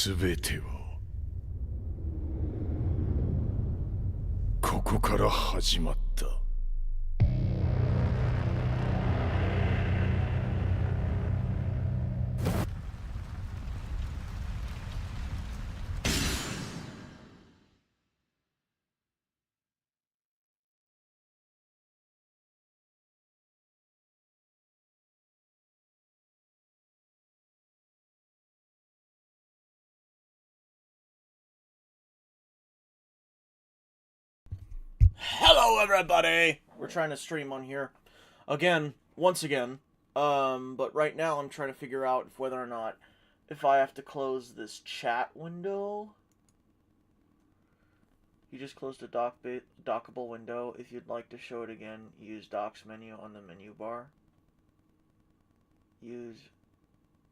全てはここから始まった。Hello everybody! We're trying to stream on here. Once again. But right now I'm trying to figure out whether or not if I have to close this chat window. You just closed a dockable window. If you'd like to show it again, use Docs menu on the menu bar. Use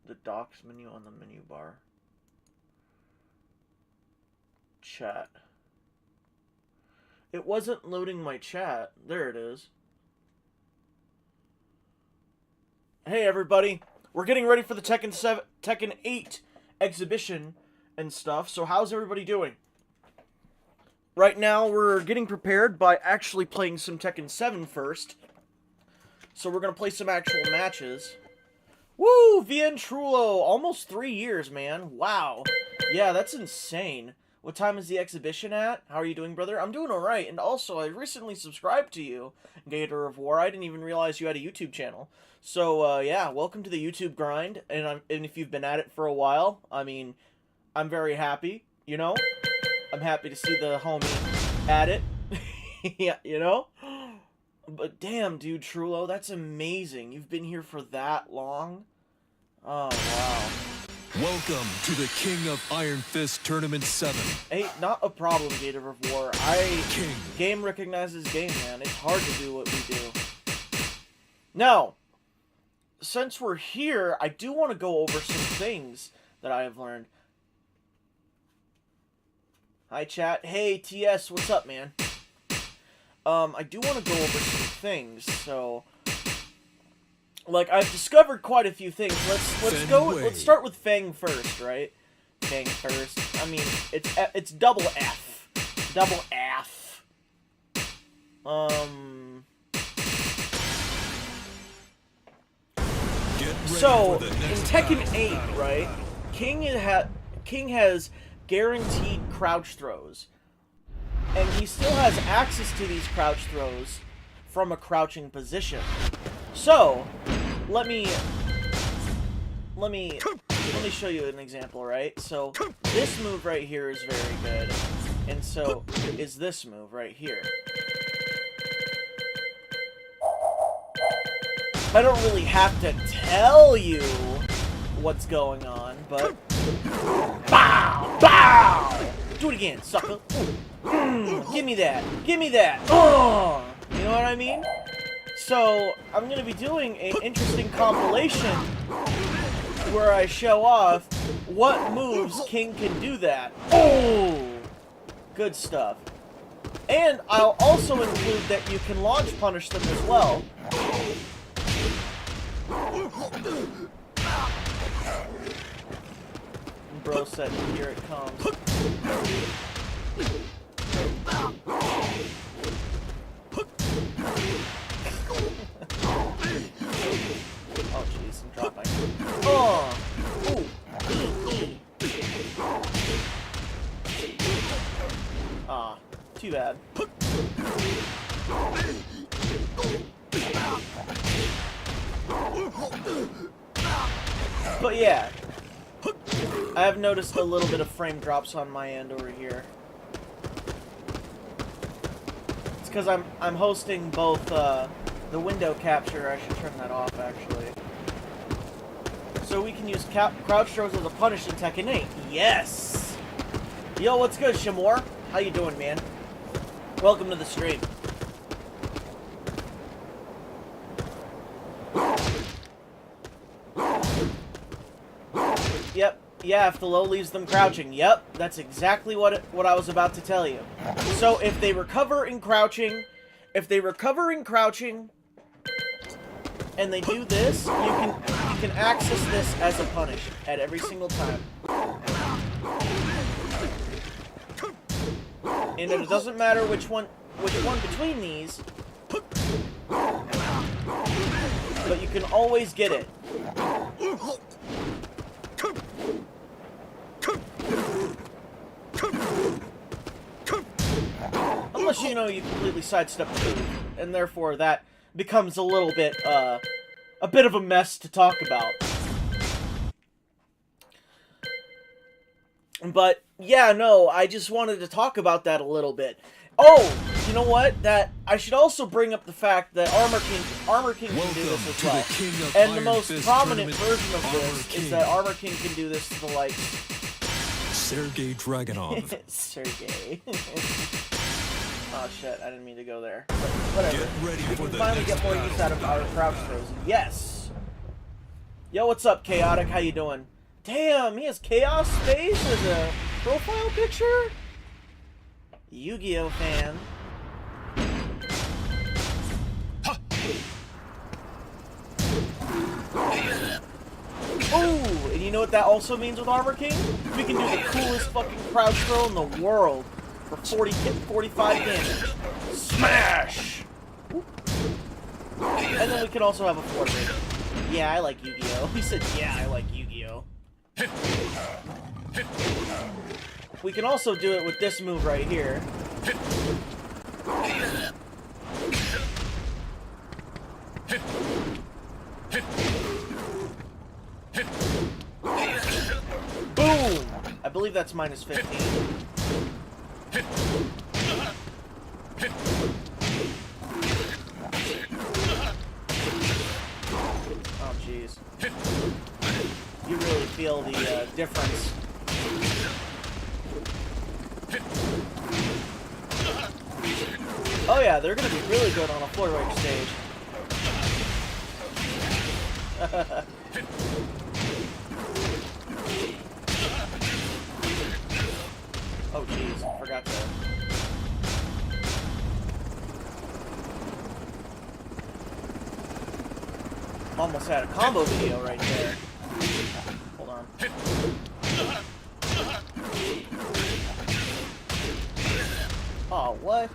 the Docs menu on the menu bar. Chat. It wasn't loading my chat. There it is. Hey everybody, we're getting ready for the Tekken 8 exhibition and stuff, so how's everybody doing? Right now we're getting prepared by actually playing some Tekken 7 first. So we're going to play some actual matches. Woo! Vien Trullo! Almost 3 years, man. Wow. Yeah, that's insane. What time is the exhibition at? How are you doing, brother? I'm doing alright. And also, I recently subscribed to you, Gator of War. I didn't even realize you had a YouTube channel. So, yeah, welcome to the YouTube grind. And if you've been at it for a while, I mean, I'm very happy, you know? I'm happy to see the homie at it. Yeah, you know? But damn, dude, Trullo, that's amazing. You've been here for that long? Oh, wow. Welcome to the King of Iron Fist Tournament 7. Hey, not a problem, Gator of War. Game recognizes game, man. It's hard to do what we do. Now, since we're here, I do want to go over some things that I have learned. Hi, chat. Hey, TS, what's up, man? I do want to go over some things, so... Like, I've discovered quite a few things. Let's start with Feng first, right? Feng first. I mean, it's double F. Double F. So, in Tekken 8, right? King has guaranteed crouch throws. And he still has access to these crouch throws from a crouching position. So, let me show you an example, right? So, this move right here is very good. And so, is this move right here. I don't really have to tell you what's going on, but... Bow! Bow! Do it again, sucker! Give me that! Give me that! Oh! You know what I mean? So, I'm going to be doing an interesting compilation where I show off what moves King can do that. Oh! Good stuff. And I'll also include that you can launch punish them as well. And bro said, here it comes. Oh jeez, I'm dropping. Oh! Ooh! Ah, too bad. But yeah, I have noticed a little bit of frame drops on my end over here. It's because I'm hosting both the window capture. I should turn that off actually. So we can use crouch throws as a punish in Tekken 8. Yes! Yo, what's good, Shamor? How you doing, man? Welcome to the stream. Yep. Yeah, if the low leaves them crouching. Yep, that's exactly what I was about to tell you. So if they recover in crouching, and they do this, you can access this as a punish at every single time. And it doesn't matter which one between these, but you can always get it. Unless, you know, you completely sidestep the move, and therefore that becomes a little bit, a bit of a mess to talk about. But, yeah, no, I just wanted to talk about that a little bit. Oh, you know what? That I should also bring up the fact that Armor King can do this as well. And the most prominent version of this is that Armor King can do this to the likes. Sergey Dragunov. Sergey. Oh shit, I didn't mean to go there. But whatever. Get ready We for can the finally next get more use out of our crouch throws. Yes! Yo, what's up, Chaotic? How you doing? Damn, he has Chaos Space as a profile picture? Yu-Gi-Oh fan. Ooh, and you know what that also means with Armor King? We can do the coolest fucking crouch throw in the world for 45 damage. Smash! And then we can also have a forward. Yeah, I like Yu-Gi-Oh. He said, yeah, I like Yu-Gi-Oh. We can also do it with this move right here. Boom! I believe that's minus 15. Oh, jeez. You really feel the difference. Oh yeah, they're gonna be really good on a floor rage stage. Oh jeez, I forgot to. Almost had a combo video right there. Hold on. Oh, what?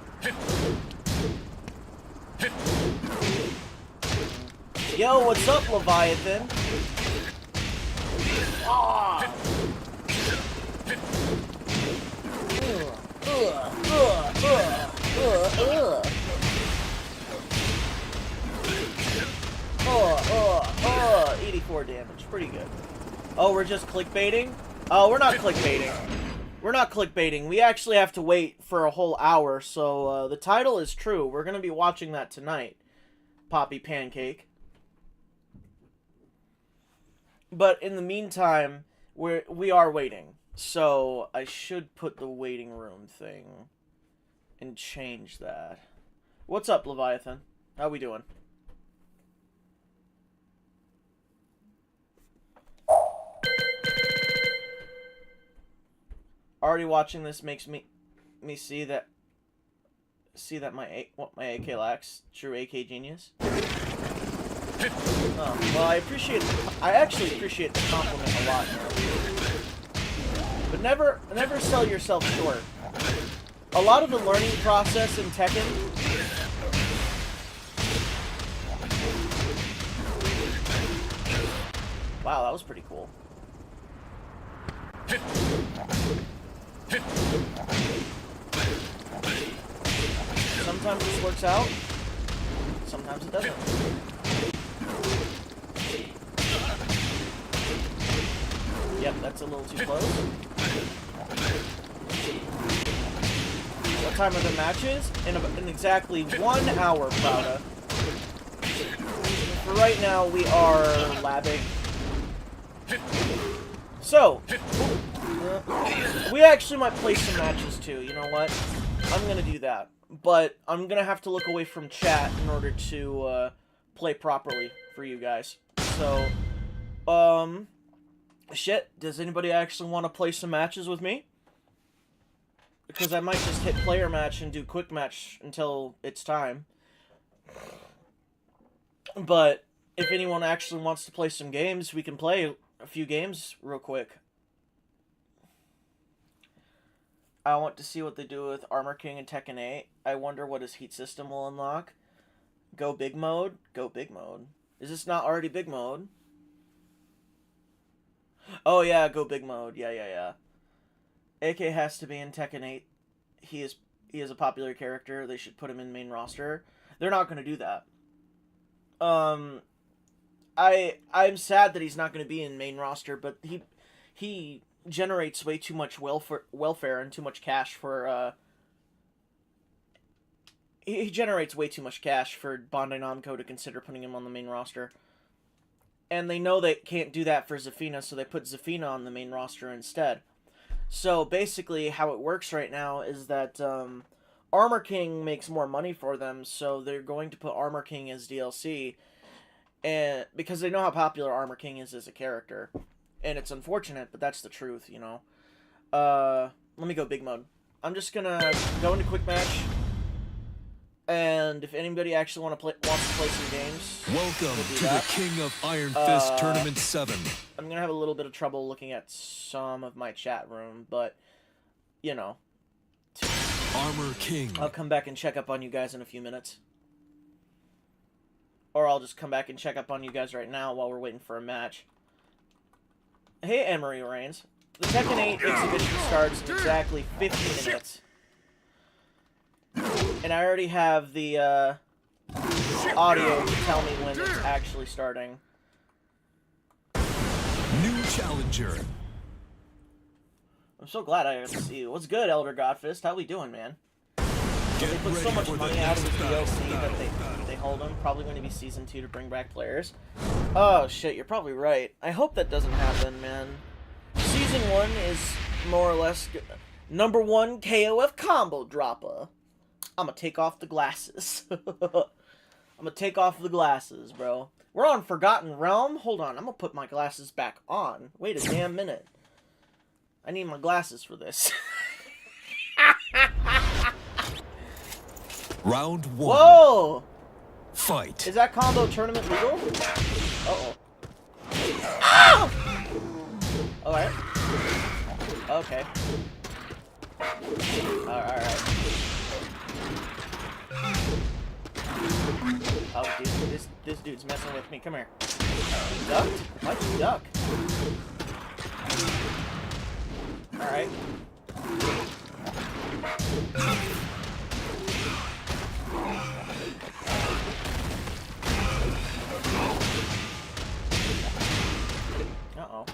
Yo, what's up, Leviathan? Ah! Oh, 84 damage. Pretty good. Oh, we're just clickbaiting? Oh, we're not clickbaiting. We're not clickbaiting. We actually have to wait for a whole hour, so the title is true. We're going to be watching that tonight. Poppy Pancake. But in the meantime, we are waiting. So I should put the waiting room thing and change that. What's up, Leviathan? How we doing? Already watching this makes me see that my AK lacks true AK genius. Oh, well, I actually appreciate the compliment a lot, man. But never sell yourself short. A lot of the learning process in Tekken wow, that was pretty cool. Sometimes this works out, sometimes it doesn't. Yep, that's a little too close. What time are the matches? In exactly 1 hour, Prouda. For right now, we are labbing. So, we actually might play some matches too, you know what? I'm gonna do that. But I'm gonna have to look away from chat in order to play properly for you guys. So, shit, does anybody actually want to play some matches with me? Because I might just hit player match and do quick match until it's time. But if anyone actually wants to play some games, we can play a few games real quick. I want to see what they do with Armor King and Tekken 8. I wonder what his heat system will unlock. Go big mode? Go big mode. Is this not already big mode? Oh yeah, go big mode. Yeah. AK has to be in Tekken 8. He is a popular character. They should put him in main roster. They're not going to do that. I'm sad that he's not going to be in main roster, but he generates way too much welfare and too much cash for he generates way too much cash for Bandai Namco to consider putting him on the main roster. And they know they can't do that for Zafina, so they put Zafina on the main roster instead. So basically how it works right now is that Armor King makes more money for them, so they're going to put Armor King as DLC, and because they know how popular Armor King is as a character. And it's unfortunate, but that's the truth, you know. Let me go big mode. I'm just gonna go into quick match, and if anybody actually wants to play some games, Welcome to the King of Iron Fist Tournament 7. I'm gonna have a little bit of trouble looking at some of my chat room, but you know. Armor King. I'll come back and check up on you guys in a few minutes. Or I'll just come back and check up on you guys right now while we're waiting for a match. Hey, Emery Reigns. The Tekken 8 exhibition starts in exactly 50 minutes. And I already have the audio to tell me when it's actually starting. New challenger. I'm so glad I got to see you. What's good, Elder Godfist? How we doing, man? Get They put so ready much for the money out of next the DLC that they hold them. Probably going to be Season 2 to bring back players. Oh, shit, you're probably right. I hope that doesn't happen, man. Season 1 is more or less number 1 KOF combo dropper. I'm gonna take off the glasses. I'm gonna take off the glasses, bro. We're on Forgotten Realm? Hold on, I'm gonna put my glasses back on. Wait a damn minute. I need my glasses for this. Round 1. Whoa! Fight. Is that combo tournament legal? Uh-oh. Ah! Alright. Okay. Alright. Oh, dude, this dude's messing with me. Come here. He ducked? Why'd you duck? Alright. Uh-oh.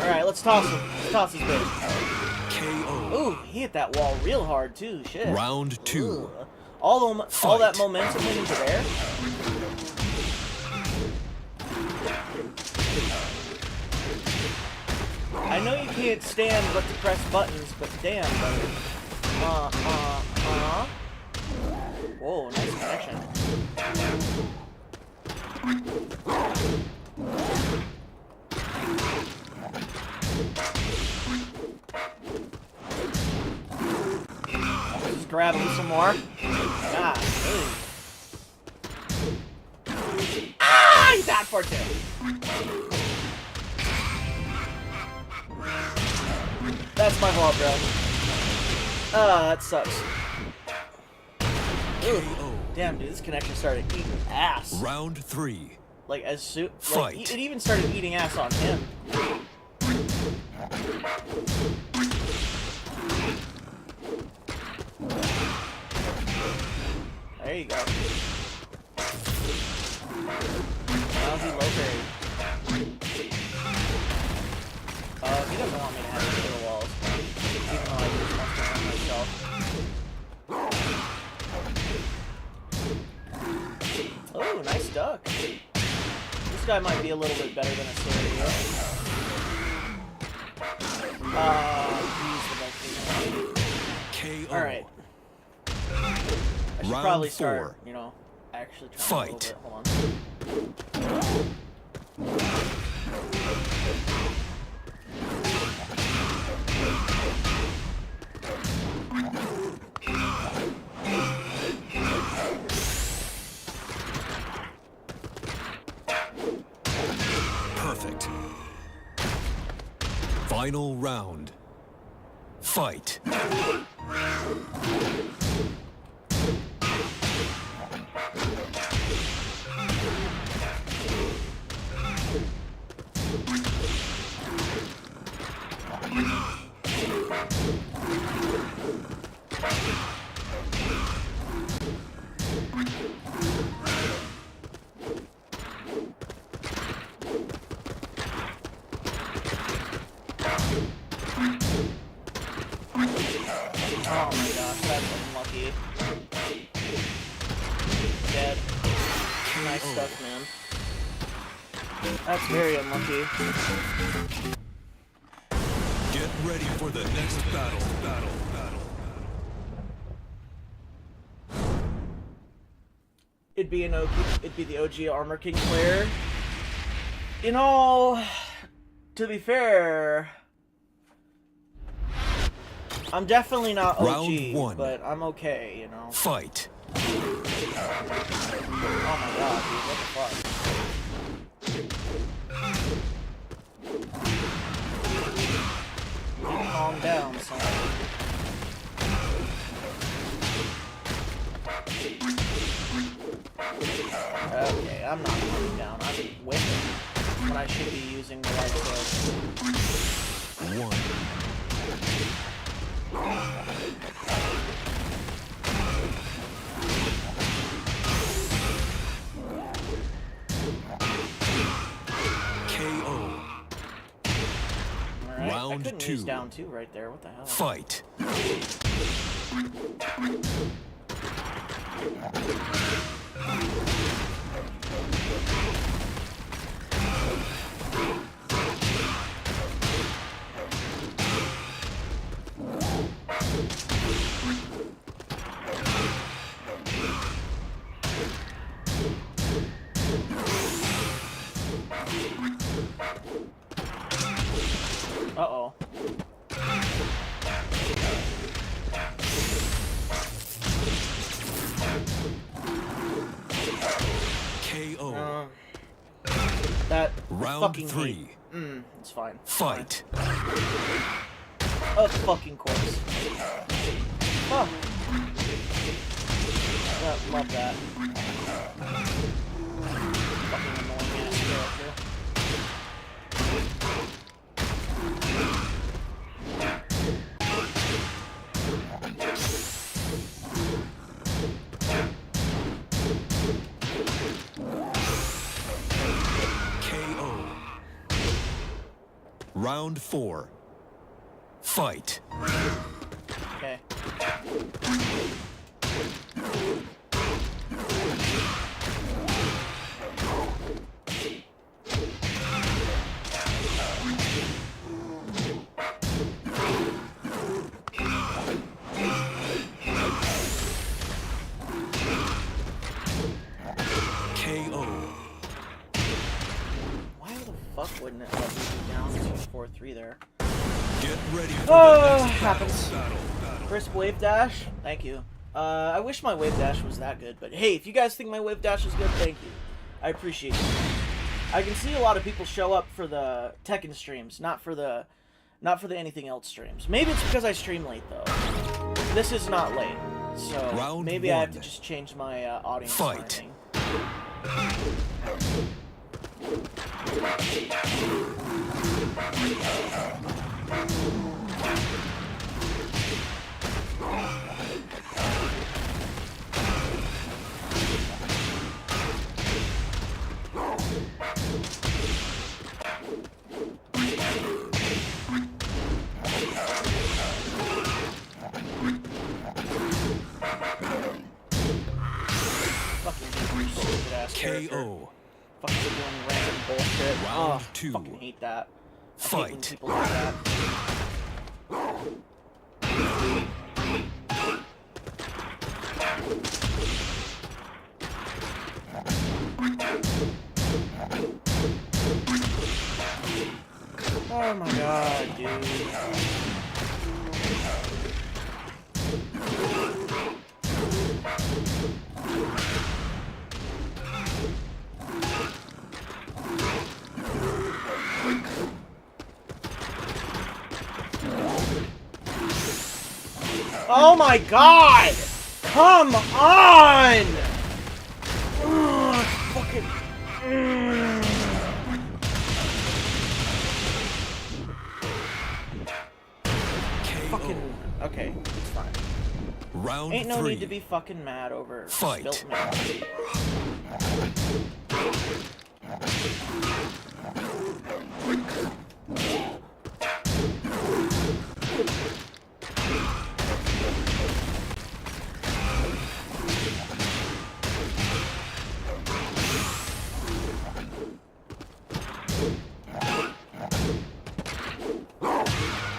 Alright, let's toss him. Let's toss this bitch. KO. Ooh, he hit that wall real hard, too. Shit. Round 2. Ooh. All that momentum went into there. I know you can't stand but to press buttons, but damn, brother. Whoa, nice connection. Just grab him some more. God, ooh. Ah, he's out for 2. That's my fault, bro. Ah, that sucks. Ooh. Damn, dude, this connection started eating ass. Round 3. Like, as soon... Fight. Like, it even started eating ass on him. There you go. Now he low parried. He doesn't want me to have any kill walls. Even though I just want to on myself. Oh, nice duck. This guy might be a little bit better than a Stereo. He's the best. KO. Alright. I should Round probably 4. start, you know, actually trying a little bit. Hold on. Perfect. conflict. Final round. Fight. Oh my gosh, that's unlucky. Dead. Nice stuff, man. That's very unlucky. Get ready for the next battle. It'd be the OG Armor King player. In all, to be fair, I'm definitely not OG, Round 1. but I'm okay, you know. Fight. Oh my god, dude, what the fuck? Calm down, son. Okay, I'm not calming down. I'm whipping when I should be using the right foot. 1. KO. Alright, Round I couldn't 2. use down 2 right there. What the hell? Fight. Uh-oh. KO. That Round fucking 3. hate. It's fine. Fight. Of fucking course. Oh. Love that. Fucking annoying ass character. KO. Round 4. Fight. Okay. KO. Why the fuck wouldn't it let me be down 2-4-3 there? Get ready for Oh, the next happens. battle. Crisp wave dash? Thank you. I wish my wave dash was that good, but hey, if you guys think my wave dash is good, thank you. I appreciate it. I can see a lot of people show up for the Tekken streams, not for the anything else streams. Maybe it's because I stream late though. This is not late, so Round maybe I have 1. to just change my audience. Fight. Stupid ass character. KO. Fucking doing random bullshit. Round Oh, 2. fucking hate that. I hate when Fight. people do that. Oh my god, dude. Oh my god! Come on! Ugh, fucking. Fucking. Okay, it's fine. Round Ain't no 3. need to be fucking mad over Fight. spilt milk.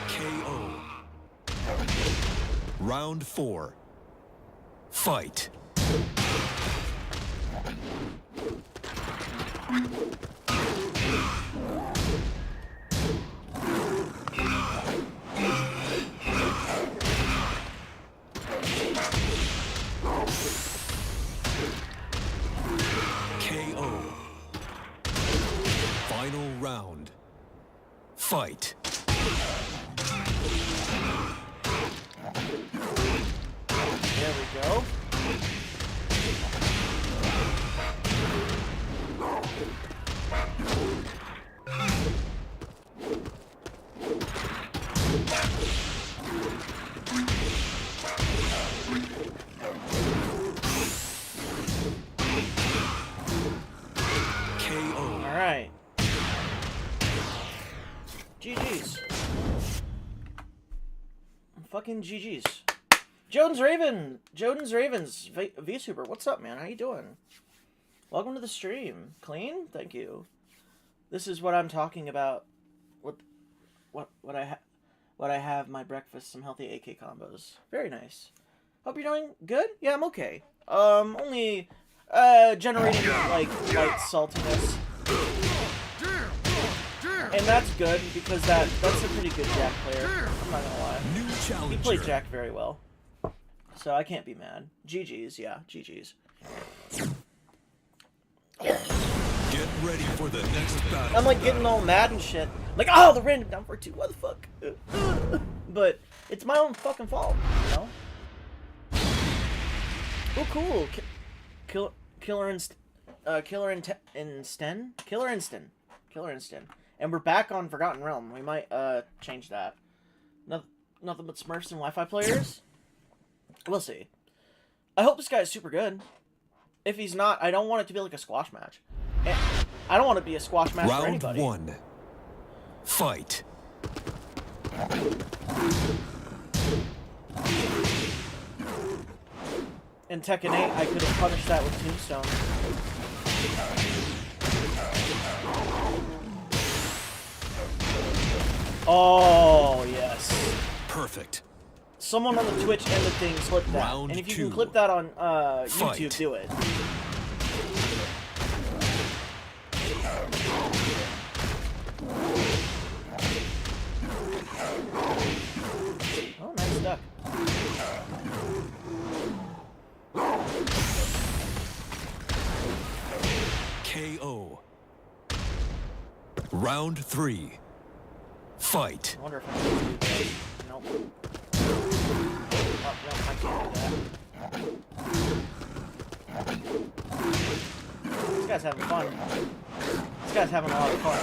KO. Round 4. Fight. KO. Final round. Fight. There we go. KO. Alright. GG's. Fucking GG's. Jones Ravens, VTuber, what's up, man? How you doing? Welcome to the stream. Clean? Thank you. This is what I'm talking about. What I have my breakfast, some healthy AK combos. Very nice. Hope you're doing good? Yeah, I'm okay. Only generating like light saltiness. And that's good because that's a pretty good Jack player. I'm not gonna lie. New challenger. He played Jack very well. So I can't be mad. GG's, yeah, GG's. Get ready for the next battle. I'm like getting all mad and shit. Like, oh, the random down for 2, what the fuck? But it's my own fucking fault, you know? Oh, cool. Killer Instant. And we're back on Forgotten Realm. We might change that. Nothing but Smurfs and Wi-Fi players. We'll see. I hope this guy is super good. If he's not, I don't want it to be like a squash match. And I don't want it to be a squash match for anybody. Round 1. Fight. In Tekken 8, I could have punished that with Tombstone. Oh, yes. Perfect. Someone on the Twitch and the thing clip that. Round And if you 2. can clip that on Fight. YouTube, do it. Oh, nice duck. KO. Round 3. Fight. I wonder if I can do that. Nope. Oh, no, I can't do that. This guy's having fun. This guy's having a lot of fun.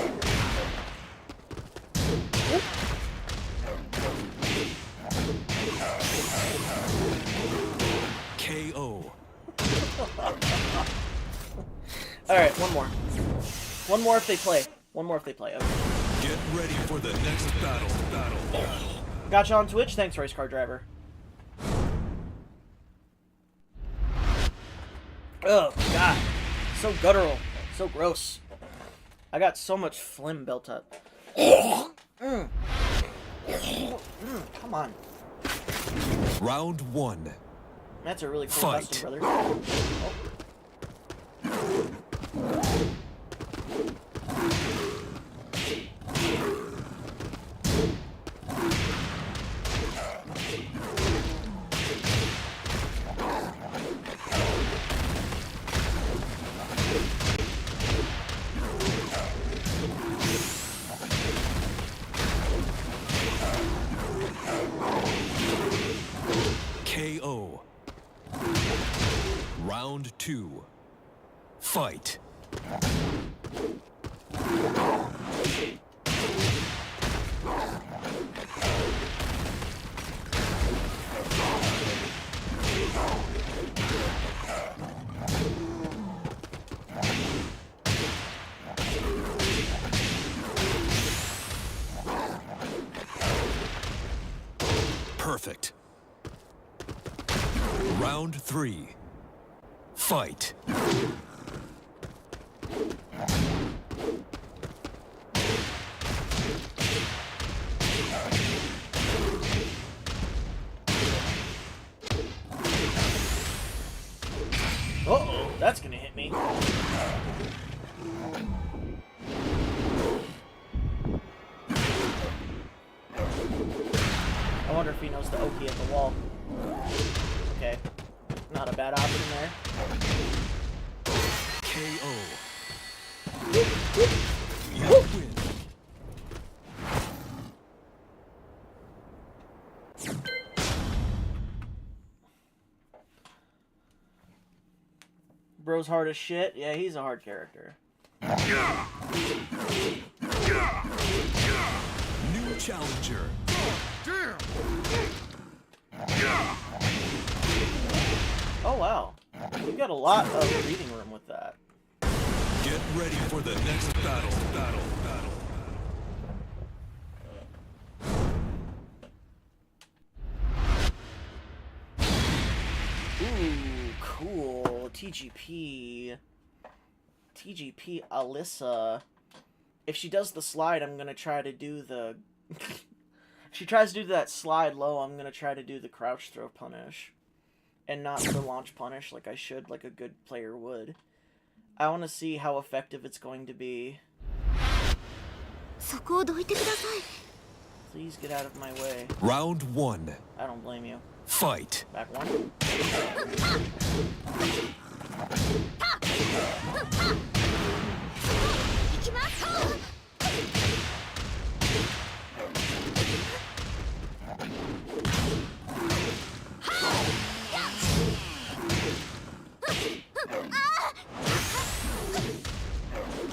KO. Alright, one more. One more if they play. One more if they play. Okay. Get ready for the next battle. Gotcha on Twitch. Thanks, Race Car Driver. Oh, God. So guttural. So gross. I got so much phlegm built up. Come on. Round 1. That's a really cool Fight. custom, brother. Oh. 2. Fight. Perfect. Round 3. Fight. Uh-oh, that's gonna hit me. I wonder if he knows the Oki at the wall. Okay. Not a bad option there. KO. You win. Bro's hard as shit. Yeah, he's a hard character. New challenger. Oh, wow. You got a lot of breathing room with that. Get ready for the next battle. Ooh, cool. TGP. TGP Alyssa. If she does the slide, I'm gonna try to do the... if she tries to do that slide low, I'm gonna try to do the crouch throw punish. And not the launch punish like I should, like a good player would. I want to see how effective it's going to be. Please get out of my way. Round 1. I don't blame you. Fight. Back one.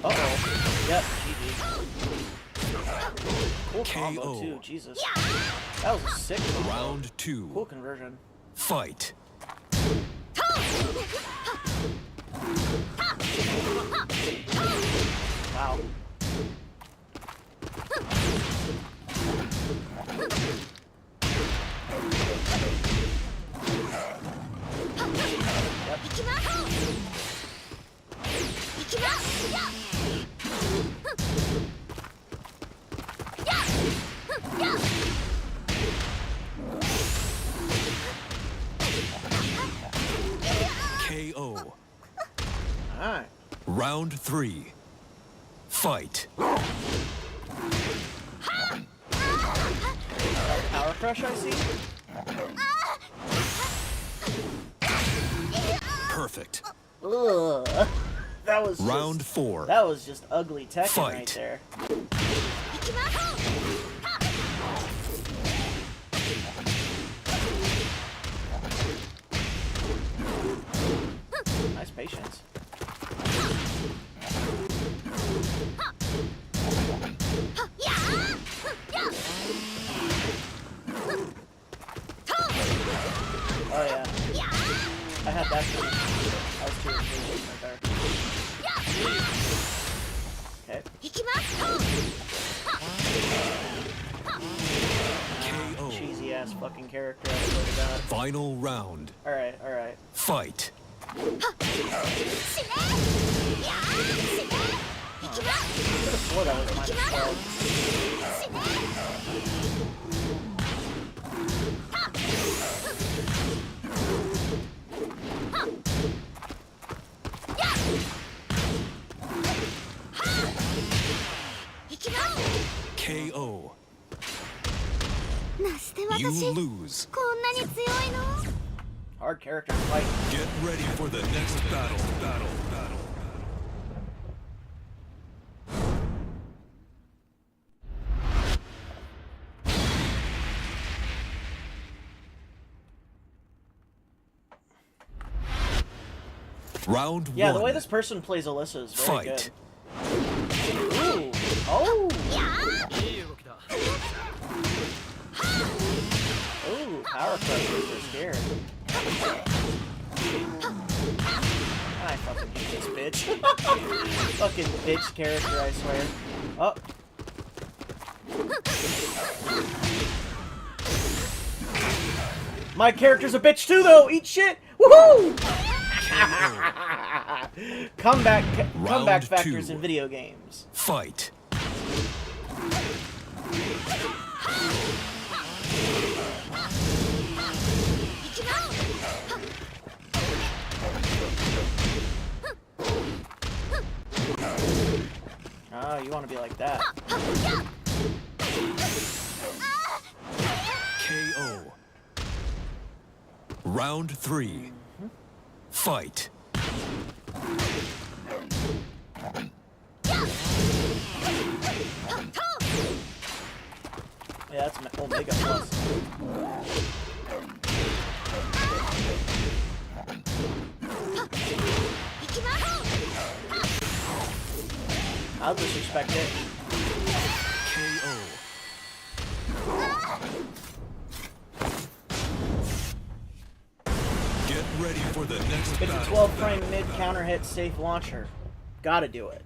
Uh-oh. Yep, GG. Cool combo, KO. too. Jesus. That was a sick combo. Round 2. Cool conversion. Fight. Wow. KO. Alright. Round 3. Fight. Power crush, I see? Perfect. Ugh. That was Round just, 4. That was just ugly Tekken Fight. right there. Nice patience. Oh yeah. I had that too. I was too impatient right there. Okay. KO. Cheesy ass fucking character, I swear to God. Final round. Alright, alright. Fight. I could have swore that was -12. KO. You lose. Hard character to fight. Get ready for the next battle. Round Yeah, one. the way this person plays Alyssa is very Fight. good. Ooh. Oh! Ooh, power pressure for scared. I fucking hate this bitch. Fucking bitch character, I swear. Oh. My character's a bitch too, though! Eat shit! Woohoo! Comeback factors in video games. Fight. Oh, you want to be like that. KO. Round three. Fight. Yeah, that's Omega Plus. I'll disrespect it. KO. Get ready for the next It's a battle. 12 frame mid counter hit safe launcher. Gotta do it.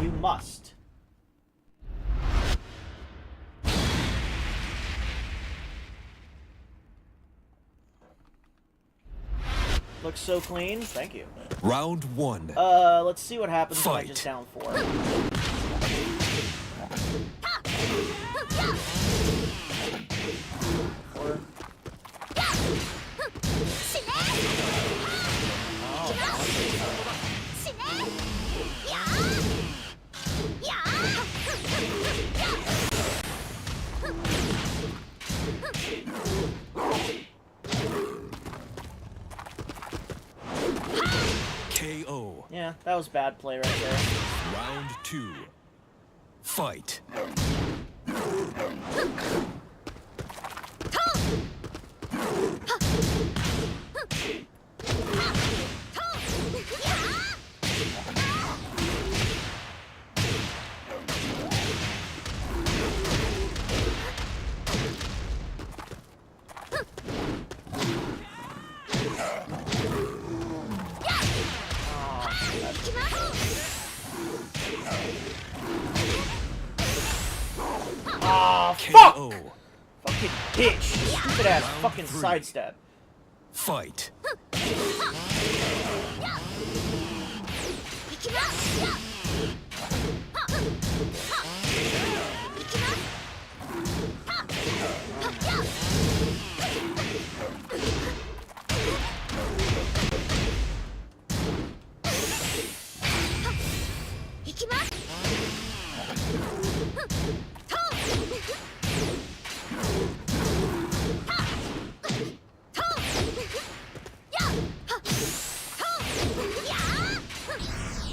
You must. Looks so clean. Thank you. Round one. Let's see what happens when I Fight. just down 4. KO. Yeah, that was bad play right there. Round two. Fight. Ah, fuck! KO. Fucking bitch! Stupid ass fucking three. sidestep. Fight.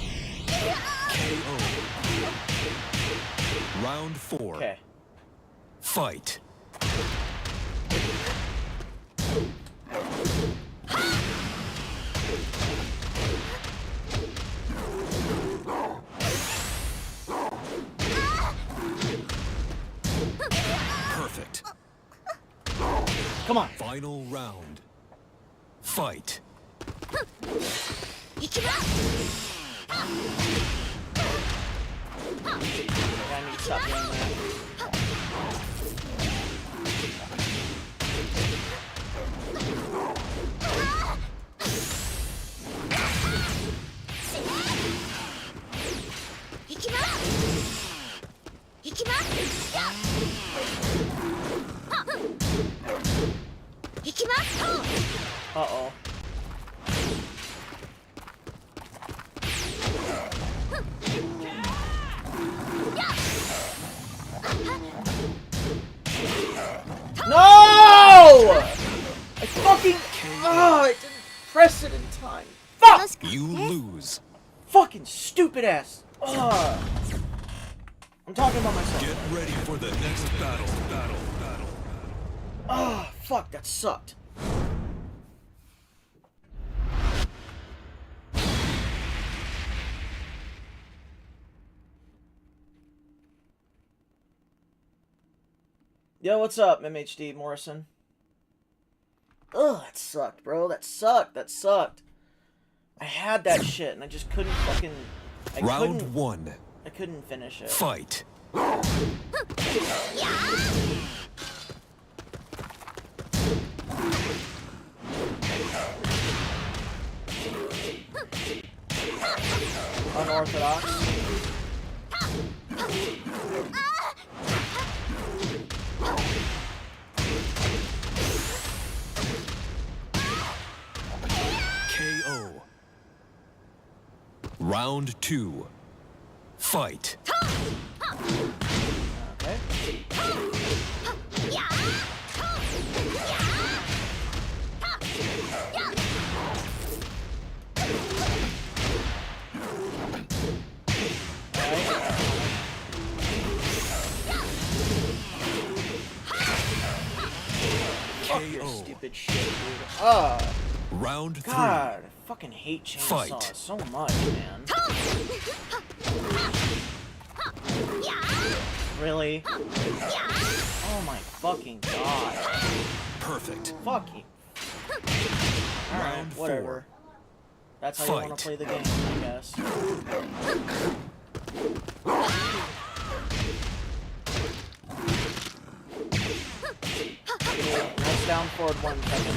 KO. Round four. Okay. Fight. Perfect. Come on. Final round. Fight. I need to stop doing that. Uh-oh. No! I fucking... Oh, I didn't press it in time. Fuck! You lose. Fucking stupid ass. Ugh. I'm talking about myself. Get ready for the next battle. Oh, fuck, that sucked. Yo, what's up, MHD Morrison? Ugh, that sucked, bro. That sucked. I had that shit, and I just couldn't fucking... Round 1. I couldn't finish it. Fight. Unorthodox. KO. Round 2. Fight. Okay. Fuck your KO. stupid shit, dude. Round 3. God, I fucking hate chainsaws Fight. so much, man. Really? Oh my fucking god. Perfect. Fuck you. Alright, Round whatever. 4. That's how you want to Fight. play the game, I guess. Let's down forward 1 second.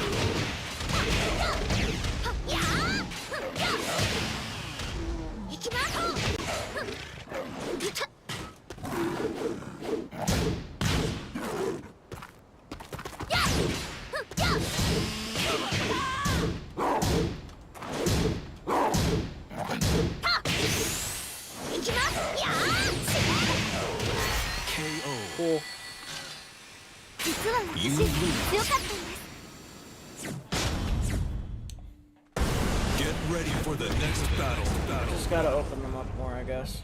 KO. Cool. You lose. Get ready for the next battle. Just gotta open them up more, I guess.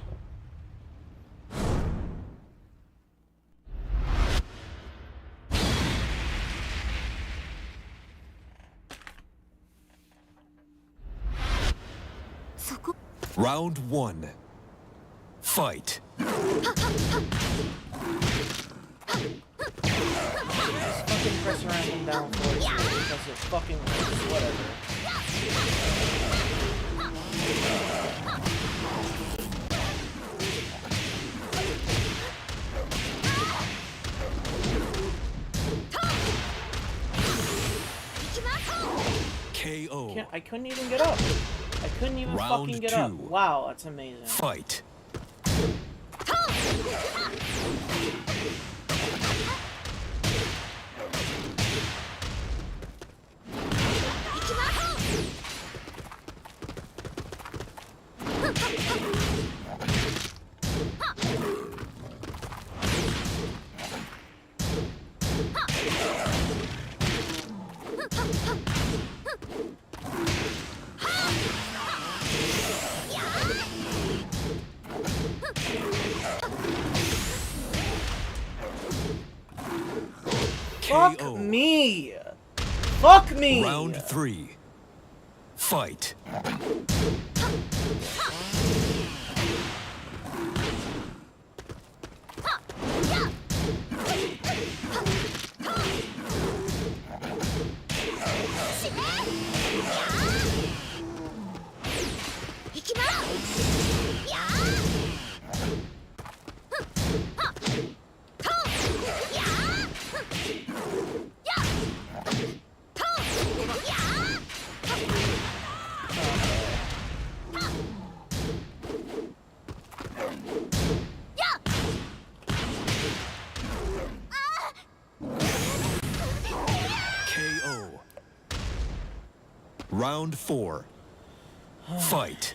Round 1. Fight. Fucking press around and down forward because it fucking works, whatever. KO. I couldn't even get up. I couldn't even Round fucking get up. 2. Wow, that's amazing. Fight. Fuck KO. me! Fuck me! Round 3. Fight. KO. Round 4. Fight.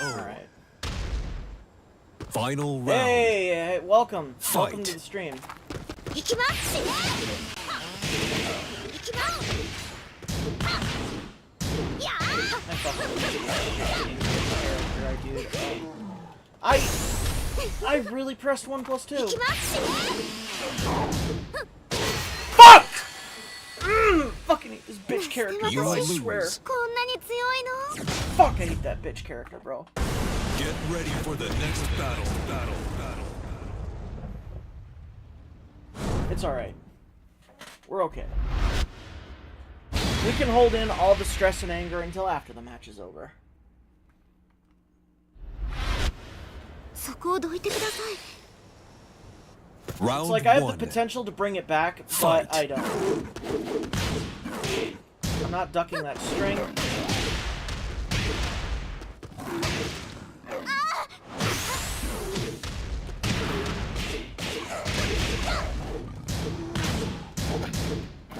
Alright. Final round. Hey, welcome. Welcome Fight. to the stream. I really pressed 1+2. Fuck! Fucking hate this bitch character, bro. I swear. Fuck, I hate that bitch character, bro. Get ready for the next battle. It's alright. We're okay. We can hold in all the stress and anger until after the match is over. Round It's like I have one. the potential to bring it back, but I don't. I'm not ducking that string.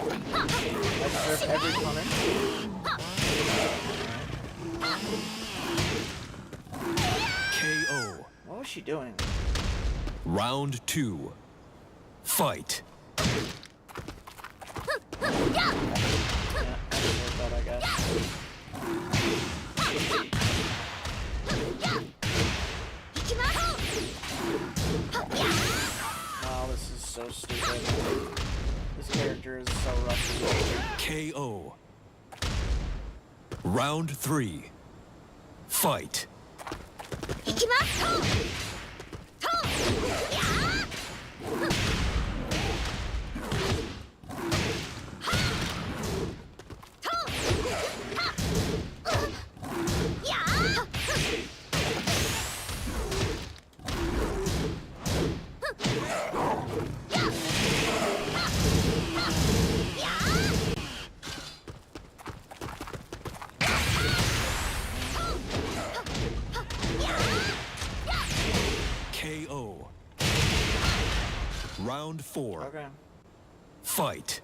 I deserve every punish. KO. What was she doing? Round two. Fight. Yeah, I deserve that, I guess. Oh, this is so stupid. This character is so rough. KO. Round three. Fight. KO. Round four. Okay. Fight.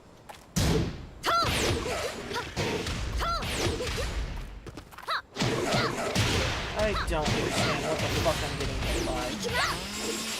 I don't understand what the fuck I'm getting hit by.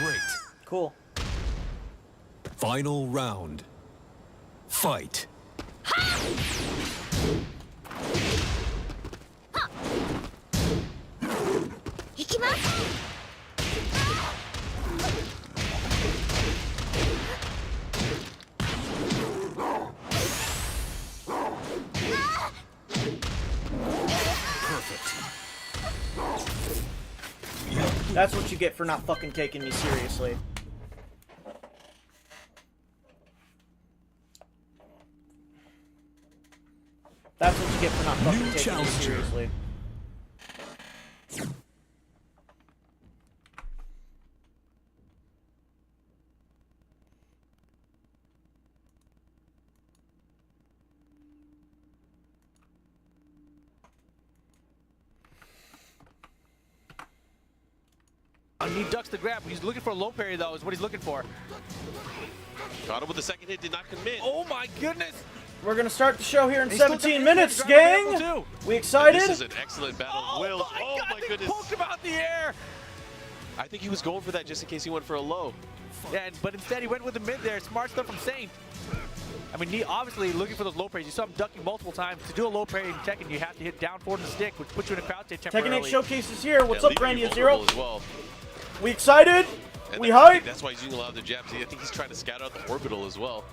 Great. Cool. Final round. Fight. That's what you get for not fucking taking me seriously. That's what you get for not fucking New taking me challenger. seriously. He ducks the grab. He's looking for a low parry, though, is what he's looking for. Got him with the second hit, did not commit. Oh my goodness! We're gonna start the show here in He's still 17 trying minutes, to grab gang! the grapple, too. We And excited? this is an excellent battle of wills. Oh my God, goodness. They poked him out the air! I think he was going for that just in case he went for a low. Yeah, but instead he went with the mid there. Smart stuff from Saint. I mean, he obviously looking for those low parries. You saw him ducking multiple times. To do a low parry in Tekken, you have to hit down forward in the stick, which puts you in a crouch state Tekken temporarily. 8 Showcase is here. What's Yeah, up, Brandy leaving and you Zero? vulnerable as well. We excited? And We I think hyped? that's why he's using a lot of the jabs. I think he's trying to scatter out the orbital as well.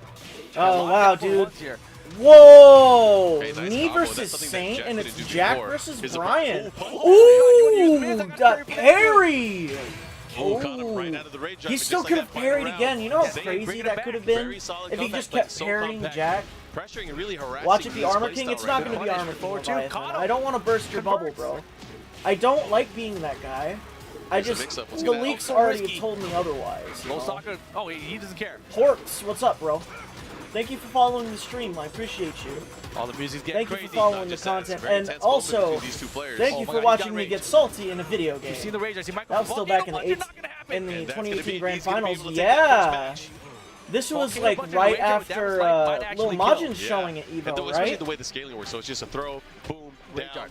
Oh, wow, dude. Here. Whoa! Okay, nice Me combo. versus That's something that Saint, Jack and didn't it's do Jack before. versus Is it- Brian. Oh, Ooh, that parry! Oh, caught him right out of the range. He just still like could that have final parried round. again. You know how Saint crazy bringing it that back. could have been Very solid if he comeback, just but kept so parrying compact. Jack. Pressuring and really harassing. Watch it be his Armor playstyle King. It's right not now. going to be Punish Armor King forward two. Leviathan. Caught him. I don't want to burst your bubble, bro. I don't like being that guy. I There's a just, mix-up. What's the gonna leaks happen? already Risky. have told me otherwise. you Low know? soccer. Oh, he doesn't care. Porks, what's up, bro? Thank you for following the stream. I appreciate you. All the music's getting Thank you crazy. for following the Just that, it's a content, very and intense moment also between these two players. thank Oh you my for God, watching he got me rage. get salty in a video game. You've seen the rage. I see Michael. That was still back in the It's not gonna happen. in the And that's gonna 2018 be- Grand he's gonna be Finals. able to take that first Yeah, match. this was Bulking like up on right the range, that after was like, might Lil actually Majin's kill. showing at And EVO, especially right? the way the scaling works, so it's just a throw, boom, Rage down. art.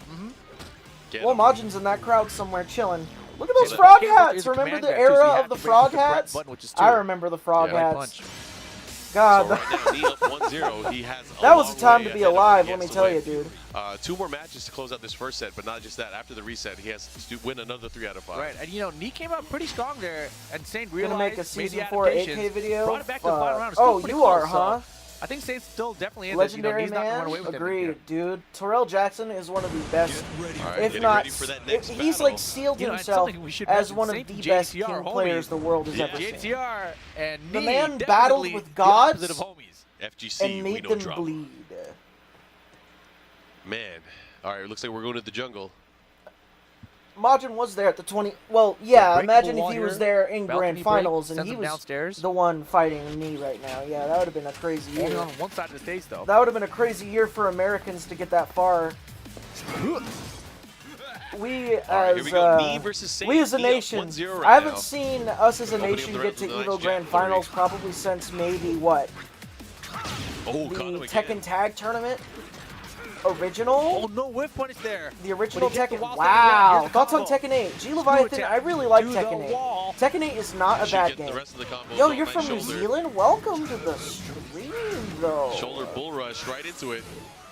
Get Lil him. Majin's in that crowd somewhere chilling. Look at So those that- frog Okay, but hats. there's a Remember command the grab, too, so you era have of the to frog break the hats? button, which is I two. remember the frog Yeah. hats. Punch. God, So right now, Knee up 1-0. He has that was a long time way to be ahead of him. alive, He let has me to tell win. you, dude. 2 more matches to close out this first set, but not just that. After the reset, he has to win another 3 out of 5. Right, and you know, Nee came out pretty strong there, and Saint Gonna realized, make a made season the 4 AK adaptations, video. brought it back to the final round. It's still Oh, pretty you are, close, huh? so I think Saint's still definitely in Legendary this. You know, he's not gonna run away man. with it. Agreed, dude. Terrell Jackson is one of the best. ready. All right, If getting not, ready for that next he's battle. like sealed You know, and himself something we should as mention, one of Saint the and best JTR king homies. players the world has Yeah. ever seen. JTR and The Nee man definitely battled with the gods opposite of homies. FGC, And we made know them drama. bleed. Man. All right, looks like we're going to the jungle. Majin was there at the 20. Well, yeah. Breakable Imagine if wall he was here, there in balcony grand break, finals and sends he him was downstairs. the one fighting me right now. Yeah, that would have been a crazy Only year. on one side of the stage, though. That would have been a crazy year for Americans to get that far. We All right, here as we go. Nee versus Saint. we as a Nee up nation, 1-0 right I haven't now. seen us as a Opening up nation the get rest to of the EVO night's Grand Jack Finals 3. probably since maybe what Oh, the caught him Tekken again. Tag Tournament original. Oh, no whiff punish there. The original When he hit the Tekken. wall, Wow. here's the Thoughts on combo. Tekken 8? G Leviathan, attack I really like to the Tekken 8. wall. Tekken 8 is not a Should bad get game. the rest of the combos Yo, off you're that from New shoulder. Zealand? Welcome to the stream, though. Shoulder bull rush right into it.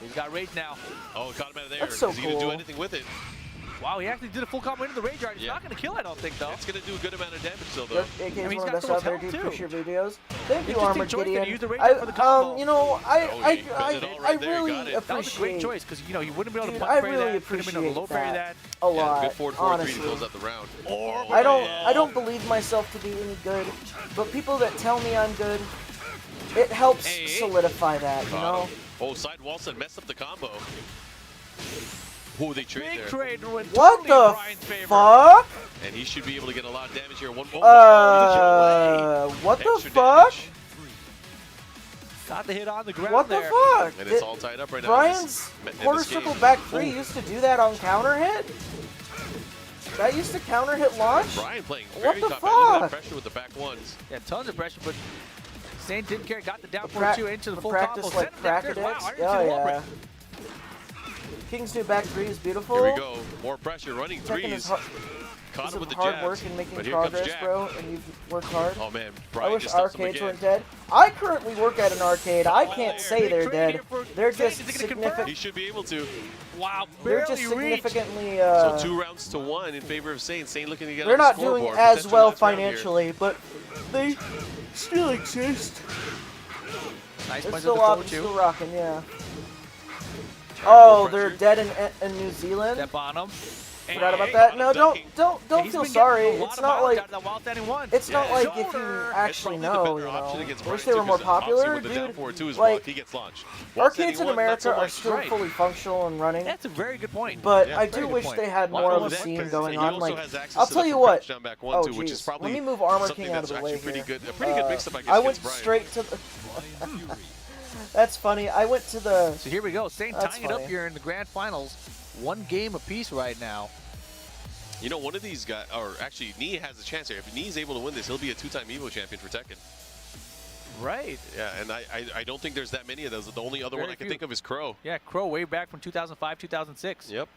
He's got rage now. Oh, caught him out of there. That's so Is he going to do cool. anything with it? Wow, he actually did a full combo into the rage art. He's Yeah. not going to kill, I don't think, though. It's going to do a good amount of damage still, though. Yep, AK is I mean, he's one of got the best out there, throws dude. too. Appreciate your videos. Thank you, Interesting Armored choice, Gideon. gonna use the range up for the combo. You know, Oh, he bent it all I right there, really got it. That was a great appreciate choice, because, you know, he wouldn't be able to Dude, button I parry really that. Couldn't been able to low appreciate parry that. that. a Yeah, lot, good forward 4-3 to honestly. close out the round. I don't believe myself to be any good, but people that tell me I'm good, it helps Hey. solidify that, you Caught know? him. Oh, side wall set messed up the combo. Oh, they trade Big there. trade went What totally the in Brian's favor. fuck? And he should be able to get a lot of damage here. One What the Extra fuck? damage. Got the hit on the ground What the there. fuck? And it's all tied up right now. Brian's in this quarter game. circle back 3 used to do that on counter hit? That used to counter hit launch? Brian playing What very the tough. Look at that fuck? pressure with the back ones. Yeah, tons of pressure, but Saint didn't care. Got the down The pra- 4-2 into the the full practice combo. like Sent him down crack there. Wow, I addicts? didn't see the wall break. King's new back 3 is beautiful. Here we go. More pressure. Running Tekken is threes. hard, Caught him with the hard jabs. work and making But here comes progress, Jack. bro, and you've worked hard. Oh man, I Brian wish just stuffs him arcades again. weren't dead. I currently work at an arcade. I can't say Big they're trade dead. here for They're Saint. just Is he gonna confirm? He should be able to. Wow, they're barely just reached. significantly. So 2 rounds to 1 in favor of Saint. Saint looking to get They're on the not doing scoreboard. as Potential well last round here. financially, but they still exist. Nice They're punch still with up the and 4-2. still rocking, yeah. more Oh, they're pressure. dead in New Zealand. Step on him. Forgot about Hey, that. hey, No, ducking. don't He's feel been getting sorry. a lot It's of not mileage like out of that while standing one. it's not Yeah, like shoulder. if you It's actually probably the know, better you option know. against I wish Brian, they were too, more 'cause obviously popular, with the down dude. 4-2 as Like, well, he gets launched. While Arcades standing in one, not America so are much. still Right. fully functional and running, That's a very good point. but Yeah, I very do good wish point. they had Well, more all of a of that, scene 'cause going he on. also Like, has access I'll to tell the you what. crouch down back one, Oh, too, which is jeez. probably Let me move Armor something King out that's of the way actually pretty here. good. A pretty good mix-up, I guess, I went against Brian. straight to the. That's funny. I went to the. So here we go. Saint That's tying it up funny. here in the grand finals. 1 game apiece right now. You know, one of these guys, or actually, Nee has a chance here. If Nee's able to win this, he'll be a 2-time EVO champion for Tekken. Right. Yeah, and I don't think there's that many of those. The only other one Very I can few. think of is Crow. Yeah, Crow way back from 2005, 2006. Yep.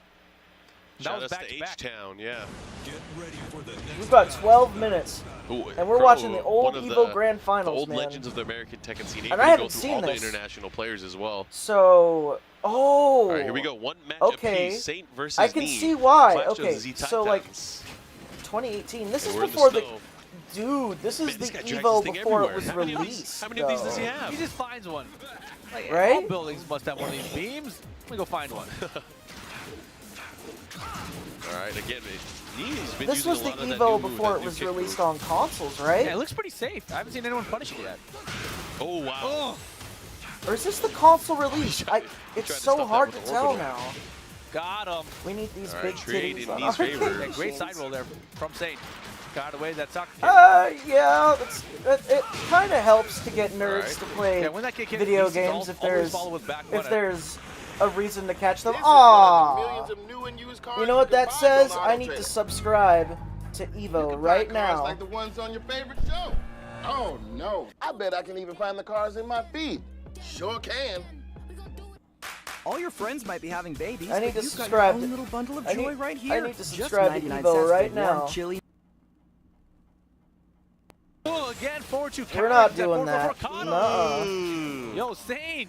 That Shout was outs to back-to-back. H-Town, yeah. Get ready for the next We've got 12 minutes, Ooh, and we're Crow, watching the old one of EVO Grand the Finals, old man. legends of the American Tekken scene. He And I would haven't go through seen all this. the international players as well. So, All right, here we go. 1 match Okay. apiece. Saint versus I can Nee. see why. Flash Okay, shows the Z so like Titans. 2018. This And is we're in before the. snow. Dude, this is Man, this the guy drags EVO this thing before it everywhere. was How many of these- released. How many of these does he though. have? He just finds one. Like, Right? all buildings must have one of these beams. Let me go find one. All right, again, Nee's been This using was a the lot of that EVO new move, before that it new was kick released move. on consoles, right? Yeah, it looks pretty safe. I haven't seen anyone punish it yet. Oh, wow. Or is this the console release? tried It's to stuff so that hard with to the tell orbital. now. Got him. We need these All big right, trade titties in on Nee's our favor. Yeah, great machines. side roll there from Saint. Got away that soccer kick. Yeah, it kind of helps to get nerds Alright. to play Yeah, when that kick hits, video these things games if always there's follow with back one. a reason to catch them. This is one of the Aww. millions of new and used cars You know what can that find says? on I Auto need to Trader. subscribe to You EVO can right find cars now. like the ones on your favorite show. Oh no! I bet I can even find the cars in my feed. Sure can. All your friends might be having babies. I need but to you've got subscribe your to- own little bundle of I joy need- right I here. need to Just subscribe to 99 EVO cents right for warm now. chili. Oh, again, forward two. We're not counters, doing forward that. for Nuh-uh. Yo, Saint.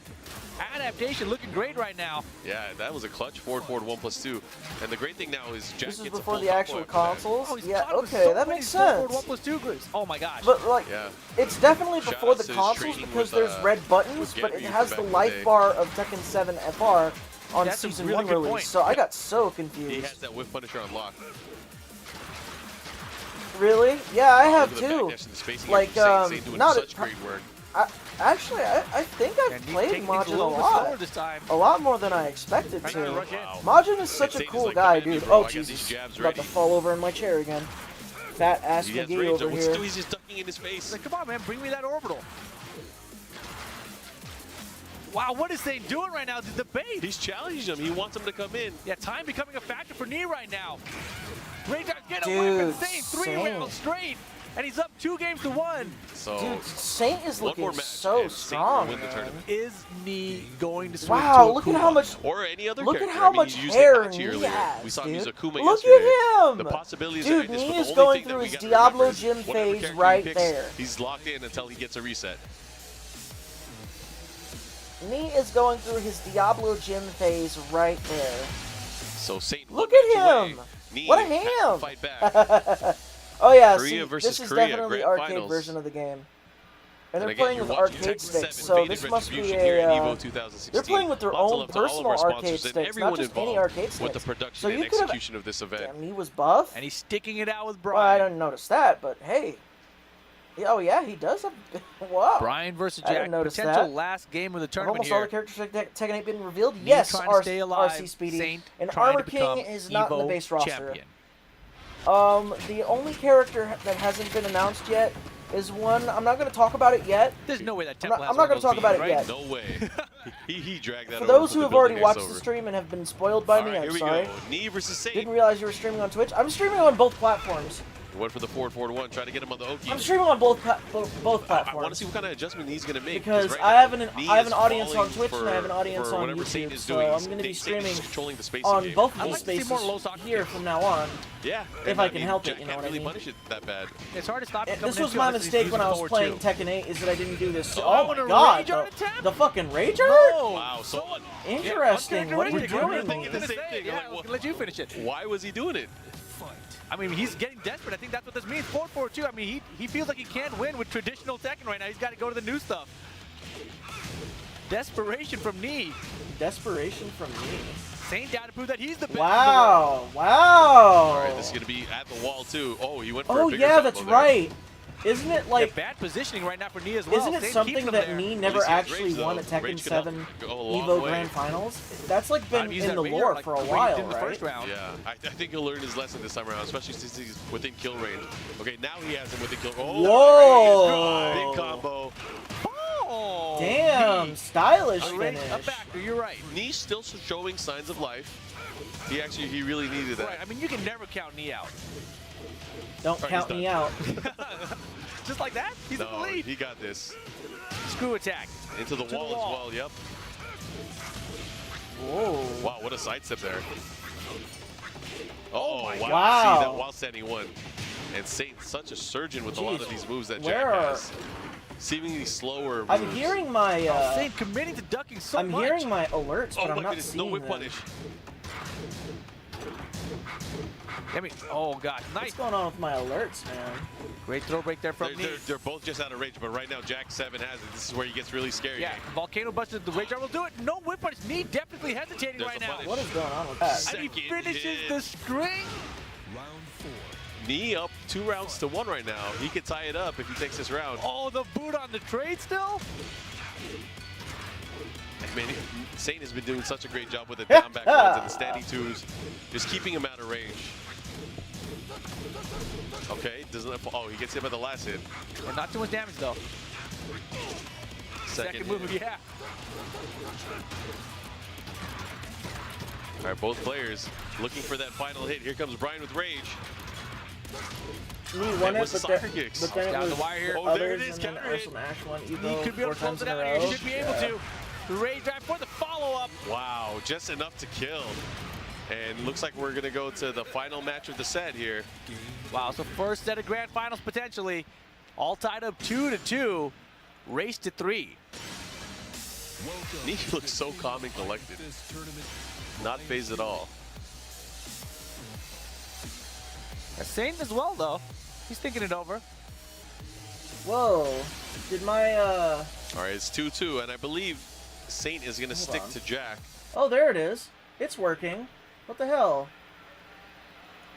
Adaptation looking great right now. Yeah, that was a clutch forward 1+2. And the great thing now is Jack This is gets a before full the combo actual after that. consoles. Oh, he's Yeah, caught with okay, so that many makes forward sense. 1+2 grips. Oh my gosh. But like, Yeah. it's definitely Shout before out the to his consoles training because with, there's red buttons, with but it Gabriel has from the back in the life day. bar of Tekken 7 FR on That's a Season really 1 good release. point. So I got so He has confused. that whiff punisher unlocked. Really? Yeah, I have Look at the too. backdash and the spacing Like, here from Saint doing not such a- great work. Actually, I think I've And he's played taking things Majin a little bit slower lot. this time. A lot more than I expected Trying to to. rush in. Wow. Majin is such a Saint is cool like, guy, "Come at me, dude. bro. Oh, I got Jesus. these jabs I'm about to ready." fall over in my chair again. Fat ass He has McGee range. over What's here. doing? He's just ducking in his face. Like, come on, man, bring me that orbital. Wow, what is Saint doing right now? The bait. He's challenging him. He wants him to come in. Yeah, time becoming a factor for Knee right now. Radar get Dude, away from Saint 3 Saint. rounds straight, and he's up 2-1. So Dude, Saint is one more looking match so and Saint will strong, win the man. tournament. Is Knee going to switch Wow, to a look at how Kuma? much Or any other Look character. at how I mean, much he used hair Itachi Knee earlier. has, We saw him dude. use Akuma Look yesterday. at him! The possibilities Dude, are, it's Knee the is only going thing that through we his gotta Diablo remember is Gym whatever phase character he right picks, there. He's locked in until he gets a reset. Knee is going through his Diablo Gym phase right there. So Saint, Look one at match him! away. Knee What a has to ham! Fight back. Oh yeah, Korea see, versus this is Korea, definitely the grand arcade finals. version of the game. And they're again, playing you're with watching arcade Tekken sticks, 7 so Faded this must be Retribution here in a... EVO 2016. they're playing with their Lots of own love to all of personal our arcade sponsors and sticks, not everyone just any involved arcade with the sticks. production So and you could have... execution of this event. Damn, Knee was buff? And he's sticking it out with Well, I Brian. didn't notice that, but hey. Oh yeah, he does have... Wow. Brian versus I didn't Jack. notice Potential that. last game of the Have tournament almost all here. the characters like Tekken 8 been revealed? Yes, trying to stay alive. RC Speedy. Saint and trying Armor to become King is not in the EVO base roster. champion. The only character that hasn't been announced yet is one. I'm not going to talk about it yet. There's no way that I'm Temple not- has I'm not one gonna of talk those about beams, it right? yet. No way. he dragged that For over those from who the have already building watched next the over. stream and have been spoiled by All me, right, I'm here we sorry. go. Knee versus Saint. Didn't realize you were streaming on Twitch. I'm streaming on both platforms. Went for the forward 1, try to get him on the Oki. I'm streaming on both I platforms. want to see what kind of adjustment Knee's going to make. Because right I now, have an Knee I have an is audience on falling Twitch and I have an audience for on whatever Saint YouTube, is so doing. I'm going to be Saint is streaming controlling the spacing on game. both of I'd these like to see spaces more low soccer here kicks. from now on. Yeah. If and I can help it, Jack you know can't what I really mean? punish it that bad. It's hard to stop him This coming was into my unless he's mistake using when I was forward playing two. Tekken 8, is that I didn't do this. Oh, Oh and a my god, rage art attack? the fucking Rager? No! Wow, so Interesting, what are you We're doing? thinking the same thing. Yeah, Like, I was well, gonna let you finish it. why was he doing it? I mean, he's getting desperate. I think that's what this means. 4-4-2. I mean, he feels like he can't win with traditional Tekken right now. He's got to go to the new stuff. Desperation from Knee. Desperation from me. Saint got to prove that he's the best. Wow, wow. All right, this is going to be at the wall, too. Oh, he went for a Oh bigger yeah, combo that's there. right. Isn't it Yeah, like, bad positioning right now for Knee as well. isn't it Saint something keeps him that there. Knee Well, never he sees actually range, won though. a Tekken Range could 7 go a long EVO way. Grand Finals? That's like been I've used in that the radar lore like for a what he while, did in the right? first round. Yeah, I think he'll learn his lesson this time around, especially since he's within kill range. Okay, now he has him within kill. Oh, Whoa! big combo. Oh, Damn, Knee. stylish A range, finish. a backer, you're right. Knee still showing signs of life. He really needed that. Right, I mean, you can never count Knee out. Don't Alright, count he's me done. out. Just like that? He's in the No, lead. he got this. Screw attack. Into the To the wall wall. as well, yep. Whoa. Wow, what a sidestep there. Oh, wow. Wow. See that while standing one. And Saint's such a surgeon with a lot of Jeez. these moves that Where Jack are- has. Seemingly slower moves. I'm hearing my Saint committing to ducking so I'm much. hearing my alerts, Oh but I'm my not goodness, seeing no whip them. punish. I mean, oh god, nice. What's going on with my alerts, man? Great throw break there from Knee. They're both just out of range, but right now Jack 7 has it. This is where he gets really scary. Yeah, Volcano busted the rage arm will do it. No whip punish. Knee definitely hesitating There's right the now. punish. What is going on with that? And he Second finishes hit. the string. Round 4. Knee up 2 rounds to 1 right now. He could tie it up if he takes this round. Oh, the boot on the trade still? Man, Saint has been doing such a great job with the down back ones and the standing twos, just keeping him out of range. Okay, doesn't that fall? Oh, he gets hit by the last hit. And not too much damage though. Second move, yeah. All right, both players looking for that final hit. Here comes Brian with rage. He won it, what's the but, soccer kicks? but then Down it the was wire here. Oh, there it others, is, and then counter hit. Ursul Ash won He EVO could be able 4 to close times in it a out here. row. He should be able to. The rage drive for the follow-up. Wow, just enough to kill. And looks like we're gonna go to the final match of the set here. Wow, so first set of grand finals potentially. All tied up 2-2. Race to 3. He looks so calm and collected. Not phased at all. Saint as well though. He's thinking it over. Whoa. Did my, All right, it's 2-2, and I believe Saint is gonna stick on. to Jack. Oh, there it is. It's working. What the hell?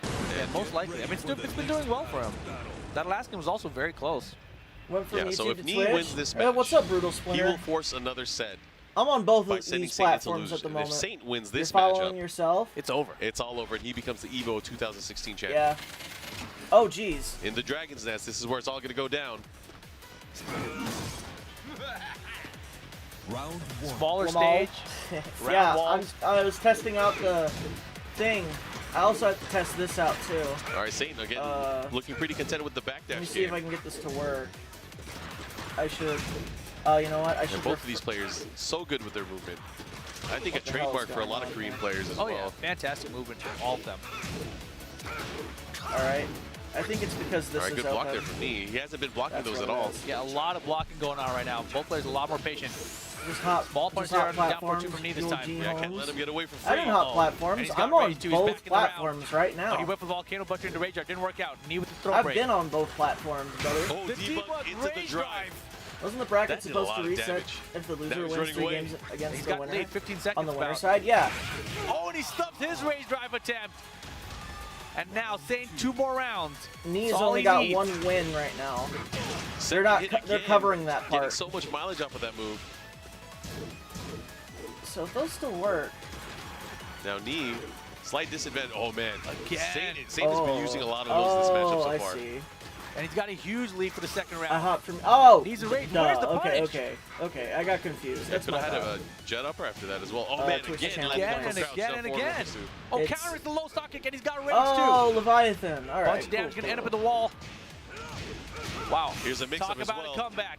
Yeah, most likely. I mean, it's been doing well for him. That last game was also very close. Went from Yeah, YouTube so if to Nee Twitch. wins this Hey, what's match, up, Brutal He Splinter? will force another set I'm on both by of sending these Saint to platforms lose. at the And moment. if Saint wins You're this following matchup, yourself? It's over. it's all over, and he becomes the EVO 2016 champion. Yeah. Oh, geez. In the Dragon's Nest, this is where it's all gonna go down. Round one. Smaller Lamal. stage. Yeah, walls. I was testing out the thing. I also have to test this out, too. All right, Saint again, looking pretty content with the Let me backdash see if I game. can get this to work. I should. You know what? I should. And both of these players so good with their movement. I think a What the hell is trademark for a going lot on of Korean here? players as Oh well. yeah, fantastic movement from all of them. All right. I think it's because this All right, is good block open. there from Nee. He hasn't been blocking That's those what at it all. is. Yeah, a lot of blocking going on right now. Both players a lot more patient. Just hot. Small just punch hot there, down 4-2 platforms. from Nee this dual time. G Yeah, can't homes. let him get away from I didn't free. hot And platforms. he's got I'm on rage, too. He's back both in the round. platforms right Oh, he now. went for Volcano Buster into Rage. Didn't work out. Nee with the throw I've break. been on both platforms, brother. Oh, The debug debug into the rage drive. Wasn't the bracket That did a supposed lot to of reset damage. if the That loser was wins running 3 away. games against He's the got winner? late 15 seconds On the winner about. side, yeah. Oh, and he stuffed his Rage drive attempt. And now Saint 2 more rounds. Nee's That's all only he got needs. 1 win right now. Second not hit co- they're again. covering that Getting part. so much mileage off of that move. So if those still work, Now Nee, slight disadvantage. Oh man, Again. Saint has been using a lot of those in this matchup so I far. see. And he's got a huge lead for the second round. I hopped from. Oh, Needs a rage. duh. Where's the Okay, punish? okay. I got confused. Yeah, That's could my have had bad. a jet upper after that as well. Oh man, Twitch again, channel. let Again him and crouch again down and forward again. pursuit. Oh, It's- counters the low stock kick, and he's got rage Oh, too. Leviathan. All right. Punch down, cool, gonna end up cool. at the wall. Wow. Here's a mix Talk up as about well. a comeback.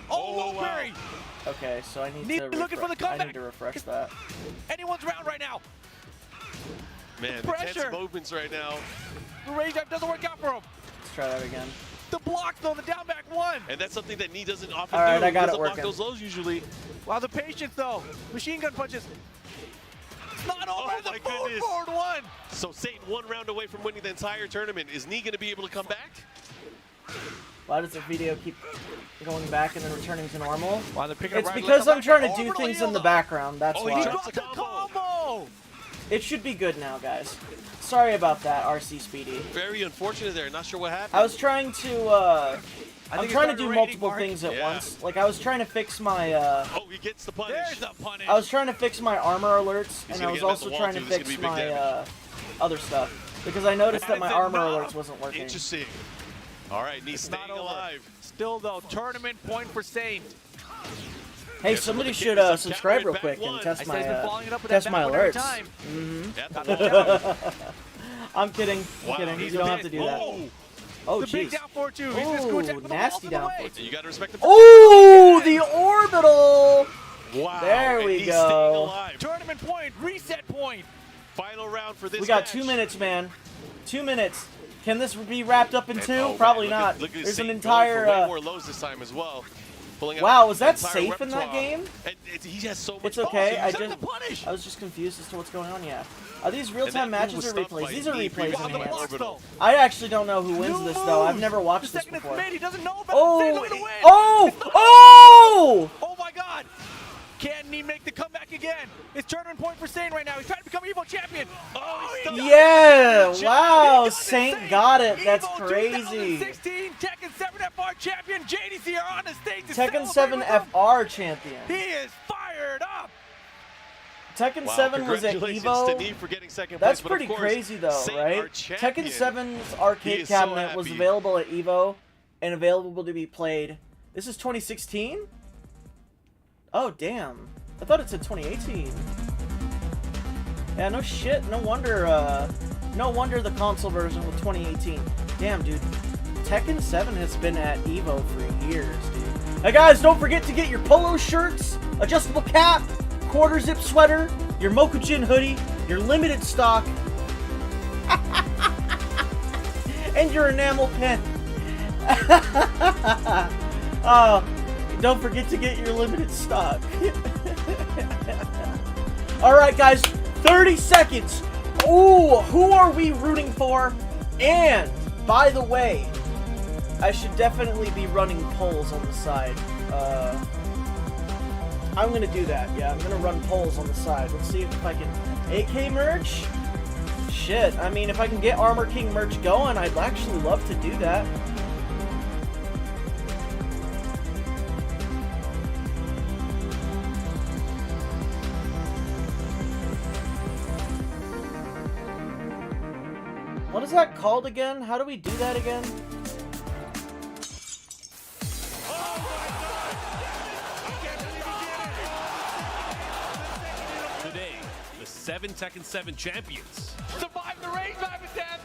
Oh, Oh, low wow. parry. Okay, so I need Nee to. looking for the I comeback. need to refresh that. Anyone's round right now. Man, the Pressure. tense movements right now. The rage drive doesn't work out for him. Let's try that again. The block though, the down back one. And that's something that Nee doesn't often All right, do. I got He it doesn't block working. those lows usually. Wow, the patience though. Machine gun punches. It's not over. Oh, The my forward goodness. forward one. So Saint 1 round away from winning the entire tournament. Is Nee going to be able to come back? Why does the video keep going back and then returning to normal? Wow, they're picking It's up right because leg. I'm trying to Oh, do really things in the illegal. background. That's Oh, he He why. dropped dropped the combo. It should be good now, guys. Sorry about that, RC Speedy. Very unfortunate there. Not sure what happened. I was trying to. I'm think it trying to started do raining, multiple Mark. things at Yeah. once. Like I was trying to fix my. Oh, he gets the punish. There's the punish. I was trying to fix my armor alerts, and I gonna was get him at also the wall, trying to too. This is fix gonna be big my damage. other stuff because I noticed that my That is armor enough. alerts wasn't working. Interesting. All right, Nee It's not staying over. alive. Still though, tournament point for Saint. Hey, Yes, somebody with the should kick, it's a subscribe counter real back quick one. and I test said my he's been following it up with test that my back one every alerts. time. At the Got wall. the down. I'm kidding. I'm Wow, kidding. he's You don't have missed. to do that. Oh, Oh, The big jeez. down 4-2. He's gonna screw attack Ooh, with the nasty wall down the way. 4-2. you got to respect the. Oh, the orbital. Wow. There and we he's go. Staying alive. Tournament point, reset point. Final round for this. We got match. 2 minutes, man. 2 minutes. Can this be wrapped up in And- 2? oh, man, Probably look not. At, look at There's an Saint entire. going for way more lows this time as well. Pulling out Wow, was that entire safe in that repertoire. game? And he has so much. It's okay. balls. I Set the punish. was just confused as to what's going on. Yeah. Are these real-time that move matches was or stopped replays? by These are Nee replays previously. Wow, the enhanced. block though. I actually don't know who wins New this though. I've moves. never watched The this second it's before. made, he doesn't know about it. Oh! Saint looking to win. Oh! It's not Oh! Oh my God! Can he make the comeback again? It's tournament point for Saint right now. He's trying to become EVO champion. Oh, he Yeah! Wow! He got it, Saint got it. That's EVO crazy. 2016 Tekken 7 FR champion JDC are on the stage to Tekken celebrate 7 with him. FR champion. He is fired up. Tekken Wow, 7 was at congratulations EVO. to Neve for getting second That's place, but of pretty course, crazy though, Saint, our right? champion, Tekken 7's he arcade is so cabinet was happy. available at EVO and available to be played. This is 2016? Oh, damn. I thought it said 2018. Yeah, no shit. No wonder the console version was 2018. Damn, dude. Tekken 7 has been at EVO for years, dude. Now, guys, don't forget to get your polo shirts, adjustable cap, quarter zip sweater, your Mokujin hoodie, your limited stock, and your enamel pen. Don't forget to get your limited stock. Alright, guys, 30 seconds. Ooh, who are we rooting for? And, by the way, I should definitely be running polls on the side. I'm gonna do that. Yeah, I'm gonna run polls on the side. Let's see if I can... AK merch? Shit, I mean, if I can get Armor King merch going, I'd actually love to do that. What is that called again? How do we do that again? Today, the 7 Tekken 7 champions. Survive the range by the death.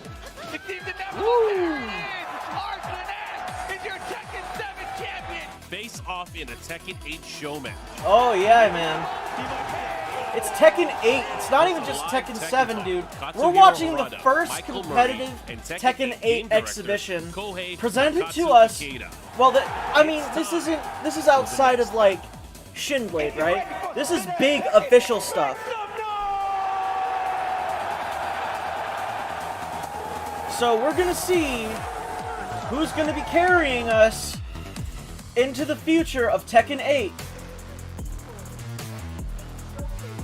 The team that never lost their wins. Arsenal is your Tekken 7 champion. Face off in a Tekken 8 show match. Oh, yeah, man. It's Tekken 8. It's not even just Tekken 7, dude. We're watching the first competitive Tekken 8 exhibition presented to us. Well, I mean, this is outside of, like, Shinblade, right? This is big official stuff. So we're gonna see who's gonna be carrying us into the future of Tekken 8.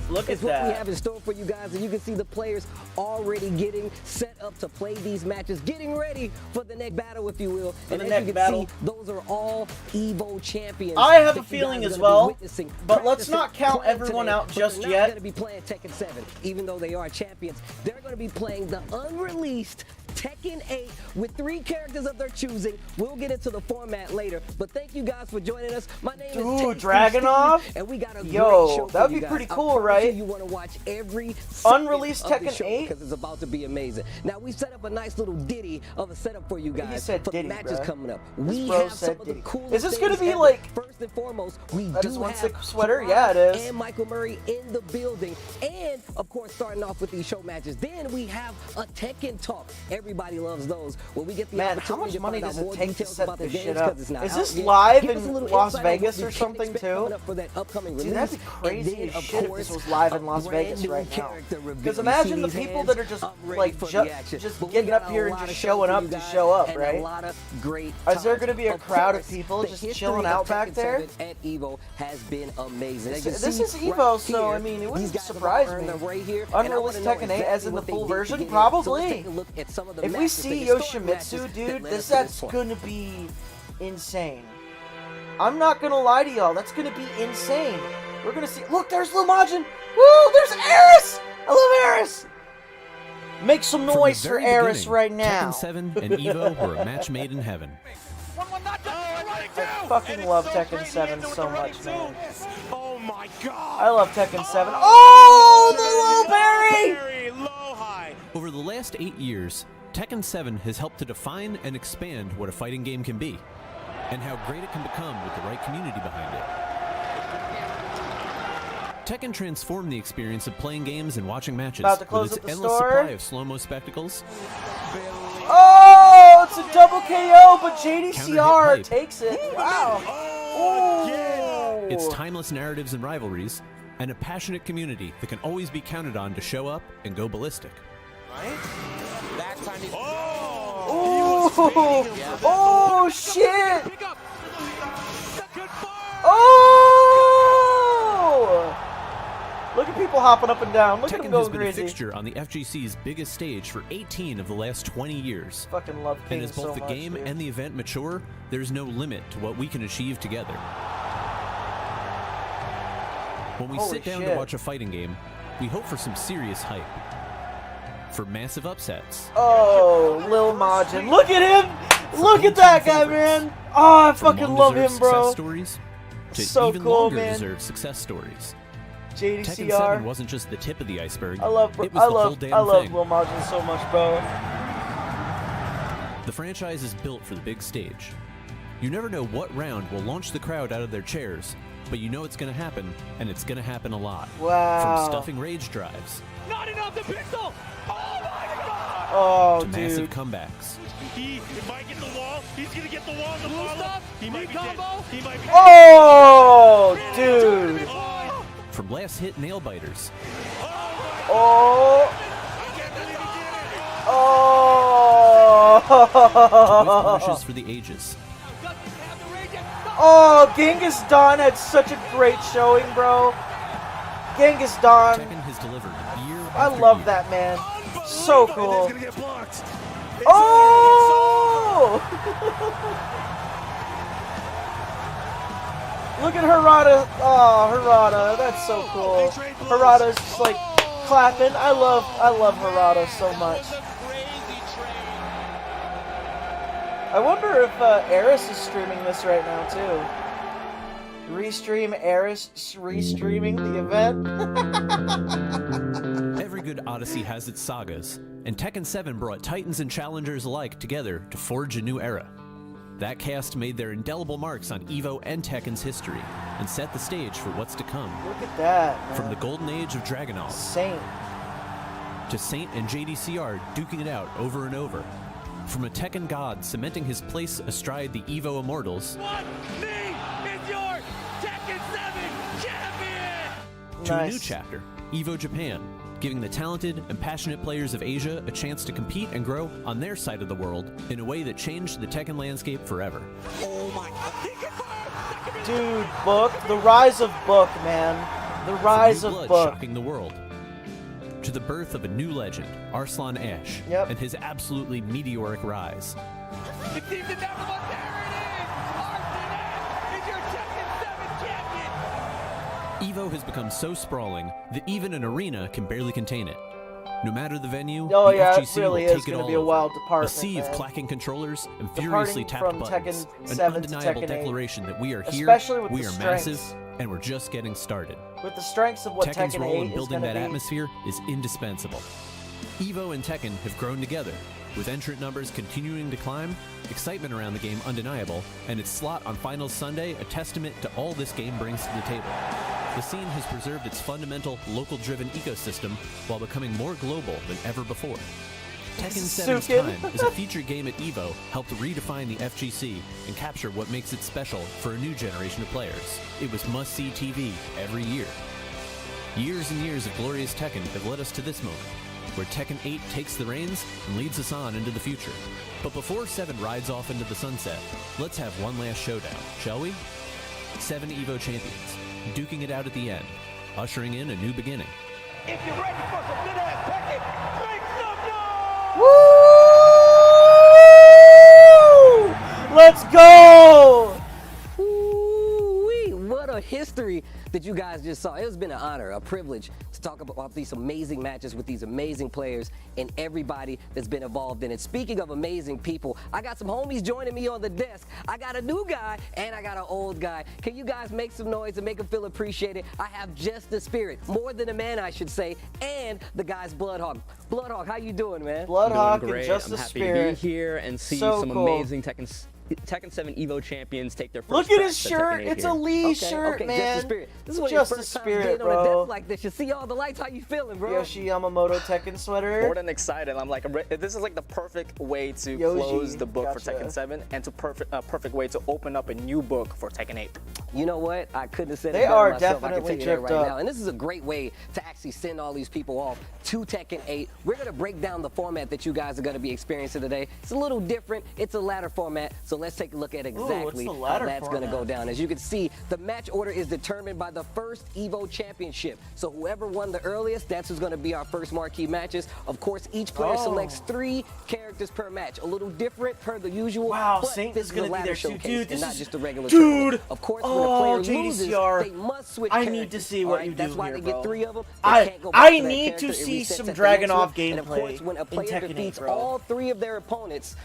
Look at It's what we that. have in store for you guys, and you can see the players already getting set up to play these matches, getting ready for the next battle, if you will. And as you can see, those are all EVO champions. I have a feeling as well, but let's not count everyone out just yet. They're not going to be playing Tekken 7, even though they are champions. They're going to be playing the unreleased Tekken 8 with 3 characters of their choosing. We'll get into the format later, but thank you guys for joining us. My name is Dragunov, and we got a great show that'd for you be guys. pretty cool, right? You want to watch every unreleased Tekken 8 because it's about to be amazing. Now we set up a nice little ditty of a setup for you guys for the matches coming up. We have some of the coolest. Is this going to be like? First and foremost, we that do is one have sick sweater. Yeah, it is. And Michael Murray in the building, and of course starting off with these show matches. Then we have a Tekken talk. Everybody loves those. When we get the Man, how opportunity much money to find does out it more take to details set about this the shit games up? 'cause it's not Is out this yet. live Give us a in little Las insight on what Vegas we or can something expect too? coming up for that upcoming Dude, release. that'd be crazy And then, as of shit if course, this was live in a Las Vegas brand new right now. character reveal. Because You imagine see the these people hands? that are just I'm ready like for the just action. But we getting got up a here and lot just of showing shows up for to you guys show up, and right? a lot of great Is there times. going to be a Of crowd of course, people the just history chilling of out back Tekken there? 7 At EVO has been amazing. As you This see is EVO, right so I here, mean, it these wouldn't guys have surprise earned me. their way here, and I Unreleased wanna know Tekken 8 as exactly in the what they full did to version? get here. So Probably. let's take a look at some of the If we matches, see the historic matches Yoshimitsu, that dude, led us to that's point. gonna be insane. I'm not gonna lie to y'all, that's gonna be insane. We're gonna see. Look, there's Lumajin. Woo, there's Eris. I love Eris. Make some noise for Eris right now. Tekken 7 and EVO were a match made in heaven. I fucking love Tekken 7 so much, man. Oh my god! I love Tekken 7. Oh, the low berry! Low high. Over the last 8 years, Tekken 7 has helped to define and expand what a fighting game can be, and how great it can become with the right community behind it. Tekken transformed the experience of playing games and watching matches About to close with up its the endless store. supply of slow-mo spectacles, Oh, it's a double KO, but JDCR Counter-hit takes it. Wow. Oh. its timeless narratives and rivalries, and a passionate community that can always be counted on to show up and go ballistic. Oh, shit. Oh. Look at people hopping up and down. Look at them Tekken has going been a crazy. fixture on the FGC's biggest stage for 18 of the last 20 years. Fucking love And King as both so the much, game dude. and the event mature, there's no limit to what we can achieve together. When we Holy sit down shit. to watch a fighting game, we hope for some serious hype. For massive upsets. Oh, Lil Majin. Look at him! Look at that guy, man! Oh, I From fucking love him, long-deserved bro. Success stories to So even cool, longer man. deserved success stories. JDCR. Tekken 7 wasn't just the tip of the iceberg. I love, it was the whole damn thing. Lil Majin so much, bro. The franchise is built for the big stage. You never know what round will launch the crowd out of their chairs, but you know it's going to happen, and it's going to happen a lot. Wow. From stuffing rage drives Not enough the pistol! Oh my god! Oh, to dude. massive comebacks. He might get the wall. He's gonna get the wall. The Blue follow. stuff, He might be dead. combo. He might be Oh, dude. From last hit nail biters Oh. with Oh. punishes for the ages. Oh, Genghis Dawn had such a great showing, bro. Genghis Dawn. Tekken has delivered year I after love year. that, man. So And cool. it's gonna get blocked. Oh! Look at Harada. Oh, Harada. That's so cool. Harada's just like clapping. I love Harada so much. I wonder if Eris is streaming this right now too. Restream Eris restreaming the event. Every good Odyssey has its sagas, and Tekken 7 brought titans and challengers alike together to forge a new era. That cast made their indelible marks on EVO and Tekken's history, and set the stage for what's to come. Look at that, man. From the golden age of Dragunov Saint. to Saint and JDCR duking it out over and over. From a Tekken god cementing his place astride the EVO Immortals What? Me is your Tekken 7 champion! to a new Nice. chapter, EVO Japan, giving the talented and passionate players of Asia a chance to compete and grow on their side of the world in a way that changed the Tekken landscape forever. Oh my god. Dude, Book. The rise of Book, man. The rise From of new blood Book. shocking the world. To the birth of a new legend, Arslan Ash, Yep. and his absolutely meteoric rise. It seems inevitable. There it is! Arslan is your Tekken 7 champion! EVO has become so sprawling that even an arena can barely contain it. No matter the venue, Oh, the yeah, it FGC really will is take it gonna all be a over. wild A department, sea of man. clacking controllers and furiously tapped from buttons. Tekken An 7 to undeniable Tekken 8. declaration that we are here, Especially with we the are strengths. massive, and we're just getting started. With the strengths of what Tekken's Tekken role 8 in is building going to that be. atmosphere is indispensable. EVO and Tekken have grown together, with entrant numbers continuing to climb, excitement around the game undeniable, and its slot on Finals Sunday a testament to all this game brings to the table. The scene has preserved its fundamental, local-driven ecosystem while becoming more global than ever before. Tekken 7's Sukin. time as a featured game at EVO helped redefine the FGC and capture what makes it special for a new generation of players. It was must-see TV every year. Years and years of glorious Tekken have led us to this moment, where Tekken 8 takes the reins and leads us on into the future. But before 7 rides off into the sunset, let's have one last showdown, shall we? 7 EVO Champions, duking it out at the end, ushering in a new beginning. If you're ready for some good ass Tekken, make some noise! Woo! Let's go! Ooh-wee, what a history that you guys just saw. It's been an honor, a privilege to talk about these amazing matches with these amazing players and everybody that's been involved in it. Speaking of amazing people, I got some homies joining me on the desk. I got a new guy and I got an old guy. Can you guys make some noise and make them feel appreciated? I have just the spirit, more than a man I should say, and the guy's Bloodhawk. Bloodhawk, how you doing, man? Bloodhawk Doing and great. just I'm the happy spirit. to be here and see So some cool. amazing Tekken 7 EVO champions take their first Look at his crack at shirt. Tekken 8 It's here. a Lee Okay, shirt, okay, man. just the spirit. This is what Just your the first time spirit, getting on a bro. desk like this. You see all the lights. How you feeling, bro? Yoshi Yamamoto Tekken sweater. More than excited. I'm like, this is like the perfect way to Yoshi, close the book for gotcha. Tekken 7 and to perfect way to open up a new book for Tekken 8. You know what? I couldn't have said They it better are myself. I can definitely tell you that tripped right up. now. And this is a great way to actually send all these people off to Tekken 8. We're going to break down the format that you guys are going to be experiencing today. It's a little different. It's a ladder format. So let's take a look at exactly the how ladder that's going to format? go down. As you can see, the match order is determined by the first EVO Championship. So whoever won the earliest, that's who's going to be our first marquee matches. Of course, each player selects 3 characters per match. A little different per the usual. Wow, but Saint this is gonna a be ladder there too. showcase Dude, and this not is- just a regular dude! tournament. Of course, we're Oh player JDCR, loses, they must switch I characters. need to see what you do That's why here, they get bro. 3 of them. I need to see some Dragunov gameplay And of course, when a player in Tekken 8, defeats bro. all 3 of their opponents'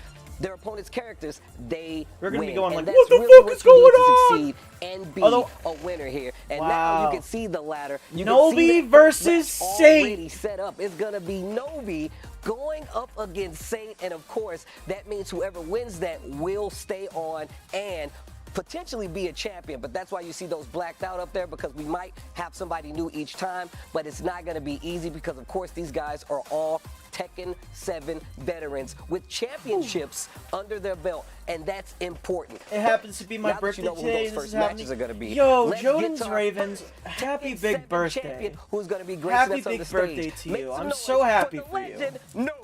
characters, they They're gonna win. be going and like, that's what the really fuck is you need going to on? succeed and be Although- a winner here. And now Wow. you can see the ladder. You Nobi can see that versus that's Saint. already set up. It's gonna be Nobi going up against Saint, and of course, that means whoever wins that will stay on and potentially be a champion. But that's why you see those blacked out up there, because we might have somebody new each time, but it's not going to be easy because of course these guys are all Tekken 7 veterans with championships under their belt, and that's important. It happens to be my Now that birthday you know who today. those This first is happening. matches are gonna be. Yo, Let's get Joden's to our Ravens, first happy Tekken big 7 birthday. champion who's going to be gracing Happy us on big the birthday stage. to Make you. some I'm noise so happy the for you. legend, Nobi.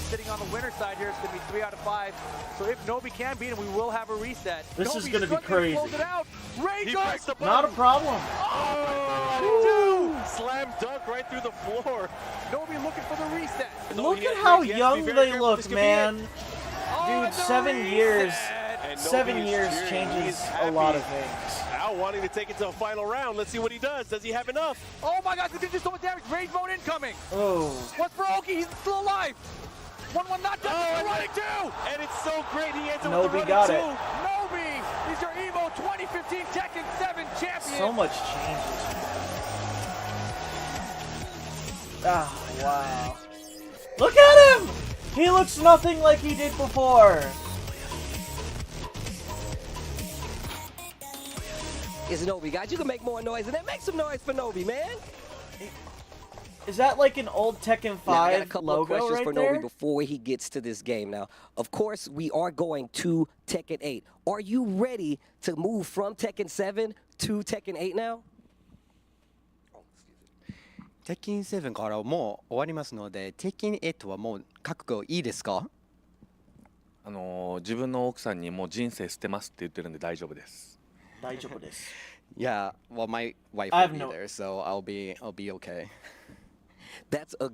Sitting on the winner's side here, it's going to be 3 out of 5. So if Nobi can beat him, we will have a reset. This Nobi is gonna be struggling to crazy. close it out. Ray He guard. pressed the button. Not a problem. Oh, slam dunk right through the floor. Nobi looking for the reset. Look he at has- how he has to be young very they careful. look, This could be man. it. Dude, 7 years. And 7 Nobi is years cheering. changes He's a lot happy. of things. Now wanting to take it to a final round. Let's see what he does. Does he have enough? Oh my God, this is so much damage. Rage mode incoming. Oh. What's for Oki? He's still alive. 1-1 not done. Oh, He's running too. And it's so great. He ends up with the Nobi running got two. it. Nobi is your EVO 2015 Tekken 7 champion. So much changes. Ah, wow. Look at him! He looks nothing like he did before. It's Nobi, guys. You can make more noise, and then make some noise for Nobi, man. Is that like an old Tekken 5 Now, I got a couple of logo questions right for there? Nobi before he gets to this game. Now, of course, we are going to Tekken 8. Are you ready to move from Tekken 7 to Tekken 8 now? テキン7からもう終わりますので、テキン8はもう覚悟いいですか？自分の奥さんにもう人生捨てますって言ってるんで大丈夫です。大丈夫です。 Yeah, well, my wife I will have be no- there, so I'll be okay. That's a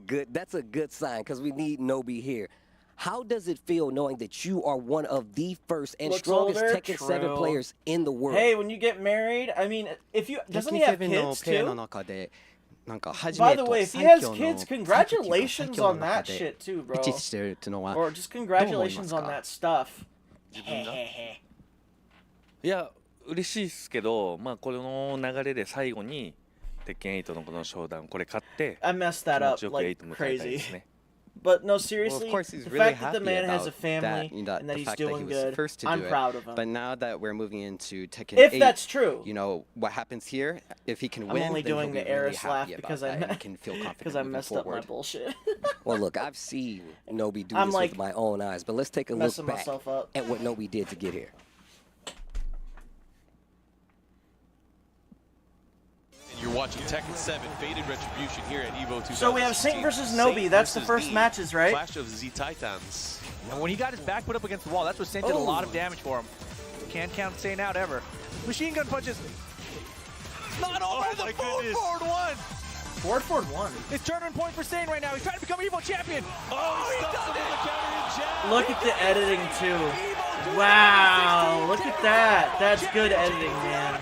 good sign, because we need Nobi here. How does it feel knowing that you are one of the first and Looks strongest older, Tekken 7 true. players in the world? Hey, when you get married, I mean, if you doesn't he have テキン7の kids ペアの too? 中でなんか初 By め the と way, if he 最 has 強の kids, congratulations on that shit too, bro. 位置してるっていうのは Or just どう思います congratulations on か？ that stuff. いや嬉しいですけど、まあこの流れで最後に鉄拳8のこのショーダウンこれ勝って I messed that 気持 up ちよく like 8迎えたいで crazy. すね。 But no, Well, seriously, of course, he's the really fact that the happy man has a about family that, and that the he's fact that he doing was good, first to I'm do proud it. of him. But now that we're moving into Tekken If 8, that's true. you know what happens here. If he can I'm win, only then doing he'll the be really Eris laugh happy because about I that and can feel confident because I moving messed up my forward. bullshit. Well, look, I've seen Nobi do I'm this like with my own eyes, but let's take a look messing back myself up. at what Nobi did to get here. And you're watching Tekken 7 Faded Retribution here at EVO 2016. So we have Saint versus Nobi. That's the versus first Z. matches, right? Clash of Z Titans. And when he got his back put up against the wall, that's what Saint did a lot of Oh. damage for him. Can't count Saint out ever. Machine gun punches. Not over Oh the my forward goodness. forward one. Forward one. It's tournament point for Saint right now. He's trying to become EVO champion. Oh, he does it. Look at the editing too. Wow, look at that. That's good editing, man.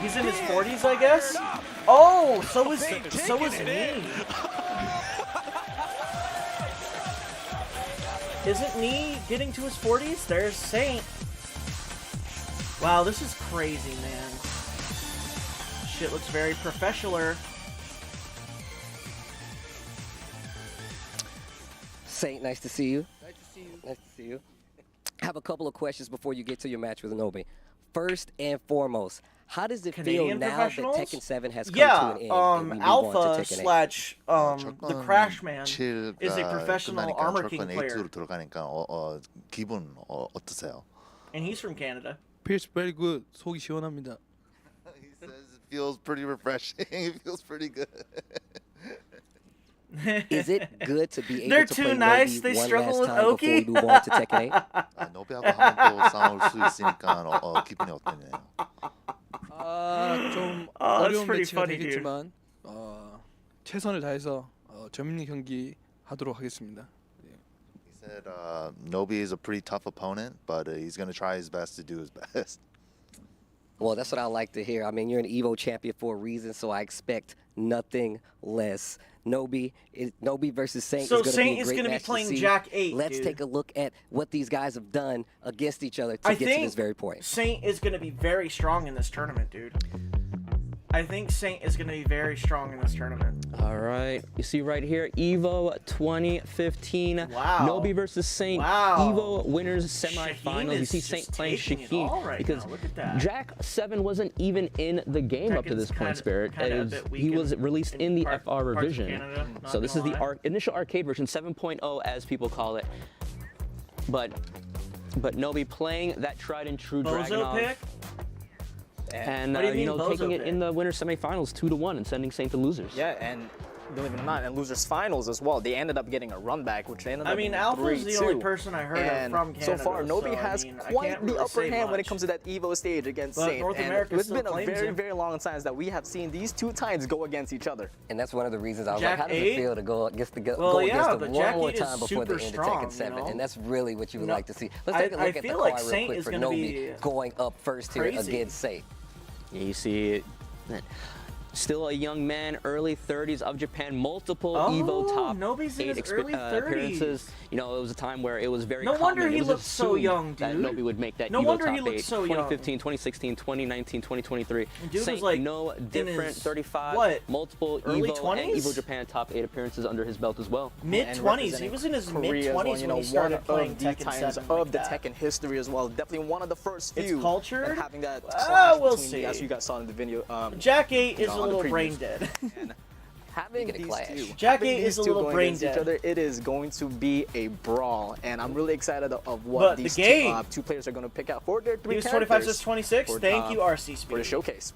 He's in his 40s, I guess. Oh, so is me. Isn't me getting to his 40s? There's Saint. Wow, this is crazy, man. Shit looks very professional. Saint, nice to see you. Nice to see you. Nice to see you. I have a couple of questions before you get to your match with Nobi. First and foremost, how does it Canadian feel now that professionals? Tekken 7 has come Yeah, to an end and we move on Alpha to Tekken 8? slash the Crash Man is a professional 끝나니까 Armor King 철권 player, 8로 들어가니까 기분 어떠세요? and he's from Canada. Feels very good. 속이 시원합니다. He says it feels pretty refreshing. It feels pretty good. Is it good to be able They're to too play nice. Nobi They one struggle last with time before we Oki. move on to Tekken 8? 노비하고 한번 또 싸울 수 있으니까 기분이 어떠네요? 좀 Oh, that's 어려운 pretty 매치가 funny, dude. 되겠지만 최선을 다해서 재밌는 경기 하도록 하겠습니다. He said Nobi is a pretty tough opponent, but he's going to try his best to do his best. Well, that's what I like to hear. I mean, you're an EVO champion for a reason, so I expect nothing less. Nobi versus Saint So is going to Saint be a is great gonna be match to playing see. Jack 8, Let's dude. take a look at what these guys have done against each other to I get to think this very point. Saint is going to be very strong in this tournament, dude. I think Saint is going to be very strong in this tournament. All right, you see right here, EVO 2015. Wow. Nobi versus Saint. Wow. EVO winners semifinals. You is see Saint just playing taking it Shaheen all right because now. Look at that. Jack 7 wasn't even in the game up to this point, Spirit. kinda a bit weak He was in- released in the FR parts of revision. Canada, not So this is gonna the lie. initial arcade version, 7.0 as people call it. But Nobi playing that tried and true Bozo Dragunov. pick? And What do you mean taking Bozo it in the winner semifinals 2-1 and sending Saint to losers. Yeah, and believe it or not, in losers finals as well, they ended up getting a run back, which ended up I mean, being Alpha's the 3-2. only person I heard and of from Canada. so far, Nobi has I mean, I quite can't the really upper say hand when it much. comes to that EVO stage against But Saint. North And America it's still been a claims very, him. very long time that we have seen these two times go against each other. And that's one of the reasons I was Jack like, how does 8? it feel to go against the Well, go yeah, against but them Jack one more 8 is time before the super end strong, of Tekken 7? you know? And that's really what you would No, like to see. Let's take a look I at the feel card like real Saint quick is for gonna Nobi be going up first here crazy. against Saint. Yeah, you see it. Still a young man, early 30s of Japan, multiple EVO top Nobi's in his early 30s. appearances. You know, it was a time where it was very No common. wonder It he was looked so assumed young, that dude. Nobi would make that No EVO wonder top he looked 8. so young. 2015, 2016, 2019, 2023. Dude Saint, was like no in different, his, 35, what, multiple early EVO and 20s? EVO Japan top 8 appearances under his belt as well. Mid-20s. He was in his mid-20s when he started playing the Tekken times 7 of like the that. Tekken history as well. Definitely one of the first few. It's cultured? And having that Ah, clash we'll between see. as you guys saw in the video. Jack 8 you is know, a on the little brain previews. dead. Having these two, Jack having 8 is these a two little going brain against each dead. other, it is going to be a brawl, and I'm really excited of what But the these game- two players are going to pick out for their three He was characters. 25 to 26. for, Thank you, RC for the Speed. showcase.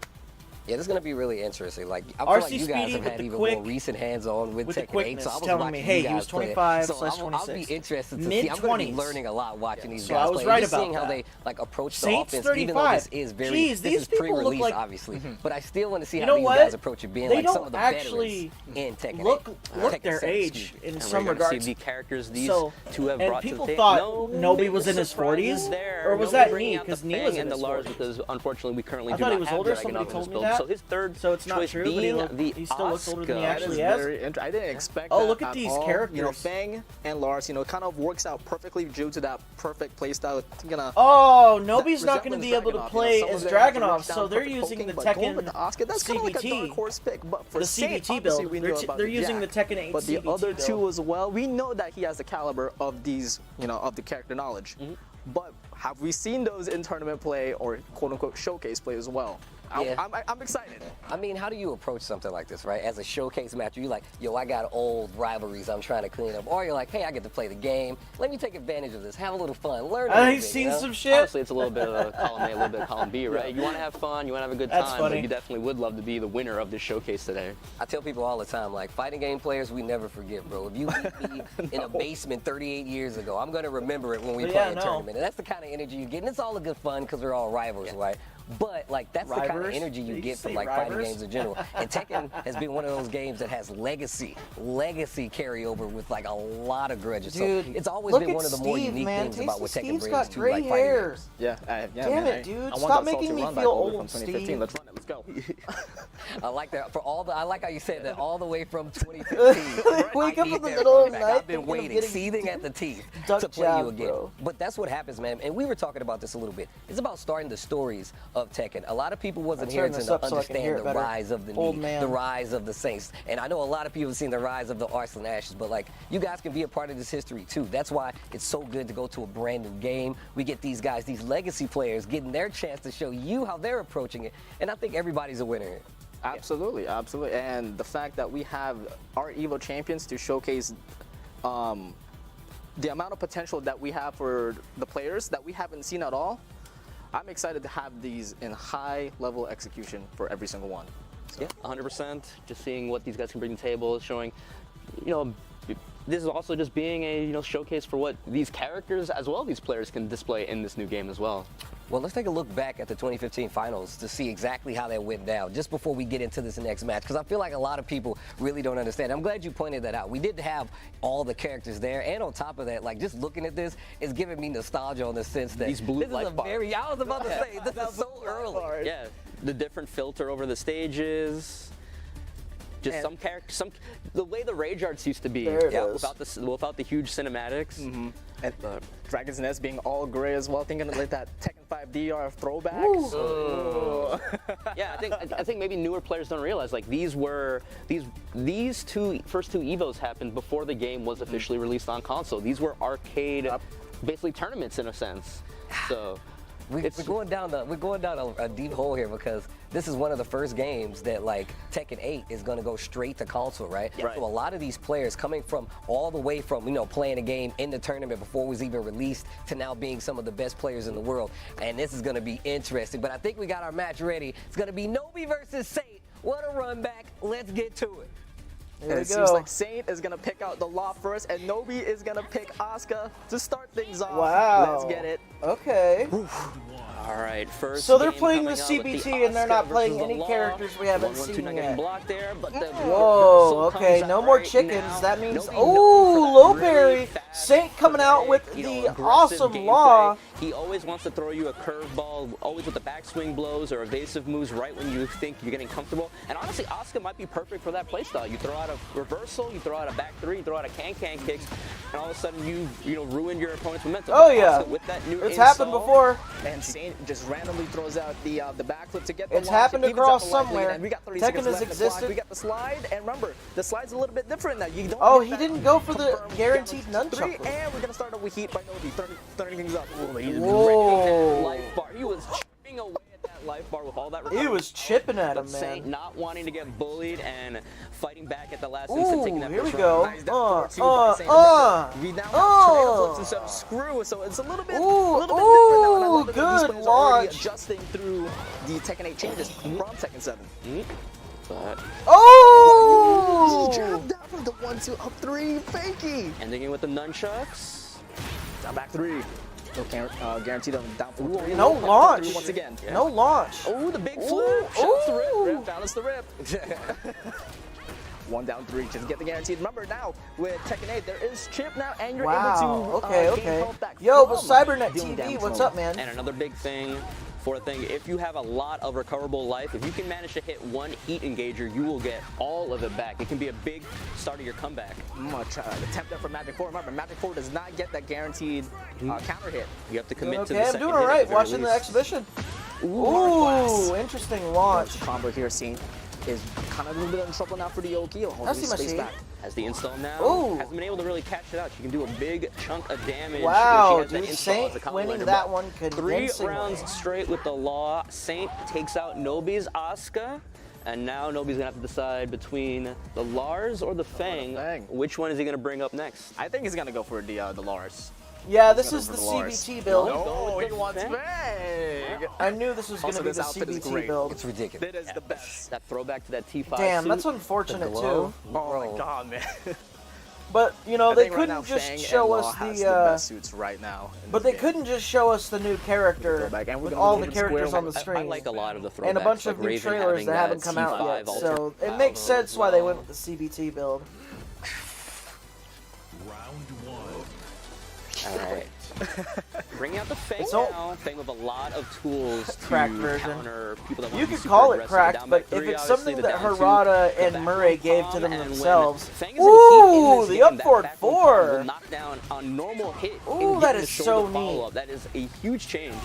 Yeah, this is going to be really interesting. Like, I feel RC like you guys Speedy have with had the even quick- more recent hands-on with with the Tekken 8, quickness, so I was telling watching me, you hey, he guys was play it. 25 So slash I'll be 26. interested to see. I'm going to be Mid-20s. learning a lot watching these So guys I was play. right Just about seeing how that. they like approach the Saint's offense, even though 35. this is very Jeez, this these is people look pre-release, like- obviously. But I still want to see You how know these what? guys approach it, being They like some don't of the actually veterans in Tekken look 8. look Tekken their 7, age excuse me. in And some we're gonna regards. see the characters these So, two have and brought to people the thought table. Nobi was in his 40s, or was that me? Because Nee was in and the his Lars 40s. because unfortunately we currently I do thought he not was have older. Dragunov Somebody in told his me build. that. So his third So it's not choice true, but being he still looks older than he That actually is has. very interesting. I didn't expect Oh, that look at these all. characters. You know, Fang and Lars, you know, kind of works out perfectly due to that perfect playstyle. Oh, Nobi's not going to resembles be able to Dragunov. play You know, some as of them have to Dragunov, rush down so they're perfect using poking, the but going Tekken with the Asuka, that's kind of like a dark CBT. horse pick. But for The Saint, CBT obviously build. we They're knew t- about they're the using Jack. the Tekken 8 But the CBT other two build. as well, we know that he has the caliber of these, you know, of the character knowledge. But have we seen those in tournament play or quote-unquote showcase play as well? Yeah. I'm excited. I mean, how do you approach something like this, right? As a showcase match, you're like, yo, I got old rivalries I'm trying to clean up. Or you're like, hey, I get to play the game. Let me take advantage of this. Have a little fun. Learn a little bit, I've seen you know? some shit. Honestly, it's a little bit of column A, a little bit of column B, right? You want to have fun, you want to have a good That's time, funny. but you definitely would love to be the winner of this showcase today. I tell people all the time, like, fighting game players, we never forget, bro. If you beat me in a basement 38 years ago, I'm going to remember it when we But play yeah, a no. tournament. And that's the kind of energy you get. And it's all a good fun because we're all rivals, right? But, like, that's the kind of Rivers? energy you Did you get from, say like, fighting rivers? games in general. And Tekken has been one of those games that has legacy carryover with, like, a lot of grudges. Dude, so it's always look been at one of the more Steve, unique man. things about what Tasty Tekken Steve's brings got to, gray like, fighting hair. games. Yeah, Damn it, dude. Stop making me feel old, from Steve. 2015. Let's run it. Let's go. I like that. I like how you said that all the way from 2015. Wake I up need in the that middle of running the back. night I've been thinking of waiting, getting seething at the teeth duck to play jab, you again. bro. But that's what happens, man. And we were talking about this a little bit. It's about starting the stories of Tekken. A lot of people wasn't I'll here turn this to up so I can hear understand it the better. rise of the Old knee, man. the rise of the Saints. And I know a lot of people have seen the rise of the Arslan Ashes, but like you guys can be a part of this history too. That's why it's so good to go to a brand new game. We get these guys, these legacy players, getting their chance to show you how they're approaching it. And I think everybody's a winner here. Absolutely, absolutely. And the fact that we have our EVO champions to showcase the amount of potential that we have for the players that we haven't seen at all, I'm excited to have these in high level execution for every single one. So. Yeah, 100%. Just seeing what these guys can bring to the table, showing, you know, this is also just being a showcase for what these characters as well these players can display in this new game as well. Well, let's take a look back at the 2015 finals to see exactly how that went down just before we get into this next match, because I feel like a lot of people really don't understand. I'm glad you pointed that out. We did have all the characters there, and on top of that, like just looking at this, it's giving me nostalgia in the sense that These blue this is life a bars. very, I was about to say, this is so early. Yeah, the different filter over the stages. Just And- some characters, the way the rage arts used to be, There it is. without the huge cinematics. And Dragon's Nest being all gray as well. Thinking like that Tekken 5 DR throwback. So, Yeah, I think maybe newer players don't realize like these first two EVOs happened before the game was officially released on console. These were arcade, basically tournaments in a sense. So. We're going down a deep hole here because this is one of the first games that like Tekken 8 is going to go straight to console, right? Right. So a lot of these players coming from all the way from playing a game in the tournament before it was even released to now being some of the best players in the world, and this is going to be interesting. But I think we got our match ready. It's going to be Nobi versus Saint. What a run back! Let's get to it. and it seems like Saint is gonna pick out the Law first, and Nobi is gonna pick Asuka to start things off. Wow. Let's get it. Okay. All right, first. So they're game playing the coming up with CBT and they're not Asuka playing versus any the Law. characters we haven't 1-1-2 seen not yet. getting blocked there, but the Whoa, reversal okay, comes no out more right chickens. now. That means, Nobi ooh, known low for that parry. really fast Saint coming out with play, the aggressive awesome gameplay. Law. He always wants to throw you a curveball, always with the backswing blows or evasive moves right when you think you're getting comfortable. And honestly, Asuka might be perfect for that playstyle. You throw out a reversal, you throw out a back three, you throw out a can-can kicks, and all of a sudden you know ruin your opponent's momentum. Oh But yeah, Asuka, with that new it's happened install, before. And Saint just randomly throws out the backflip to get the It's launch. happened It evens across out the life lead, somewhere. And we got 30 Tekken seconds has left in the clock. existed. We got the slide, and remember, the slide's a little bit different now. You don't. Oh, get he that didn't go for the confirmed guaranteed down to nunchuck. 3, and we're gonna start off with heat by Nobi, turning things up. Whoa. life bar. He was chipping away at that life bar with all that He recovery. was chipping at him, But Saint man. not wanting to get bullied and fighting back at the last instant, taking Ooh, that here we first go. round. We now have tornado flips instead of screw, so it's a little bit different now. And I love that these good players are already launch. adjusting through the Tekken 8 changes from Tekken 7. But Oh! Jab down from the 1-2 up 3, fakey. ending it with the nunchucks. Down back 3. Still guaranteed on down for 3. No launch. Once again. No launch. Oh, the big flip. Shows the rip. Rip. Balance the rip. 1 down 3. Just get the guaranteed. Remember now, with Tekken 8, there is chip now, and you're able to gain health back. Yo, from but Cybernet dealing TV, damage what's from up, man? And another big thing, fourth thing, if you have a lot of recoverable life, if you can manage to hit one heat engager, you will get all of it back. It can be a big start of your comeback. Attempt there for Magic 4. Remember, Magic 4 does not get that guaranteed counter hit. You have to commit to the Okay, I'm second doing hit all at right. very Watching the least. exhibition. Ooh, Ooh, interesting launch. Combo here, seen is kind of a little bit in trouble now for the Yokio. Holding his space back. Has the install now. Ooh. Hasn't been able to really catch it out. She can do a big chunk of damage. Wow, when she has that dude, install Saint as a combo winning lander, that but one 3 convincingly. rounds straight with the Law. Saint takes out Nobi's Asuka. And now Nobi's gonna have to decide between the Lars or the Fang. Which one is he gonna bring up next? I think he's gonna go for the Lars. Yeah, this He's is the gonna go for CBT Lars. build. No, he wants Fang. I knew this was going to Also, be this the outfit is CBT great. build. It's ridiculous. It is the best. That throwback to that T5 Damn, suit. that's unfortunate The glow. too. Oh my god, man. But you know I they think right now couldn't just Fang show and us Law has the. best suits right now. in But this they game. couldn't just show us the new character Throwback, and we're with gonna all move the to the square characters on the one. screen. I like a lot of the throwbacks. And a bunch like of new Raven trailers having that haven't come out T5 yet. alter So it power makes sense as why they well. went with the CBT build. All right. Bringing out the Fang It's all- now. Fang with a lot of tools to Cracked version. counter people that You want to be could super call it aggressive. cracked, Down by but if 3, it's obviously, something the that down 2, Harada the and back Murray four gave to palm, them and when themselves. Fang is in heat in this Ooh, the game, up that forward back four palm will 4. knock down on normal hit. Ooh, and that get the is shoulder so neat. follow-up. That is a huge change.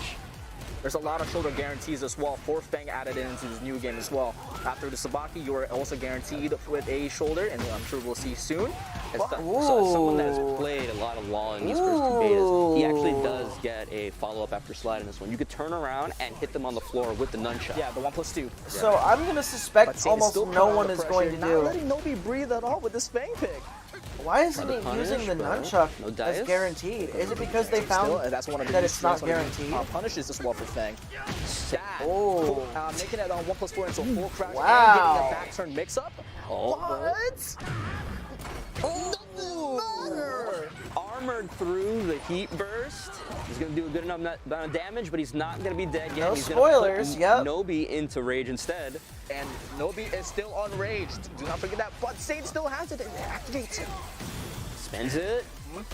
There's a lot of shoulder guarantees as well. 4 Fang added into this new game as well. After the Sabaki, you are also guaranteed with a shoulder, and I'm sure we'll see soon. So as someone that has played a lot of Law in these first 2 betas, he actually does get a follow-up after slide in this one. You could turn around and hit them on the floor with the nunchuck. Yeah, the 1+2. So I'm gonna suspect almost no one is going to Not do. letting Nobi breathe at all with this Fang pick. Why isn't Another he punish, using the but nunchuck no as dice? guaranteed? Is it because they found Still, that's one of the that it's not guaranteed? Punishes as well for Fang. Oh. Making it on 1+4 into a full crash Wow. and getting a back turn mix up. Oh. What? Our armored through the heat burst. He's going to do a good enough amount of damage, but he's not going to be dead yet. No He's spoilers, gonna put Nobi into rage instead. And Nobi is still unraged. Do not forget that. But Saint still has it. It activates it. Spends it.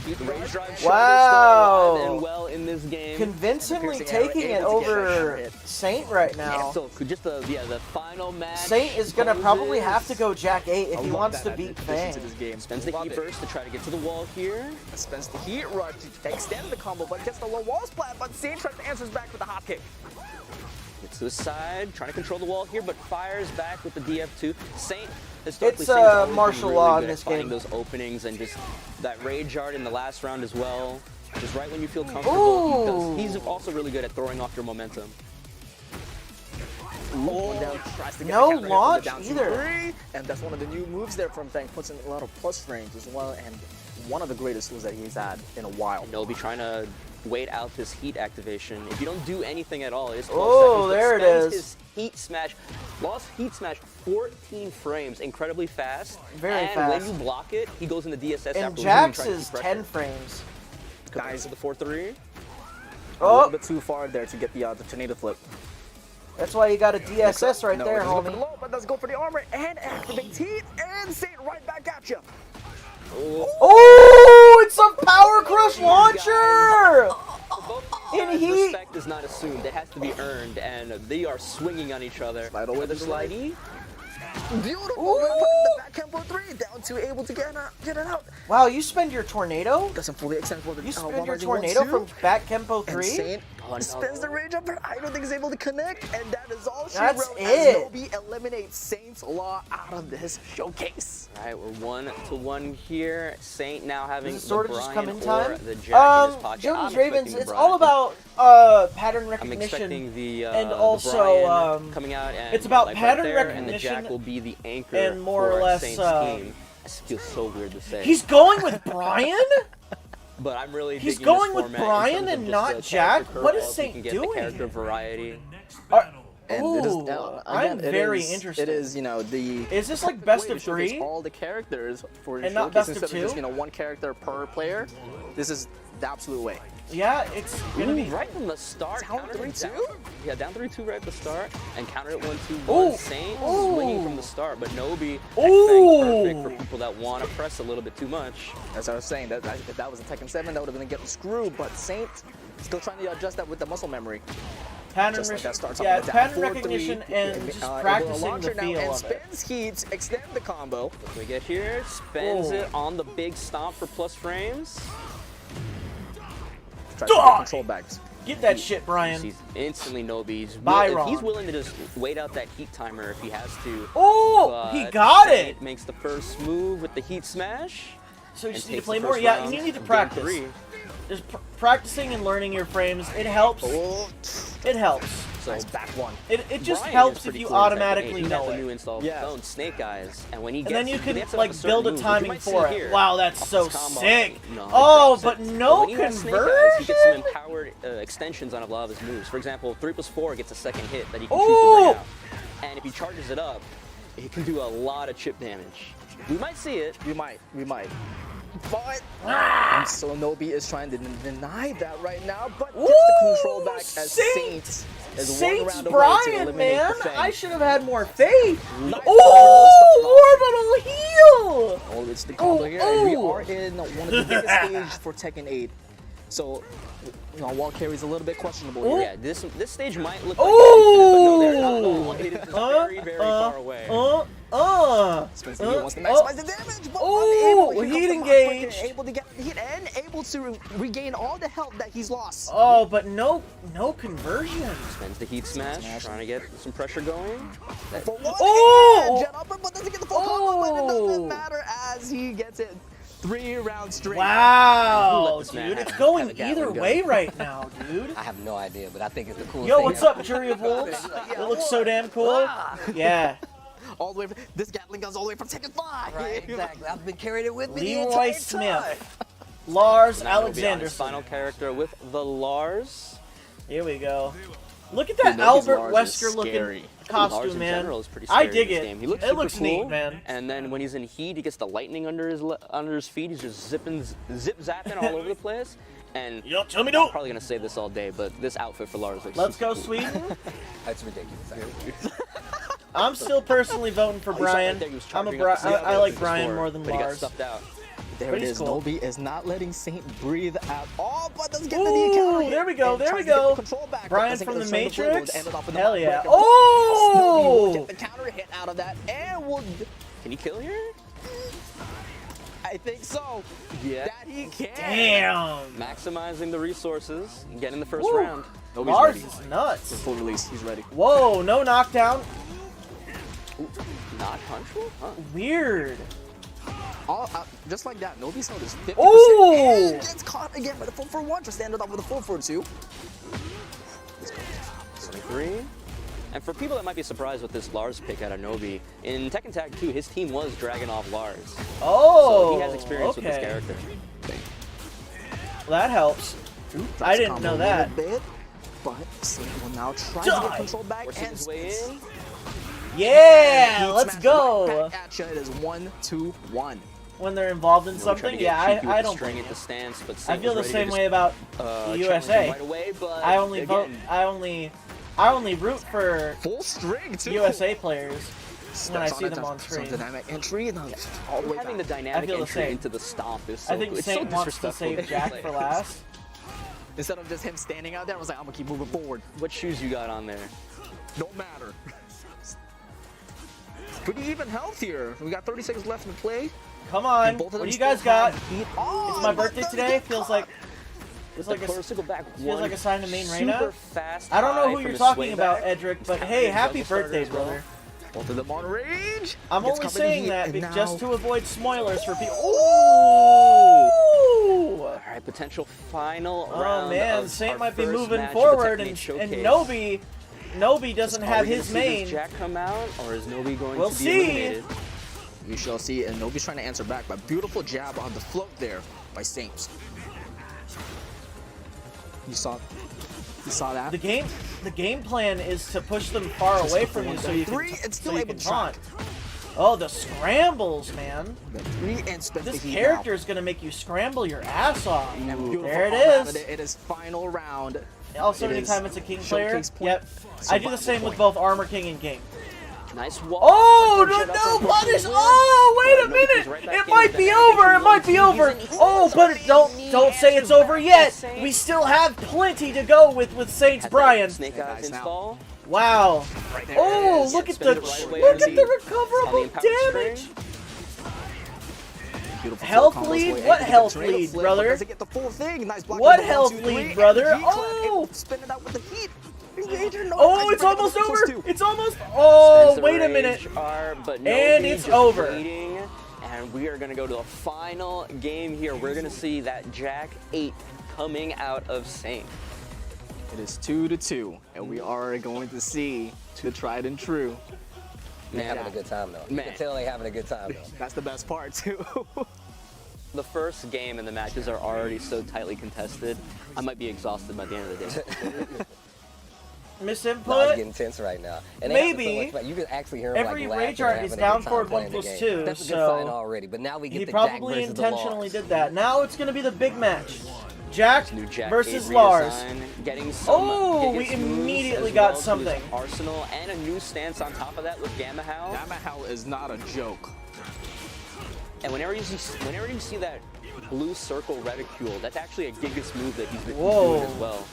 The rage drive Wow. still alive and well in this game. Convincingly taking it over Saint right Yeah, now. so just the final match. Saint is gonna probably have to go Jack 8 if I he love wants to that beat addition Fang. to this game. Spends the Love heat it. burst to try to get to the wall here. Spends the heat rush to extend the combo, but gets the low wall splat. But Saint tries to answer back with a hop kick. Gets to the side, trying to control the wall here, but fires back with the DF2. Saint historically It's, Saint's always been martial really law good in at this finding game. those openings and just that rage art in the last round as well. Just right when you feel comfortable. He's also really good at throwing off your momentum. One down, tries to get No the counter launch down to either. 3, and that's one of the new moves there from Fang. Puts in a lot of plus frames as well, and one of the greatest tools that he's had in a while. Nobi trying to wait out this heat activation. If you don't do anything at all, it's 12 Oh, seconds, but there it spends is. His heat smash, lost heat smash 14 frames, incredibly fast. Very and fast. when you block it, he goes into DSS And afterwards. Jax trying to is keep 10 pressure. frames. Guys, to the 4-3. a little bit too far there to get the tornado flip. That's why you got a DSS right No, there, doesn't go for the homie. low, but does go for the armor and activates heat, and Saint right back at you. Oh, it's a power crush launcher! In heat. Respect is not assumed; it has to be earned, and they are swinging on each other. Slide over the slidey. Beautiful. The back tempo 3 down to able to get it out. Wow, you spend your tornado? Doesn't fully extend for the You spend your rising tornado 1-2. from back Kempo And 3? Saint spins the rage up, but I don't think he's able to connect, and that is all she That's wrote it. as Nobi eliminates Saint's Law out of this showcase. All right, we're 1-1 here. Saint now having Does it the sort of just come Brian in time? or the Jack in his pocket. Jones I'm Ravens, expecting it's the all Brian. about pattern I'm recognition. expecting the and the also Brian coming out and it's about like pattern right there, recognition and the Jack will be the anchor and more for or less, Saint's team. It feels so weird to say. He's going with Brian? But I'm really He's digging going this with format in Brian terms of and just not the Jack? character What is curveballs. You Saint can get doing? the character variety. And it is, Ooh, again, I'm very it interested. is, you know, the Is this like perfect best way of to showcase 3? all the characters for your And not showcase best of instead 2? just, you know, one character per player. This is the absolute way. Yeah, it's gonna be right from the start. Down countered it 3-2? Yeah, down 3-2 right at the start, and countered it 1-2. Ooh. Saint Ooh. swinging from the start, but Nobi Ooh. perfect for people that want to press a little bit too much. As I was saying, if that was a Tekken 7, that would have been getting screwed, but Saint still trying to adjust that with the muscle memory. Pattern, Just like that starts yeah, off with a pattern down 4-3, recognition and just able to practicing launch the it now feel and of it. spins heat, extend the combo. We get here, spins Ooh. it on the big stomp for plus frames. Tries to get control backs. Get that shit, Brian. He's instantly Nobi's. Byron. If he's willing to just wait out that heat timer if he has to. Oh, he but got Saint it. Makes the first move with the heat smash. So you and just need to takes play the more? first Yeah, round you need to of game practice. 3. Just practicing and learning your frames. It helps. It helps. So Nice back one. It just Brian helps is if pretty you cool in Tekken automatically 8. He know has a it. new install Yeah. phone, Snake Eyes, and when he And gets then you he can gets up like a certain build a move, which you timing might see for it. here. Wow, that's so His combo. sick. No, Oh, drops but it. no when he has Snake Eyes, conversion. he gets some empowered extensions on a lot of his moves. For example, 3+4 gets a second hit that he can choose to Ooh. bring out. And if he charges it up, he can do a lot of chip damage. We might see it. We might. But so Nobi is trying to deny that right now, but gets the control back as Saint is one Saints round away to Brian, eliminate man. the Fang. I should have had more faith. Nice. Oh, orbital heal. Oh, it's the combo here, and we oh. are in one of the biggest stages for Tekken 8. So, you know, wall carry's a little bit questionable here. Yeah, this stage might look like but no, they're not at all. It is very, very far away. Spins the heat, wants to maximize the damage, but Oh, unable. Here heat comes the hot quick, engaged. able to get the hit and able to regain all the health that he's lost. Oh, but no conversion. Spends the heat smash, trying to get some pressure going. For one, Oh! and Jet upper, but doesn't get the full combo, but it doesn't matter as he gets it 3 rounds straight. Wow, this man dude, have it's going a Gatling either gun? way right now, dude. I have no idea, but I think it's the coolest Yo, thing what's ever. up, Jury of Wolves? It looks so damn cool. Yeah. All the way from, this Gatling gun's all the way from Tekken 5. Right, exactly. I've been carrying it with me the Leroy entire time. Smith. Lars Now he'll be on his Alexander. final character with the Lars. Here we go. Look at that Dude, Noki's Albert Lars is Wesker looking scary. costume, Lars in man. general is pretty I scary dig in this it. game. He looks It super looks cool, neat, man. And then when he's in heat, he gets the lightning under his feet. He's just zip zapping all over the place. And you don't tell me no. I'm probably gonna say this all day, but this outfit for Lars looks Let's super go, cool. Sweden. That's ridiculous. I'm still personally voting for Brian. I like Brian more than but he got Lars. stuffed out. There But it he's is. cool. Nobi is not letting Saint breathe at all, but doesn't get the Ooh, knee counter. there we go, and there tries we to get the go. control back, but Brian doesn't from get the the shoulder Matrix. blades, ended up in the Hell back yeah. breaker. Oh! Nobi will get the counter hit out of that, and will. Can he kill here? I think so. Yeah. That he can. Damn. Maximizing the resources and getting the first Woo. round. Nobody's Lars ready. is nuts. Full release. He's ready. Whoa, no knockdown. Not punchable? Huh. Weird. All, just like that, Nobi's held his 50% Ooh! and gets caught again by the full for one. Just ended up with a full for two. 23. And for people that might be surprised with this Lars pick out of Nobi, in Tekken Tag 2, his team was dragging off Lars. Oh, so he has experience with this okay. character. Well, that helps. I didn't know that. Bit, but Saint will now try to get control back Forcing his way in. Yeah, let's go. Back at you. It is 1-2-1. When they're involved in Really trying something, to get yeah, cheeky with I the don't string blame at you. the stance, but I Saint feel the was ready same to way just, about the challenge him USA. right away, but I only vote. again, I only root for full string too. USA players when I Steps see on it, them on some screen. dynamic entry and all the way having back. the dynamic feel the entry same. into the stomp is so I think it's Saint so wants to disrespectful. save Jack for last. Instead of just him standing out there, I was like, I'm gonna keep moving forward. What shoes you got on there? Don't matter. Pretty even health here. We got 30 seconds left in the play. Come on, And both of what them do you guys still got? have feet on, It's my but birthday doesn't today. get Feels caught. like With like the close back feels like a sign to main right now. super fast. I don't know high who from you're his talking sway about, back. Edric, but He's hey, kinda happy juggle starter birthday, as well. brother. Both of them on range. I'm Gets only covered in saying heat, that and just now- to avoid spoilers for people. All Ooh! right, potential final Oh round. man, of Saint our might be first moving match of the forward, Tekken and Showcase. Nobi doesn't Are have we gonna his see main. this Jack come out, or is Nobi going We'll to be see. eliminated? We shall see, and Nobi's trying to answer back, but beautiful jab on the float there by Saint. You saw that? The game plan is to push them far Just away the from you one so down you three, can and still so you able can to taunt. taunt. Oh, the scrambles, man. The 3 and spent This the heat character is gonna make you scramble your ass off. now. And beautiful There it all out is. of It is final round. Also, It is anytime it's a king player, showcase point, yep. I do the survival same with point. both Armor King and Game. Nice wall. Oh, Punch it up no from punish! Brooklyn. Oh, wait a Nobi goes minute! right back It in might with be that over! It might be He's over! in- Oh, but don't say it's over yet! We still have plenty to go with Saints Had that Brian. Snake eyes install. Wow! Right there Oh, it is. look at Spins the it right away look on at the the recoverable empowered damage! string. Beautiful Health combos lead? for you. What And health the tornado lead, flip, brother? but doesn't get the full thing. Nice block. What on the health 1, 2, 3, lead, and brother? the G-clap, Oh! able to spin it out with the heat. Engager, no, Oh, nice it's break almost on the over! +2. It's almost. Oh, Spins the wait a rage minute! arm, but And Nobi it's just over. waiting, and we are going to go to the final game here. We're going to see that Jack 8 coming out of Saint. It is 2-2, and we are going to see the tried and true. They're having a good time though. You Man. can tell they're having a good time though. That's the best part too. The first game and the matches are already so tightly contested, I might be exhausted by the end of the day. No, it's Misinput? getting tense right now. And they have so Maybe. much fun. You can actually hear them Every like rage laughing and art is having a down good time forward playing the 1+2, game. That's a good so sign already. But now we get He the Jack probably versus the intentionally Lars. did that. Now it's gonna be the big match. Jack New Jack versus 8 Lars. redesign, getting some Oh, Gigas we moves immediately as got well to his something. Arsenal and a new stance on top of that with Gamma Howl. Gamma Howl is not a joke. And whenever you see that blue circle reticule, that's actually a Gigas move that he's been Whoa. doing as well.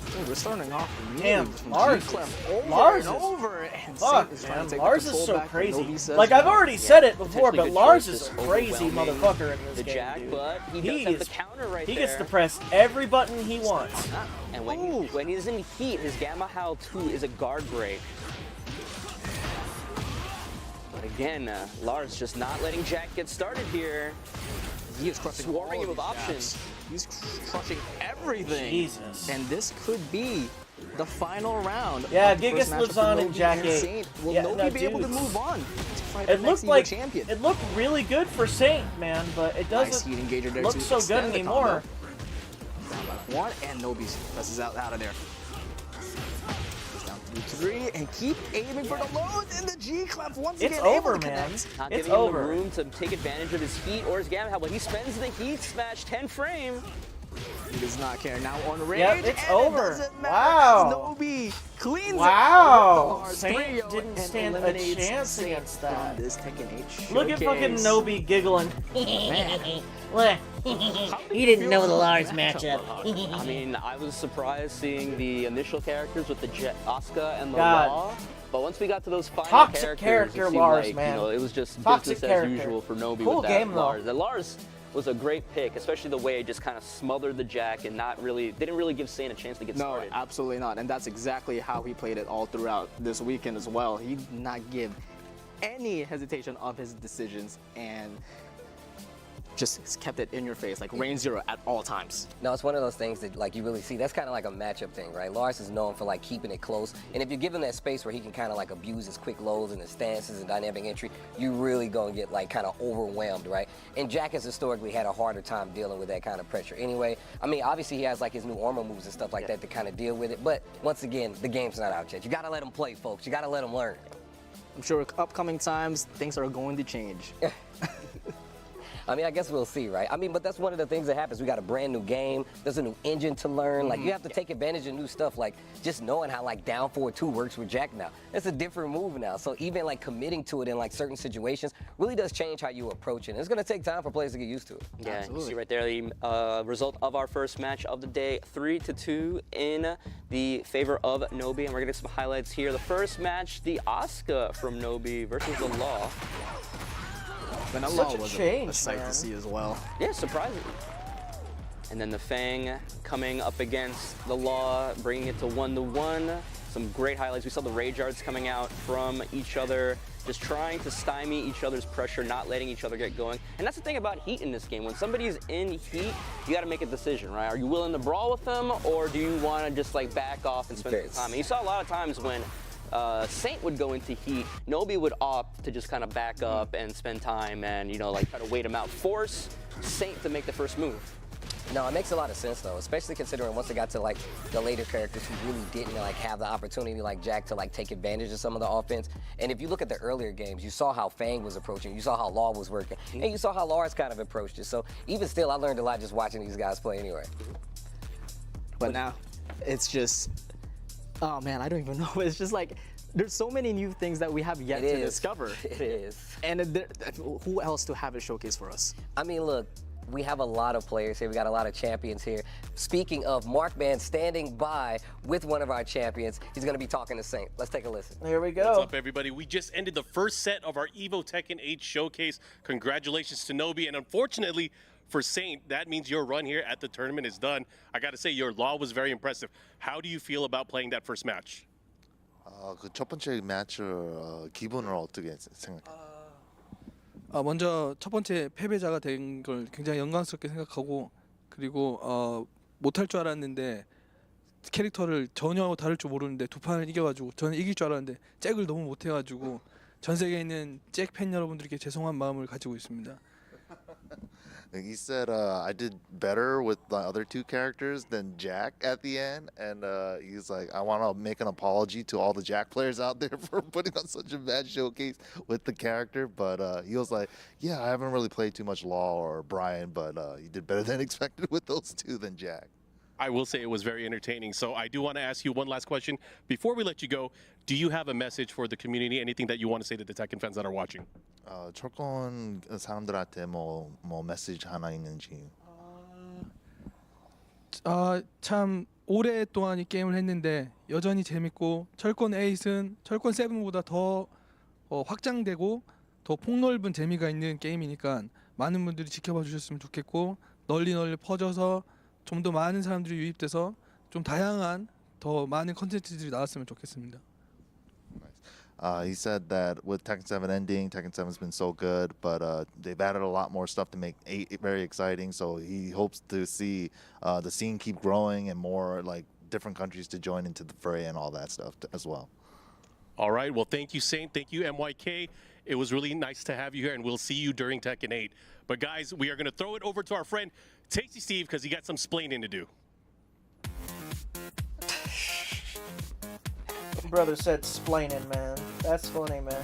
Oh, we're starting off Damn, immediately from Lars G-Clef is- over Lars and is- over. And Fuck, Saint is trying man. to take Lars the is control so back, but crazy. Nobi says Like, I've no. already said it before, Potentially but good Lars choice, is a just crazy overwhelming motherfucker in this the game, Jack, dude. but he does have the counter right He there. gets to press every button he wants. And when he's in heat, his Gamma Howl 2 is a guard break. But again, Lars just not letting Jack get started here. He is crushing Swarming all him with of these options. jabs. He's crushing everything. Jesus. And this could be the final round. Yeah, of the first Gigas matchup lives for on in Nobi Jack and 8. Saint. Will Yeah, Nobi no, be able to dudes. move on to fight It the looked next EVO like champion? it looked really good for Saint, man, but it Nice doesn't heat engager there look to so good extend the anymore. combo. Down by one, and Nobi presses out of there. 3 and keep aiming for the lows in the G clef once It's again. over, able to man. connect. Not It's giving him over. the room to take advantage of his heat or his gamma help, but he spends the heat smash 10 frame. He does not care. Now on range. Yep, it's and over. It doesn't matter. Wow. Snowy cleans Wow. it. with the Saint Lars 3-0 didn't and stand a eliminates chance Saint against from that. This Tekken 8 Look at fucking showcase. Nobi giggling. Man. He didn't know the Lars matchup. I mean, I was surprised seeing the initial characters with the Asuka and the God. Law. But once we got to those final Toxic characters, character it seemed Lars, like, man. you know, it was just Toxic business character. as usual for Nobi Cool with that game, though. Lars. And Lars was a great pick, especially the way it just kind of smothered the Jack and didn't really give Saint a chance to get No, started. absolutely not. And that's exactly how he played it all throughout this weekend as well. He did not give any hesitation of his decisions and just kept it in your face, like range 0 at all times. No, it's one of those things that like you really see. That's kind of like a matchup thing, right? Lars is known for like keeping it close, and if you give him that space where he can kind of like abuse his quick lows and his stances and dynamic entry, you really gonna get like kind of overwhelmed, right? And Jack has historically had a harder time dealing with that kind of pressure. Anyway, I mean, obviously he has like his new armor moves and stuff like that to kind of deal with it. But once again, the game's not out yet. You gotta let him play, folks. You gotta let him learn. I'm sure upcoming times things are going to change. I mean, I guess we'll see, right? I mean, but that's one of the things that happens. We got a brand new game. There's a new engine to learn. Like, you have to take advantage of new stuff, like just knowing how, like, down 4-2 works with Jack now. It's a different move now. So even, like, committing to it in, like, certain situations really does change how you approach it. And it's going to take time for players to get used to it. Yeah, Absolutely. you see right there the result of our first match of the day, 3-2 in the favor of Nobi. And we're getting some highlights here. The first match, the Asuka from Nobi versus the Law. But Such a was change, a sight man. to see as well. Yeah, surprising. And then the Fang coming up against the Law, bringing it to 1-1. Some great highlights. We saw the Rage Arts coming out from each other, just trying to stymie each other's pressure, not letting each other get going. And that's the thing about heat in this game. When somebody's in heat, you got to make a decision, right? Are you willing to brawl with them, or do you want to just like back off and spend some time? And you saw a lot of times when Saint would go into heat, Nobi would opt to just kind of back up and spend time and, you know, like try to wait him out. Force Saint to make the first move. No, it makes a lot of sense though, especially considering once it got to like the later characters who really didn't like have the opportunity like Jack to like take advantage of some of the offense. And if you look at the earlier games, you saw how Fang was approaching, you saw how Law was working, and you saw how Lars kind of approached it. So even still, I learned a lot just watching these guys play anyway. But now, it's just, oh man, I don't even know. It's just like, there's so many new things that we have yet to discover. It is. And who else to have it showcase for us? I mean, look, we have a lot of players here. We got a lot of champions here. Speaking of, Markman standing by with one of our champions. He's going to be talking to Saint. Let's take a listen. Here we go. What's up, everybody? We just ended the first set of our EVO Tekken 8 showcase. Congratulations to Nobi. And unfortunately for Saint, that means your run here at the tournament is done. I got to say, your Law was very impressive. How do you feel about playing that first match? 그 첫 번째 매치 기분을 어떻게 생각해요? 먼저 첫 번째 패배자가 된 걸 굉장히 영광스럽게 생각하고, 그리고 못할 줄 알았는데 캐릭터를 전혀 다를 줄 모르는데 두 판을 이겨가지고 저는 이길 줄 알았는데 잭을 너무 못해가지고 전 세계에 있는 잭 팬 여러분들께 죄송한 마음을 가지고 있습니다. He said, I did better with the other two characters than Jack at the end. And he's like, I want to make an apology to all the Jack players out there for putting on such a bad showcase with the character. But he was like, yeah, I haven't really played too much Law or Brian, but you did better than expected with those two than Jack. I will say it was very entertaining. So I do want to ask you one last question. Before we let you go, do you have a message for the community? Anything that you want to say to the Tekken fans that are watching? 철권 사람들한테 뭐 메시지 하나 있는지. 참 오랫동안 이 게임을 했는데 여전히 재밌고, 철권 8은 철권 7보다 더 확장되고 더 폭넓은 재미가 있는 게임이니까 많은 분들이 지켜봐 주셨으면 좋겠고, 널리 퍼져서 좀 더 많은 사람들이 유입돼서 좀 다양한 더 많은 컨텐츠들이 나왔으면 좋겠습니다. He said that with Tekken 7 ending, Tekken 7's been so good, but they've added a lot more stuff to make 8 very exciting. So he hopes to see the scene keep growing and more like different countries to join into the fray and all that stuff as well. All right. Well, thank you, Saint. Thank you, MYK. It was really nice to have you here, and we'll see you during Tekken 8. But guys, we are going to throw it over to our friend Tasty Steve because he got some splaining to do. brother said splaining, man. That's funny, man.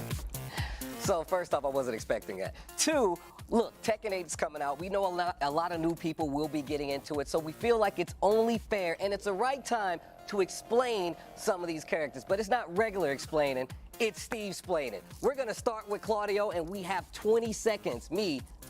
So first off, I wasn't expecting that. Two, look, Tekken 8 is coming out. We know a lot of new people will be getting into it, so we feel like it's only fair and it's the right time to explain some of these characters. But it's not regular explaining, it's Steve explaining. We're gonna start with Claudio, and we have 20 seconds.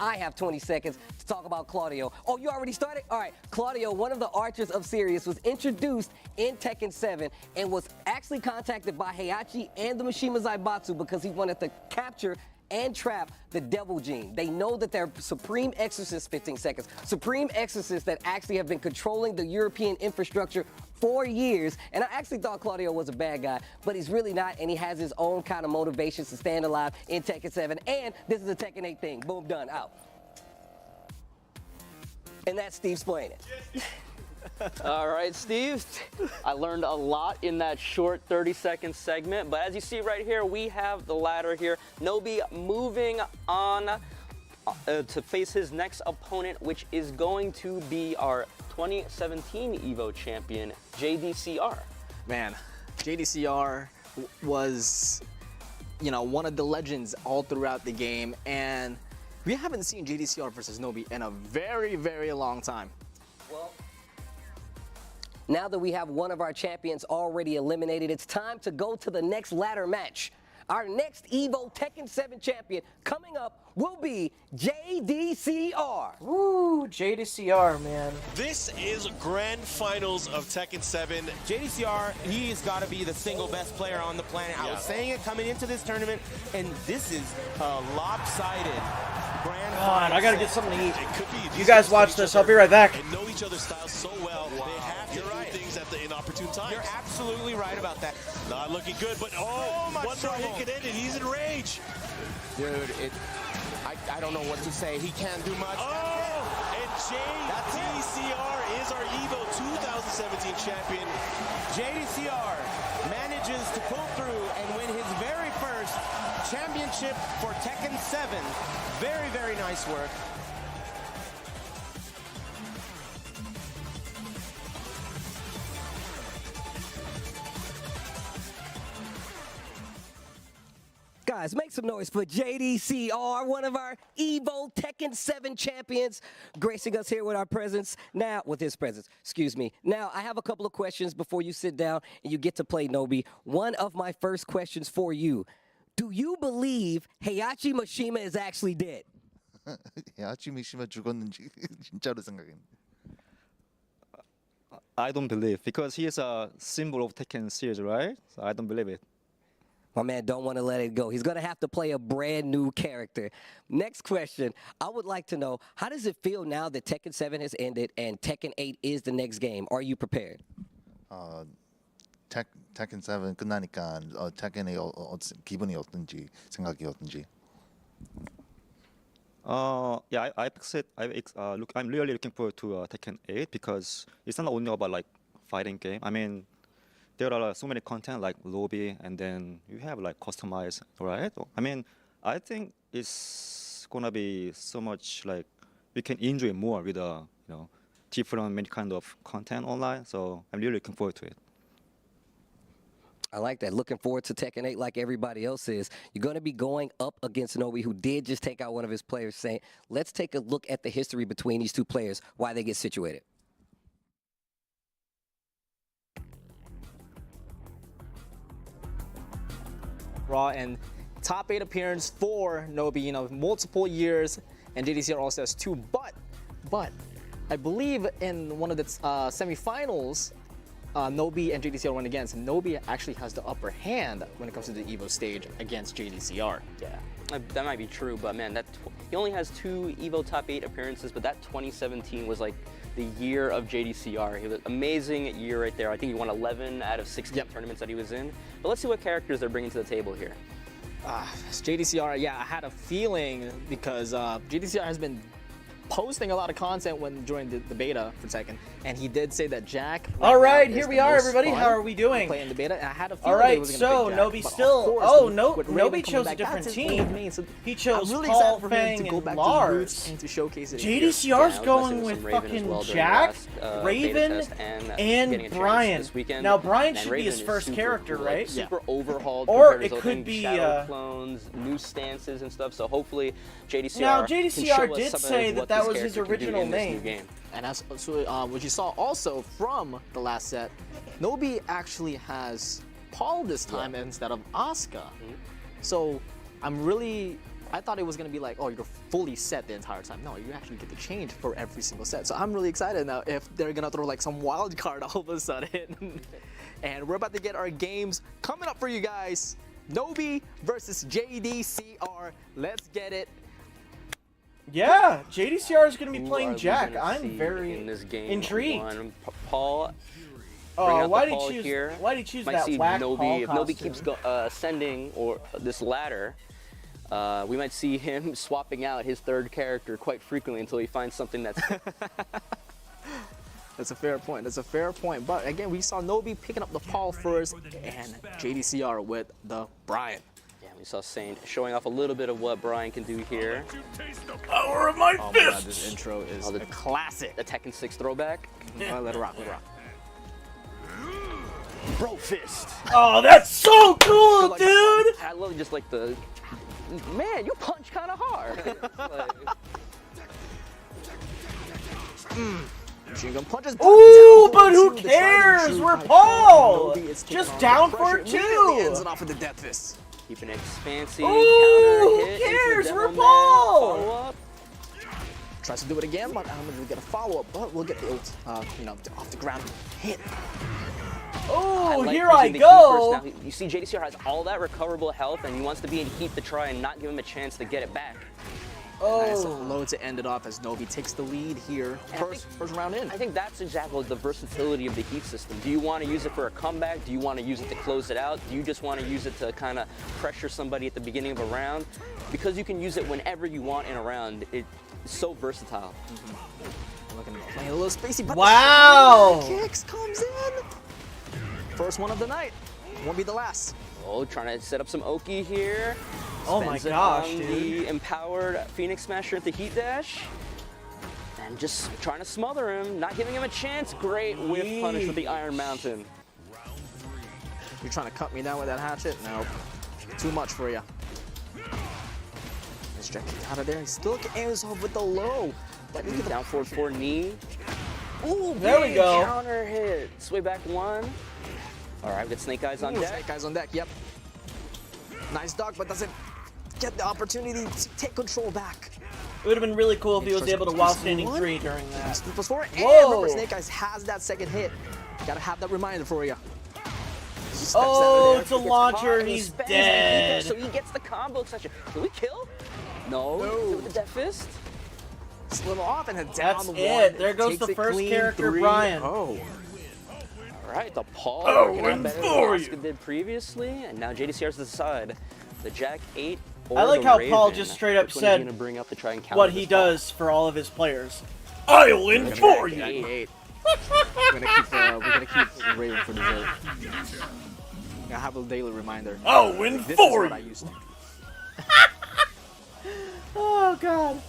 I have 20 seconds to talk about Claudio. Oh, you already started? All right, Claudio, one of the archers of Sirius, was introduced in Tekken 7 and was actually contacted by Heihachi and the Mishima Zaibatsu because he wanted to capture and trap the Devil Gene. They know that they're Supreme Exorcists, 15 seconds, Supreme Exorcists that actually have been controlling the European infrastructure for years. And I actually thought Claudio was a bad guy, but he's really not, and he has his own kind of motivations to stand alive in Tekken 7. And this is a Tekken 8 thing. Boom, done, out. And that's Steve explaining. All right, Steve. I learned a lot in that short 30-second segment, but as you see right here, we have the ladder here. Nobi moving on to face his next opponent, which is going to be our 2017 EVO champion, JDCR. Man, JDCR was, one of the legends all throughout the game, and we haven't seen JDCR versus Nobi in a very, very long time. Well, now that we have one of our champions already eliminated, it's time to go to the next ladder match. Our next EVO Tekken 7 champion coming up will be JDCR. Woo, JDCR, man. This is grand finals of Tekken 7. JDCR, he's got to be the single best player on the planet. I was saying it coming into this tournament, and this is a lopsided grand God, I gotta get something to eat. It could be. You guys watch this. I'll be right back. And know each other's styles so well, they have to do things at the inopportune times. You're absolutely right about that. Not looking good, but one more hit could end it. He's in rage. Dude, I don't know what to say. He can't do much. Oh, and JDCR is our EVO 2017 champion. JDCR manages to pull through and win his very first championship for Tekken 7. Very, very nice work. Guys, make some noise for JDCR, one of our EVO Tekken 7 champions, gracing us here with our presence. Now, with his presence, excuse me. Now, I have a couple of questions before you sit down and you get to play Nobi. One of my first questions for you. Do you believe Heihachi Mishima is actually dead? Heihachi Mishima 죽었는지 진짜로 생각했는데. I don't believe, because he is a symbol of Tekken series, right? So I don't believe it. My man don't want to let it go. He's going to have to play a brand new character. Next question. I would like to know, how does it feel now that Tekken 7 has ended and Tekken 8 is the next game? Are you prepared? Tekken 7 끝나니까 Tekken 8 기분이 어떤지, 생각이 어떤지. Yeah, I'm really looking forward to Tekken 8 because it's not only about like fighting game. I mean, there are so many content like lobby, and then you have like customized, right? I mean, I think it's gonna be so much like we can enjoy more with different many kind of content online. So I'm really looking forward to it. I like that. Looking forward to Tekken 8 like everybody else is. You're going to be going up against Nobi, who did just take out one of his players. Saying, let's take a look at the history between these two players, why they get situated. Raw and top 8 appearance for Nobi, multiple years, and JDCR also has 2. But I believe in one of the semifinals, Nobi and JDCR went against. Nobi actually has the upper hand when it comes to the EVO stage against JDCR. Yeah, that might be true, but man, he only has 2 EVO top 8 appearances, but that 2017 was like the year of JDCR. He was an amazing year right there. I think he won 11 out of 16 tournaments that he was in. But let's see what characters they're bringing to the table here. JDCR, yeah, I had a feeling because JDCR has been posting a lot of content when during the beta for Tekken, and he did say that Jack. All right, now here is we the are, most everybody. fun How are we doing? Playing the beta, and I had a All feeling he right, was gonna so pick Jack, Nobi but of still. course, Oh, with no, Raven Nobi coming chose a back, different that's his old team. main, so He chose I'm really Paul, excited for him Fang, to go and back to his Lars. roots and to showcase it. JDCR's here. going with fucking Jack, Raven, and Brian. Now Brian should be his first character, right? Super overhauled. Or compared to it his old could thing, be shadow clones, new stances and stuff. So hopefully JDCR. Now can JDCR show us did something say of that what that this was his character can do original in this new name. game. And as what you saw also from the last set, Nobi actually has Paul this time instead of Asuka. So I thought it was gonna be like, oh, you're fully set the entire time. No, you actually get to change for every single set. So I'm really excited now if they're gonna throw like some wild card all of a sudden. And we're about to get our games coming up for you guys. Nobi versus JDCR. Let's get it. Yeah, JDCR is going to be Who playing are we Jack. gonna I'm see very in this game? intrigued. Paul. Oh, why did Paul he choose? here. Why did he choose Might that see whack Nobi. Paul If Nobi costume? keeps ascending or this ladder, we might see him swapping out his third character quite frequently until he finds something that's. That's a fair point. That's a fair point. But again, we saw Nobi picking up the Paul first and JDCR with the Brian. Yeah, we saw Saint showing off a little bit of what Brian can do here. Power of my Oh my god, this intro is the a classic. The Tekken 6 throwback. Let it rock, let it rock. Bro fist. Oh, that's so cool, dude! I love just like the. Man, you punch kind of hard. Machine gun punches. Ooh, but who cares? We're Paul! Just down for two! Ends it off with the death fist. Keep an expansive Ooh, counter who hit. cares? Into the We're Devil Man. Paul! Follow up. Tries to do it again, but I don't think we get a follow up. But we'll get the ult, off the ground hit. Oh, like here using I the go! heat burst. Now, you see JDCR has all that recoverable health, and he wants to be in heat to try and not give him a chance to get it back. Nice low to end it off as Nobi takes the lead here. First round in. I think that's exactly the versatility of the heat system. Do you want to use it for a comeback? Do you want to use it to close it out? Do you just want to use it to kind of pressure somebody at the beginning of a round? Because you can use it whenever you want in a round, it's so versatile. Looking at playing a little spacey, but wow! The kicks comes in. First one of the night. Won't be the last. Oh, trying to set up some Oki here. Oh my Spends it gosh, on dude. The empowered Phoenix Smasher at the heat dash. And just trying to smother him, not giving him a chance. Great whiff punish with the Iron Mountain. You're trying to cut me down with that hatchet? No. Too much for you. Let's check it out of there. He still aims off with the low. But look at Down forward 4 knee. Ooh, there we go. Counter hit. Sway back 1. All right, we got Snake Eyes on deck. Snake Eyes on deck, yep. Nice dog, but doesn't get the opportunity to take control back. It would have been really cool if he was able to while standing 3 during that. 3+4, and Whoa. remember Snake Eyes has that second hit. Gotta have that reminder for you. Oh, it's a launcher, he's dead. So he gets the combo section. Can we kill? No. With the death fist? It's a little off and then down That's the it. one. There goes Takes the it first clean, character, 3-0. Brian. All right, the Paul Oh, working out and better for than you. Asuka did previously, and now JDCR's to decide the Jack 8 or I like the how Raven. Paul just straight up Which one is he said gonna bring up to try and counter what he this Paul? does for all of his players. I'll win for you! We're gonna keep Raven for dessert. I have a daily reminder. I'll win This for is what I you. used to. Oh, God.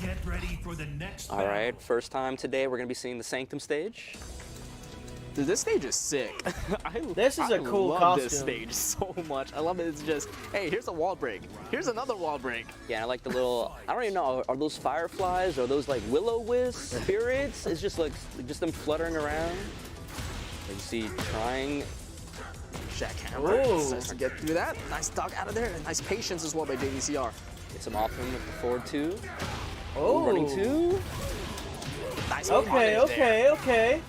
Get ready for the next All right, first time today we're gonna be seeing the Sanctum stage. Dude, this stage is sick. This is a cool I love costume. this stage so much. I love it. It's just, hey, here's a wall break. Here's another wall break. Yeah, I like the little, I don't even know, are those fireflies? Are those like will-o-wisp spirits? It's just like, just them fluttering around. You see, trying. Jackhammer. Ooh. Nice to get through that. Nice dog out of there. And nice patience as well by JDCR. Get some off him with the forward 2. Oh. Running 2. Nice Okay.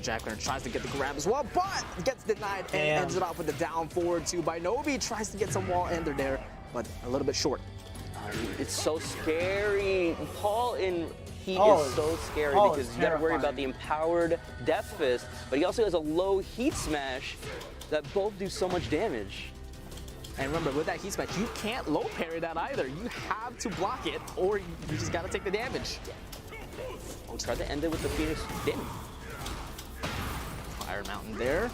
Jackhammer tries to get the grab as well, but gets denied and ends it off with the down forward 2 by Nobi. Tries to get some wall ender there, but a little bit short. It's so scary. Paul in heat Paul is so scary Paul because is you gotta worry about terrifying. the empowered Death Fist, but he also has a low heat smash that both do so much damage. And remember, with that heat smash, you can't low parry that either. You have to block it, or you just gotta take the damage. We'll try to end it with the Phoenix. Didn't. Fire Mountain there.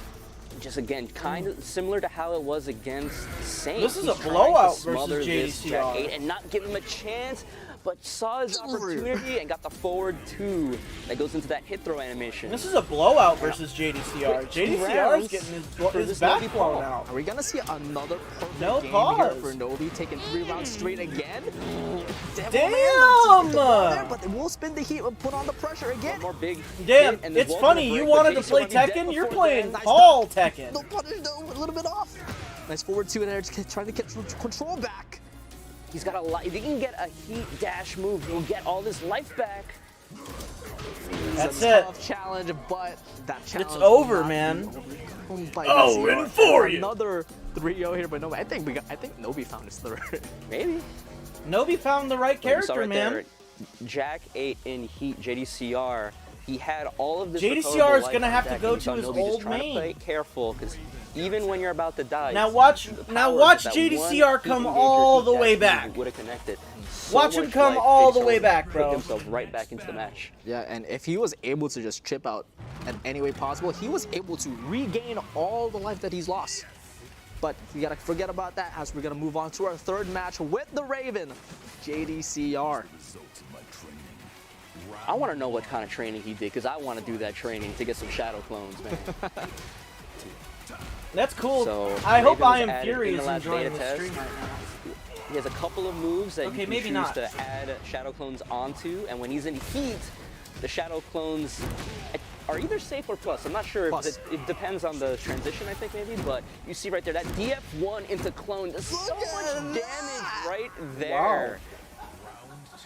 Just again, kind of similar to how it was against Saint. This is He's a trying blowout to smother versus this Jack JDCR. 8 and not give him a chance, but saw his opportunity and got the forward 2 that goes into that hit throw animation. This is a blowout versus JDCR. Quick 2 JDCR is rounds getting for his this back Nobi blown Paul. out. Are we gonna see another perfect No game pause. here for Nobi, taking 3 rounds straight again? Damn! But they will spin the heat and put on the pressure again. One more big Damn, hit, and this it's wall's funny. gonna You break, but wanted to JDCR play might be dead Tekken, you're before playing Nice Paul Tekken. No punish though, a little bit off. Nice forward 2 in there, just trying to get control back. He's got a lot. If he can get a heat dash move, he'll get all this life back. That's It's a tough challenge, but that challenge It's over, will not man. be overcome by Oh, DCR. and for you. Another 3-0 here, but no, I think Nobi found his third. Maybe. Nobi found the right Look, you saw character, right man. there, Jack 8 in heat, JDCR. He had all of this. JDCR recoverable is gonna life have on to Jack, go and you to saw his Nobi just old trying to main. play careful, because even when you're about to die. Now watch JDCR come all the way back. Would have connected. Watch him come all the way back, Put bro. himself right back into the match. Yeah, and if he was able to just chip out in any way possible, he was able to regain all the life that he's lost. But we gotta forget about that as we're gonna move on to our third match with the Raven, JDCR. I want to know what kind of training he did, because I want to do that training to get some shadow clones, man. That's cool. So, I hope Raven I was Am added Fury in is the last enjoying beta the test. stream right now. He has a couple of moves that Okay, you can maybe choose not. to add shadow clones onto, and when he's in heat, the shadow clones are either safe or plus. I'm not sure. Plus. It depends on the transition, I think, maybe, but you see right there, that DF1 into clone does so much damage right there.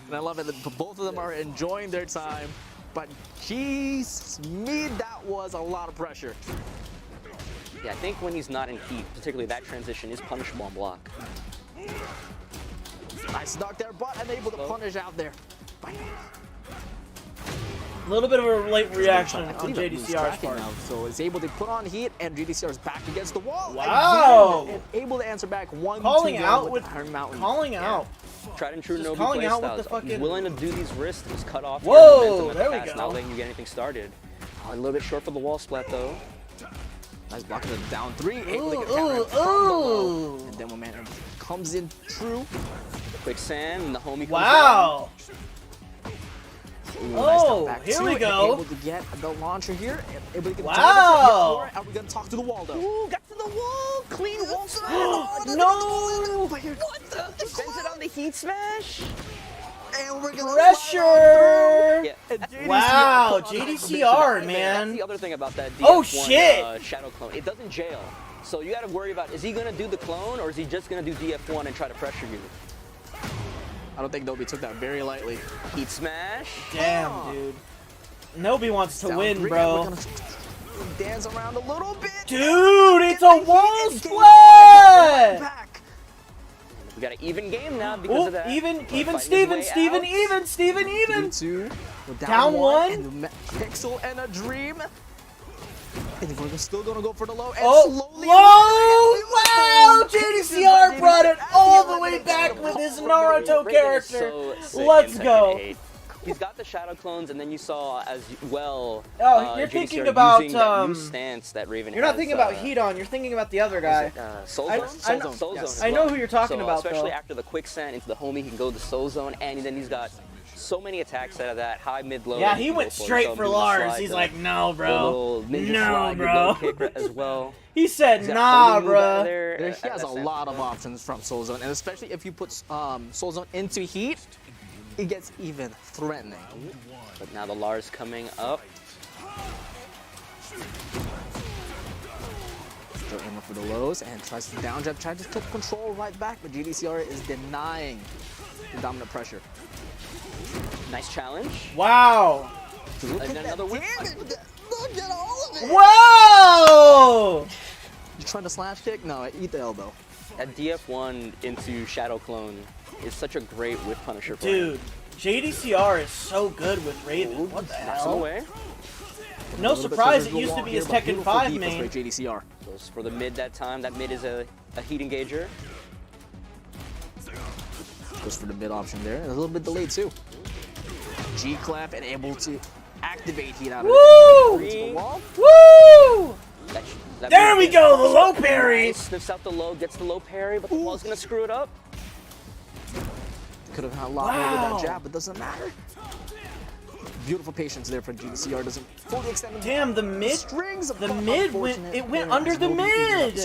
And I love it that both of them are enjoying their time, but jeez, me, that was a lot of pressure. Yeah, I think when he's not in heat, particularly that transition is punishable on block. Nice knock there, but unable to punish out there. A little bit of a late reaction I on believe it was JDCR's tracking part. now, so it's able to put on heat, and JDCR is back against the wall. Wow! Again, and able to answer back 1-2 Calling out with Iron Mountain. calling out. Tried and true Just Nobi calling out with playstyles. the fucking- He's willing to do these wrists, he's cut off Whoa, your momentum at there the we pass, go. not letting you get anything started. Oh, a little bit short for the wall splat, though. Nice block of the down 3, able to get Ooh, counter ooh, from below. ooh. And then momentum comes in true. Quicksand, and the homie comes Wow. Ooh, nice Oh, knockback here too, we and go. Able to get the launcher here. And able to get Wow. the target. Are we gonna talk to the wall though? Ooh, got to the wall! Clean wall smash! No! What the? Defends it on the heat smash? And we're gonna Pressure! Yeah. Wow, That's JDCR, That's man. the other thing about that DF1 Oh, shit. Shadow clone. It doesn't jail. So you gotta worry about, is he gonna do the clone, or is he just gonna do DF1 and try to pressure you? I don't think Nobi took that very lightly. Heat smash. Damn, dude. Nobi wants to Down win, 3, bro. and we're gonna dance around a little bit. Dude, it's a wall Game split! back. We got an even game now because of that. Even Fighting his Steven, way Steven, out. even, Steven, even. 2, we're Down one. and the Pixel and a dream. And we're still gonna go for the low. And Oh, slowly. whoa! Wow! JDCR brought it all the way back with his Naruto Raven is character. so sick Let's in Tekken go. 8. He's got the shadow clones, and then you saw as well. Oh, you're JDCR thinking about, using that new stance that Raven You're not has, thinking about Heat On. You're thinking about the other guy. Soul I- Zone? I- Soul Zone yes. as I know well. who you're talking So, about, especially though. after the quicksand into the homie, he can go to Soul Zone, and then he's got so many attacks out of that high, mid, low. Yeah, that he can went go for. straight So for doing the Lars. slide, He's the- like, no, the bro. little ninja No, slide, bro. low kick as well. He said, He's got a nah, homing move out bro. there. He has a That's lot of options from Soul Zone, and especially if you put Soul Zone into heat, it gets even threatening. But now the Lars coming up. Still aiming for the lows and tries to down jab, tries to take control right back, but GDCR is denying the dominant pressure. Nice challenge. Wow. Look And at another that whip. damage! Look at all of it! Whoa! You trying to slash kick? No, eat the elbow. That DF1 into Shadow Clone is such a great whip punisher for him. Dude, JDCR is so good with Raven. What the Knocks him hell? away. No surprise, it used to be his Tekken 5 main. JDCR. Goes for the mid that time. That mid is a heat engager. Goes for the mid option there. A little bit delayed too. G-Clef and able to activate heat out of Woo! it. Woo! That There we mid go, the is low parry. nice. Sniffs out the low, gets the low parry, but the wall's gonna screw it up. Could have had a lot more with Wow. that jab, but doesn't matter. Beautiful patience there for GDCR. Doesn't fully extend. Damn, the mid, strings. the mid went. It went under the mid.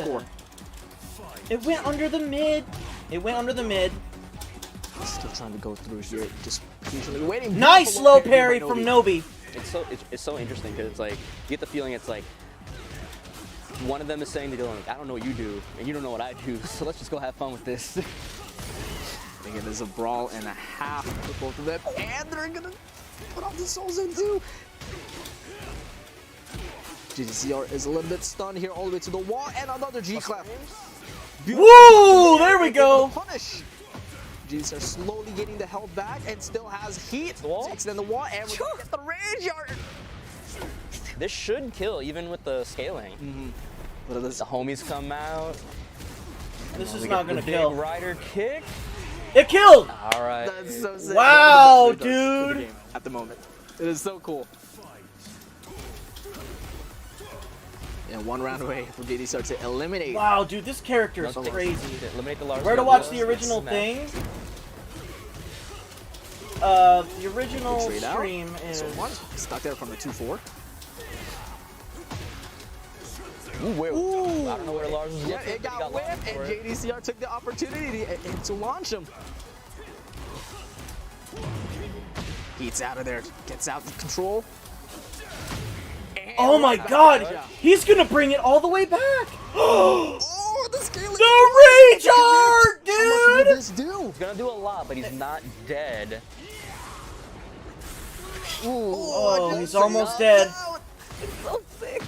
It went under the mid. It went under the mid. Still trying to go through here, just patiently waiting. Nice low parry from Nobi. It's so interesting because it's like you get the feeling it's like one of them is saying to Dylan, like, I don't know what you do, and you don't know what I do, so let's just go have fun with this. Again, there's a brawl and a half for both of them, and they're gonna put off the souls in too. GDCR is a little bit stunned here, all the way to the wall, and another G-Clef. Woo! There we go. Punish. GDCR slowly getting the health back and still has heat to extend the wall, and we're gonna get the range yard. This should kill even with the scaling. The homies come out. This is We not get gonna the kill. Big rider kick. It killed. All right. That's so sick. Wow, One of the best way to dude. the game at the moment. It is so cool. And one round away for GDCR to eliminate. Wow, dude, this character is Nothing. crazy. Eliminate the large. Where to watch the original thing? The original Trade out. stream is. So one stuck there from the 2-4. Ooh, wait. Ooh. I don't know where Lars was Yeah, looking. it but he got whipped, launched and for it. JDCR took the opportunity to launch him. Heat's out of there, gets out of control. Oh my God! He's gonna bring it all the way back. Oh, the scaling. The rage art, How much will dude! this do? He's gonna do a lot, but he's not dead. Oh, he's almost dead. It's so sick.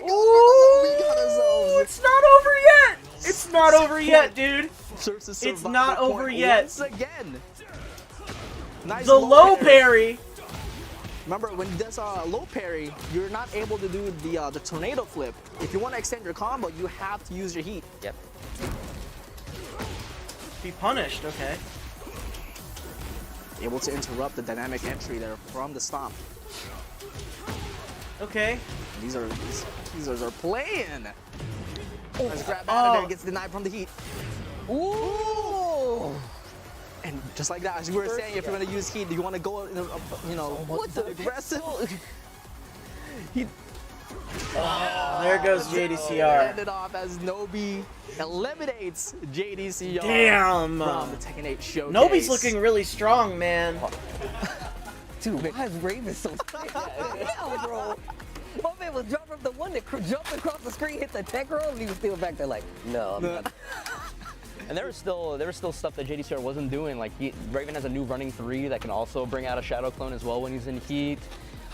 Ooh, it's not over yet. It's not over yet, dude. It's not over yet. Once again. Nice The low parry. Remember, when he does a low parry, you're not able to do the tornado flip. If you want to extend your combo, you have to use your heat. Yep. Be punished, okay. Able to interrupt the dynamic entry there from the stomp. Okay. These are playing. Let's grab out of there, gets denied from the heat. Ooh! And just like that, as we were saying, if you're going to use heat, do you want to go, aggressive? There goes JDCR. Ended off as Nobi eliminates JDCR. Damn. From the Tekken 8 showcase. Nobi's looking really strong, man. Dude, why is Raven so sick? Hell, bro. My man was jumping up the one that jumped across the screen, hit the tech roll, and he was still back there like, no, I'm not. And there was still stuff that JDCR wasn't doing. Like Raven has a new running 3 that can also bring out a shadow clone as well when he's in heat.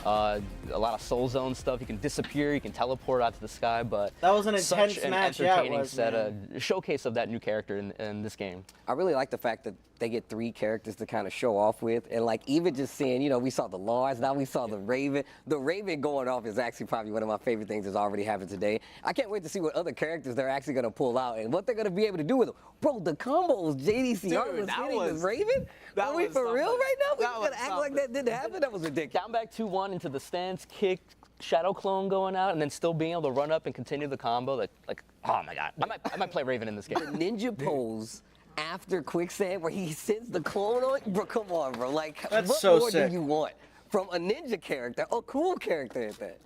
A lot of soul zone stuff. He can disappear. He can teleport out to the sky. But that was an intense such an match. Yeah, it entertaining was, showcase of that new character in this game. I really like the fact that they get 3 characters to kind of show off with, and like even just seeing, we saw the Lars, now we saw the Raven. The Raven going off is actually probably one of my favorite things that's already happened today. I can't wait to see what other characters they're actually going to pull out and what they're going to be able to do with them. Bro, the combos JDCR was hitting with Raven? Are we for real right now? We're going to act like that didn't happen? That was ridiculous. Down back 2-1 into the stance, kick, shadow clone going out, and then still being able to run up and continue the combo. Like, oh my God. I might play Raven in this game. The ninja pose after quicksand where he sends the clone on, bro, come on, bro. Like, That's what so more sick. do you want from a ninja character? A cool character at that.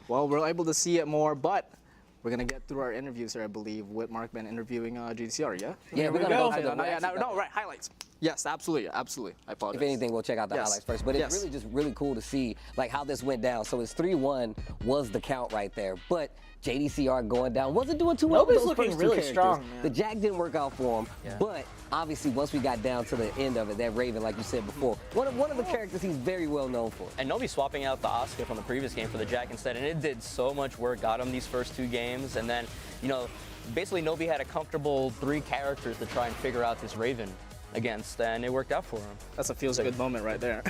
Well, we're able to see it more, but we're going to get through our interviews here, I believe, with Mark Ben interviewing GDCR, yeah? Yeah, we're going to go to the right, highlights. Yes, absolutely. I apologize. If anything, we'll check out the highlights first. But it's really just really cool to see like how this went down. So it's 3-1 was the count right there. But JDCR going down wasn't doing too well. Nobody's with those looking first two really characters. strong, man. The Jack didn't work out for him. Yeah. But obviously, once we got down to the end of it, that Raven, like you said before, one of the characters he's very well known for. And Nobi swapping out the Oscar from the previous game for the Jack instead, and it did so much work, got him these first 2 games, and then, basically Nobi had a comfortable 3 characters to try and figure out this Raven against, and it worked out for him. That's a feels good moment right there.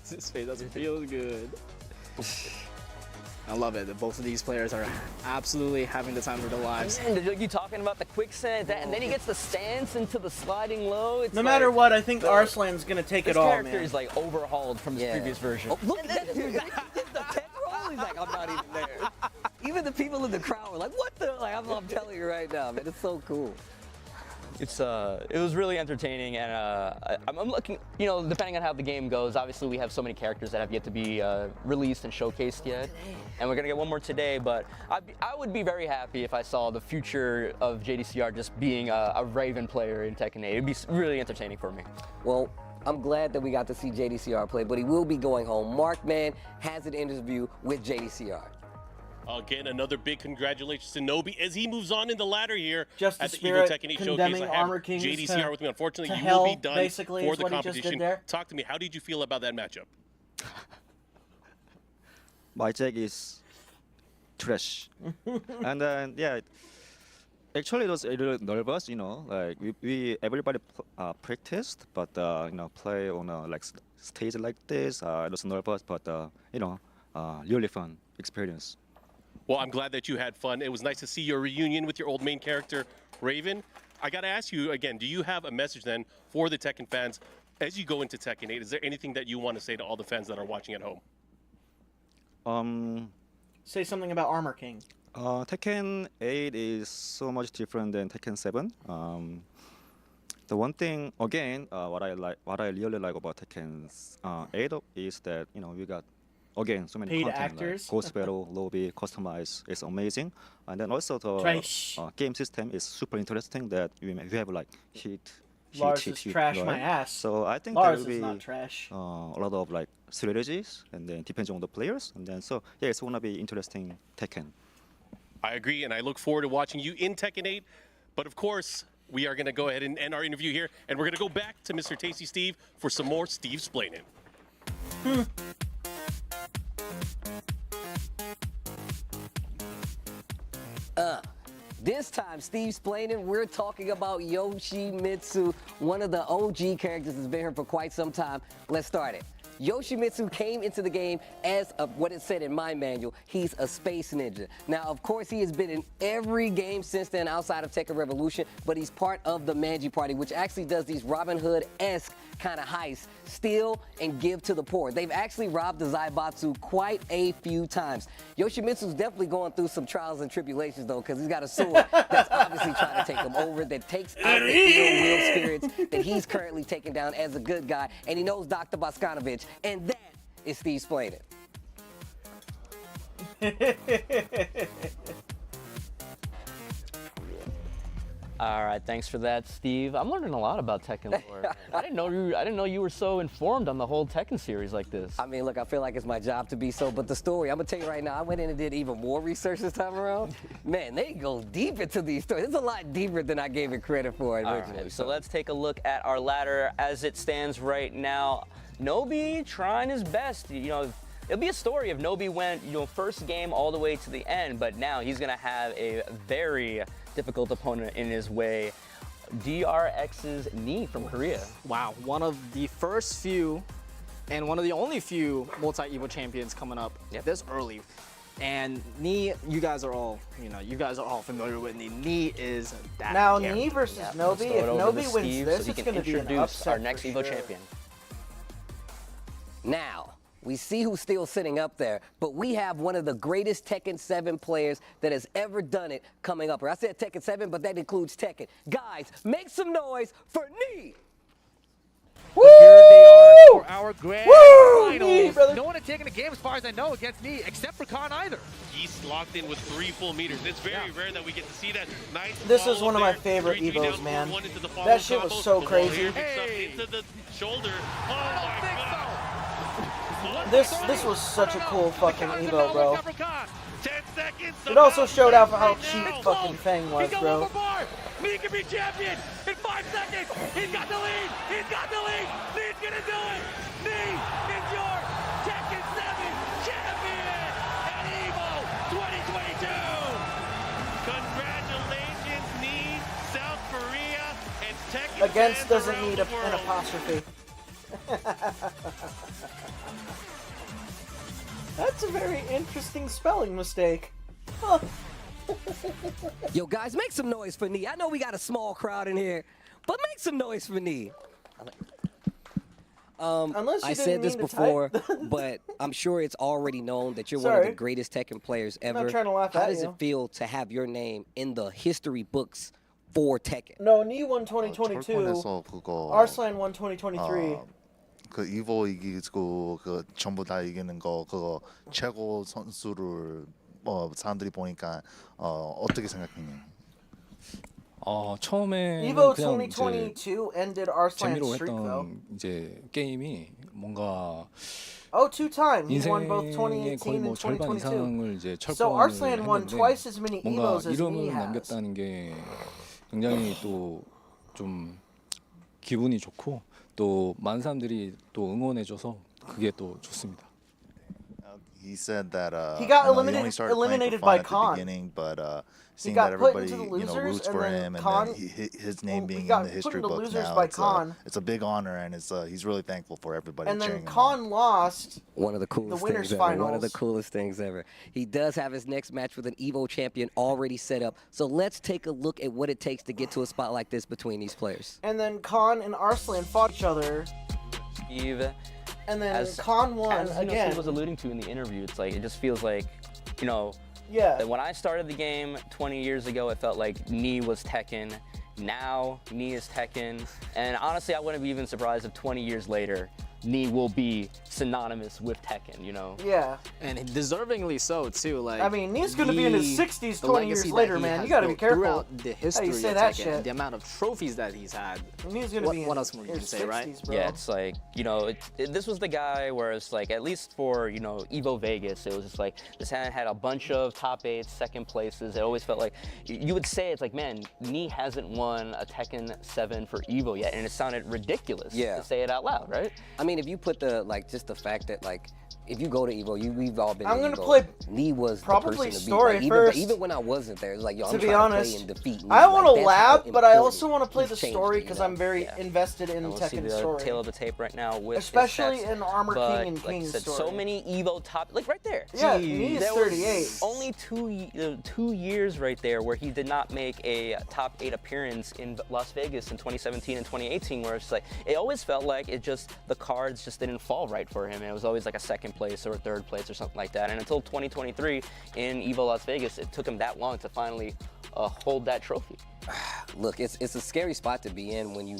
His face doesn't feel good. I love it. Both of these players are absolutely having the time of their lives. And you talking about the quicksand, and then he gets the stance into the sliding low. It's No matter what, I think Arslan's gonna take it all, man. This character is like overhauled from his previous version. Oh, look at that dude. He did the pet roll. He's like, I'm not even there. Even the people in the crowd were like, what the? Like, I'm telling you right now, man. It's so cool. It was really entertaining, and I'm looking, you know, depending on how the game goes, obviously we have so many characters that have yet to be released and showcased yet, and we're gonna get one more today, but I would be very happy if I saw the future of JDCR just being a Raven player in Tekken 8. It'd be really entertaining for me. Well, I'm glad that we got to see JDCR play, but he will be going home. Mark Man has an interview with JDCR. Again, another big congratulations to Nobi as he moves on in the ladder here Just at the the EVO spirit Tekken 8 Showcase. condemning I have Armor Kings JDCR to- with me. Unfortunately, to you will be hell, done basically, for is the what he just did competition. there. Talk to me. How did you feel about that matchup? My Jack is trash. And then, yeah, actually it was a little nervous, you know, like everybody practiced, but, you know, play on a like stage like this, it was nervous, but, you know, really fun experience. Well, I'm glad that you had fun. It was nice to see your reunion with your old main character, Raven. I got to ask you again, do you have a message then for the Tekken fans as you go into Tekken 8? Is there anything that you want to say to all the fans that are watching at home? Say something about Armor King. Tekken 8 is so much different than Tekken 7. The one thing, again, what I really like about Tekken 8 is that, you know, we got, again, so many Paid content, actors. like Ghost Battle, lobby, customize, it's amazing. And then also the Trash. game system is super interesting that you have like hit, Lars is trash my ass. So I think Lars there will is be not trash. a lot of like strategies, and then depends on the players. And then so yeah, it's gonna be interesting Tekken. I agree, and I look forward to watching you in Tekken 8. But of course, we are going to go ahead and end our interview here, and we're going to go back to Mr. Tasty Steve for some more Steve Splaining. This time, Steve Splaining, we're talking about Yoshimitsu, one of the OG characters that's been here for quite some time. Let's start it. Yoshimitsu came into the game as what it said in my manual. He's a space ninja. Now, of course, he has been in every game since then outside of Tekken Revolution, but he's part of the Manji Party, which actually does these Robin Hood-esque kind of heists, steal and give to the poor. They've actually robbed the Zaibatsu quite a few times. Yoshimitsu's definitely going through some trials and tribulations, though, because he's got a sword that's obviously trying to take him over, that takes out the ill-will spirits that he's currently taking down as a good guy, and he knows Dr. Boskanovich, and that is Steve Splaining. All right, thanks for that, Steve. I'm learning a lot about Tekken lore. I didn't know you were so informed on the whole Tekken series like this. I mean, look, I feel like it's my job to be so, but the story, I'm gonna tell you right now, I went in and did even more research this time around. Man, they go deep into these stories. It's a lot deeper than I gave it credit for originally. All right, so let's take a look at our ladder as it stands right now. Nobi trying his best. You know, it'll be a story if Nobi went, you know, first game all the way to the end, but now he's gonna have a very difficult opponent in his way. DRX's Knee from Korea. Wow, one of the first few and one of the only few multi-EVO champions coming up this early. And Knee, you guys are all familiar with Knee. Knee is that Now, character. Knee versus Nobi. If Nobi wins this, it's going to be an upset our next for EVO sure. champion. Now, we see who's still sitting up there, but we have one of the greatest Tekken 7 players that has ever done it coming up. I said Tekken 7, but that includes Tekken. Guys, make some noise for Knee! Here they are for our grand finals. No one had taken a game as far as I know against Knee, except for Khan either. He's locked in with 3 full meters. It's very rare that we get to see that. Nice. This is one of my favorite EVOs, man. That shit was so crazy. Into the shoulder. Oh my god. This was such a cool fucking Evo, bro. 10 seconds. It also showed out for how cheap fucking Fang was, bro. Knee can be champion in 5 seconds. He's got the lead. He's got the lead. Knee's gonna do it. Knee is your Tekken 7 champion at EVO 2022. Congratulations, Knee, South Korea, and Tekken Against fans doesn't around need the an world. apostrophe. That's a very interesting spelling mistake. Huh. Yo, guys, make some noise for Nee. I know we got a small crowd in here, but make some noise for Nee. Unless you I didn't said this mean to before, type. but I'm sure it's already known that you're one of the Sorry. greatest Tekken players I'm ever. not trying to laugh How at does you. it feel to have your name in the history books for Tekken? No, Nee won 2022. 철권에서 그거 Arslan won 2023. 그 이보 이기고 그 전부 다 이기는 거 그거 최고 선수를 사람들이 보니까 어떻게 생각했니? 처음에는 EVO 그냥 이제 2022 ended Arslan's 재미로 streak though. 했던 이제 게임이 뭔가 Oh, 2-time. He won 인생의 both 2018 거의 뭐 and 절반 2022. 이상을 이제 So 철권을 Arslan won 했는데 twice as many 뭔가 EVOs as Nee 이름을 has. 남겼다는 게 굉장히 또 좀 기분이 좋고 또 많은 사람들이 또 응원해줘서 그게 또 좋습니다. He said that He got I know he only started playing eliminated for fun by at the Khan. beginning, but He seeing got that put everybody into the losers, roots and for then him, Khan- and then his name he being got in the put history into books losers now, by Khan. it's a big honor, and he's really thankful for everybody And cheering then him on. Khan lost One of the coolest winners things ever. finals. One of the coolest things ever. He does have his next match with an EVO champion already set up. So let's take a look at what it takes to get to a spot like this between these players. And then Khan and Arslan fought each other. And then Khan won as, again. Steve was alluding to in the interview, it's like it just feels like, Yeah. that when I started the game 20 years ago, it felt like Nee was Tekken. Now, Nee is Tekken. And honestly, I wouldn't be even surprised if 20 years later, Nee will be synonymous with Tekken, Yeah. And deservingly so too. Like I mean, Nee's gonna be in his 60s the 20 years legacy that later, he man. has You gotta be built careful throughout the how history you say of that Tekken, shit. the amount of trophies that he's had. Nee's gonna be in what else more you can his say, right? 60s, bro. Yeah, it's like, this was the guy where it's like, at least for, EVO Vegas, it was just like, this had a bunch of top 8s, second places. It always felt like, you would say, it's like, man, Nee hasn't won a Tekken 7 for EVO yet, and it sounded ridiculous Yeah. to say it out loud, right? I mean, if you put just the fact that if you go to EVO, we've all been. I'm to gonna EVO. play Nee was probably the person to story beat. first. Even when I wasn't there, it was like, yo, To I'm be trying honest, to play and defeat Nee. I want to Like, that's how laugh, but I important also want to play he's the changed story me, because you know? I'm very invested in And we'll see Tekken's the story. tail of the tape right now with his Especially stats. in Armor But, King and like I King's said, story. so many EVO top, like right there. Yeah, Jeez. Nee is There 38. was only 2 years right there where he did not make a top 8 appearance in Las Vegas in 2017 and 2018, where it's like, it always felt like the cards just didn't fall right for him. It was always like a second place or a third place or something like that. And until 2023 in EVO Las Vegas, it took him that long to finally hold that trophy. Look, it's a scary spot to be in when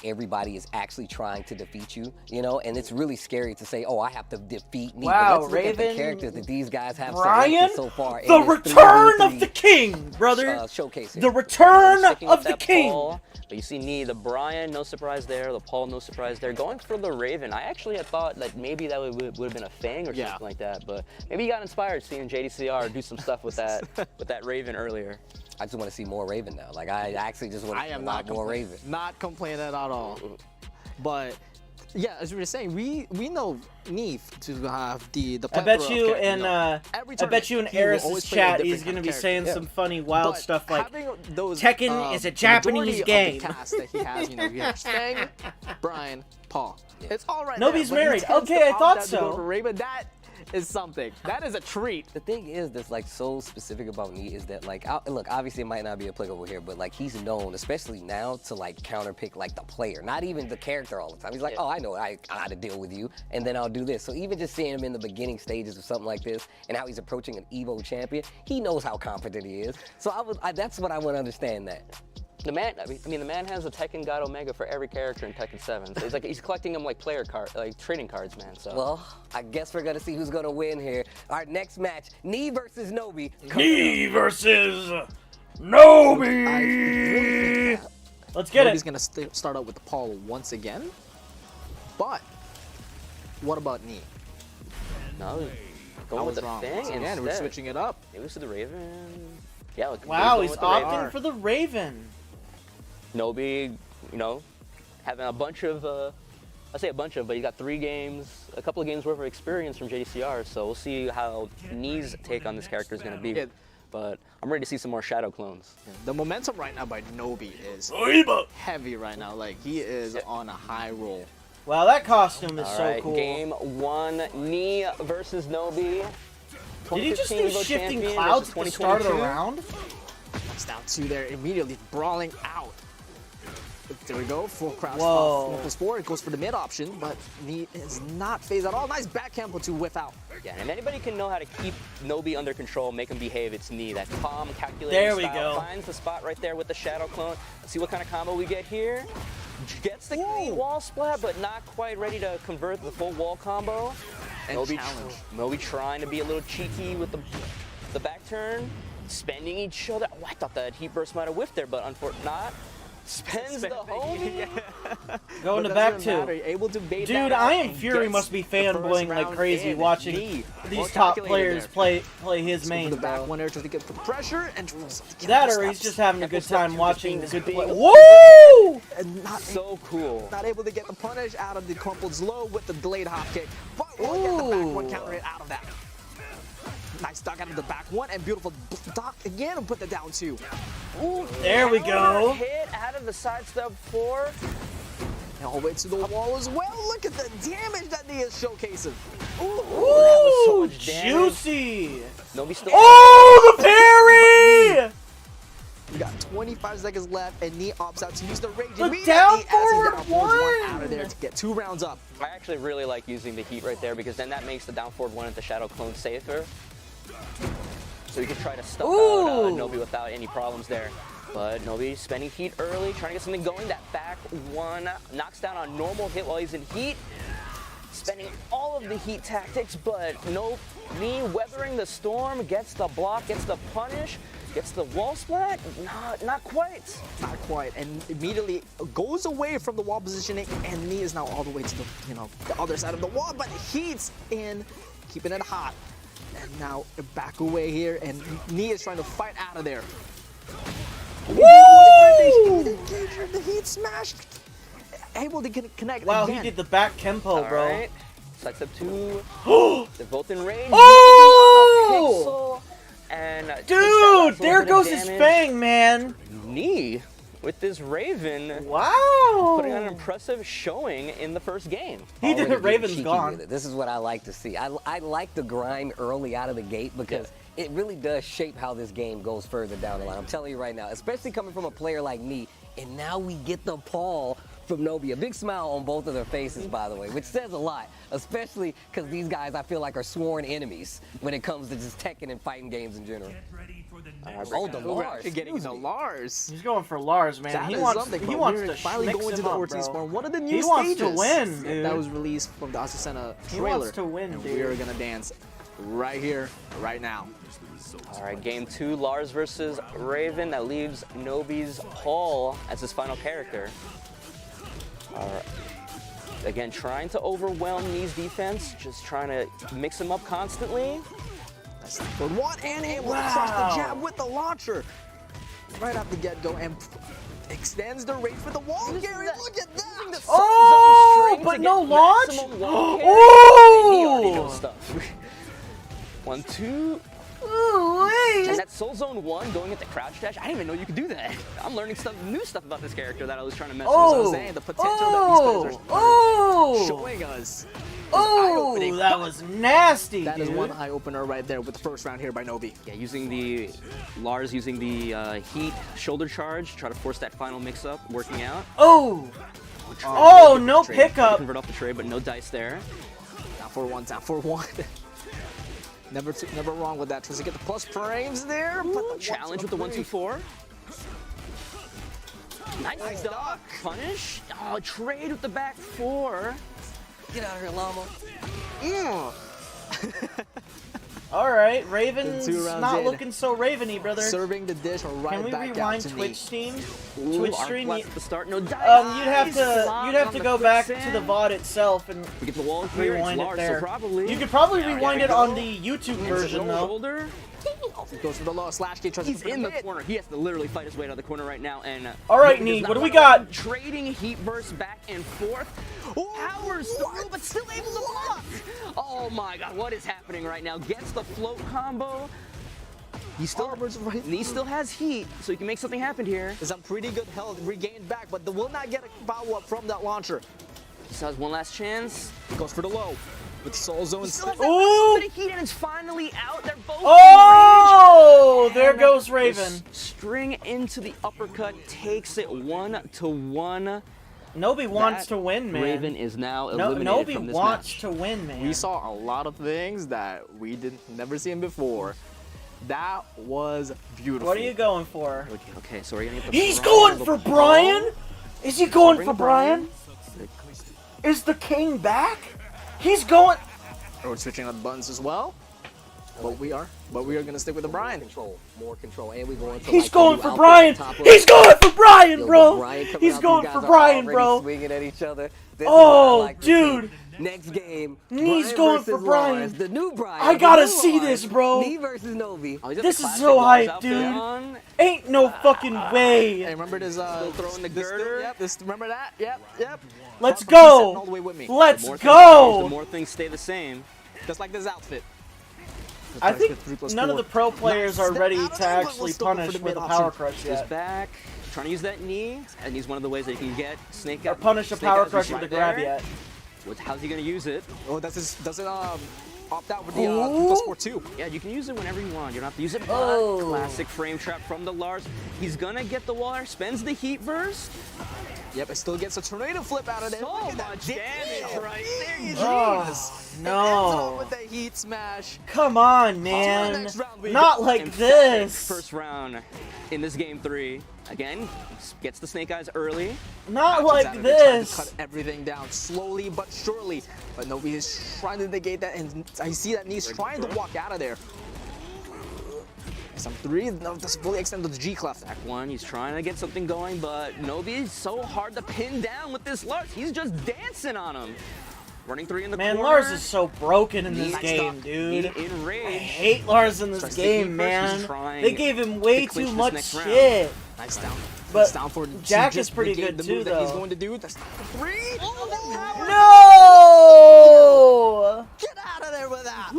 everybody is actually trying to defeat you, and it's really scary to say, oh, I have to defeat Nee. Wow, but let's look at the Raven, characters that these guys have Brian, selected so far. the return of the king, brother. Showcase here. The return Sticking of with the that king. Paul, but you see Nee, the Brian, no surprise there. The Paul, no surprise there. Going for the Raven, I actually had thought that maybe that would have been a Fang or something like that, but maybe he got inspired seeing JDCR do some stuff with that Raven earlier. I just want to see more Raven now. I actually just want to see a lot more Raven. Not complaining at all. But yeah, as we were saying, we know Nee to have the I bet plethora you of in he will Eris's always play a chat different he's gonna kind be of saying character. some funny, wild But stuff like having those, Tekken is a the Japanese majority game. Of the cast that he has, you have Stang, Brian, Paul. It's all right. Nobody's there, but he married. tends Okay, to I thought opt out to go so. for Raven. That is something. That is a treat. The thing is that's so specific about Nee is that look, obviously it might not be applicable here, but he's known, especially now, to counterpick the player, not even the character all the time. He's like, oh, I know I how to deal with you, and then I'll do this. So even just seeing him in the beginning stages of something like this and how he's approaching an EVO champion, he knows how confident he is. So that's what I want to understand that. The man, the man has a Tekken God Omega for every character in Tekken 7. So he's collecting them like trading cards, man. So. Well, I guess we're gonna see who's gonna win here. Our next match, Nee versus Nobi. Nee versus Nobi. Let's get Nobi's gonna start out with the Paul once again. But what about Nee? No, going with the Fang Once again, we're switching it up. Maybe to the Raven. Yeah. Wow, he's going with the Raven. opting for the Raven. Nobi, having a bunch of, I say a bunch of, but he got a couple of games worth of experience from JDCR, so we'll see how Nee's take on this character is going to be. Yeah. But I'm ready to see some more Shadow clones. The momentum right now by Nobi is heavy right now. He is on a high roll. Wow, that costume is All so right, cool. game 1, Knee versus Nobi. Did he just do 2015 EVO shifting champion clouds at versus the start of the 2022? round? That's down 2 there, immediately brawling out. There we go, full crouch Whoa. off. Forward, goes for the mid option, but Knee is not phased at all. Nice back cancel to whiff out. Yeah, and if anybody can know how to keep Nobi under control, make him behave, it's Knee. That calm, calculating There we style go. finds the spot right there with the Shadow Clone. Let's see what kind of combo we get here. Gets the clean wall splat, but not quite ready to convert the full wall combo. And challenge. Nobi trying to be a little cheeky with the back turn, spending each other. Oh, I thought that heat burst might have whiffed there, but unfortunately not. Spends the homie. Going to But back doesn't matter, 2. able to bait Dude, that I out am and Fury gets must be the first fanboying like round crazy in. watching Knee, these well top calculated players there. play his So main, the back bro. one there to get the pressure and That or he's just having a good time watching the good play. Woo! Woo! And not so cool. Not able to get the punish out of the crumpled low with the delayed hop kick, but will get the back one counter it out of that. Nice duck out of the back one and beautiful duck again and put the down 2. Ooh, there we go. Hit out of the sidestep 4. And all the way to the wall as well. Look at the damage that Knee is showcasing. Ooh, that was so much damage. Juicy. Nobi still. Oh, the parry! We got 25 seconds left, and Knee opts out to use the rage The immediately down as he forward down forwards one. out of there to get 2 rounds up. I actually really like using the heat right there because then that makes the down forward 1 at the Shadow Clone safer. So you can try to stuff out Nobi without any problems there. But Nobi spending heat early, trying to get something going. That back 1 knocks down on normal hit while he's in heat. Spending all of the heat tactics, but nope. Knee weathering the storm, gets the block, gets the punish, gets the wall splat. Not quite. Not quite, and immediately goes away from the wall positioning, and Knee is now all the way to the the other side of the wall, but heat's in, keeping it hot. And now back away here, and Knee is trying to fight out of there. Woo! The heat smashed. Able to connect Wow, again. he did the back Kempo, bro. Alright. Sidestep 2. They're both in range. Oh! Pixel, and Dude, there goes his fang, man. Knee with this Raven. Wow. Putting on an impressive showing in the first game. He did it. Raven's cheeky gone. with it. This is what I like to see. I like the grind early out of the gate because it really does shape how this game goes further down the line. I'm telling you right now, especially coming from a player like me, and now we get the Paul from Nobi. A big smile on both of their faces, by the way, which says a lot, especially because these guys, I feel like, are sworn enemies when it comes to just Tekken and fighting games in general. Oh, the Lars. You're getting the Lars. He's going for Lars, man. That he is wants something, he but wants we're to finally mix going to him the up, Ortiz bro. farm. One of the new He stages wants to win, dude. that was released from the Azucena He trailer. wants to win, and dude. we are gonna dance right here, right now. All right, game 2, Lars versus Raven. That leaves Nobi's Paul as his final character. All right. Again, trying to overwhelm Knee's defense, just trying to mix him up constantly. That's for one, and able to crush the jab with the launcher right off the get-go, and extends the range for the wall. Gary, look at that! Oh, but no launch? Oh! 1, 2. And that Soul Zone 1 going at the crouch dash, I didn't even know you could do that. I'm learning new stuff about this character that I was trying to mess with. So I'm saying the potential that these players are showing us. Oh, that was nasty, That is dude. one eye opener right there with the first round here by Nobi. Yeah, using the Lars using the heat shoulder charge, try to force that final mix up, working out. Oh! Oh, no Trade. pickup. Convert off the trade, but no dice there. Down for one, down for one. Never wrong with that. Tries to get the plus frames there. But the Challenge with the 1-2-4. Nice duck. Punish. Oh, trade with the back 4. Get out of here, Llama. All right, Raven's 2 rounds not in. looking so Raveny, brother. Serving the dish right Can we back out rewind to Twitch me. stream? Ooh, Twitch arc stream. blast at the start. No dice. You'd have to go back to the VOD itself and We get the wall here. rewind It's it Lars, there. so probably. You could probably There rewind we it go. on the YouTube version though. Shoulder. He goes for the low slash kick. He's in the corner. He has to literally fight his way out of the corner right now. And All right, Nobi does Knee, not what do we wanna got? Trading heat bursts back and forth. Powers through, but still able to block. Oh my God, what is happening right now? Gets the float combo. He still has heat, so he can make something happen here. There's some pretty good health regained back, but they will not get a follow-up from that launcher. Still has one last chance. Goes for the low with Soul Zone. Still has that little bit of heat and it's finally out. They're both Oh, in range. there And goes the Raven. String into the uppercut takes it 1-1. Nobi wants to win, man. Raven is now eliminated from Nobi this wants match. to win, man. We saw a lot of things that we never seen before. That was beautiful. What are you going for? Okay, so we're gonna get the He's going for Brian? Is he going for Brian? Is the king back? He's going. We're switching out the buttons as well. But we are gonna stick with the Brian. More control, and we going to. He's going for Brian. He's going for Brian, bro. He's going for Brian, bro. Swinging at each other. Oh, dude. Next game, Knee's Brian going for versus Brian. Lars, the new Brian. I the gotta new see Lars. this, bro. Knee versus Novi. This is so hype, dude. Ain't no fucking way. Hey, remember this? Still throwing the girder. Yep. Remember that? Yep. Let's He's sitting all go. the way with me. Let's The go. more things stay the same. Just like this outfit. I think none of the pro players are ready to actually punish with a power crush He's yet. back, trying to use that knee, and he's one of the ways that you can get Snake Or Eyes. punish a Snake power Eyes crush is with a right grab there. yet. How's he gonna use it? Oh, doesn't opt out with the Ooh. plus 4-2. Yeah, you can use it whenever you want. You don't have to use it. Oh. Classic frame trap from the Lars. He's gonna get the water, spends the heat burst. Yep, it still gets a tornado flip out of there. So Look at that much damage right there. Oh, No. no. With the heat smash. Come on, man. Not like this. First round in this game 3. Again, gets the Snake Eyes early. Not Patches like out of it, trying to this. cut everything down slowly but surely. But Nobi is trying to negate that, and I see that Knee's trying to walk out of there. Some 3, no, doesn't fully extend to the G clef. Back 1, he's trying to get something going, but Nobi is so hard to pin down with this Lars. He's just dancing on him. Running 3 in the Man, corner. Lars is so broken in this Knee game, stuck, dude. knee in rage. I hate Lars in this Starts to keep game, first. He's man. trying They gave him way to clinch too this much next round. shit. Nice down. But Nice down for Jack just is pretty negate good the too, move that he's though. going to do. That's 3. No! Get out of there with that.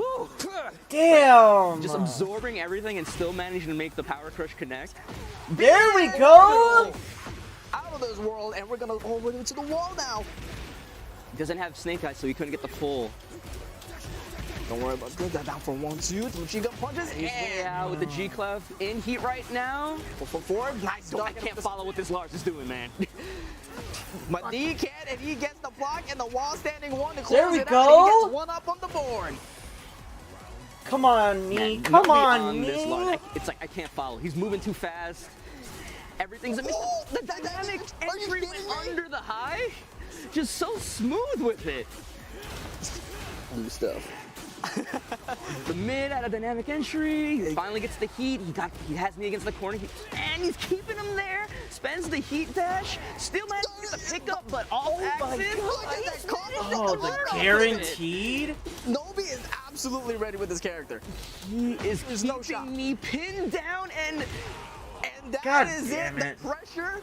Damn. Just absorbing everything and still managing to make the power crush connect. There we go. Out of this world, and we're gonna over to the wall now. He doesn't have Snake Eyes, so he couldn't get the pull. Don't worry about that. Down for 1-2. She got punches. He's way out with the G clef in heat right now. 4. Nice. I can't follow what this Lars is doing, man. But he can, and he gets the block and the wall standing 1 to close There we it go. out. He gets 1 up on the board. Come on, Knee. Man, Come Nobi on, this Lars. Knee. It's like I can't follow. He's moving too fast. Everything's a mix. The dynamic entry went under the high. Just so smooth with it. New stuff. The mid out of dynamic entry. He finally gets the heat. He has me against the corner. And he's keeping him there. Spends the heat dash. Still manages to get the pickup, but all axes. Oh, the guaranteed? Nobi is absolutely ready with this character. He is There's no shot. me pinned down and that God is damn it. The pressure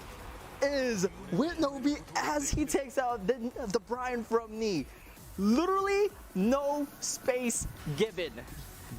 is with Nobi as he takes out the Brian from Knee. Literally no space given.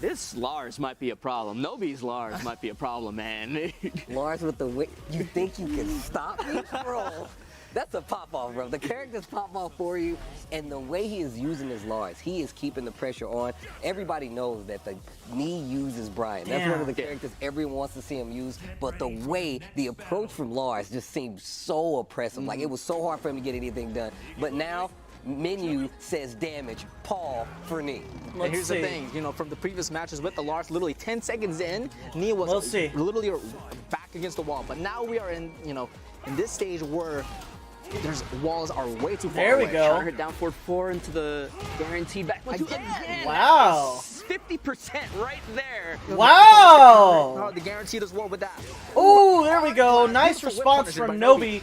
this Lars might be a problem. Nobi's Lars might be a problem, man. Lars with the way, you think you can stop me? Bro, that's a pop-off, bro. The characters pop off for you, and the way he is using his Lars, he is keeping the pressure on. Everybody knows that the Knee uses Brian. That's one of the characters everyone wants to see him use, but the way, the approach from Lars just seemed so oppressive. Like, it was so hard for him to get anything done. But now, menu says damage, Paul for Knee. And here's the thing, you know, from the previous matches with the Lars, literally 10 seconds in, Knee was literally back against the wall. But now we are in, you know, in this stage where there's walls are way too far away. There we go. Counter down forward 4 into the guaranteed back. Again. Wow. 50% right there. Wow. Oh, the guaranteed as well with that. Oh, there we go. Nice response from Nobi.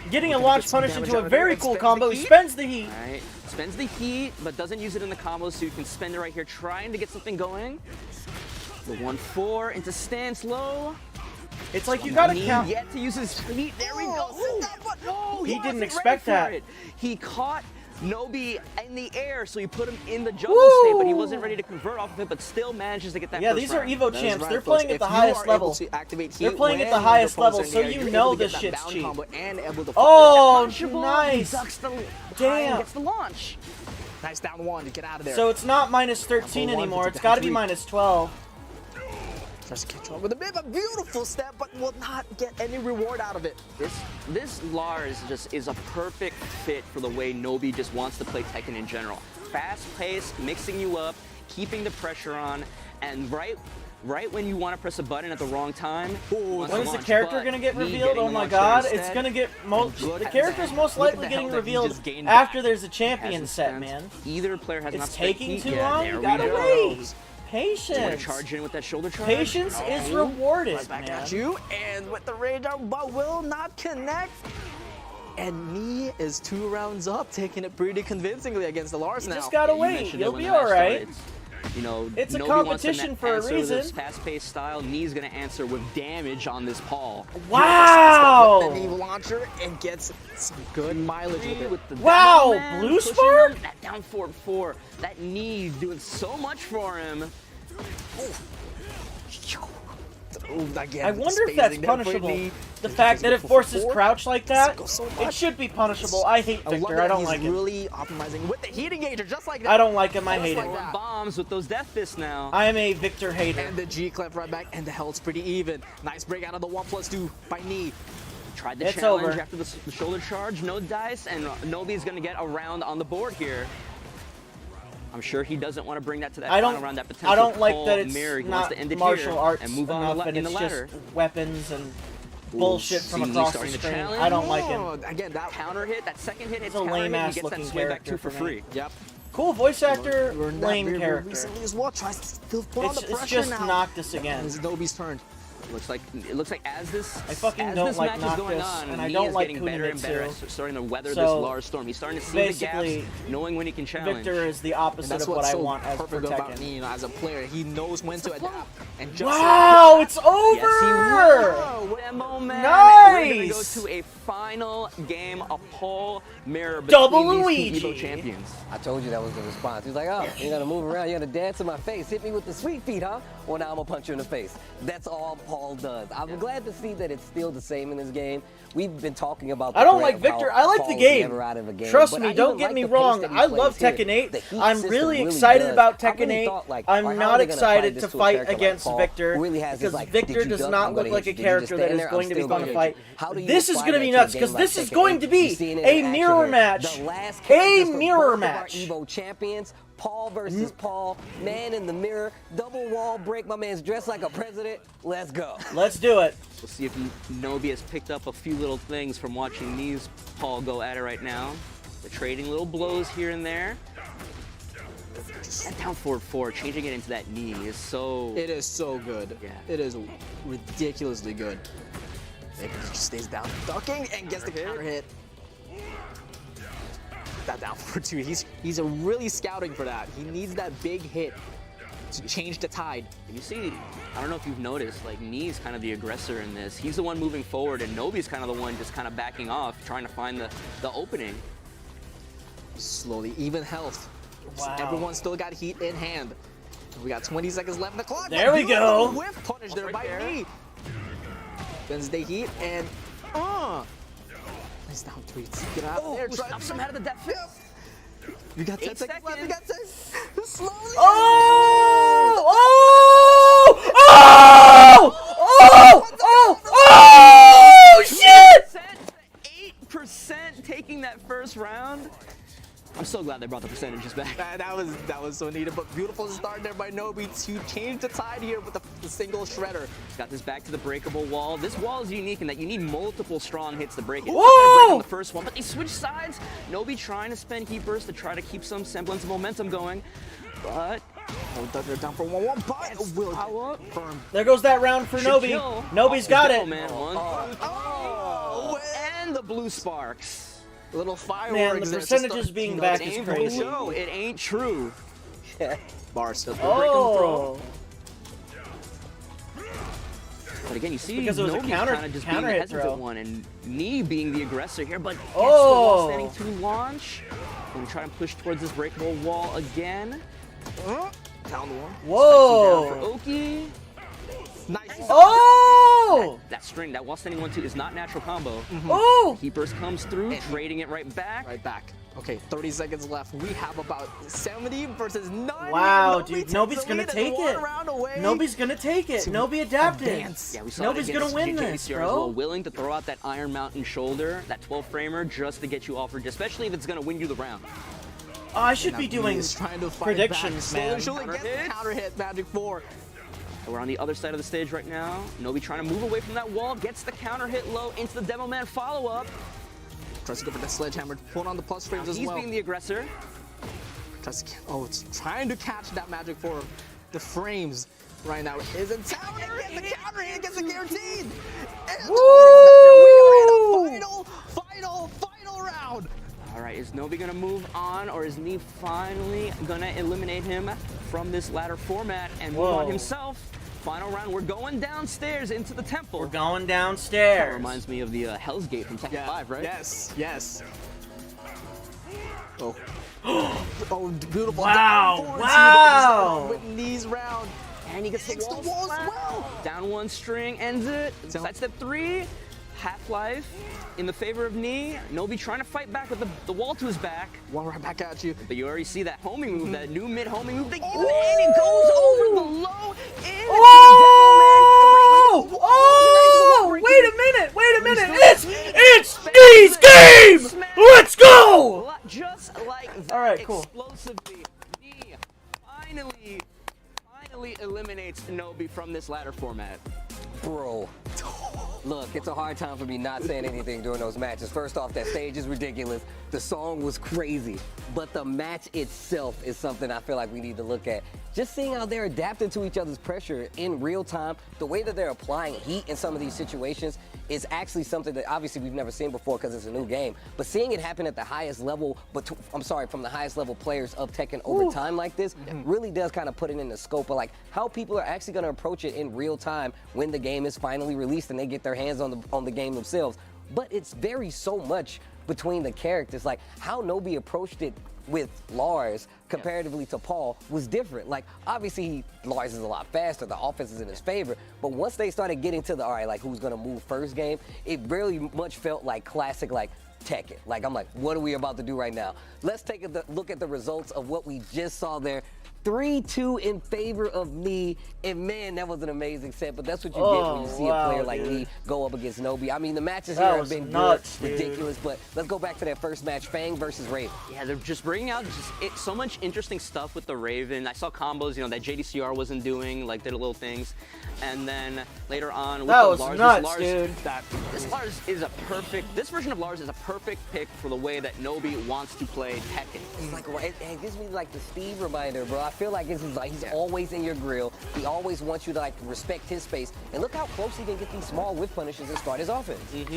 Getting a launch punish into a very cool combo. He spends the heat. All right. Spends the heat, but doesn't use it in the combo, so you can spend it right here trying to get something going. The 1-4 into stance low. It's like you gotta count. Yet to use his feet. There we go. No, he didn't expect that. He caught Nobi in the air, so you put him in the jungle state, but he wasn't ready to convert off of it, but still manages to get that Yeah, first these are round. EVO That is champs. right, They're folks. playing at If the you highest are level. able to activate They're heat playing at when the highest your opponent's level, in so the air, you you're know able to this get that shit's bound cheap. combo and able to Oh, Punchable, nice. ducks the Damn. gets the launch. Nice down one to get out of there. So it's not minus 13 Number one, anymore. but It's the got to be three. minus 12. Tries to catch on with a bit of a beautiful step, but will not get any reward out of it. This Lars is a perfect fit for the way Nobi just wants to play Tekken in general. Fast paced, mixing you up, keeping the pressure on, and right when you want to press a button at the wrong time. When is the character gonna get revealed? Oh my god, it's gonna get the character's most likely getting revealed after there's a champion set, man. Either player has not It's spent taking heat too yet. long. There You we gotta go. wait. You want to Patience. charge in with that shoulder charge? Patience is rewarded, Right back man. at you, and with the radar, but will not connect. And Knee is 2 rounds up, taking it pretty convincingly against the Lars now. Just gotta You wait. mentioned it You'll when be the match alright. started. You know, It's a Nobi wants to competition for a answer with his reason. fast-paced style. Knee's gonna answer with damage on this Paul. Wow! With the knee launcher and gets some good mileage with it. Wow, Man, blue pushing spark? him, that down forward 4. That knee doing so much for him. Again, I with the wonder if that's spacing there for punishable. Knee. The fact that it forces Four. crouch like that, So it much. should be punishable. I hate I love Victor. that I don't he's like him. really optimizing with the heat engager, just like that. I don't like him. I Just hate like him. that. Bombs with those death fists now. I am a Victor hater. And the G clef right back, and the health's pretty even. Nice break out of the 1+2 by Knee. Tried the It's challenge over. after the shoulder charge, no dice, and Nobi's gonna get a round on the board here. I'm sure he doesn't want to bring that to that final round. That potential I don't like Paul that it's mirror. He not wants to end it martial here arts and move enough, on and in the it's ladder. just weapons and bullshit from See Lee across the starting to screen. challenge. I don't like him. Oh, again, that Counter hit, that second hit hits He's a counter hit, lame-ass he gets that looking sway back 2 character for for me. free. Yep. Cool voice actor, Learned that lame very character. recently as well. Tries to still put on the It's pressure just now. Noctis again. It's Nobi's turn. It looks like as this I fucking as don't Oh this like match is going Noctis, on, and I Knee don't is like getting better and better Kunimitsu. at starting to weather this So, Lars storm. He's starting to see the basically, gaps, knowing when he can challenge. Victor is the And opposite that's of what what's I so want as for perfect about Tekken. me, as a player. He knows when to adapt. And just Wow, it's over! Yes, he will. Demo man. Nice! We're gonna go to a final game, a Paul mirror Double between Luigi. these two EVO champions. I told you that was the response. He was like, oh, you gotta move around, you gotta dance in my face. Hit me with the sweet feet, huh? Well, now I'm gonna punch you in the face. That's all Paul does. I'm glad to see that it's still the same in this game. We've been talking about the I don't threat like of how Victor. I like the Paul's game. never out of a game. Trust But me, I don't even get like me the pace wrong. that he I love plays Tekken here. 8. The heat I'm system really excited does. about I Tekken really 8. thought, like, I'm how are not they gonna excited this to to a fight character like against Paul, Victor who really has this, because like, Victor did you does duck? not I'm look gonna like a hit you. Did you just character that stand is there? I'm going to be still fun gonna to hit fight. you. How do you This is apply going to that be to a nuts game because like this is Tekken going 8? to be You've seen it in a action mirror here. match. The last A characters for mirror both of our match. EVO champions. Paul versus Paul, man in the mirror, double wall break. My man's dressed like a president. Let's go. Let's do it. We'll see if Nobi has picked up a few little things from watching these Paul go at it right now. They're trading little blows here and there. That down forward 4, changing it into that knee is so... It is so good. Yeah. It is ridiculously good. It just stays down, ducking, and gets the counter hit. That down forward 2. He's really scouting for that. He needs that big hit to change the tide. And you see, I don't know if you've noticed, like Knee's kind of the aggressor in this. He's the one moving forward, and Nobi's kind of the one just kind of backing off, trying to find the opening. Slowly, even health. Wow. Everyone's still got heat in hand. We got 20 seconds left in the clock. There we go. Whiff punish there by Knee. Wednesday heat and nice down 3. Get out of there. Stuffs him out of the death fist. You got 10 8 seconds left. You got 10. Slowly. Oh! Oh! Oh! Oh! Oh! Oh! Shit! 8% taking that first round. I'm so glad they brought the percentages back. That was so needed, but beautiful start there by Nobi to change the tide here with the single shredder. Got this back to the breakable wall. This wall is unique in that you need multiple strong hits to break it. Whoa! It's not gonna break on the first one, but they switch sides. Nobi trying to spend heat burst to try to keep some semblance of momentum going, but they're down for 1-1, but will firm. There goes that round for Should Nobi. kill. Nobi's got it. Man. And the blue sparks. Little fireworks. Man, the there to percentages start. being You know, back it is ain't crazy. No, it ain't true. Bar still Oh. But again, you see Because it was a Nobi counter kind of just being the hit hesitant throw. one, and Knee being the aggressor here, but gets the Oh. wall standing to launch. We're trying to push towards this breakable wall again. Down the wall. Whoa! Down for Oki. Nice. Oh! That string, that wall standing 1-2 is not natural combo. Oh! He burst comes through, trading it right back. Right back. Okay, 30 seconds left. We have about 70 versus 90. Wow, Nobi dude, takes Nobi's the gonna lead and take it. 1 round away. Nobi's gonna take it. Nobi adapted. Advance. Yeah, we saw Nobody's it gonna against win JDCR this, as bro. well, willing to throw out that Iron Mountain shoulder, that 12-framer, just to get you offered, especially if it's gonna win you the round. Oh, I should Now be doing he's trying to fight predictions, back. man. Slowly gets the counter hit. Magic 4. We're on the other side of the stage right now. Nobi trying to move away from that wall, gets the counter hit low into the Demo Man follow-up. Tries to go for the sledgehammer. Put on the plus frames as He's well. being the aggressor. Tries to, it's trying to catch that Magic 4. The frames right now is a counter hit. The counter hit gets it guaranteed. And Woo! we are in a final round. All right, is Nobi gonna move on, or is Nee finally gonna eliminate him from this ladder format and move on Whoa. himself? Final round, we're going downstairs into the temple. We're going That downstairs. reminds me of the Hell's Gate from Tekken 5, right? Yes, yes. Oh. Oh, beautiful. Wow, Down forward wow. With knees round. And he gets the wall as well. Down one string, ends it. Sidestep 3. Half-life in the favor of Nee. Nobi trying to fight back with the wall to his back. One right back at you. But you already see that homing move, that new mid homing move. And it goes over the low in Oh! Oh! Wait a minute! It's Nee's game! Let's go! Just like that, All right, cool. explosively, Nee finally eliminates Nobi from this ladder format. Bro, look, it's a hard time for me not saying anything during those matches. First off, that stage is ridiculous. The song was crazy, but the match itself is something I feel like we need to look at. Just seeing how they're adapting to each other's pressure in real time, the way that they're applying heat in some of these situations is actually something that obviously we've never seen before because it's a new game. But seeing it happen at the highest level, from the highest level players of Tekken over time like this, really does kind of put it in the scope of like how people are actually going to approach it in real time when the game is finally released and they get their hands on the game themselves. But it's varies so much between the characters. Like how Nobi approached it with Lars comparatively to Paul was different. Like obviously Lars is a lot faster, the offense is in his favor, but once they started getting to the all right, like who's gonna move first game, it really much felt like classic like Tekken. Like I'm like, what are we about to do right now? Let's take a look at the results of what we just saw there. 3-2 in favor of Nee, and man, that was an amazing set, but that's what you get when you see a player like Nee go up against Nobi. I mean, the matches here have been nuts, good, ridiculous, but let's go back to that first match, Fang versus Raven. Yeah, they're just bringing out so much interesting stuff with the Raven. I saw combos, you know, that JDCR wasn't doing, like did little things. And then later on with that the was Lars, nuts, dude. This version of Lars is a perfect pick for the way that Nobi wants to play Tekken. It's like, it gives me like the Steve reminder, bro. I feel like this is like he's always in your grill. He always wants you to like respect his space. And look how close he can get these small whip punishes and start his offense. It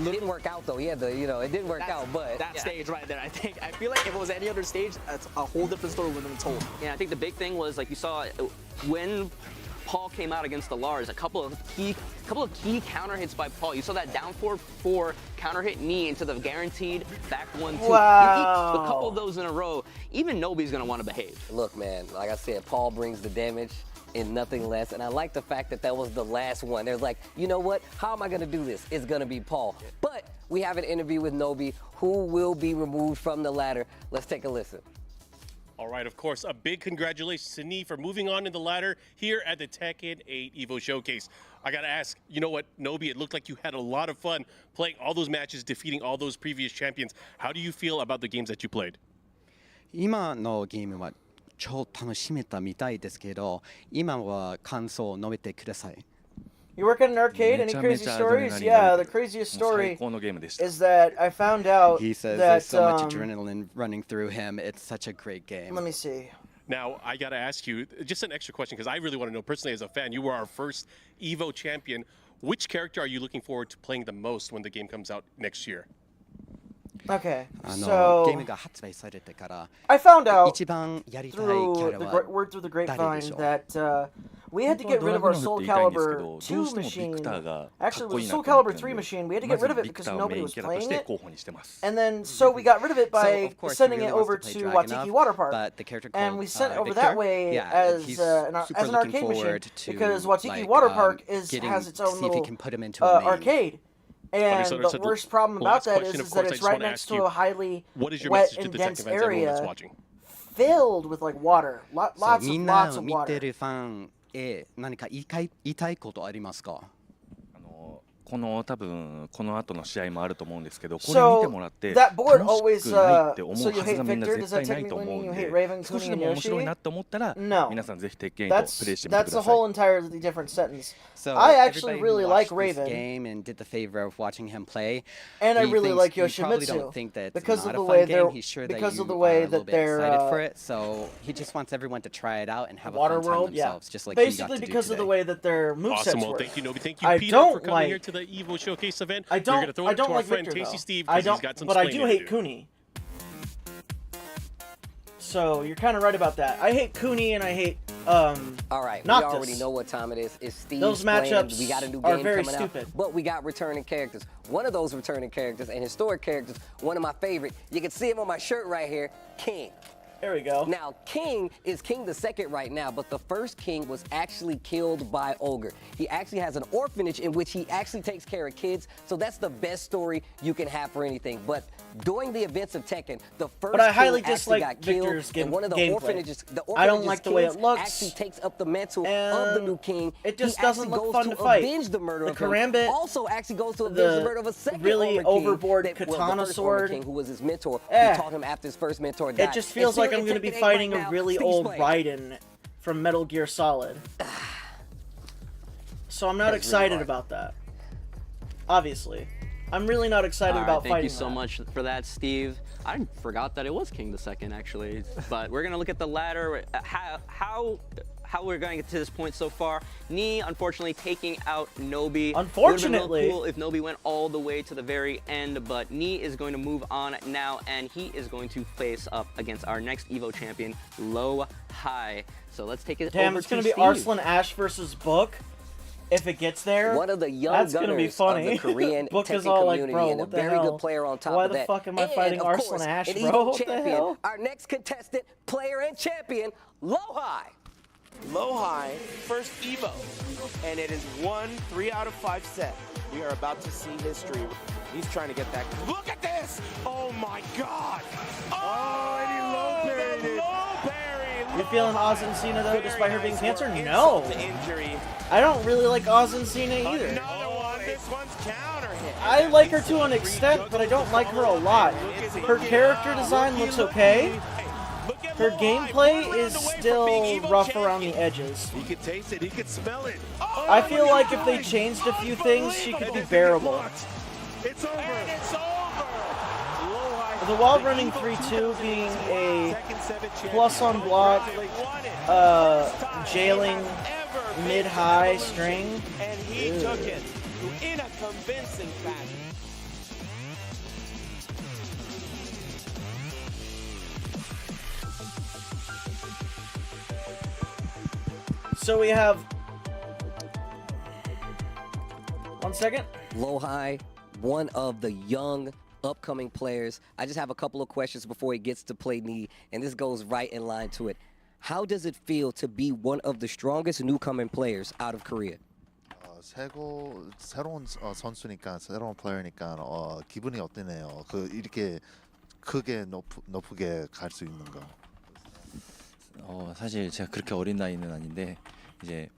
didn't work out though. He had the, it didn't work out, but that stage right there, I feel like if it was any other stage, that's a whole different story would have been told. Yeah, I think the big thing was like you saw when Paul came out against the Lars, a couple of key counter hits by Paul. You saw that down 4-4 counter hit knee into the guaranteed back 1-2. Wow. A couple of those in a row. Even Nobi's gonna want to behave. Look, man, like I said, Paul brings the damage and nothing less. And I like the fact that that was the last one. They're like, you know what? How am I gonna do this? It's gonna be Paul. But we have an interview with Nobi, who will be removed from the ladder. Let's take a listen. All right, of course, a big congratulations to Nee for moving on in the ladder here at the Tekken 8 EVO Showcase. I gotta ask, you know what, Nobi, it looked like you had a lot of fun playing all those matches, defeating all those previous champions. How do you feel about the games that you played? 今のゲームは超楽しめたみたいですけど、今は感想を述べてください。 You work at an arcade? Any crazy stories? Yeah, the craziest story is that I found out He says that there's so much adrenaline running through him. It's such a great game. Let me see. Now, I got to ask you, just an extra question, because I really want to know, personally as a fan, you were our first EVO champion. Which character are you looking forward to playing the most when the game comes out next year? Okay, ゲー so ムが発売されてから、 I found out 一番やりたいキャ through ラ the は word through the 誰 grapevine でしょう？ that we had to get rid of our Soul Calibur 2 machine. Actually, it was Soul Calibur 3 machine. We had to get rid of it because nobody was playing it. And then, so we got rid of it by sending it over to Watiki Water Park. And we sent it over that way as an arcade machine because Watiki Water Park has its own little arcade. And the worst problem about that is that it's right next to a highly wet and dense area filled with like water, lots of water. 何か言いたいことありますか？この多分この後の試合もあると思うんですけど、これ見てもらって楽しくないって思うはずがみんな絶対ないと思うんで、少しでも面白いなって思ったら皆さんぜひ鉄拳8プレイしてみてください。That's a whole entirely different sentence. I actually really like Raven. Game and did the favor of watching him play. And I really like Yoshimitsu because of the way they're excited for it. So he just wants everyone to try it out and have a fun time themselves, just like basically because of the way that their movesets Awesome. Well, work. thank you, Nobi. Thank you, Peter, for coming here to the EVO Showcase event. I don't like Victor, Tasty Steve I he's don't, got some but I do explaining hate Cooney. So you're kind of right about that. I hate Cooney and I hate all right, Noctis. we already know what time it is. It's Steve's Those matchups we got a new are game very coming stupid. out, but we got returning characters. One of those returning characters and historic characters, one of my favorite. You can see him on my shirt right here, King. There we go. Now, King is King II right now, but the first King was actually killed by Ogre. He actually has an orphanage in which he actually takes care of kids, so that's the best story you can have for anything. But during the events of Tekken, the first I highly King actually got dislike killed, Victor's and one of the gameplay. orphanages, I don't like the way it looks. actually takes up the mantle of the new King. It just he doesn't actually look goes fun to to fight. avenge the murder The of him. Karambit, Also, actually goes to avenge the murder of a second really Armor King overboard that, katana well, the first sword. Armor King, who was his mentor, Eh. who taught him after his first mentor died. It just feels like I'm going to be fighting a really Steve's old playing. Raiden from Metal Gear Solid. So I'm not That's excited really hard. about that. Obviously. I'm really not excited about thank fighting you so that. much for that, Steve. I forgot that it was King II, actually. But we're gonna look at the ladder, how we're going to get to this point so far. Nii, unfortunately, taking out Nobi. Unfortunately. It would have been real cool if Nobi went all the way to the very end, but Nii is going to move on now, and he is going to face up against our next EVO champion, Low High. So let's take it Damn, over it's to going to be Steve. Arslan Ash versus Book. If it gets there, One of the young that's gonna be gunners funny. of the Korean Book is Tekken all like, community bro, and a what the very hell? good player on top Why of the that. fuck am I And, fighting of Arslan course, Ash, an bro? EVO What the champion, hell? our next contestant, player and champion, Low High. Low High, first EVO, and it is 1 3 out of 5 set. We are about to see history. He's trying to get that. Look at this! Oh my God! Oh, and he low parried it. Low parry. You feeling Oz and Cena though, despite her being cancer? No. Insult to injury. I don't really like Oz and Cena either. Another one. This one's counter hit. I like her to an extent, but I don't like her a lot. Her character design looks okay. Her gameplay is still rough around the edges. He could taste it. He could smell it. I feel like if they changed a few things, she could be bearable. It's over. And it's over. The wall running 3-2 being a plus on block, jailing mid-high string. And he took it in a convincing fashion. So we have 1 second. Low High, one of the young upcoming players. I just have a couple of questions before he gets to play Nii, and this goes right in line to it. How does it feel to be one of the strongest newcoming players out of Korea? 새로운 선수니까 새로운 플레이어니까 기분이 어떠네요. 이렇게 크게 높게 갈 수 있는 거. 사실 제가 그렇게 어린 나이는 아닌데 이제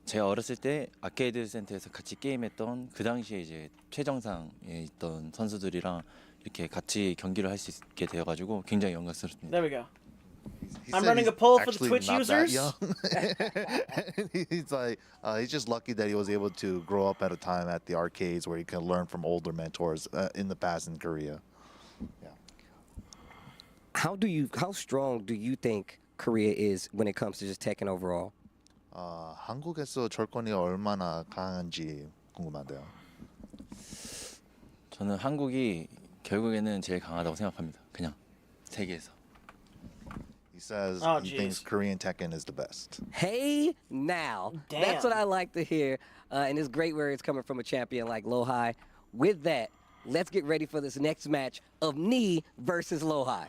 제가 어렸을 때 아케이드 센터에서 같이 게임했던 그 당시에 이제 최정상에 있던 선수들이랑 이렇게 같이 경기를 할 수 있게 되어가지고 굉장히 영광스럽습니다. There we go. I'm running a poll for the Twitch users. He's like, he's just lucky that he was able to grow up at a time at the arcades where he can learn from older mentors in the past in Korea. Yeah. How strong do you think Korea is when it comes to just Tekken overall? 한국에서 절권이 얼마나 강한지 궁금한데요. 저는 한국이 결국에는 제일 강하다고 생각합니다. 그냥 세계에서. He says Oh, he geez. thinks Korean Tekken is the best. Hey, now. Damn. That's what I like to hear. And it's great where it's coming from a champion like Lohai. With that, let's get ready for this next match of Knee versus Lohai.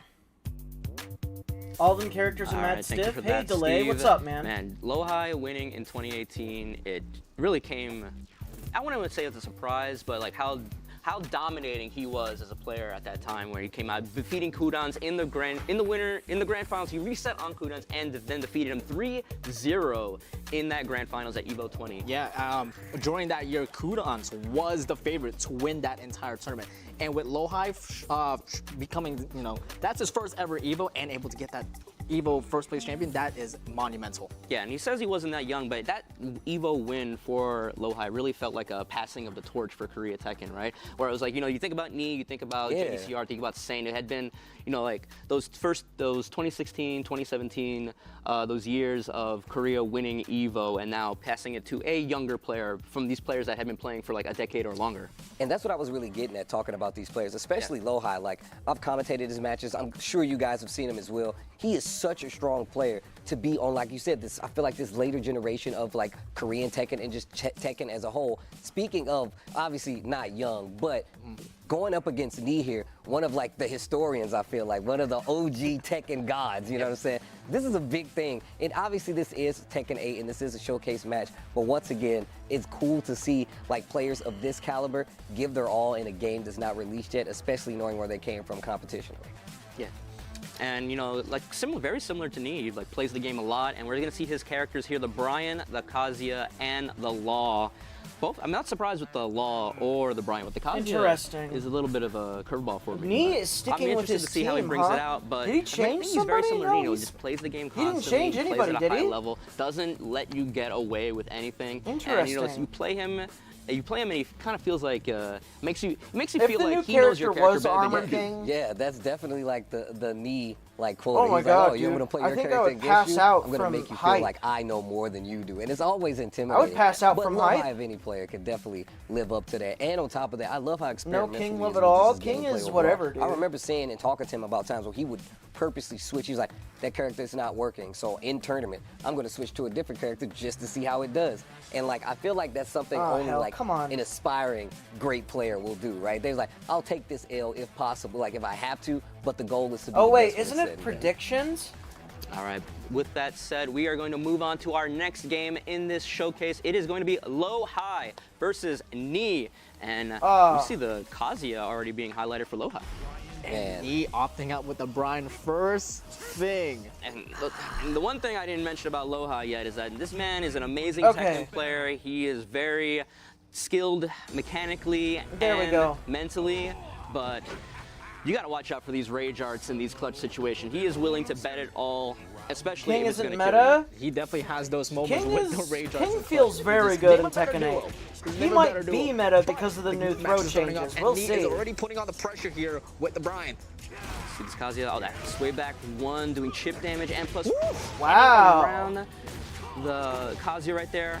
All them characters in All Mad right, thank you Stiff. for Hey, that, Delay, Steve. what's up, man? Man, Lohai winning in 2018, it really came, I wouldn't say it's a surprise, but like how dominating he was as a player at that time, where he came out defeating Kudans in the grand finals. He reset on Kudans and then defeated him 3-0 in that grand finals at EVO 20. Yeah, during that year, Kudans was the favorite to win that entire tournament. And with Lohai becoming, that's his first ever EVO and able to get that EVO first place champion, that is monumental. Yeah, and he says he wasn't that young, but that EVO win for Lohai really felt like a passing of the torch for Korea Tekken, right? Where it was like, you think about Knee, you think about JDCR, think about Saint. It had been, like those 2016, 2017, those years of Korea winning EVO and now passing it to a younger player from these players that had been playing for like a decade or longer. And that's what I was really getting at talking about these players, especially Lohai. Like, I've commentated his matches. I'm sure you guys have seen him as well. He is such a strong player to be on, like you said, this. I feel like this later generation of like Korean Tekken and just Tekken as a whole. Speaking of, obviously not young, but going up against Knee here, one of like the historians, I feel like, one of the OG Tekken gods, you know what I'm saying? This is a big thing. And obviously this is Tekken 8 and this is a showcase match, but once again, it's cool to see like players of this caliber give their all in a game that's not released yet, especially knowing where they came from competitionally. Yeah. And like very similar to Knee, like plays the game a lot, and we're gonna see his characters here: the Brian, the Kazuya, and the Law. Both. I'm not surprised with the Law or the Brian, but the Kazuya Interesting. is a little bit of a curveball for me. Knee is sticking with his to see team, how he brings huh? it out, but Did he I change think he's very somebody? similar No, to Knee. He he's- just plays the game he didn't constantly. change plays anybody, at a did high he? level. Doesn't let you get away with anything. Interesting. And you play him. You play him, and he kind of feels like makes you If feel the like new he knows your character character was better Armor than you. King, Yeah, that's definitely like the Knee like quote. Oh my He's God, like, oh, you dude. want me to play I your think I character would against pass you? out I'm gonna from make you hype. feel like I know more than you do, and it's always intimidating. pass out but from Lohai, hype. if any player could definitely live up to that. And on top of that, I love how experimental King he love is it with all. just his King gameplay is overall. whatever, dude. I remember seeing and talking to him about times where he would purposely switch. He was like, that character's not working, so in tournament, I'm gonna switch to a different character just to see how it does. And like, I feel like that's something Oh, only hell, like come on. an aspiring great player will do, right? They're like, I'll take this L if possible, like if I have to, but the goal is to be Oh the wait, best when isn't it's it said and done. predictions? All right, with that said, we are going to move on to our next game in this showcase. It is going to be Lohai versus Knee. And we see the Kazuya already being highlighted for Lohai. And he opting out with the Brian first thing. And look, the one thing I didn't mention about Lohai yet is that this man is an amazing Okay. Tekken player. He is very skilled mechanically There we and go. mentally, but you got to watch out for these rage arts in these clutch situations. He is willing to bet it all, especially King if it's isn't going to kill meta. you. He definitely has those moments King with is the rage King feels very good in Tekken 8. He might be meta because of the new throw changes. We'll Knee see. is already putting on the pressure here with the Brian. See this Kazuya, oh, that's way back one, doing chip damage and plus Wow. around the Kazuya right there.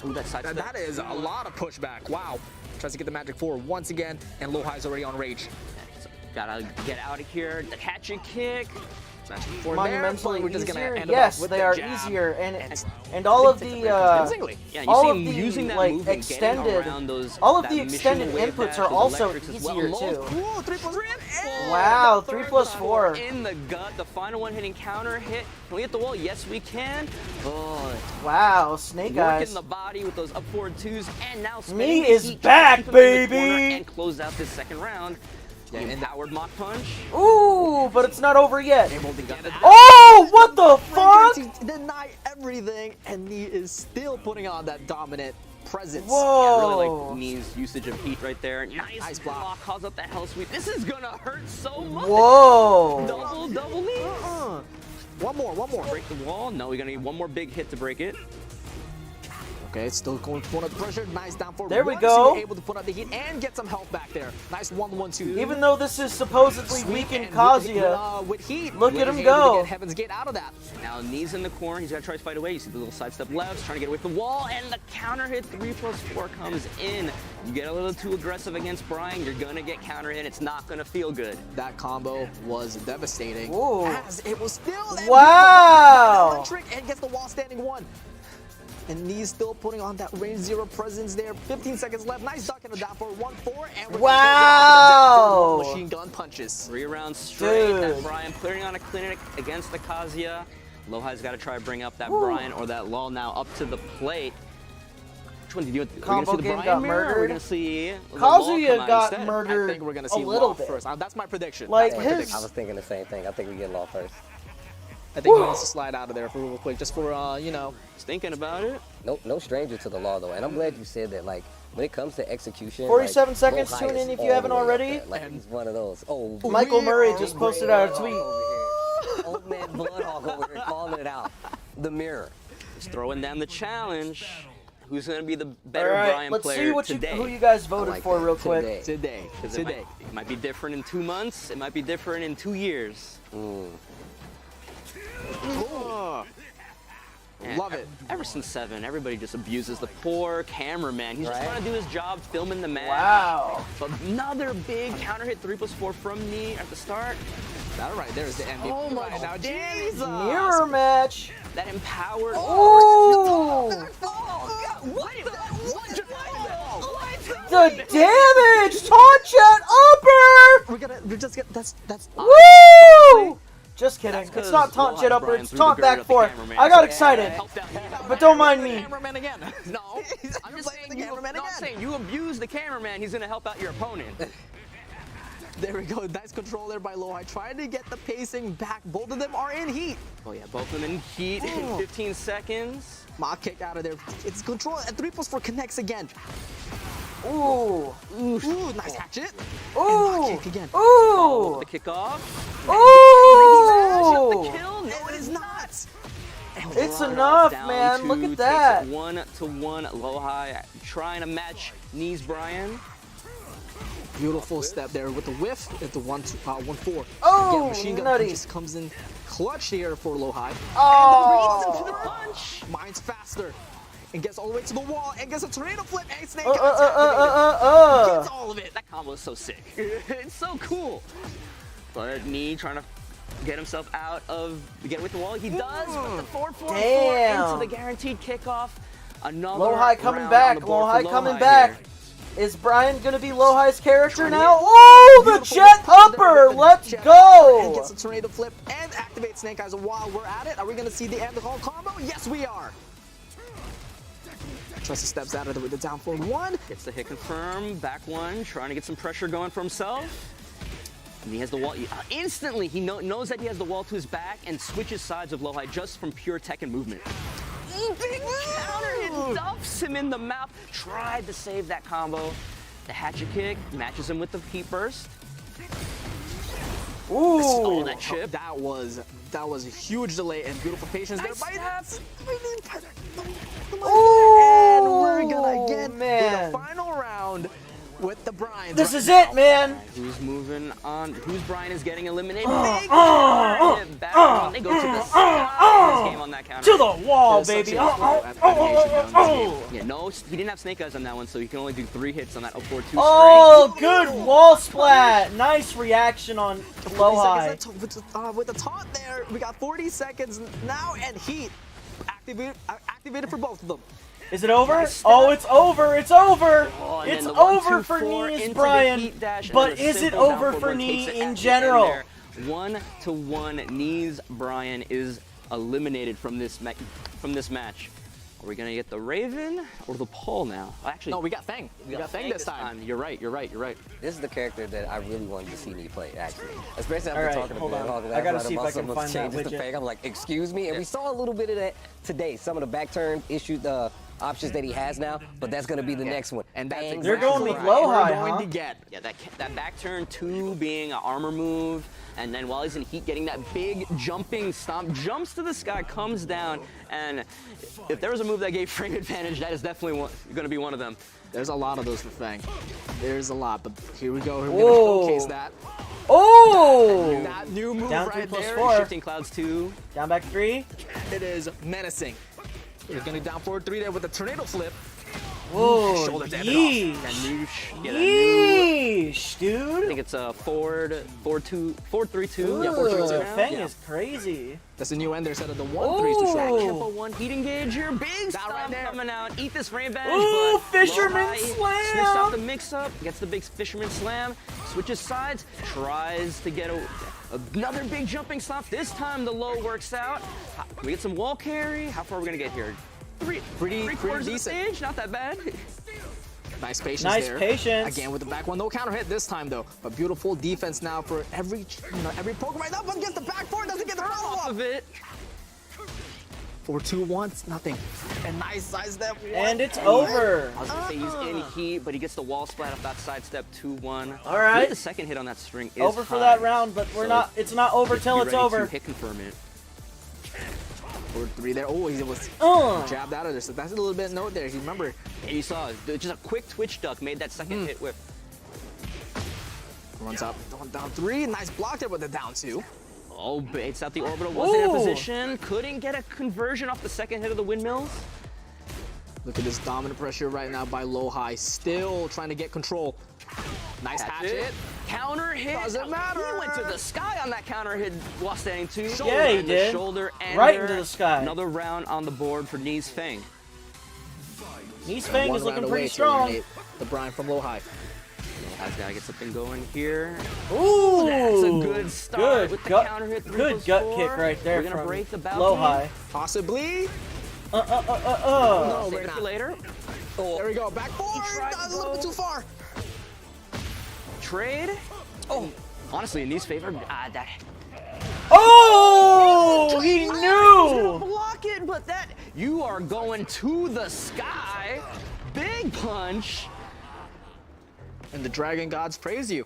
Ooh, that side step. That is a lot of pushback. Wow. Tries to get the magic forward once again, and Lohai's already on rage. Gotta get out of here. The catch and kick. Monumentally we're just gonna easier. end it Yes, off with they the are jab. easier, and all of the Yeah, you all see of him the using that like move and getting extended, around those. all of that the mission extended wave inputs dash, are those also electrics as easier well. too. Ooh, 3+3 and Wow, the 3+4. In the gut, the final one hitting counter hit. Can we hit the wall? Yes, we can. Oh, Wow, Snake Eyes. working the body with those up forward twos, and now Me spinning the is heat to back, keep him in the corner baby. and close out this second round. The empowered mock punch. Ooh, but it's not over yet. able to get it. Oh, what the fuck? To deny everything, and he is still putting on that dominant presence. Yeah, Whoa. really like Knee's usage of heat right there. Nice block. Calls up that hell sweep. This is gonna hurt so much. Whoa. Double knee. One more. Break the wall. No, we're gonna need one more big hit to break it. Okay, still going to put up pressure. Nice down forward. There we Once go. you're able to put up the heat and get some health back there. Nice 1-1-2. Even though this is supposedly weakened Kazuya, with heat, look at him able to go. get Heaven's Gate out of that. Now knees in the corner, he's gonna try to fight away. You see the little sidestep lefts, trying to get away from the wall, and the counter hit 3+4 comes in. You get a little too aggressive against Brian, you're gonna get counter hit. It's not gonna feel good. That combo was devastating. Ooh. As it was still that Wow. trick and gets the wall standing 1. And Knee's still putting on that range 0 presence there. 15 seconds left. Nice duck and a down for 1-4. And we're wow. Machine gun punches. 3 rounds straight. Dude. That Brian putting on a clinic against the Kazuya. Lohai's got to try to bring up that Brian or that Law now up to the plate. Which one did you want? Combo Are we game gonna see the got Brian mirror, or murdered. We're gonna see the Kazuya Law got come out murdered I think we're gonna a see little Law bit. first. That's my prediction. Like That's my his- prediction. I was thinking the same thing. I think we get Law first. I think he wants to slide out of there for real quick, just for you know. Just thinking about it. No stranger to the Law though, and I'm glad you said that. Like when it comes to execution, 47 like, seconds, Lohai tune is in if all you haven't the way up already. there. Like he's one of those. Oh, Michael we Murray are just posted out a tweet. Old man Bloodhawk over here calling it out. The mirror. Just throwing down the challenge. Who's gonna be the All better right, Brian let's player see what today? who you guys voted for real quick. Today. 'Cause it might be different in 2 months. It might be different in 2 years. And Love it. Ever since 7, everybody just abuses the poor cameraman. He's just Right. trying to do his job, filming the match. Wow. But another big counter hit 3+4 from Knee at the start. That right there is the MVP. Oh my right now, Jesus. Mirror match. That empowered. Ooh. The damage! Taunt chat upper! We just get that's Woo! Just kidding. That's 'cause It's not taunt Lohai jet upper, Brian it's threw the taunt gird back at the four. cameraman. I got So, excited. help out. But don't mind me. Cameraman again. No, I'm just saying you abuse the cameraman. He's gonna help out your opponent. There we go. Nice control there by Lohai. Trying to get the pacing back. Both of them are in heat. Oh yeah, both of them in heat in 15 seconds. Mock kick out of there. It's control and 3+4 connects again. Ooh. Ooh, nice hatchet. Ooh. And mock kick again. Ooh. The kickoff. Ooh. The kill? No, it is not. It's enough, Down man. two, Look at takes that. it 1-1. Lohai trying to match Knees Brian. Beautiful step there with the whiff at the 1-4. Oh, Again, machine gun nutty. just comes in clutch here for Lohai. Oh. And the reason for the punch. Mine's faster. And gets all the way to the wall and gets a tornado flip and snake eyes activated. Gets all of it. That combo is so sick. It's so cool. But Knee trying to get himself out of get with the wall. He does with the 4-4 Damn. into the guaranteed kickoff. Another Lohai coming round back. on the board Lohai for coming Lohai back. here. Is Brian gonna be Lohai's character now? Oh, the jet upper! Let's And go! gets a tornado flip and activates Snake Eyes. While we're at it, are we going to see the end of the whole combo? Yes, we are. Trusty steps out of there with the down forward 1. Gets the hit confirm. Back 1. Trying to get some pressure going for himself. And he has the wall. Instantly, he knows that he has the wall to his back and switches sides of Lohai just from pure Tekken movement. Big counter hit duffs him in the mouth. Tried to save that combo. The hatchet kick matches him with the heat burst. Ooh. Oh, that chip. That was a huge delay and beautiful patience Nice there by step. Ooh, and we're gonna get man. the final round with the Bryans. This right is now. it, man. Who's moving on? Whose Brian is getting eliminated? Big counter hit back on. They go to the sky. This game on that counter. To the wall, There's baby. such a Yeah, no, he didn't have Snake Eyes on that one, so he can only do 3 hits on that 0-4-2 string. Oh, good wall splat. Nice reaction on 40 Lohai. seconds with the taunt there. We got 40 seconds now and heat activated for both of them. Is it over? Oh, it's over. It's over. Oh, and It's then the over for 1-2-4 Knees, into the Brian. heat dash, and But then a is it simple over down for forward Knee takes it in at the end general? there. 1-1. Knees Brian is eliminated from this match. Are we gonna get the Raven or the Paul now? Actually, No, we got Fang. We got Fang this time. You're right. This is the character that I really wanted to see me play, actually. Especially All after right, talking to hold Ben on. Hawk I last gotta night see if about I can some of find the that changes to widget. Fang. I'm like, excuse me? And we saw a little bit of that today. Some of the back turn issues, options that he has now, but that's going to be the next one. And that's Fang They're going exactly with what Lohai, we're going huh? to get. Yeah, that back turn 2 being an armor move, And then while he's in heat, getting that big jumping stomp, jumps to the sky, comes down, and if there was a move that gave frame advantage, that is definitely going to be one of them. There's a lot of those for Fang. There's a lot, but here we go. We're going to showcase that. Oh! That new move Down right 3 there. 4. Shifting clouds 2. Down back 3. It is menacing. He's going to down forward 3 there with a tornado flip. Whoa, Shoulder to end it off. That new, Yeesh, dude. I think it's a forward 4-2, 4-3-2. Ooh, Yeah, 4-3-2. Fang Yeah. is crazy. That's a new ender instead of the 1-3s to track. Tempo 1 heat engage here. Big stomp right there. coming out. Eat this frame advantage. Ooh, but fisherman Lowhigh slam. Switched out the mix up. Gets the big fisherman slam. Switches sides. Tries to get another big jumping stomp. This time the low works out. Can we get some wall carry? How far are we going to get here? Three quarters of the stage. Not that bad. Nice patience Nice there. patience. Again with the back one, no counter hit this time though. But beautiful defense now for every poke right up against the back four, doesn't get the hurdle off of it. 4-2-1, it's nothing. And nice side step. And it's over. I was gonna say he's in heat, but he gets the wall splat off that side step 2-1. All right. The second hit on that string is Over for high. that round, but we're So not. It's not over till be it's ready over. to hit confirm it. Forward 3 there. Oh, he was jabbed out of there. So that's a little bit note there. You remember. And you saw just a quick twitch duck made that second hit with. Runs up, down 3. Nice block there with the down 2. Oh, baits out the orbital, wasn't in Ooh. position. Couldn't get a conversion off the second hit of the windmills. Look at this dominant pressure right now by Lowhigh. Still trying to get control. Nice hatchet. Counter hit. Doesn't matter. He went to the sky on that counter hit while standing 2. Yeah, he And did. The shoulder and Right into the sky. Another round on the board for Knees Fang. Knees Fang One is looking round pretty away to strong. eliminate the Brian from Lowhigh. Lowhigh's got to get something going here. Ooh, That's a good start good with the gut, counter hit. good gut kick right there We're gonna from break the bounty. Lowhigh. Possibly. No, we're not. later. There we go. Back forward. A little bit too far. Trade. Oh, honestly, in Knees' favor, that. Oh, he knew. Block it, but that you are going to the sky. Big punch. And the Dragon Gods praise you.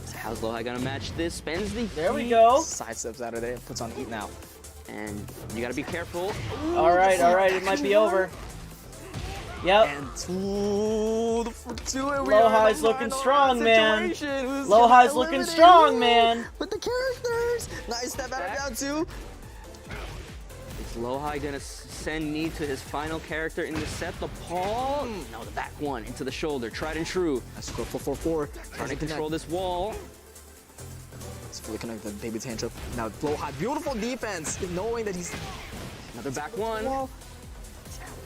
So how's Lowhigh gonna match this? Spends the There we heat. go. Side steps out of there. Puts on heat now. And you gotta be careful. All right, it might be over. Yep. And the 2 and we Lowhigh's looking strong, man. Lowhigh's looking strong, man. With the characters. Nice step out of down 2. Is Lowhigh gonna send Knee to his final character in the set? The paw? No, the back one into the shoulder. Tried and true. Let's go 4-4-4. Trying to control this wall. It's fully connected. Baby tantrum. Now Lowhigh, beautiful defense, knowing that he's Another back one.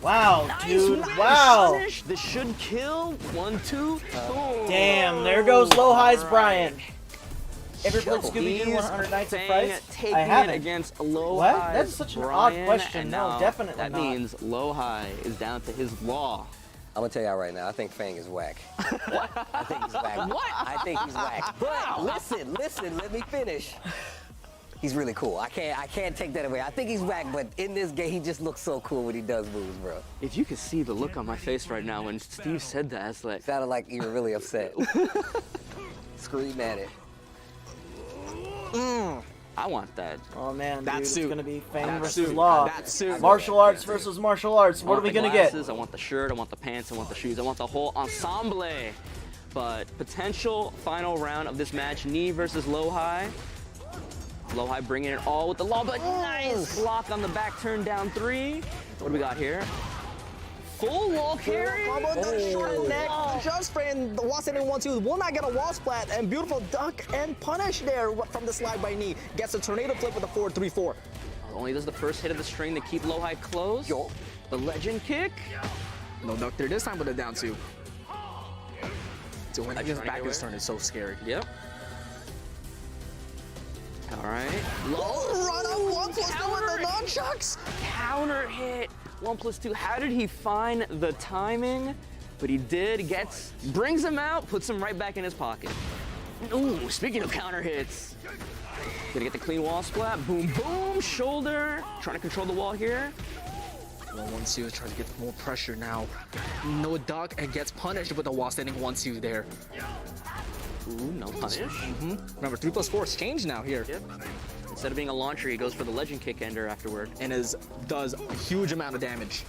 Wow, Nice, dude. nice Wow. punish. This should kill. 1-2. Boom. Damn, there goes Lowhigh's Brian. Ever played Scooby-Doo He's 100 Nights of Fang Fright? taking I it haven't. against Lowhigh. What? That's such an odd question. And No, now definitely that not. means Lowhigh is down to his law. I'm gonna tell y'all right now, I think Fang is whack. I think he's whack. What? I think he's whack. But listen, let me finish. He's really cool. I can't take that away. I think he's whack, but in this game, he just looks so cool when he does moves, bro. If you could see the look on my face right now when Steve said that, it's like... Sounded like you were really upset. Scream at it. I want that. Oh man, That dude, suit. it's gonna be Fang That versus suit. Law. That suit. Martial arts versus martial arts. What are we I want gonna the get? glasses, I want the shirt, I want the pants, I want the shoes, I want the whole ensemble. But potential final round of this match, Knee versus Lowhigh. Lowhigh bringing it all with the law, but nice block on the back turn down 3. What do we got here? Full wall carry. Combo, the short neck, just frame the wall sitting 1-2. Will not get a wall splat, and beautiful duck and punish there from the slide by Knee. Gets a tornado flip with a 4-3-4. Only does the first hit of the string to keep Lowhigh close. The legend kick. No duck there this time with a down 2. So when he gets back his turn, it's so scary. Yep. All right. Low run up 1+2 with the nunchucks. Counter hit. 1+2. How did he find the timing? But he did. Brings him out, puts him right back in his pocket. Ooh, speaking of counter hits. Gonna get the clean wall splat. Boom, boom, shoulder. Trying to control the wall here. 1-2, tries to get more pressure now. No duck and gets punished with the wall standing 1-2 there. Ooh, no punish. Remember, 3+4 is changed now here. Yep. Instead of being a launcher, he goes for the legend kick ender afterward. And does a huge amount of damage.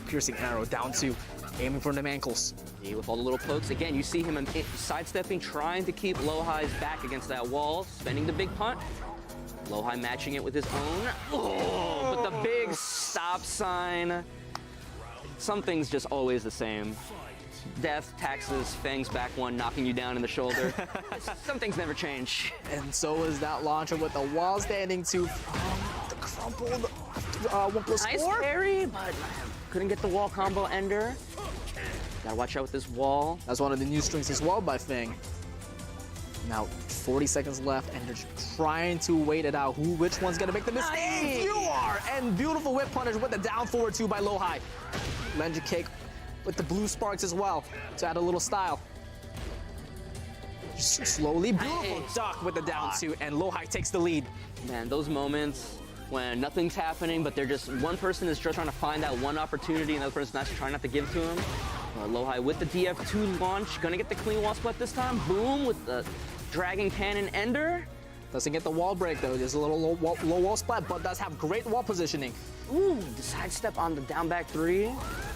Piercing arrow down to aiming for them ankles. Yeah, with all the little pokes. Again, you see him sidestepping, trying to keep Lowhi's back against that wall, spending the big punt. Lowhi matching it with his own. Oh, but the big stop sign. Something's just always the same. Death, taxes, fangs back one, knocking you down in the shoulder. Some things never change. And so is that launcher with the wall standing to the crumpled 1+4. Nice parry, but couldn't get the wall combo ender. Gotta watch out with this wall. That's one of the new strings as well by Fang. Now 40 seconds left, and they're trying to wait it out. Which one's gonna make the mistake? Nice. You are! And beautiful whip punish with the down forward two by Lowhi. Legend kick with the blue sparks as well to add a little style. Just slowly, beautiful duck with the down two, and Lowhi takes the lead. Man, those moments when nothing's happening, but they're just, one person is just trying to find that one opportunity, and the other person's not trying not to give to him. Lowhi with the DF2 launch, gonna get the clean wall split this time. Boom with the Dragon Cannon ender. Doesn't get the wall break though. There's a little low wall splat, but does have great wall positioning. Ooh, the sidestep on the down back three.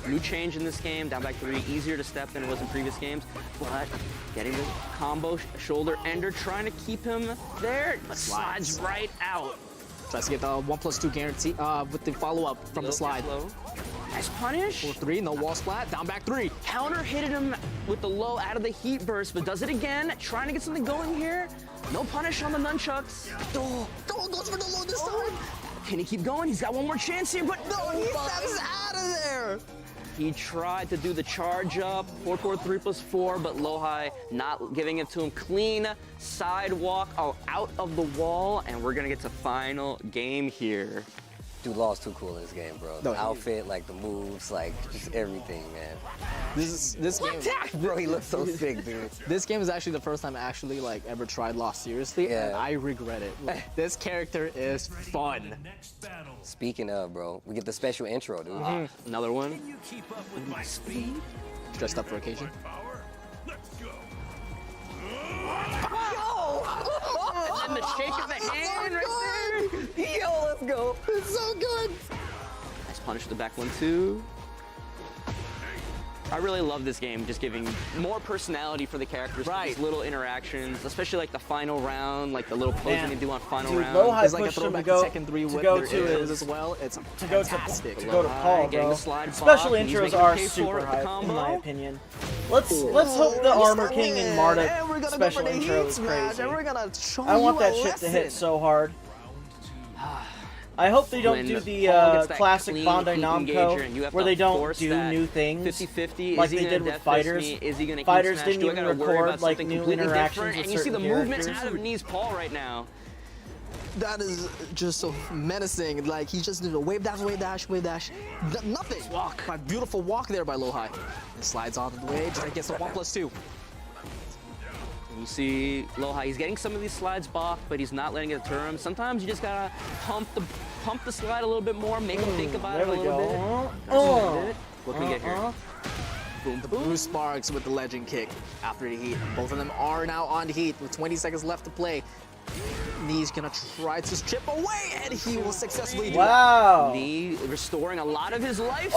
New change in this game. Down back three, easier to step than it was in previous games. But getting the combo shoulder ender, trying to keep him there, but slides right out. Tries to get the 1+2 guarantee with the follow-up from the slide. Nice punish. 4-3, no wall splat, down back three. Counter hitted him with the low out of the heat burst, but does it again. Trying to get something going here. No punish on the nunchucks. Goes for the low this time. Can he keep going? He's got one more chance here, but no, he steps out of there. He tried to do the charge up, 4-4, 3+4, but Lowhi not giving it to him. Clean sidewalk out of the wall, and we're gonna get to final game here. Dude, Law's too cool in this game, bro. The outfit, like the moves, like just everything, man. This game, bro, he looks so sick, dude. This game is actually the first time I actually like ever tried Law seriously, and I regret it. This character is fun. Speaking of, bro, we get the special intro, dude. Another one. Dressed up for occasion. And the shake of the hand right there. Yo, let's go. It's so good. Nice punish to the back one, too. I really love this game, just giving more personality for the characters. Right. These little interactions, especially like the final round, like the little posing they do on final round. Lowhi it's like a pushed him throwback to go to Tekken 3 to with go their to intros his as well. It's to go fantastic. to Paul, getting bro. the slide Special block, he's intros making are pay for super it, the hype, in combo. my opinion. Let's hope the Armor King and Marta special go for the intro heat is smash, crazy. and we're gonna show I want you that a shit to hit lesson. so hard. I hope they don't When do the Paul gets that classic clean Bandai heat engager and you Namco have where to they don't force do that new things 50-50. like Is he they gonna did with death fist Fighters. me? Is he gonna keep Fighters smash? didn't Do I even gotta worry record about like something new completely interactions different? with And you see the certain movements characters. out of Knee's Paul right now. That is just so menacing. Like he just did a wave dash, wave dash, wave dash. Nothing. Walk. My beautiful walk there by Lowhi. And slides on the way. Trying to get some 1+2. You see Lowhi, he's getting some of these slides blocked, but he's not letting it deter him. Sometimes you just gotta pump the slide a little bit more, make him think about it a little bit. What can we get here? Boom, the blue sparks with the legend kick after the heat. Both of them are now on heat with 20 seconds left to play. Knee's gonna try to chip away, and he will successfully do Wow. that. Knee restoring a lot of his life.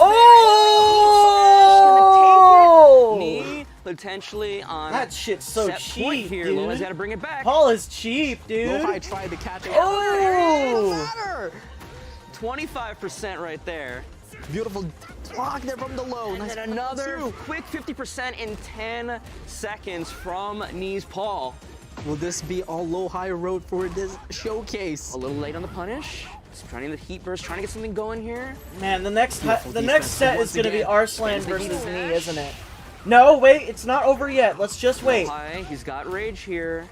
Oh! Knee potentially on That shit's so set point cheap, here. dude. Lowhi's got to bring it back. Paul is cheap, dude. Lowhi tried to catch it. Oh! 25% right there. Beautiful block there from the low. And Nice then another 2. quick 50% in 10 seconds from Knee's Paul. Will this be all Lowhi road for this showcase? A little late on the punish. He's trying the heat burst, trying to get something going here. Man, the next set is gonna be again. Arslan versus Knee, isn't it? No, wait, it's not over yet. Let's just wait. Lowhi, he's got rage here.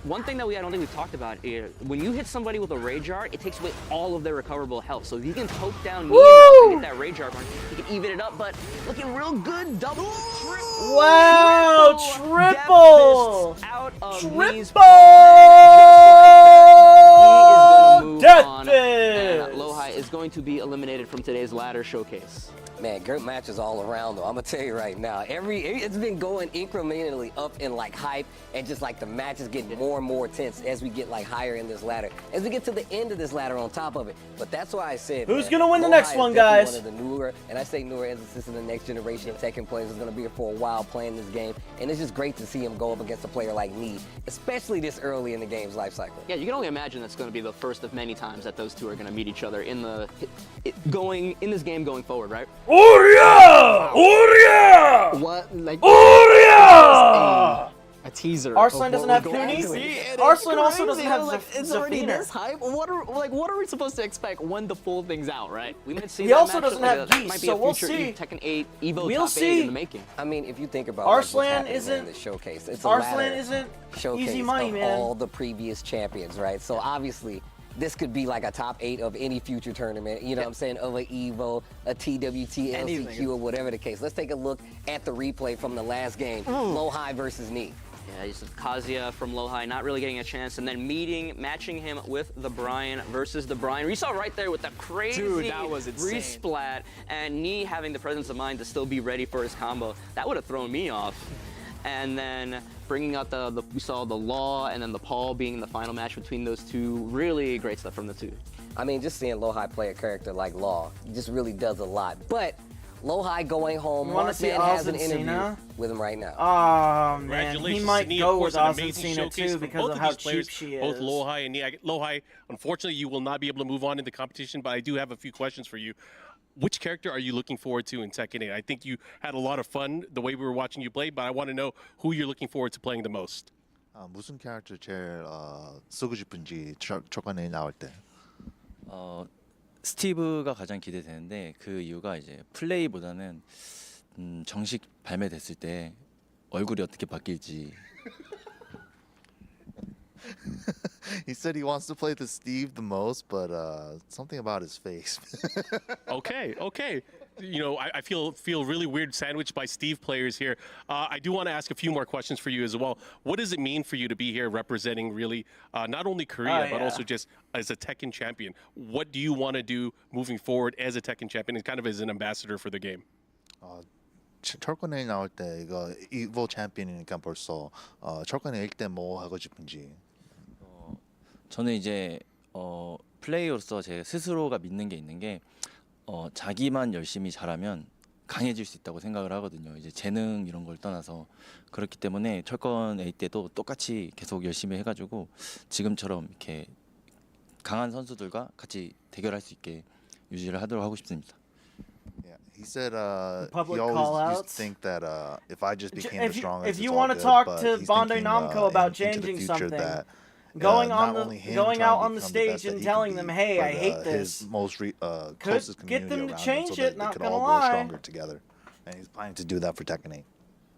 One thing that I don't think we've talked about is when you hit somebody with a rage art, it takes away all of their recoverable health. So if you can poke down Knee enough to get that rage art run, you can even it up. But looking real good, double, triple. Wow, triple! Out of Knee's Triple! Paul, just like that. He is gonna move Death on. fist! And Lowhi is going to be eliminated from today's ladder showcase? Man, great matches all around, though. I'm gonna tell you right now. It's been going incrementally up in like hype, and just like the matches get more and more tense as we get like higher in this ladder, as we get to the end of this ladder on top of it. But that's why I said, who's man, gonna win the Low next High one, is definitely guys? One of the newer, and I say newer as this is the next generation of Tekken players is gonna be here for a while playing this game, and it's just great to see him go up against a player like me, especially this early in the game's life cycle. Yeah, you can only imagine that's going to be the first of many times that those two are going to meet each other in this game going forward, right? Uria! Uria! What? Like Uria! A teaser. Arslan of doesn't what have we're going Coonies? to do. Arslan also doesn't have It's already Zafina. this hype. What are we supposed to expect when the full thing's out, right? We might see He that also matchup doesn't like have that Geese, might be so a we'll future see. Tekken 8 EVO We'll top 8 see. in the making. I mean, if you think about Arslan like, what's happening isn't- in this showcase, it's a Arslan ladder isn't showcase easy money, of man. all the previous champions, right? So obviously, this could be like a top 8 of any future tournament, you know what I'm saying, of a EVO, a TWT, Anything. LCQ, or whatever the case. Let's take a look at the replay from the last game, Low High versus Knee. Yeah, he's Kazuya from Low High, not really getting a chance, and then matching him with the Brian versus the Brian. We saw right there with the crazy Dude, that was insane. resplat, and Knee having the presence of mind to still be ready for his combo. That would have thrown me off. And then bringing out we saw the Law and then the Paul being the final match between those two. Really great stuff from the two. I mean, just seeing Low High play a character like Law just really does a lot. But Low High going home, You wanna see Markman has an Oz and interview Cena? with him right now. Oh man, he Congratulations might to Nia, go of course, with an Oz and amazing Cena showcase too for because both of of how these players, cheap she is. both Low High and Nia. Low High, unfortunately, you will not be able to move on in the competition, but I do have a few questions for you. Which character are you looking forward to in Tekken 8? I think you had a lot of fun the way we were watching you play, but I want to know who you're looking forward to playing the most. 무슨 캐릭터 제일 쓰고 싶은지 초반에 나올 때. 스티브가 가장 기대되는데 그 이유가 이제 플레이보다는 정식 발매됐을 때 얼굴이 어떻게 바뀔지. He said he wants to play the Steve the most, but something about his face. Okay. You know, I feel really weird sandwiched by Steve players here. I do want to ask a few more questions for you as well. What does it mean for you to be here representing really not only Korea, but also just as a Tekken champion? What do you want to do moving forward as a Tekken champion and kind of as an ambassador for the game? 철권에 나올 때 이거 EVO 챔피언이니까 벌써 철권에 1대 뭐 하고 싶은지. 저는 이제 플레이어로서 제 스스로가 믿는 게 있는 게 자기만 열심히 잘하면 강해질 수 있다고 생각을 하거든요. 이제 재능 이런 걸 떠나서 그렇기 때문에 철권 A 때도 똑같이 계속 열심히 해가지고 지금처럼 이렇게 강한 선수들과 같이 대결할 수 있게 유지를 하도록 하고 싶습니다. Yeah, he said Public he always used call-outs. to think that if I just became If the you- strongest, if you it's all wanna good, talk but to he's Bandai thinking, Namco about into the changing future something, that, going not only him trying to out on the become stage best that and he telling can them, be, "Hey, I but, hate this," his most could closest get community them to around him change so it, that they not can gonna all lie. grow stronger together, and he's planning to do that for Tekken 8.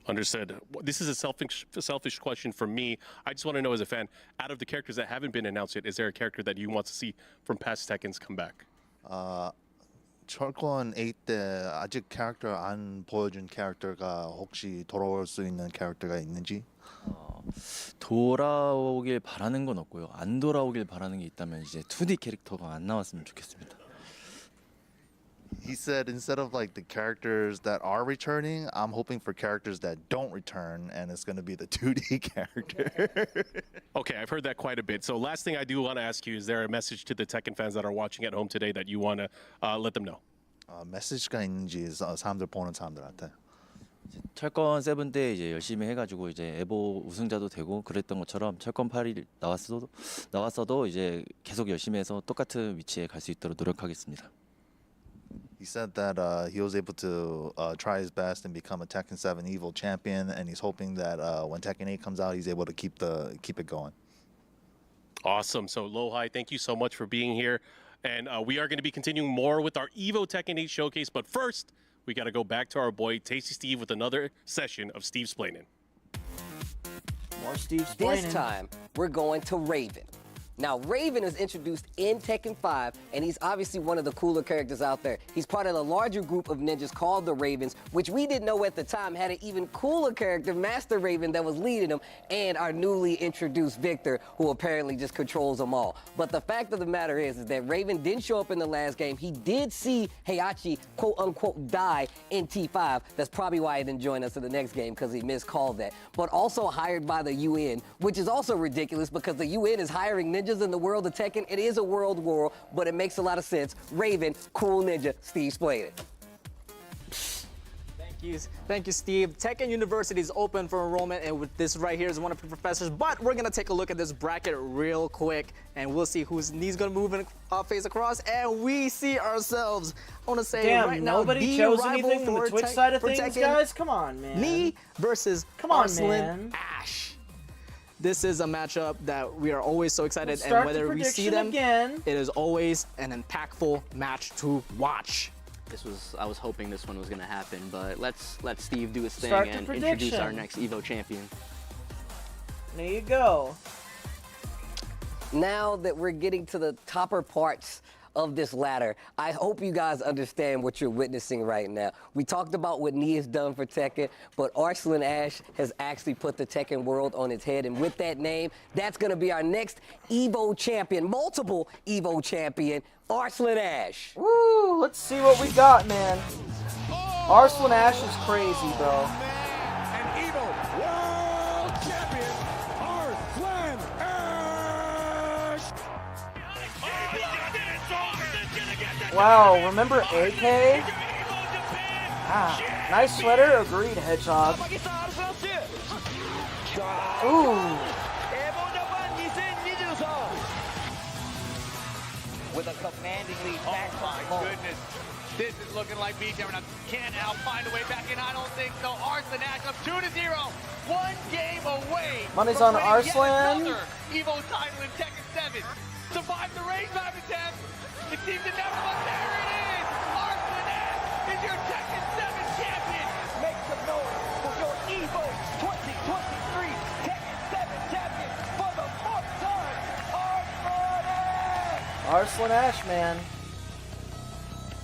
Understood. This is a selfish question for me. I just want to know as a fan, out of the characters that haven't been announced yet, is there a character that you want to see from past Tekkens come back? 철권 8 때 아직 캐릭터 안 보여준 캐릭터가 혹시 돌아올 수 있는 캐릭터가 있는지? 돌아오길 바라는 건 없고요. 안 돌아오길 바라는 게 있다면 이제 2D 캐릭터가 안 나왔으면 좋겠습니다. He said instead of like the characters that are returning, I'm hoping for characters that don't return, and it's going to be the 2D character. Okay, I've heard that quite a bit. So last thing I do want to ask you, is there a message to the Tekken fans that are watching at home today that you want to let them know? 메시지가 있는지 사람들 보는 사람들한테. 철권 7 때 이제 열심히 해가지고 이제 에보 우승자도 되고 그랬던 것처럼 철권 8이 나왔어도 이제 계속 열심히 해서 똑같은 위치에 갈 수 있도록 노력하겠습니다. He said that he was able to try his best and become a Tekken 7 EVO champion, and he's hoping that when Tekken 8 comes out, he's able to keep it going. Awesome. So Lohai, thank you so much for being here. And we are going to be continuing more with our EVO Tekken 8 showcase. But first, we got to go back to our boy Tasty Steve with another session of Steve Splainin'. More Steve This Splainin'. time, we're going to Raven. Now, Raven is introduced in Tekken 5, and he's obviously one of the cooler characters out there. He's part of the larger group of ninjas called the Ravens, which we didn't know at the time had an even cooler character, Master Raven, that was leading them, and our newly introduced Victor, who apparently just controls them all. But the fact of the matter is that Raven didn't show up in the last game. He did see Heihachi, quote-unquote, die in T5. That's probably why he didn't join us in the next game, because he miscalled that. But also hired by the UN, which is also ridiculous because the UN is hiring ninjas in the world of Tekken. It is a world war, but it makes a lot of sense. Raven, cool ninja, Steve explained it. Thank you, Steve. Tekken University is open for enrollment, and with this right here is one of the professors. But we're gonna take a look at this bracket real quick, and we'll see whose knee's gonna move and face across. And we see ourselves. I want to say Damn, right now, nobody the chose rival anything from the for Twitch side of for things, Tekken, guys. Come on, man. Knee versus Come on, Arslan man. Ash. This is a matchup that we are always so excited, Let's and start whether the we see prediction them, again. it is always an impactful match to watch. I was hoping this one was gonna happen, but let's let Steve do his thing Start the and introduce our prediction. next EVO champion. There you go. Now that we're getting to the topper parts of this ladder, I hope you guys understand what you're witnessing right now. We talked about what Knee has done for Tekken, but Arslan Ash has actually put the Tekken world on its head, and with that name, that's gonna be our next EVO champion, multiple EVO champion, Arslan Ash. Woo, let's see what we got, man. Arslan Ash is crazy, bro. And EVO World Champion, Arslan Ash! Wow, remember AK? Ah, nice sweater. Agreed, Hedgehog. Ooh. With a commanding lead back. Oh my goodness. This is looking like beatdown. Can Al find a way back in? I don't think so. Arslan Ash up 2-0. One game away. Money's from on winning yet Arslan. another EVO title in Tekken 7. Survived the range drive attempt. It seems to never, but there it is. Arslan Ash is your Tekken 7 champion. Make some noise for your EVO 2023 Tekken 7 champion for the fourth time. Arslan Ash, man.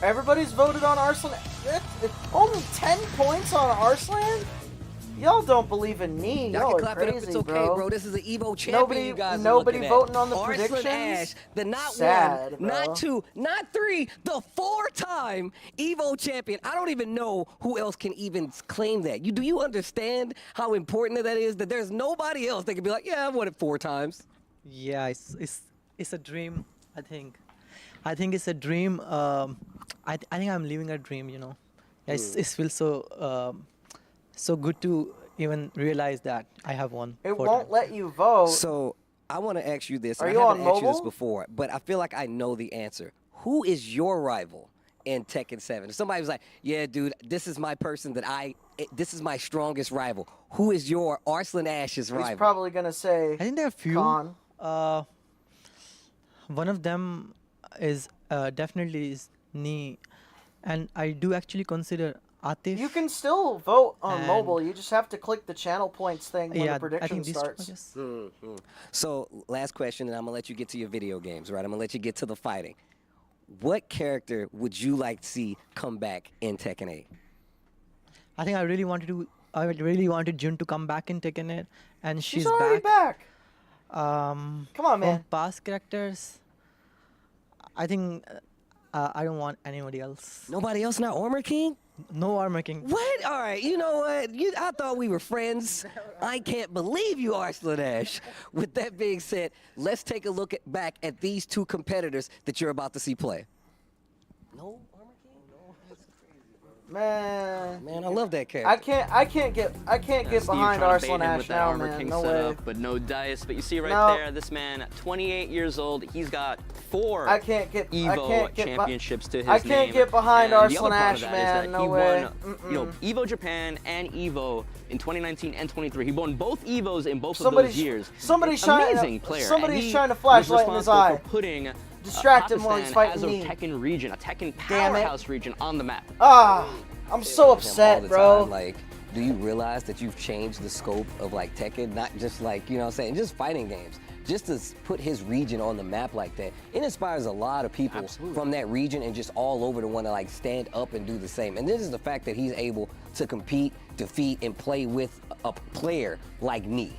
Everybody's voted on Arslan. Only 10 points on Arslan? Y'all don't believe in me. Y'all Y'all can are clap crazy, it up, it's okay, bro. This is an EVO champion Nobody, you guys are nobody looking voting at. on the Arslan predictions. Ash, the not Sad, one, bro. not two, not three, the four-time EVO champion. I don't even know who else can even claim that. Do you understand how important that is? That there's nobody else that can be like, yeah, I've won it 4 times. Yeah, it's a dream. I think it's a dream. I think I'm living a dream. You know, yeah, it feels so good to even realize that I have won. It 4 won't times. let you vote. So I want to ask you this. Are and you I haven't on asked you this mobile? before, but I feel like I know the answer. Who is your rival in Tekken 7? If somebody was like, yeah, dude, this is my person this is my strongest rival. Who is your Arslan Ash's rival? He's probably going to say I think there are a few. Khan. One of them is definitely is Knee, and I do actually consider Atif. You can still vote on And- mobile. You just have to click the channel points thing when Yeah, the prediction I think these two, I starts. guess. So, last question, and I'm going to let you get to your video games, right? I'm going to let you get to the fighting. What character would you like to see come back in Tekken 8? I think I really wanted Jun to come back in Tekken 8, and she's already back. Come on, man. From past characters, I think I don't want anybody else. Nobody else, not Armor King? No Armor King. What? All right, you know what? I thought we were friends. I can't believe you, Arslan Ash. With that being said, let's take a look back at these 2 competitors that you're about to see play. No Armor King? No, that's crazy, bro. Man, I love that character. I can't get Steve behind trying to Arslan bait him Ash with that now, Armor man. King No setup, way. but no dice. But you see right No. there, this man, 28 years old, he's got 4 I can't get EVO championships to his I can't name. get behind And the Arslan other part Ash, of that man. is that No he way. won, you know, EVO Japan and EVO in 2019 and 23. He won both EVOs in both of Somebody's- those years. somebody's Amazing trying- player. somebody's And he trying to was flashlight in his responsible eye. for putting Distract him while he's Pakistan fighting as a me. Tekken region, a Tekken Damn it. powerhouse region on the map. Ah, I'm so all upset, the bro. time, like, do you realize that you've changed the scope of like Tekken? Not just like, you know what I'm saying, just fighting games. just to put his region on the map like that, it inspires a lot of people from that region and just all over to want to like stand up and do the same. And this is the fact that he's able to compete, defeat, and play with a player like me.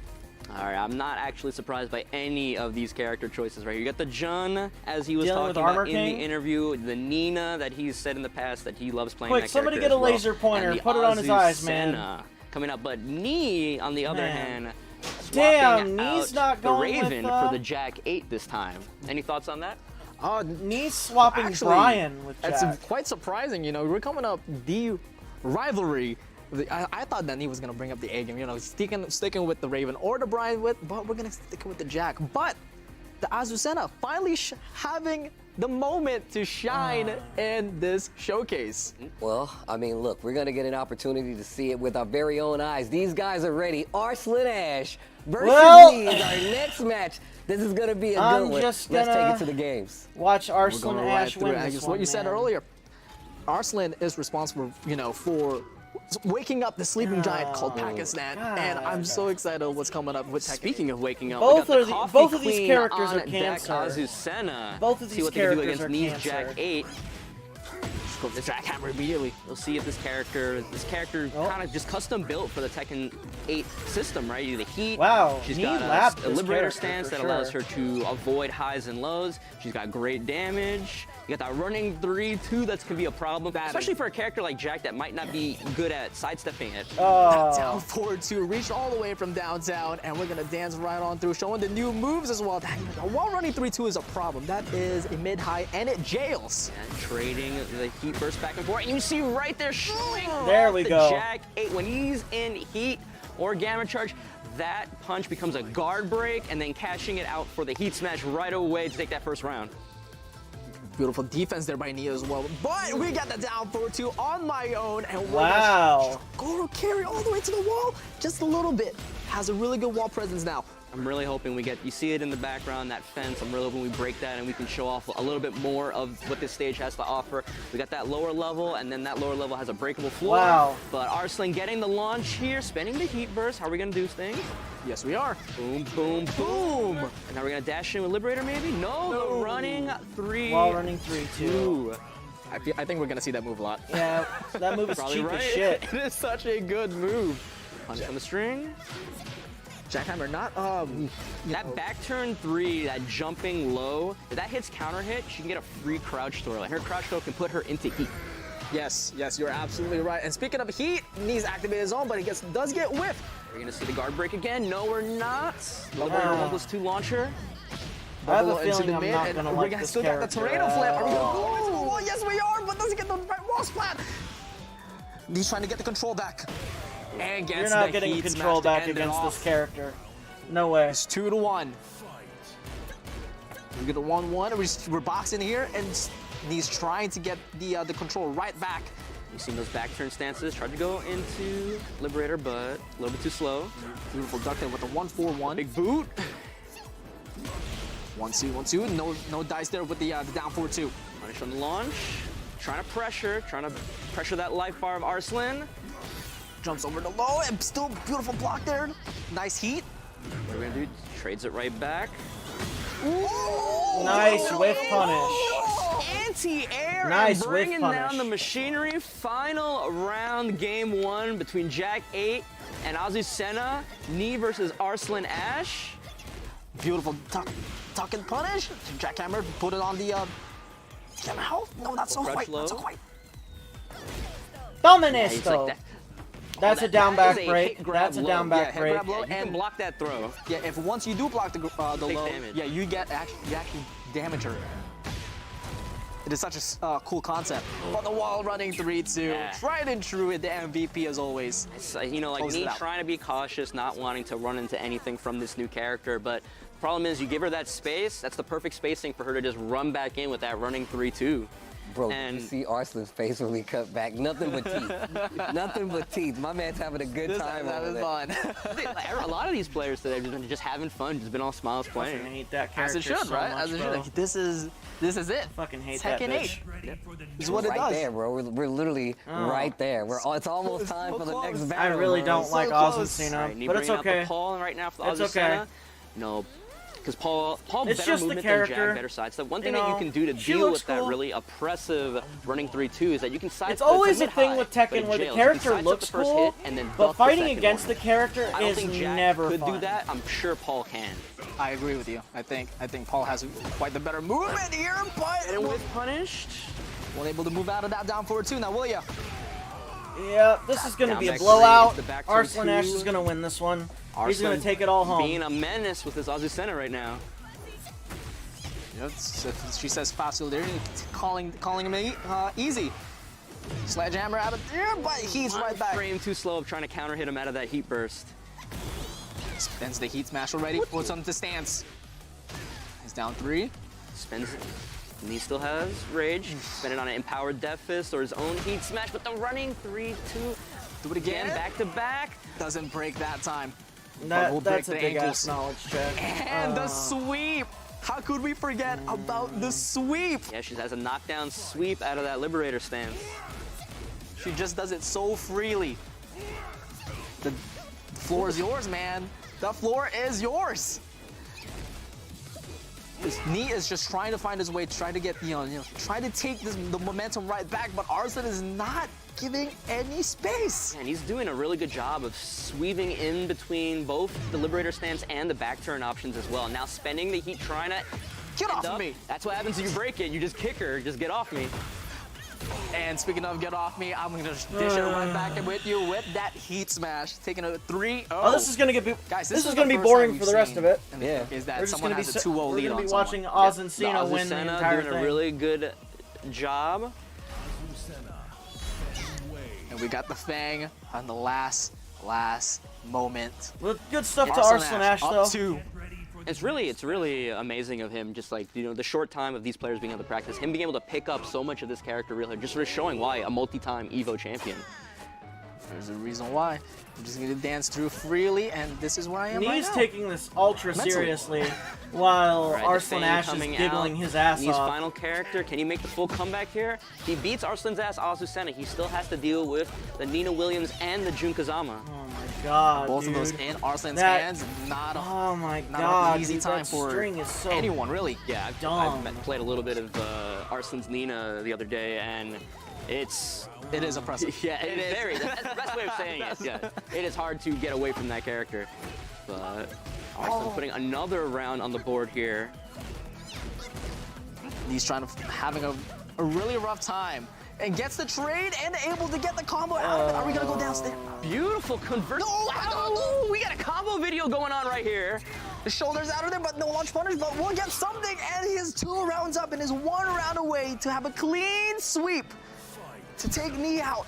All right, I'm not actually surprised by any of these character choices right here. You got the Jun, as he was Dealing with talking about Armor in King? the interview, the Nina that he's said in the past that he loves playing Quick, that somebody character get a as well. laser pointer, And the put it on his eyes, man. Azucena coming up, but Nee, on the other Man. hand, Damn, swapping Nee's out not the going with, Raven for the Jack 8 this time. Any thoughts on that? Nee's swapping Actually, Brian with It's Jack. quite surprising, you know. We're coming up the rivalry. I thought that he was gonna bring up the A game, you know, sticking with the Raven or the Brian but we're gonna stick with the Jack. But the Azucena finally having the moment to shine in this showcase. Well, I mean, look, we're going to get an opportunity to see it with our very own eyes. These guys are ready. Arslan Ash versus me is our next match. This is going to be a good one. Let's take it to the games. Watch Arslan We're going Ash right win through it. this It's one, what you said man. earlier. Arslan is responsible, you know, for waking up the sleeping giant called Pakistan, and I'm so excited what's coming up with Tekken. Speaking of waking up, Both we got the of Coffee both of these Queen characters on are cancer. deck, Azucena. Both of See these what they can do characters against are Nee's cancer. Jack 8. Let's go for the jackhammer immediately. We'll see if this character kind of just custom built for the Tekken 8 system, right? You do the heat. Wow, She's Nii got lapped a this liberator character stance for that allows sure. her to avoid highs and lows. She's got great damage. You got that running 3-2 that can be a problem, especially for a character like Jack that might not be good at sidestepping it. That down forward two, reach all the way from downtown, and we're gonna dance right on through, showing the new moves as well. A wall running 3-2 is a problem. That is a mid-high, and it jails. And trading the heat burst back and forth. And you see right there showing There off we the go. Jack 8. When he's in heat or gamma charge, that punch becomes a guard break, and then cashing it out for the heat smash right away to take that first round. Beautiful defense there by Nia as well. But we got the down forward two on my own, and we're Wow. gonna go carry all the way to the wall just a little bit. Has a really good wall presence now. I'm really hoping you see it in the background, that fence. I'm really hoping we break that and we can show off a little bit more of what this stage has to offer. We got that lower level, and then that lower level has a breakable floor. Wow. But Arslan getting the launch here, spending the heat burst. How are we gonna do things? Yes, we are. Boom, boom, boom. And now we're gonna dash in with Liberator maybe? No, the running 3. While running 3-2. I think we're gonna see that move a lot. Yeah, that move is Probably cheap right. as shit. It is such a good move. Punch on the string. Jackhammer, not that back turn 3, that jumping low, if that hits counter hit, she can get a free crouch throw. Like her crouch throw can put her into heat. Yes, you're absolutely right. And speaking of heat, needs to activate his own, but he does get whiffed. We're gonna see the guard break again. No, we're not. Liberator 1+2 launcher. I have a Bubble into feeling the I'm mid, not and gonna we like got this still got the character. tornado flip. Are we gonna go into the wall? Yes, we are, but doesn't get the right wall splat. He's trying to get the control back. And gets You're not the getting heat control smash to back end it against off. this character. No way. It's 2-1. We get a 1-1. We're boxing here, and he's trying to get the control right back. You've seen those back turn stances. Tried to go into Liberator, but a little bit too slow. Beautiful duck there with the 1-4-1. Big boot. 1-2, 1-2. No dice there with the down 4-2. Punish on the launch. Trying to pressure that life bar of Arslan. Jumps over the low, and still beautiful block there. Nice heat. What are we gonna do? Trades it right back. Nice whiff punish. Anti-air. Nice and whiff bringing punish. down the machinery. Final round, game 1 between Jack 8 and Azucena. Nii versus Arslan Ash. Beautiful tuck and punish. Jackhammer, put it on the health. No, that's not quite. That's not quite. Dominesto. Like that. That's a down back break. That's a down back hit break. grab low, You can block that throw. Yeah, if once you do block the low, damage. yeah, you actually damage her. It is such a cool concept. But the wall running 3-2, Yeah. tried and true with the MVP as always. It's, you know, like Closes it me out. trying to be cautious, not wanting to run into anything from this new character, but the problem is you give her that space, that's the perfect spacing for her to just run back in with that running 3-2. Bro, And- you see Arslan's face when we cut back. Nothing but teeth. Nothing but teeth. My man's having a good time That over is there. fun. A lot of these players today have been just having fun, just been all smiles I playing. hate that As character it should, so right? much, As it bro. should. Like, this is it. Fucking hate Tekken that 8. bitch. This is what it right does. there, bro. We're literally Oh. right there. It's almost So time for the close. next I battle. really bro. don't like close. Azucena, Nii but it's bringing out okay. the Paul right now for the It's Azucena. okay. No, Because Paul It's better just the movement than character. Jag, better side step. One thing You that you know, can do to she deal looks with that cool. really oppressive running 3-2 is that you can side It's step. always a thing mid-high, with but Tekken it where the jails. You can character sidestep looks the first cool, hit and then but duck fighting the second against one. the character I don't is think Jack never could fun. do that. I'm sure Paul can. I agree with you. I think Paul has quite the better movement here, but And with punished, well able to move out of that down forward too. Now will ya? Yeah, this is going to Down be a back blowout. three, the back Arslan 2-2. Ash is going to win this one. He's going Arslan to take it all home. Being a menace with his Azucena right now. Yep, she says fácil there, calling him easy. Sledgehammer out of there, but he's right back. Frame too slow of trying to counter hit him out of that heat burst. Spends the heat smash already, puts him to stance. He's down 3. Spends it. And he still has rage. Spend it on an empowered death fist or his own heat smash, but the running 3-2. Do it again. Back to back. Doesn't break that time. That, will break that's a the big ankles. ass knowledge check. And the sweep. How could we forget about the sweep? Yeah, she has a knockdown sweep out of that Liberator stance. She just does it so freely. The floor is yours, man. The floor is yours. This knee is just trying to find his way, trying to get, try to take the momentum right back, but Arslan is not giving any space. And he's doing a really good job of sweeping in between both the Liberator stance and the back turn options as well. Now spending the heat, trying to get off of me. That's what happens if you break it. You just kick her, just get off me. And speaking of get off me, I'm gonna dish it right back in with you with that heat smash, taking a 3-0. Oh, this is gonna get guys. This is gonna be boring for the rest of it. Yeah, is that someone has a 2-0 We're lead gonna on be someone. watching Oz and Cena win the Azucena entire doing thing. a really good job. And we got the Fang on the last moment. Well, good stuff to Arslan Ash though. Up 2. It's really amazing of him, just like, the short time of these players being able to practice, him being able to pick up so much of this character really, just for showing why a multi-time EVO champion. There's a reason why. I'm just gonna dance through freely, and this is where I am right He's now. taking this ultra Mentally. seriously, while Right, the Arslan Fang Ash is coming giggling out. his ass He's off. final character. Can he make the full comeback here? He beats Arslan's ass, Azucena. He still has to deal with the Nina Williams and the Jun Kazama. Oh my god, Both dude. of those in Arslan's That- hands. Not a, Oh my not god, an easy dude, time that for string is so anyone, really. Yeah, dumb. I've played a little bit of Arslan's Nina the other day, and it is oppressive. Yeah, it is very. That's the best way of saying it. Yeah, it is hard to get away from that character. But Arslan putting another round on the board here. He's having a really rough time. And gets the trade and able to get the combo out of it. Are we gonna go downstairs? Beautiful conversion. No, we got a combo video going on right here. The shoulders out of there, but no launch punish, but we'll get something. And he is 2 rounds up and is 1 round away to have a clean sweep to take knee out.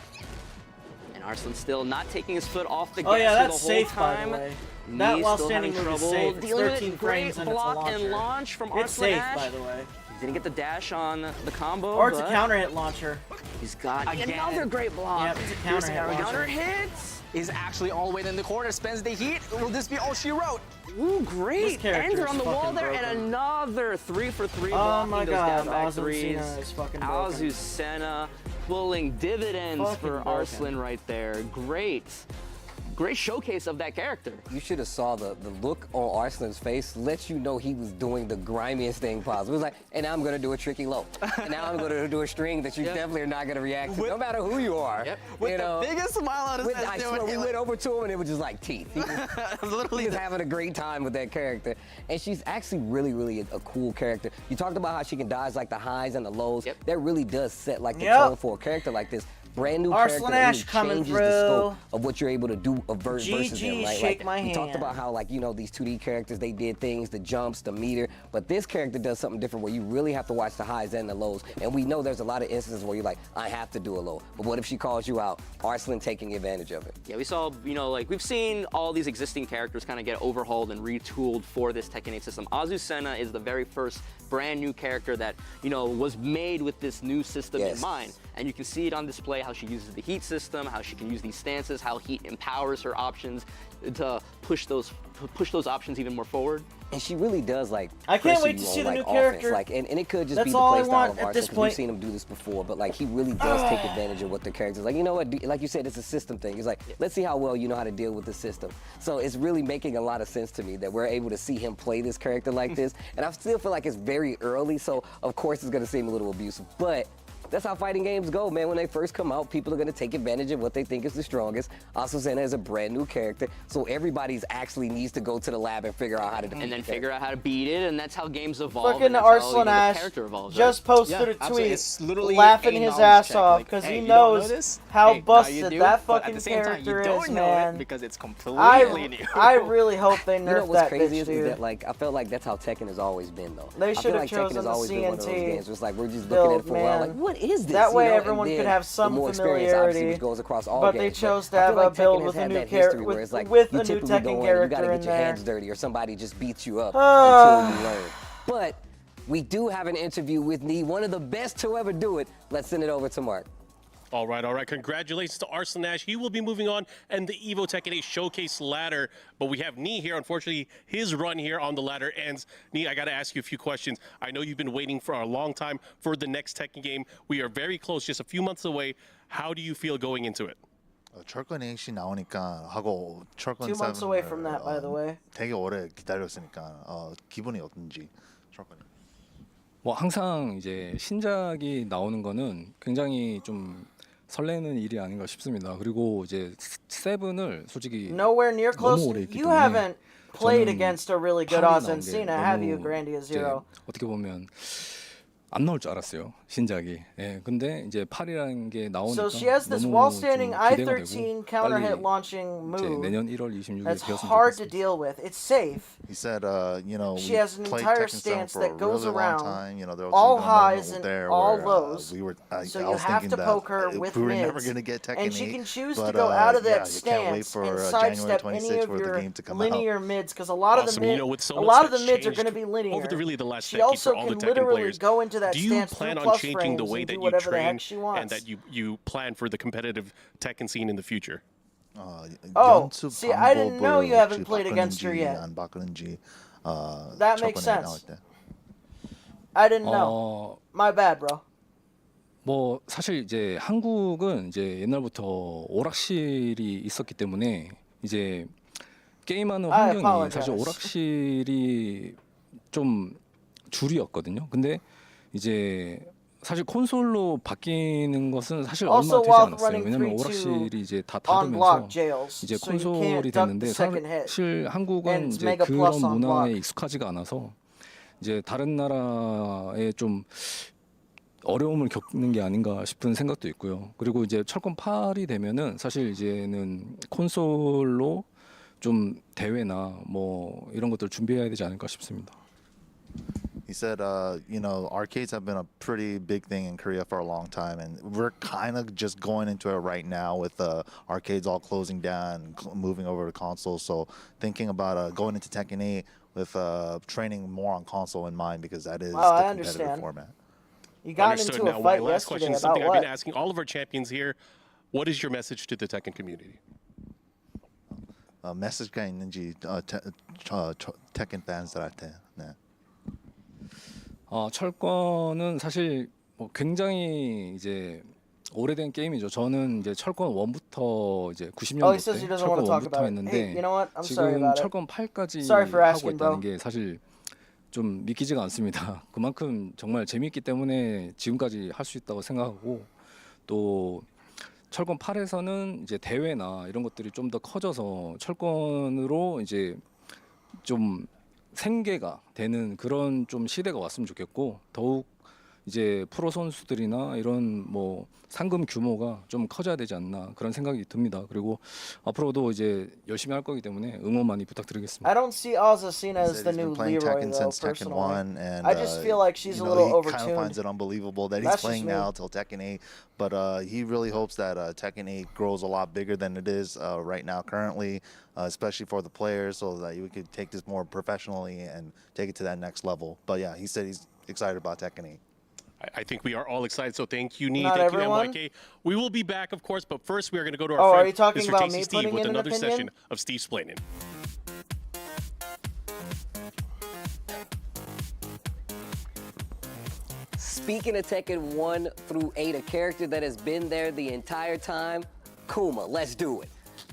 And Arslan still not taking his foot off the gas Oh yeah, the that's whole safe time. by the way. Knee That while still standing having move is trouble safe. It's dealing with 13 it. frames Great and it's a block launcher. and launch from It's Arslan safe Ash. by the way. Didn't get the dash on the combo. Or it's a but counter hit launcher. He's got Again. another great block. Yeah, it's a counter hit launcher. Counter hits. Is actually all the way in the corner, spends the heat. Will this be all she wrote? Ooh, great. character Ender on is the wall fucking there, broken. and another 3-for-3 Oh blocking my those god, down back Azucena threes. is fucking broken. Azucena pulling dividends Fucking for broken. Arslan right there. Great showcase of that character. You should have saw the look on Arslan's face. Lets you know he was doing the grimiest thing possible. It was like, and now I'm gonna do a tricky low. And now I'm gonna do a string that you definitely are not gonna react to, no matter who you are. With you know, the biggest smile on his face. I swear, we went over to him and it was just like teeth. He was having a great time with that character. And she's actually really a cool character. You talked about how she can dodge like the highs and the lows. That really does set like the tone for a character like this. Brand new Arslan character Ash that coming really changes through. the scope of what you're able to do versus him, right? shake Like, my we talked hand. about how, like, these 2D characters, they did things, the jumps, the meter, but this character does something different where you really have to watch the highs and the lows. And we know there's a lot of instances where you're like, I have to do a low. But what if she calls you out? Arslan taking advantage of it. Yeah, we saw, like we've seen all these existing characters kind of get overhauled and retooled for this Tekken 8 system. Azucena is the very first brand new character that, was made with this new system in mind. And you can see it on display, how she uses the heat system, how she can use these stances, how heat empowers her options to push those options even more forward. And she really does like. I can't pressure wait to you see on, the like, new offense. character. Like, and it could just That's be the all I playstyle want of at Arsene, this because point. we've seen him do this before. But like, he really does take advantage of what the characters like. You know what? Like you said, it's a system thing. It's like, let's see how well you know how to deal with the system. So it's really making a lot of sense to me that we're able to see him play this character like this. And I still feel like it's very early, so of course it's gonna seem a little abusive, but. That's how fighting games go, man. When they first come out, people are going to take advantage of what they think is the strongest. Asusena is a brand new character, so everybody's actually needs to go to the lab and figure out how to defeat and then the figure out how to beat it, and that's how games evolve. Fucking and that's how, Arslan the Ash character evolves. just posted a absolutely. tweet It's literally laughing a his knowledge ass check. off Like, because hey, he you don't know knows this? how Hey, now you busted do, that but at fucking the same time, character you don't is, know man. it because it's completely new. I really hope they nerf You know what's that crazy bitch, is dude. that like I felt like that's how Tekken has always been though. They I should feel have like Tekken chosen has the always been one of those CNT games where it's like we're just looking at it for a while, like man. what is this? That way You know? everyone And could then have some the more experience, obviously, familiarity. which goes across all But games. they chose to I have feel like a build Tekken with has a had new that history where character, it's like with you a new typically Tekken go in, you character gotta in get your there. hands dirty or somebody just beats you up until you learn. But we do have an interview with Nee, one of the best to ever do it. Let's send it over to Mark. All right. Congratulations to Arslan Ash. He will be moving on and the EVO Tekken 8 Showcase ladder. But we have Nee here. Unfortunately, his run here on the ladder ends. Nee, I got to ask you a few questions. I know you've been waiting for a long time for the next Tekken game. We are very close, just a few months away. How do you feel going into it? 철권 8이 나오니까 하고 철권 2 months away from 7을 that, by the way. 되게 오래 기다렸으니까 기분이 어떤지 철권이. 뭐 항상 이제 신작이 나오는 거는 굉장히 좀 설레는 일이 아닌가 싶습니다. 그리고 이제 세븐을 솔직히 Nowhere near 너무 close. 오래 했기 You 때문에 haven't played 저는 against a really good 팔이 Arslan 나온 게 Cena, have you, 너무 Grandia 이제 Zero? 어떻게 보면 안 나올 줄 알았어요 신작이. 예, 근데 이제 8이라는 게 나오니까 So she has this 너무 wall-standing 좀 기대가 I-13 되고 counter hit 빨리 launching 이제 move. 내년 1월 26일 That's 되었으면 hard to 좋겠습니다. deal with. It's safe. He said, you know, She we has an played entire Tekken 7 stance for that a goes really around long time. You know, there was all even a highs moment and there all where, lows. we were, So I you was have thinking to that poke her with we were never mids, going to get Tekken 8, and she can choose but, to go out of yeah, that you can't wait stance for and January sidestep 26th any of for the your game to come linear out. mids, because a lot of Awesome. the You mid, know, with so a much lot of the that's mids are changed going to be linear. over the last She decade also for all the can Tekken literally players. go into that Do you stance plan through on plus changing the frames way and that do you whatever the train heck she wants. and that you plan for the competitive Tekken scene in the future? Oh, 연습 see, I didn't know you 방법을 haven't 혹시 played against her 바꾸는지 yet. 안 바꾸는지 That makes 철권에 나올 sense. 때. I didn't know. My bad, bro. 뭐 사실 이제 한국은 이제 옛날부터 오락실이 있었기 때문에 이제 게임하는 I 환경이 사실 apologize. 오락실이 좀 줄이었거든요. 근데 이제 사실 콘솔로 바뀌는 것은 사실 얼마 Also, 되지 while 않았어요. running 왜냐면 3-2 오락실이 이제 다 on block 닫으면서 jails, 이제 so you 콘솔이 can't duck 됐는데 the second hit. 사실 한국은 And 이제 mega plus 그런 on 문화에 block. 익숙하지가 않아서 이제 다른 나라에 좀 어려움을 겪는 게 아닌가 싶은 생각도 있고요. 그리고 이제 철권 8이 되면은 사실 이제는 콘솔로 좀 대회나 뭐 이런 것들 준비해야 되지 않을까 싶습니다. He said, you know, arcades have been a pretty big thing in Korea for a long time, and we're kind of just going into it right now with arcades all closing down and moving over to consoles. So thinking about going into Tekken 8 with training more on console in mind, because that is Oh, the I competitive understand. format. You got Understood. into a Now, my fight last question yesterday is something about I've what? been asking all of our champions here. What is your message to the Tekken community? 메시지가 있는지 Tekken fans들한테. 네. 철권은 사실 뭐 굉장히 이제 오래된 게임이죠. 저는 이제 철권 1부터 이제 90년대 Oh, he says he doesn't want to 철권 talk 1부터 about it. 했는데 Hey, you know what? I'm sorry 지금 about it. 철권 8까지 Sorry for 하고 asking, 있다는 bro. 게 사실 좀 믿기지가 않습니다. 그만큼 정말 재미있기 때문에 지금까지 할 수 있다고 생각하고 또 철권 8에서는 이제 대회나 이런 것들이 좀 더 커져서 철권으로 이제 좀 생계가 되는 그런 좀 시대가 왔으면 좋겠고 더욱 이제 프로 선수들이나 이런 뭐 상금 규모가 좀 커져야 되지 않나 그런 생각이 듭니다. 그리고 앞으로도 이제 열심히 할 거기 때문에 응원 많이 부탁드리겠습니다. I don't see Azucena as the He's new been playing Leroy, Tekken though, since Tekken personally. 1, and I just feel like she's you a know, little he kind overtuned. of finds it unbelievable that he's That's just playing me. now till Tekken 8, but he really hopes that Tekken 8 grows a lot bigger than it is right now currently, especially for the players, so that we could take this more professionally and take it to that next level. But yeah, he said he's excited about Tekken 8. I think we are all excited, so thank you, Nee. Not Thank everyone? you, MYK. We will be back, of course, but first we are going to go to our Oh, are friend, you talking Mr. about Tasty me Steve, putting with in an another opinion? session of Steve Splainin. Speaking of Tekken 1 through 8, a character that has been there the entire time, Kuma. Let's do it.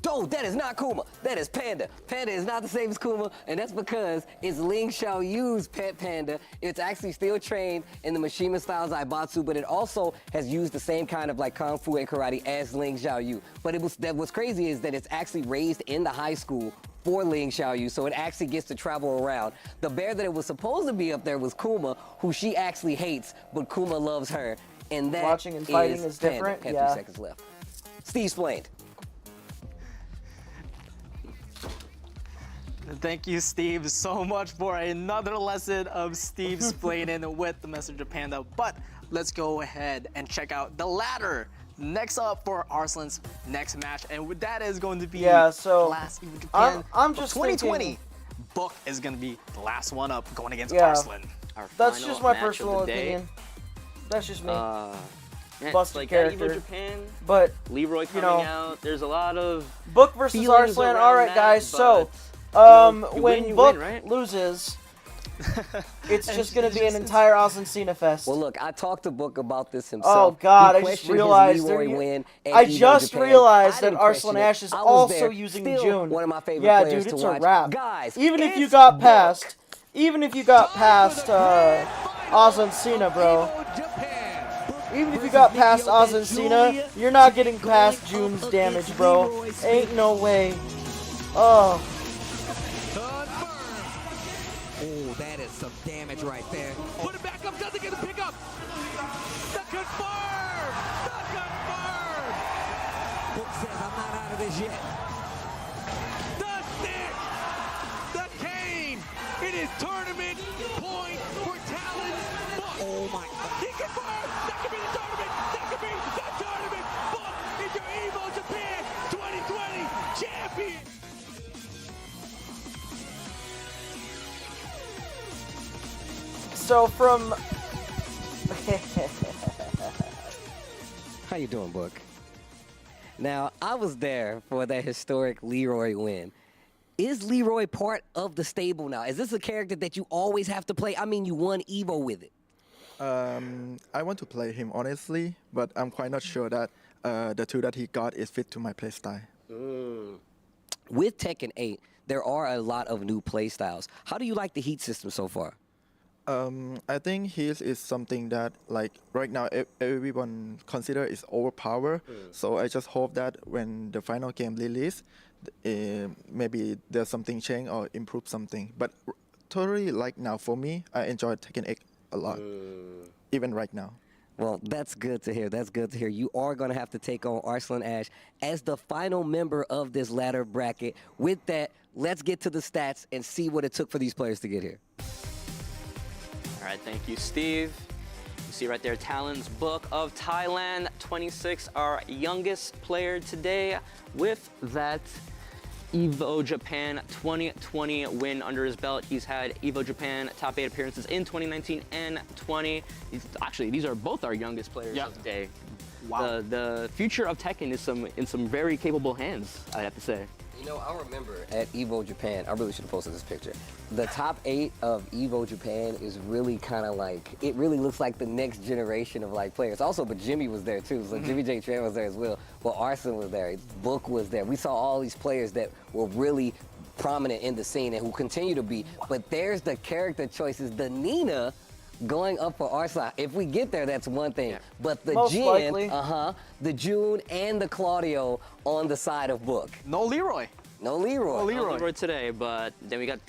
No, that is not Kuma. That is Panda. Panda is not the same as Kuma, and that's because it's Ling Xiaoyu's pet panda. It's actually still trained in the Mishima style Zaibatsu, but it also has used the same kind of like Kung Fu and karate as Ling Xiaoyu. But what's crazy is that it's actually raised in the high school for Ling Xiaoyu, so it actually gets to travel around. The bear that it was supposed to be up there was Kuma, who she actually hates, but Kuma loves her. And that Watching and fighting is Panda. different, Had yeah. 3 seconds left. Steve explained. Thank you, Steve, so much for another lesson of Steve explaining with the Messenger Panda. But let's go ahead and check out the ladder. Next up for Arslan's next match, and that is going to be so last EVO Japan I'm just 2020. thinking, Book is going to be the last one up, going against Yeah. Arslan. That's just my personal opinion. That's just me. Yeah, it's Busted like character. EVO Japan, But Leroy you coming know, out. There's a lot of Book versus feelings Arslan. around All right, that, guys. but, So, you when win, you Book win, right? loses, it's just gonna be an entire Arslan Cena fest. Well, look, I talked to Book about this himself. Oh God, He I just questioned his realized Leroy win at I EVO just Japan. realized I that didn't question Arslan it. Ash is I was also there. using Still June. one of my favorite Yeah, players dude, it's to a watch. wrap. Guys, even if you it's got Book. past, Arslan Cena, bro. Even if you got past Arslan Cena, you're not getting past June's damage, bro. Ain't no way. Oh. Oh, that is some damage right there. Put it back up, doesn't get the pickup. The confirm! The confirm! Book says, I'm not out of this yet. The stick! The cane! It is tournament point for Talon Book. Oh my. He confirmed! That could be the tournament! That could be the tournament! Book is your EVO Japan 2020 champion! So from How you doing, Book? Now, I was there for that historic Leroy win. Is Leroy part of the stable now? Is this a character that you always have to play? I mean, you won EVO with it. I want to play him honestly, but I'm quite not sure that the two that he got is fit to my playstyle. With Tekken 8, there are a lot of new playstyles. How do you like the heat system so far? I think his is something that, like, right now everyone consider is overpowered. So I just hope that when the final game release, maybe there's something change or improve something. But totally, like now for me, I enjoy Tekken 8 a lot, even right now. Well, that's good to hear. That's good to hear. You are going to have to take on Arslan Ash as the final member of this ladder bracket. With that, let's get to the stats and see what it took for these players to get here. All right, thank you, Steve. You see right there, Talon's Book of Thailand, 26, our youngest player today. With that EVO Japan 2020 win under his belt. He's had EVO Japan top 8 appearances in 2019 and 20. Actually, these are both our youngest players of the day. Wow. The future of Tekken is in some very capable hands, I have to say. You know, I remember at EVO Japan, I really should have posted this picture. The top 8 of EVO Japan is really kind of like, it really looks like the next generation of like players. Also, but Jimmy was there too. So Jimmy J. Tran was there as well. Well, Arslan was there. Book was there. We saw all these players that were really prominent in the scene and who continue to be. But there's the character choices. The Nina going up for Arslan. If we get there, that's one thing. But the Most Jin, likely. the June and the Claudio on the side of Book. No Leroy. No Leroy. No Leroy today, but then we got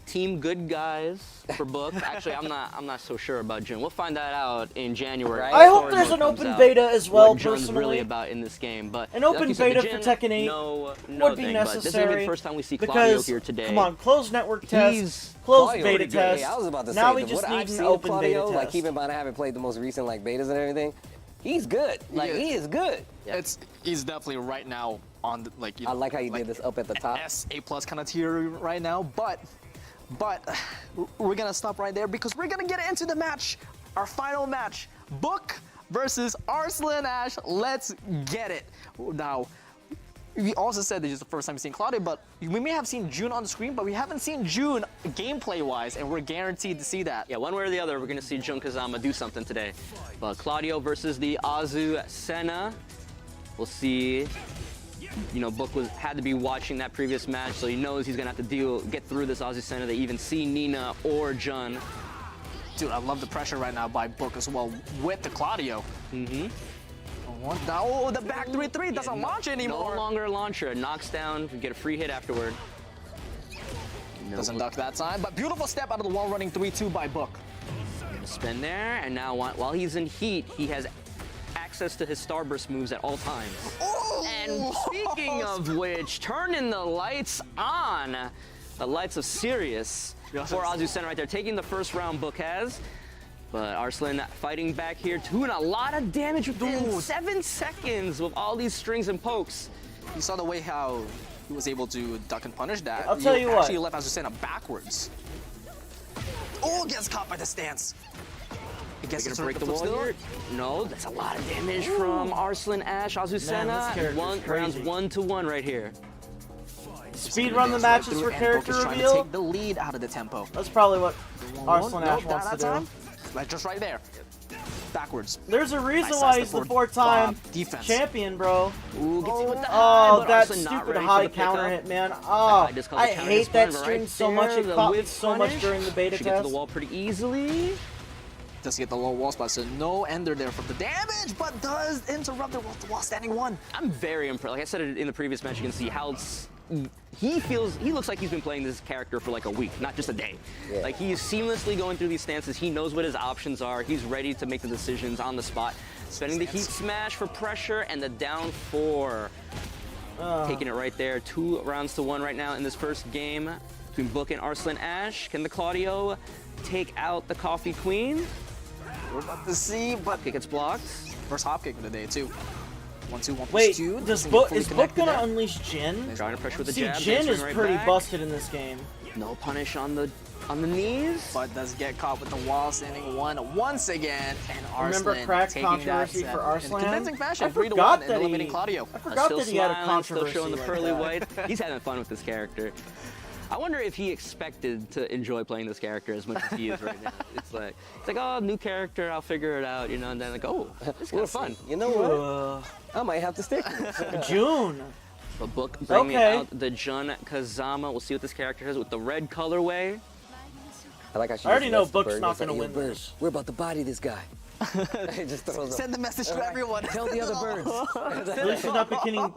Team Good Guys for Book. Actually, I'm not so sure about June. We'll find that out in January. I hope there's an open beta as well, what June's personally. really about in this game, but An like open you said, the beta for Jin, Tekken 8 no would be thing, necessary. But this is gonna be the first time we see Claudio because, here today. come on, closed network test, He's closed Claudio beta pretty good. test. Yeah, I was about to now say, we just what need I've an seen open Claudio, beta test. like keep in mind I haven't played the most recent like betas and everything. He's good. Like he is good. He's definitely right now on the, like, you know, I like how you did this up at the top. S, A+ kind of tier right now, but we're gonna stop right there because we're gonna get into the match, our final match, Book versus Arslan Ash. Let's get it. Now, We also said this is the first time we've seen Claudio, but we may have seen Jun on the screen, but we haven't seen Jun gameplay-wise, and we're guaranteed to see that. Yeah, one way or the other, we're going to see Jun Kazama do something today. But Claudio versus the Azu Senna. We'll see. You know, Book had to be watching that previous match, so he knows he's going to have to get through this Azu Senna to even see Nina or Jun. Dude, I love the pressure right now by Book as well with the Claudio. Mm-hmm. Oh, the back 3-3 doesn't launch anymore. No longer a launcher. It knocks down. We get a free hit afterward. Doesn't duck that time, but beautiful step out of the wall running 3-2 by Book. Gonna spin there, and now while he's in heat, he has access to his Starburst moves at all times. Oh! And speaking of which, turning the lights on. The lights of Sirius for Azu Senna right there, taking the first round Book has. But Arslan fighting back here, doing a lot of damage within 7 seconds with all these strings and pokes. You saw the way how he was able to duck and punish that. I'll tell you what. Actually left Azu Senna backwards. Oh, gets caught by the stance. He gets to break the wall here. No, that's a lot of damage from Arslan Ash, Azu Senna. Rounds 1-1 right here. Speed run the matches for character reveal. Trying to take the lead out of the tempo. That's probably what Arslan Ash wants to do. Like just right there. Backwards. There's a reason why he's the 4-time champion, bro. Ooh, gets hit with the oh, that stupid high counter hit, man. Oh, I hate that string so much. It caught me so much during the beta test. She gets to the wall pretty easily. Does get the low wall spot, so no ender there from the damage, but does interrupt the wall standing 1. I'm very impressed. Like I said in the previous match, you can see how he looks like he's been playing this character for like a week, not just a day. Yeah. Like he is seamlessly going through these stances. He knows what his options are. He's ready to make the decisions on the spot. Spending the heat smash for pressure and the down 4. Taking it right there. 2-1 right now in this first game between Book and Arslan Ash. Can the Claudio take out the Coffee Queen? We're about to see, but it gets blocked. First hop kick of the day too. 1-2, 1+2. Wait, is Book gonna unleash Jin? Trying to pressure with the See, jab. Jin is right pretty back. busted in this game. No punish on the knees. But does get caught with the wall standing 1 once again. And Arslan Remember crack taking controversy that for Arslan? in convincing fashion, I 3-1 forgot and that eliminating Claudio. I forgot that he had a controversy. Still showing the like pearly that. white. He's having fun with this character. I wonder if he expected to enjoy playing this character as much as he is right now. It's like, oh, new character, I'll figure it out, you know, and then like, oh, this is kind of fun. You know what? I might have to stick with it. June. The Book bringing out the Jun Kazama. We'll see what this character has with the red colorway. I like how she I already know lets the Book's bird not go, going to "Yo, win bird, this. We're about to body this guy. He just throws Send the message to everyone. Tell the other birds. At least she's not beginning.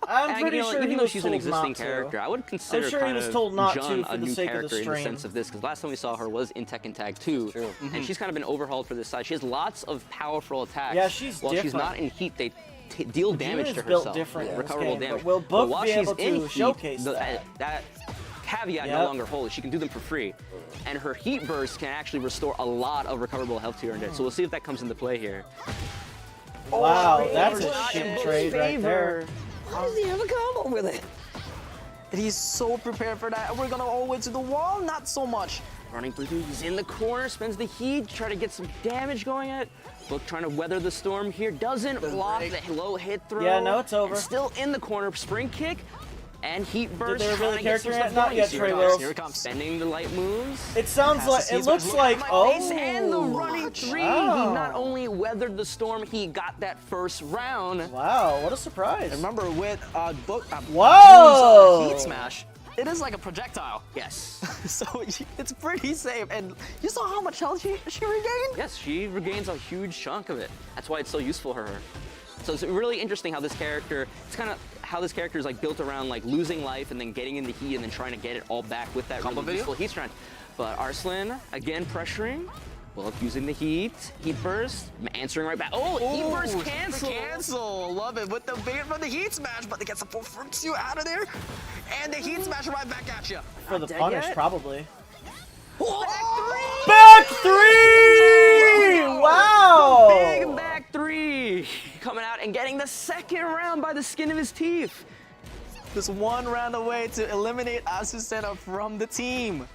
I'm pretty sure even he though was she's an told existing not to. character, I would consider I'm sure he was told not to Jun for a the new sake of the character in the stream. sense of this, because last time we saw her was in Tekken Tag 2, and she's kind of been overhauled for this side. She has lots of powerful attacks. Yeah, she's While different. she's not in heat, they deal damage to Jun is herself. built different in this recoverable game, damage. but will Book while be she's able to in heat, showcase that? That caveat no longer holds. She can do them for free. And her heat burst can actually restore a lot of recoverable health to her dead. So we'll see if that comes into play here. Wow, that's a shit trade right there. How does he have a combo with it? And he's so prepared for that. We're gonna all the way to the wall? Not so much. Running through, he's in the corner, spends the heat, try to get some damage going at. Book trying to weather the storm here, doesn't block the low hit throw. Yeah, no, it's over. And still in the corner, spring kick. And heat burst. Did they reveal the character yet? Not Not yet, Trey Wills. Here it comes. Spending the light moves. It sounds like, it looks like, And the running 3. Wow. He not only weathered the storm, he got that first round. Wow, what a surprise. Remember with Book, Whoa! Jun's, heat smash, it is like a projectile. Yes. So it's pretty safe. And you saw how much health she regained? Yes, she regains a huge chunk of it. That's why it's so useful for her. So it's really interesting how this character, it's kind of how this character is like built around like losing life and then getting in the heat and then trying to get it all back with that really useful heat strength. But Arslan, again pressuring, well, using the heat burst, answering right back. Oh, heat burst cancel. Cancel, love it. With the bait from the heat smash, but they get some full fruits you out of there. And the heat smash right back at you. For the punish, probably. Back 3! Wow! Big back 3 coming out and getting the second round by the skin of his teeth. Just one round away to eliminate Azu Senna from the team.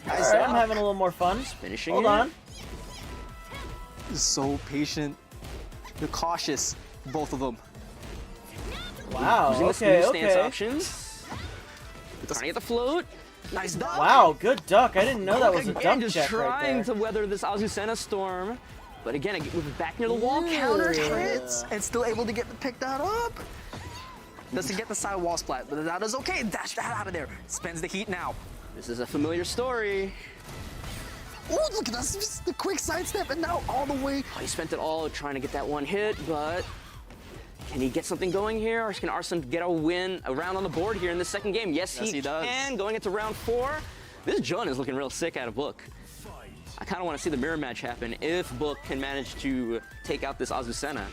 All right, I'm having a little more fun. Finishing Hold on. So patient. They're cautious, both of them. Wow, Using the okay, smooth stance okay. options. Trying to get the float. Nice duck. Wow, good duck. I didn't know that was a Again, duck just check trying right to weather this Azucena storm. But again, with back near the wall, counter hits. And still able to pick that up. Doesn't get the side wall splat, but that is okay. Dash that out of there. Spends the heat now. This is a familiar story. Oh, look at that. The quick sidestep and now all the way. Oh, he spent it all trying to get that one hit, but can he get something going here? Or can Arslan get a win, a round on the board here in this second game? Yes, he does. can. Going into round 4. This Jun is looking real sick out of Book. I kind of want to see the mirror match happen if Book can manage to take out this Azucena.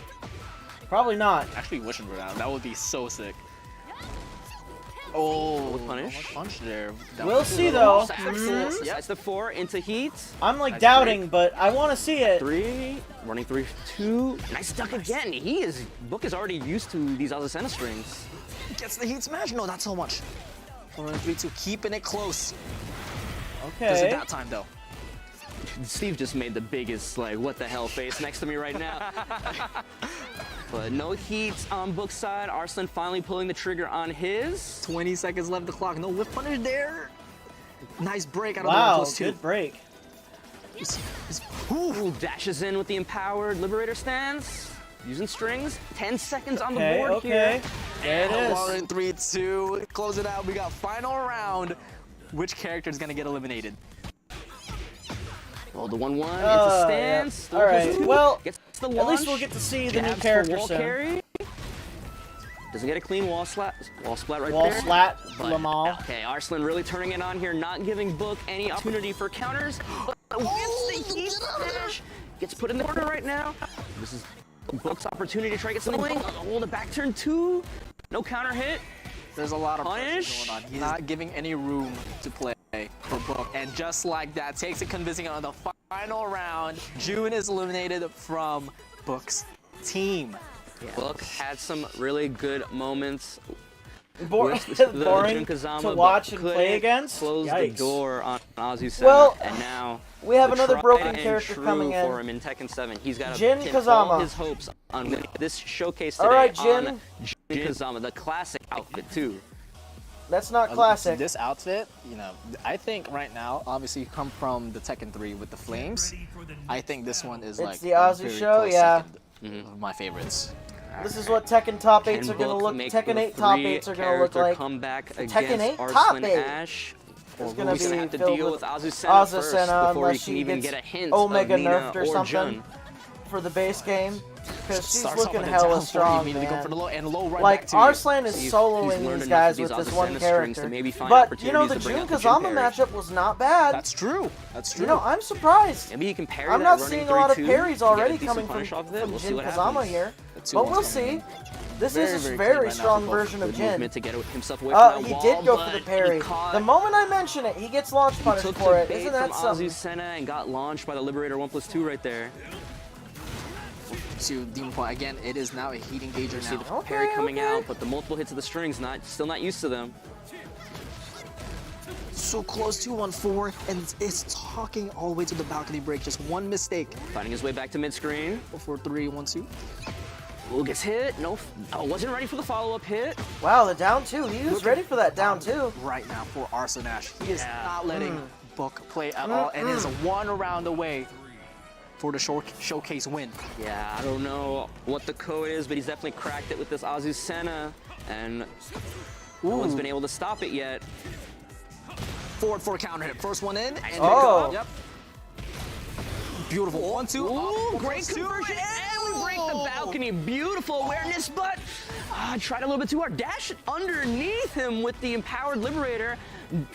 Probably not. Actually wishing for that. That would be so sick. Oh, punish. Punch there. We'll see though. That's the 4 into heat. I'm like doubting, but I want to see it. 3, running 3, 2. Nice duck again. Book is already used to these Azucena strings. Gets the heat smash. No, not so much. 4-3-2, keeping it close. Okay. Does it that time though. Steve just made the biggest, like, what the hell face next to me right now. But no heat on Book's side. Arslan finally pulling the trigger on his. 20 seconds left the clock. No whip punish there. Nice break out of wow, the 1+2. good break. Ooh, dashes in with the empowered Liberator stance. Using strings. 10 seconds on the board here. There it is. 1-3-2. Close it out. We got final round. Which character is going to get eliminated? Oh, the 1-1 into stance. Yeah. All right. Well, gets the at launch. least we'll get to see the new Jabs for character wall soon. carry. Doesn't get a clean wall splat right Wall there. splat, But, Lamal. okay, Arslan really turning it on here, not giving Book any opportunity for counters. But whips the heat smash. Gets put in the corner right now. This is Book's opportunity to try to get something. Hold it back, turn 2. No counter hit. There's a lot of punish going on. He's not giving any room to play for Book. And just like that, takes it convincing on the final round. June is eliminated from Book's team. Book had some really good moments. Boring Jun Kazama, to watch and but play against. Closed the Yikes. door on Azucena, Well, and now we have the another tried broken and character true coming in. for him in Tekken 7. He's got to Jin pin Kazama. all his hopes on winning this showcase today All right, Jin. on Jin Kazama, the classic outfit too. That's not classic. This outfit, you know, I think right now, obviously you come from the Tekken 3 with the flames. I think this one is It's like the a Aussie very show, close yeah. second of my favorites. This is what Tekken top 8s Can are going to Book look. make Tekken the 8 top 3 8s are going to look character like. comeback Tekken 8 against top Arslan 8 Ash? is Or going will to we be have to filled deal with with Azucena first Azucena before we unless can she even gets get a hint Omega of Nina nerfed or or something Jun? for the base game. Because she's Starts off looking with a hella down 40, strong, immediately go man. for the low, and low right Like, back to you. Arslan is He's soloing learned these enough guys of with these this one Azucena strings to character. maybe find But, you know, opportunities the to bring Jun out the Jin Kazama parry. matchup was not bad. That's true. That's true. You know, I'm surprised. Maybe you can parry I'm that not running seeing a lot of 3-2, parries get a already decent coming punish from off of it. We'll see Jin what Kazama happens. here. two But ones we'll coming see. in. This Very, is a very very clean right now strong for both. version of Good Jin. movement to get himself away from that He wall, did go but for the parry. he caught. The moment I mention it, he gets launch He punished took for the it. bait Isn't that from something? Azucena and got launched by the Liberator 1+2 right there. To Demon Point again, it is now a heat engager See now. the parry coming out, but the multiple hits of the strings still not used to them. So close to 1-4, and it's talking all the way to the balcony break. Just one mistake. Finding his way back to mid-screen. 4-3, 1-2. Ooh, gets hit. No, wasn't ready for the follow-up hit. Wow, the down 2. He was ready for that down 2. Right now for Arslan Ash. He is not letting Book play at all, and is one round away for the showcase win. Yeah, I don't know what the code is, but he's definitely cracked it with this Azucena, and no one's been able to stop it yet. Forward for a counter hit. First one in, and Oh. Beautiful. 1-2. Ooh, great conversion, and we break the balcony. Beautiful awareness, but tried a little bit too hard. Dash underneath him with the empowered Liberator.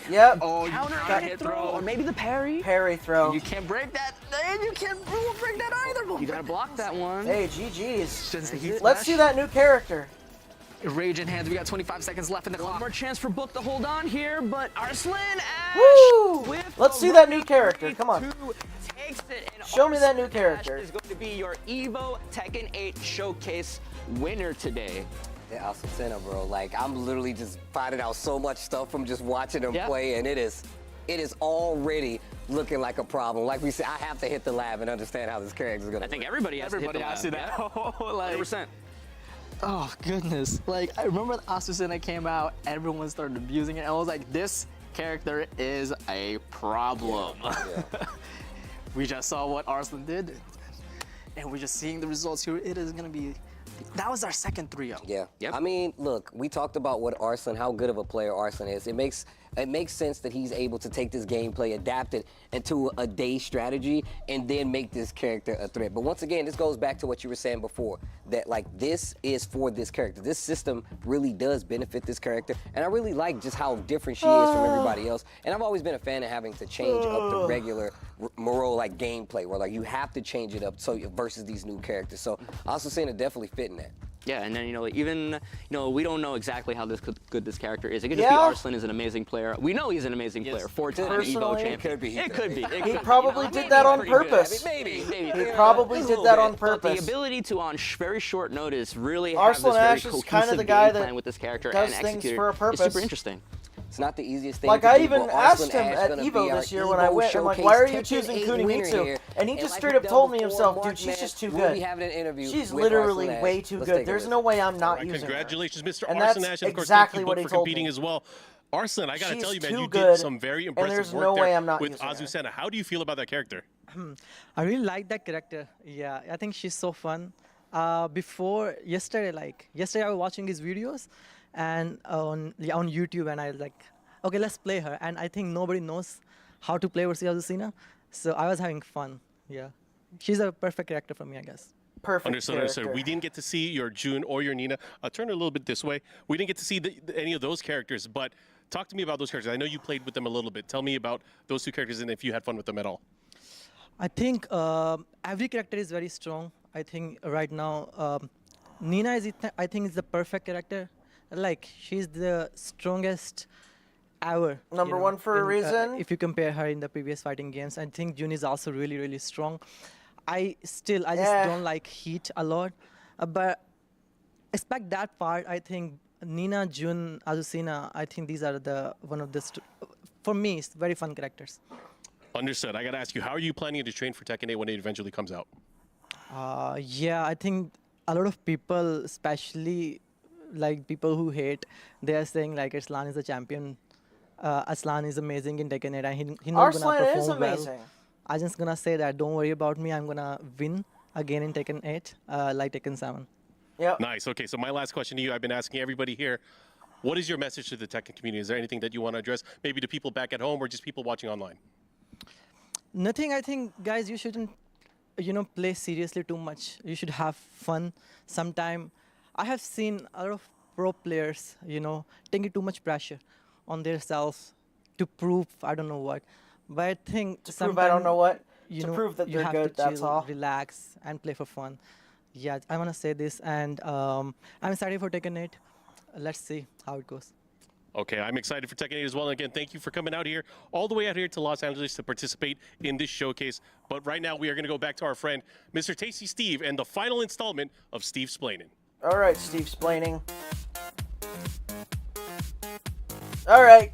Yep. Oh, Counter hit throw, or maybe the parry. Parry throw. You can't break that. And you won't break that either. You gotta block that one. Hey, GG's. Just the heat Let's see that new character. Rage in hands. We got 25 seconds left in the clock. One more chance for Book to hold on here, but Arslan Ash Woo! with Let's the see that new running character. Come on. 3-2 takes it, and Show me that new Arslan character. Ash is going to be your EVO Tekken 8 Showcase winner today. Yeah, Azucena, bro. Like, I'm literally just finding out so much stuff from just watching him play, and it is already looking like a problem. Like we said, I have to hit the lab and understand how this character is gonna. I think everybody has to hit the has lab. to that. Yeah. Like, 100%. Oh goodness! Like I remember when Asusuna came out, everyone started abusing it. And I was like, this character is a problem. Yeah. We just saw what Arslan did, and we're just seeing the results here. It is gonna be. That was our second 3-0. Yeah. Yep. I mean, look, we talked about what Arslan, how good of a player Arslan is. It makes sense that he's able to take this gameplay, adapt it into a day strategy, and then make this character a threat. But once again, this goes back to what you were saying before, that like this is for this character. This system really does benefit this character, and I really like just how different she is from everybody else. And I've always been a fan of having to change up the regular Moreau like gameplay, where like you have to change it up versus these new characters. So Asusuna definitely fit in that. Yeah, and then even we don't know exactly how good this character is. It could just be Arslan is an amazing player. We know he's an amazing player. 4-time EVO champion. It could be. He probably did that on purpose. Maybe. He probably did that on purpose. But the ability to, on very short notice, really Arslan have Ash this is very kind of the cohesive guy game that plan with this character does and things execute for a it. purpose. It's super interesting. It's not the easiest thing Like to I do, even but asked Arslan him Ash at gonna EVO be our this year when I EVO went, I'm like, Showcase why are you Tekken choosing 8 winner Kunimitsu? here. And he And just like straight we've up told done me before, himself, March dude, she's just too Madness, we'll good. be having an interview She's with literally Arslan Ash. way too Let's good. take a There's listen. no way I'm not All right, using her. congratulations, Mr. And Arslan that's Ash, and of course, exactly thank you what both he for told competing me. as well. Arslan, I gotta She's tell you, man, too you good, did some very and impressive there's work no there way I'm not with using her. Azucena. How do you feel about that character? I really like that character. Yeah, I think she's so fun. Yesterday I was watching his videos, and on YouTube, and I was like, okay, let's play her. And I think nobody knows how to play versus Azucena, so I was having fun. Yeah, she's a perfect character for me, I guess. Perfect Understood. We didn't get to see your June or your Nina. I'll turn it a little bit this way. We didn't get to see any of those characters, but talk to me about those characters. I know you played with them a little bit. Tell me about those two characters and if you had fun with them at all. I think every character is very strong. I think right now Nina is the perfect character. Like she's the strongest ever. Number one for a reason. If you compare her in the previous fighting games, I think June is also really, really strong. I just don't like Heat a lot, but expect that part. I think Nina, June, Azucena, I think these are for me, it's very fun characters. Understood. I got to ask you, how are you planning to train for Tekken 8 when it eventually comes out? Yeah, I think a lot of people, especially like people who hate, they are saying like Arslan is a champion. Arslan is amazing in Tekken 8 and he's not gonna Arslan perform is amazing. well. I'm just gonna say that don't worry about me. I'm gonna win again in Tekken 8, like Tekken 7. Yeah. Nice. Okay, so my last question to you, I've been asking everybody here, what is your message to the Tekken community? Is there anything that you want to address, maybe to people back at home or just people watching online? Nothing. I think, guys, you shouldn't, play seriously too much. You should have fun sometime. I have seen a lot of pro players, taking too much pressure on themselves to prove I don't know what. But I think to prove I don't know what. To prove that you they're have good. to That's chill, all. relax, and play for fun. Yeah, I want to say this, and I'm excited for Tekken 8. Let's see how it goes. Okay, I'm excited for Tekken 8 as well. And again, thank you for coming out here, all the way out here to Los Angeles to participate in this showcase. But right now, we are going to go back to our friend, Mr. Tasty Steve, and the final installment of Steve Splainin'. All right, Steve Splaining. All right.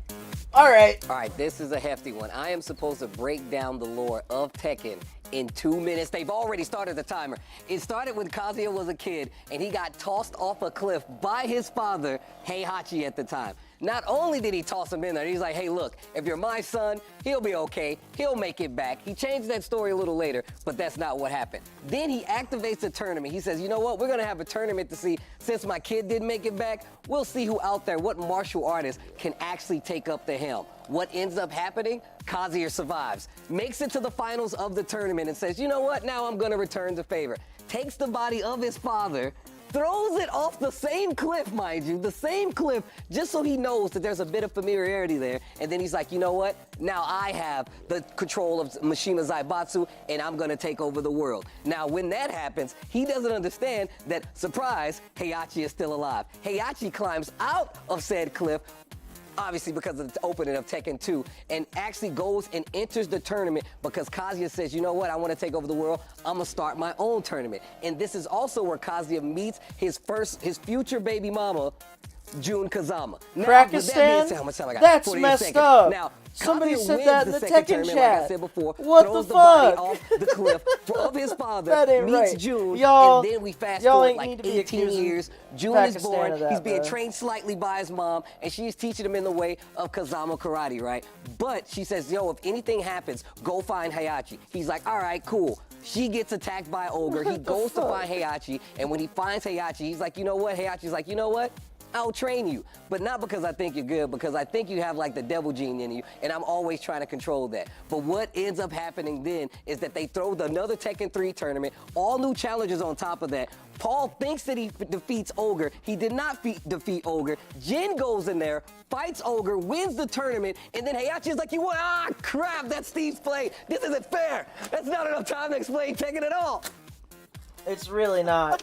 All right, this is a hefty one. I am supposed to break down the lore of Tekken in 2 minutes. They've already started the timer. It started when Kazuya was a kid, and he got tossed off a cliff by his father, Heihachi, at the time. Not only did he toss him in there, he's like, hey, look, if you're my son, he'll be okay. He'll make it back. He changed that story a little later, but that's not what happened. Then he activates a tournament. He says, you know what? We're going to have a tournament to see, since my kid didn't make it back, we'll see who out there, what martial artist can actually take up the helm. What ends up happening? Kazuya survives, makes it to the finals of the tournament and says, you know what? Now I'm going to return the favor. Takes the body of his father, throws it off the same cliff, mind you, the same cliff, just so he knows that there's a bit of familiarity there. And then he's like, you know what? Now I have the control of Mishima Zaibatsu, and I'm gonna take over the world. Now, when that happens, he doesn't understand that, surprise, Heihachi is still alive. Heihachi climbs out of said cliff, obviously because of the opening of Tekken 2, and actually goes and enters the tournament because Kazuya says, you know what, I want to take over the world, I'm going to start my own tournament. And this is also where Kazuya meets his future baby mama, Jun Kazama. Now, with that being said, how much time I got? That's 48 messed seconds. up. Now, Somebody Kazuya said wins that in the second Tekken tournament, chat. like I said before. What throws the body fuck? off the cliff of his father, That ain't meets right. June, Y'all- and then we fast y'all forward ain't like need to be 18 accusing years. June Pakistan is born. of that, He's being bruh. trained slightly by his mom, and she's teaching him in the way of Kazama karate, right? But she says, yo, if anything happens, go find Heihachi. He's like, all right, cool. She gets attacked by Ogre. He goes to find Heihachi, and when he finds Heihachi, he's like, you know what? Heihachi's like, you know what? I'll train you, but not because I think you're good, because I think you have like the devil gene in you, and I'm always trying to control that. But what ends up happening then is that they throw another Tekken 3 tournament, all new challenges on top of that. Paul thinks that he defeats Ogre. He did not defeat Ogre. Jin goes in there, fights Ogre, wins the tournament, and then Heihachi's like, you won? Ah, crap, that's Steve's play. This isn't fair. That's not enough time to explain Tekken at all. It's really not.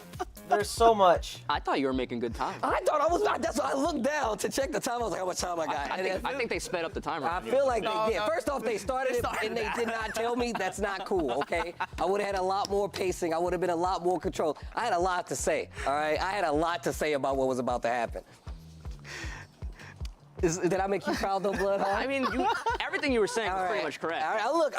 There's so much. I thought you were making good time. I thought I was. That's why I looked down to check the time. I was like, how much time I got? I think they sped up the timer. I feel like they did. First off, they started it and they did not tell me. That's not cool, okay? I would have had a lot more pacing. I would have been a lot more control. I had a lot to say, all right? I had a lot to say about what was about to happen. Did I make you proud though, Bloodhound? I mean, everything you were saying was pretty much correct. All right, look,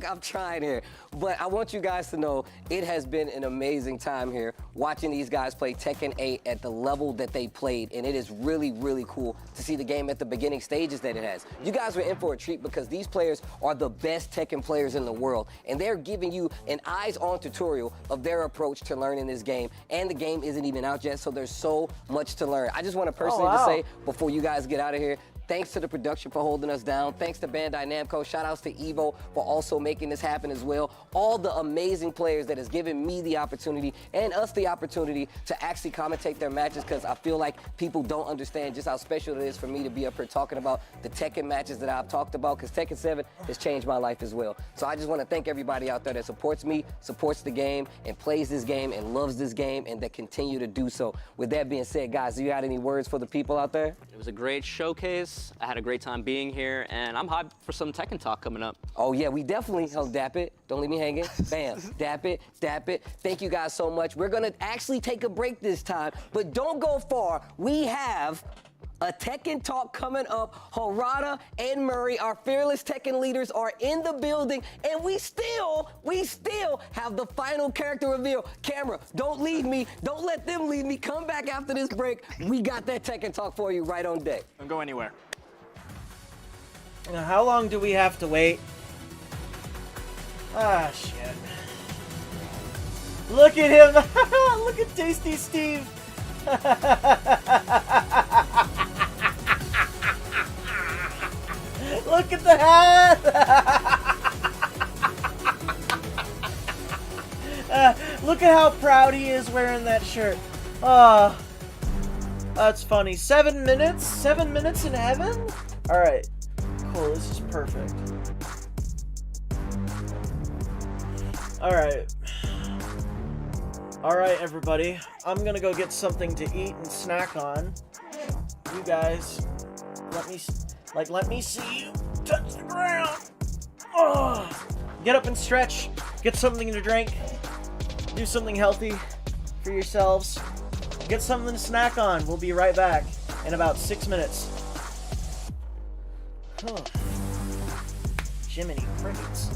I'm trying here. But I want you guys to know it has been an amazing time here watching these guys play Tekken 8 at the level that they played. And it is really, really cool to see the game at the beginning stages that it has. You guys were in for a treat because these players are the best Tekken players in the world. And they're giving you an eyes-on tutorial of their approach to learning this game. And the game isn't even out yet, so there's so much to learn. I just want to personally to say, before you guys get out of here, thanks to the production for holding us down. Thanks to Bandai Namco. Shout outs to EVO for also making this happen as well. All the amazing players that has given me the opportunity and us the opportunity to actually commentate their matches, because I feel like people don't understand just how special it is for me to be up here talking about the Tekken matches that I've talked about, because Tekken 7 has changed my life as well. So I just want to thank everybody out there that supports me, supports the game, and plays this game and loves this game, and that continue to do so. With that being said, guys, do you got any words for the people out there? It was a great showcase. I had a great time being here, and I'm hyped for some Tekken talk coming up. Oh yeah, we definitely, dap it. Don't leave me hanging. Bam, dap it, dap it. Thank you guys so much. We're gonna actually take a break this time, but don't go far. We have a Tekken talk coming up. Harada and Murray, our fearless Tekken leaders, are in the building, and we still have the final character reveal. Camera, don't leave me. Don't let them leave me. Come back after this break. We got that Tekken talk for you right on deck. Don't go anywhere. Now, how long do we have to wait? Ah, shit. Look at him! Look at Tasty Steve! Look at the hat! Look at how proud he is wearing that shirt. Ah, that's funny. 7 minutes? 7 minutes in heaven? Alright. Cool, this is perfect. Alright. Alright, everybody. I'm gonna go get something to eat and snack on. You guys, let me see you touch the ground. Oh, get up and stretch. Get something to drink. Do something healthy for yourselves. Get something to snack on. We'll be right back in about 6 minutes. Oh. Jiminy Crickets.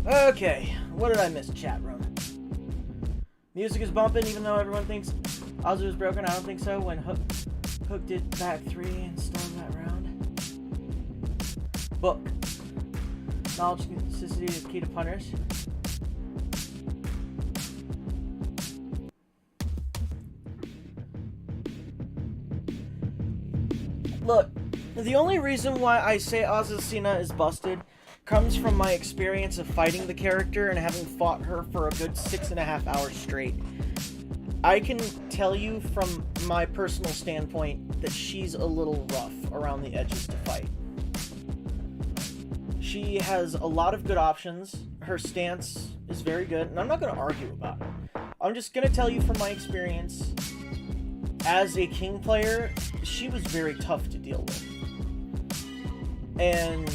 Okay, what did I miss, chat room? Music is bumping even though everyone thinks Ozzy was broken. I don't think so. When Hook did back 3 and stormed that round. Book. Knowledge and consistency is key to punish. Look, the only reason why I say Azucena is busted comes from my experience of fighting the character and having fought her for a good 6.5 hours straight. I can tell you from my personal standpoint that she's a little rough around the edges to fight. She has a lot of good options. Her stance is very good, and I'm not going to argue about it. I'm just going to tell you from my experience, as a King player, she was very tough to deal with. And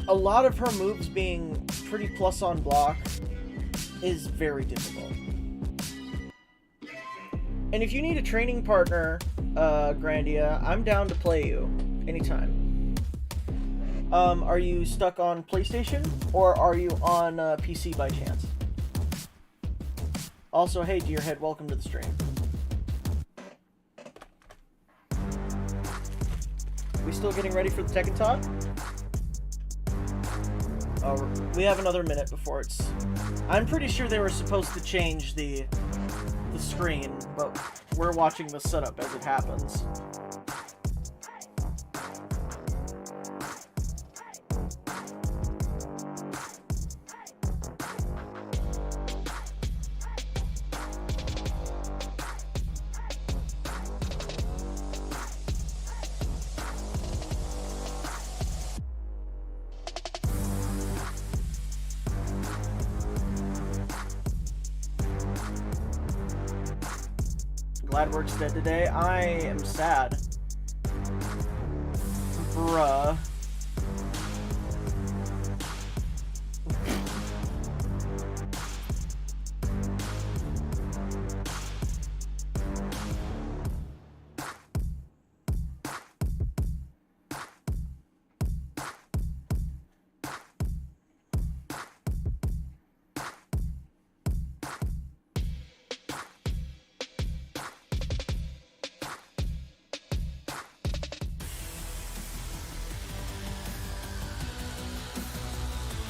a lot of her moves being pretty plus on block is very difficult. And if you need a training partner, Grandia, I'm down to play you anytime. Are you stuck on PlayStation or are you on PC by chance? Also, hey Deerhead, welcome to the stream. We still getting ready for the Tekken Talk? Oh, we have another minute before it's... I'm pretty sure they were supposed to change the screen, but we're watching the setup as it happens. Gladwork's dead today. I am sad. Bruh.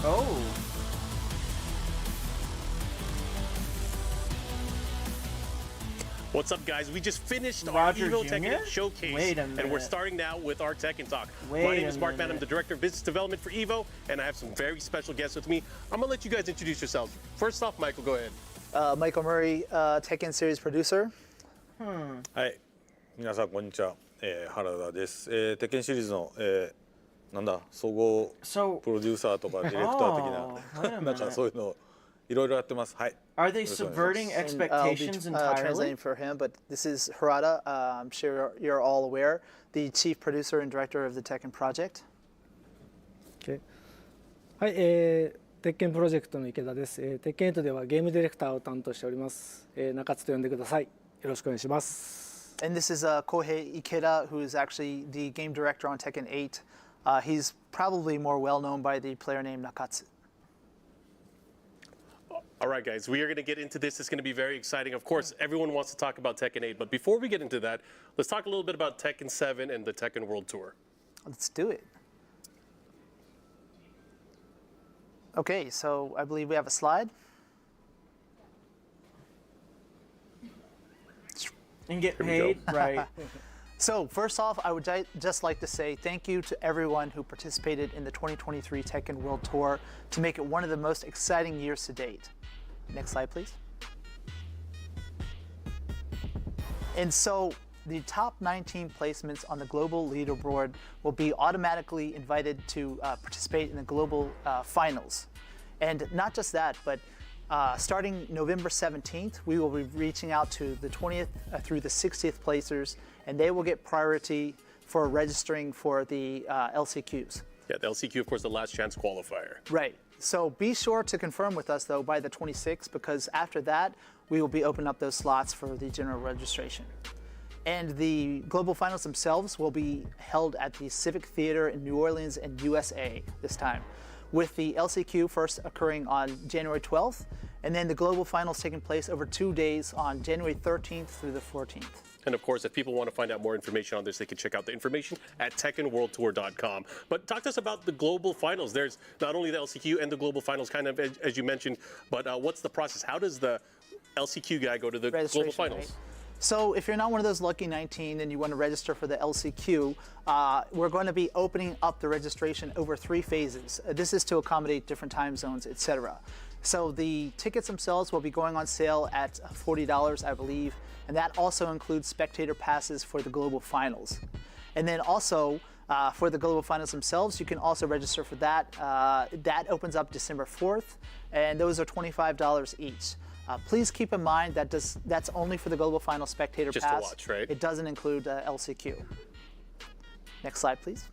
Oh. What's up, guys? We just finished Roger our EVO Jr.? Tekken Showcase, Wait a and we're minute. starting now with our Tekken Talk. Wait My name a is Mark Mann. I'm minute. the Director of Business Development for EVO, and I have some very special guests with me. I'm going to let you guys introduce yourselves. First off, Michael, go ahead. Michael Murray, Tekken Series producer. はい、皆さんこんにちは、原田です。テッケンシリーズの、なんだ総合プロデューサーとかディレクター的な、なんかそういうのいろいろやってます。はい。 Are they subverting expectations And I'll be, entirely? translating for him, but this is Harada. I'm sure you're all aware, the chief producer and director of the Tekken project. Okay. はい、鉄拳プロジェクトの池田です。鉄拳8ではゲームディレクターを担当しております。中津と呼んでください。よろしくお願いします。And this is Kohei Ikeda, who is actually the game director on Tekken 8. He's probably more well known by the player name Nakatsu. All right, guys, we are going to get into this. It's going to be very exciting. Of course, everyone wants to talk about Tekken 8, but before we get into that, let's talk a little bit about Tekken 7 and the Tekken World Tour. Let's do it. Okay, so I believe we have a slide. And get Here we paid, go. right? So first off, I would just like to say thank you to everyone who participated in the 2023 Tekken World Tour to make it one of the most exciting years to date. Next slide, please. And so the top 19 placements on the global leaderboard will be automatically invited to participate in the global finals. And not just that, but starting November 17th, we will be reaching out to the 20th through the 60th placers, and they will get priority for registering for the LCQs. Yeah, the LCQ, of course, the last chance qualifier. Right. So be sure to confirm with us, though, by the 26th, because after that, we will be opening up those slots for the general registration. And the global finals themselves will be held at the Civic Theater in New Orleans and USA this time. with the LCQ first occurring on January 12th, and then the global finals taking place over 2 days on January 13th through the 14th. And of course, if people want to find out more information on this, they can check out the information at TekkenWorldTour.com. But talk to us about the global finals. There's not only the LCQ and the global finals, kind of as you mentioned, but what's the process? How does the LCQ guy go to the global finals? Right? So if you're not one of those lucky 19 and you want to register for the LCQ, we're going to be opening up the registration over 3 phases. This is to accommodate different time zones, etc. So the tickets themselves will be going on sale at $40, I believe, and that also includes spectator passes for the global finals. And then also for the global finals themselves, you can also register for that. That opens up December 4th, and those are $25 each. Please keep in mind that that's only for the global final spectator pass. Just to watch, right? It doesn't include LCQ. Next slide, please.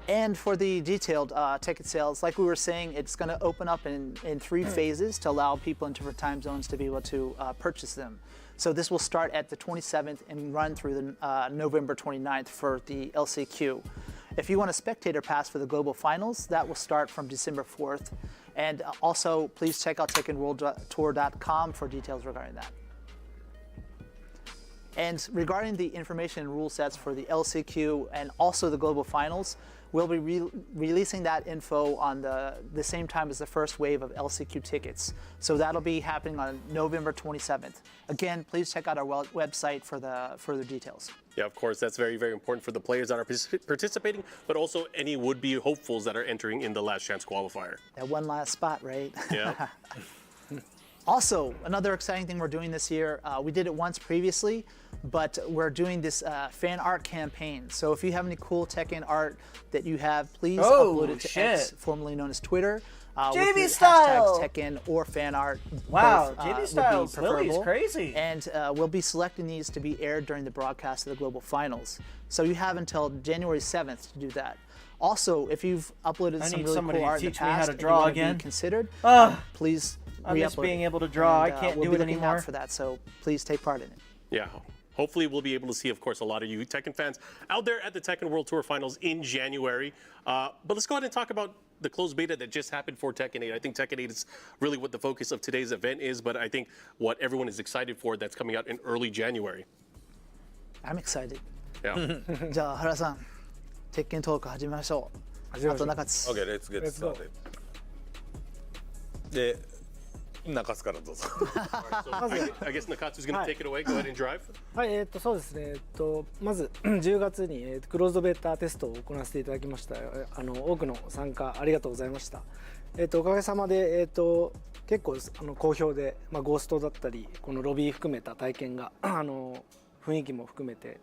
And for the detailed ticket sales, like we were saying, it's going to open up in 3 phases to allow people in different time zones to be able to purchase them. So this will start at the 27th and run through the November 29th for the LCQ. If you want a spectator pass for the global finals, that will start from December 4th. And also, please check out TekkenWorldTour.com for details regarding that. And regarding the information and rule sets for the LCQ and also the global finals, we'll be releasing that info on the same time as the first wave of LCQ tickets. So that'll be happening on November 27th. Again, please check out our website for the further details. Yeah, of course, that's very, very important for the players that are participating, but also any would-be hopefuls that are entering in the last chance qualifier. That one last spot, right? Yeah. Also, another exciting thing we're doing this year, we did it once previously, but we're doing this fan art campaign. So if you have any cool Tekken art that you have, please upload it to X, formerly known as Twitter. JV with Styles! hashtags Tekken or fan art. Wow, both, JV Styles, would be Lily's preferable. crazy. And we'll be selecting these to be aired during the broadcast of the global finals. So you have until January 7th to do that. Also, if you've uploaded some really cool art in the past and you want to be considered, please I miss re-upload being it. able to draw. And, I can't we'll do be it looking anymore. out for that, so please take part in it. Yeah. Hopefully, we'll be able to see, of course, a lot of you Tekken fans out there at the Tekken World Tour Finals in January. But let's go ahead and talk about the closed beta that just happened for Tekken 8. I think Tekken 8 is really what the focus of today's event is, but I think what everyone is excited for that's coming out in early January. I'm excited. Yeah. じゃあ原さん、鉄拳トーク始めましょう。あと中津。 Okay, let's get started. で、中津からどうぞ。I guess Nakatsu's going to take it away. Go ahead and drive. はい、そうですね。まず10月にクローズドベータテストを行わせていただきました。多くの参加ありがとうございました。おかげさまで結構好評で、ゴーストだったりこのロビー含めた体験が雰囲気も含めて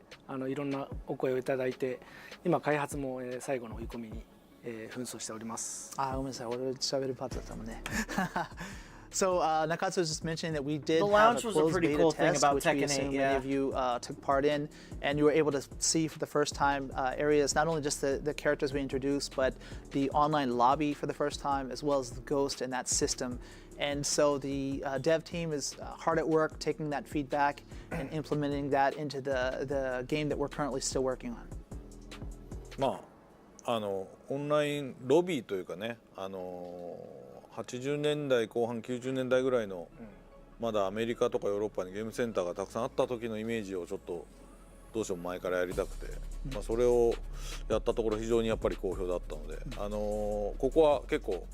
いろんなお声をいただいて、今開発も最後の追い込みに紛争しております。あ、ごめんなさい。俺喋るパートだったもんね。So Nakatsu was just mentioning that we did The have launch a was a closed pretty beta cool thing test, about which we Tekken 8, assume yeah. many of you took part in, and you were able to see for the first time areas, not only just the characters we introduced, but the online lobby for the first time, as well as the Ghost and that system. And so the dev team is hard at work taking that feedback and implementing that into the game that we're currently still working on. まあオンラインロビーというかね、80年代後半90年代ぐらいの、まだアメリカとかヨーロッパにゲームセンターがたくさんあった時のイメージをちょっとどうしても前からやりたくて、それをやったところ非常にやっぱり好評だったので、ここは結構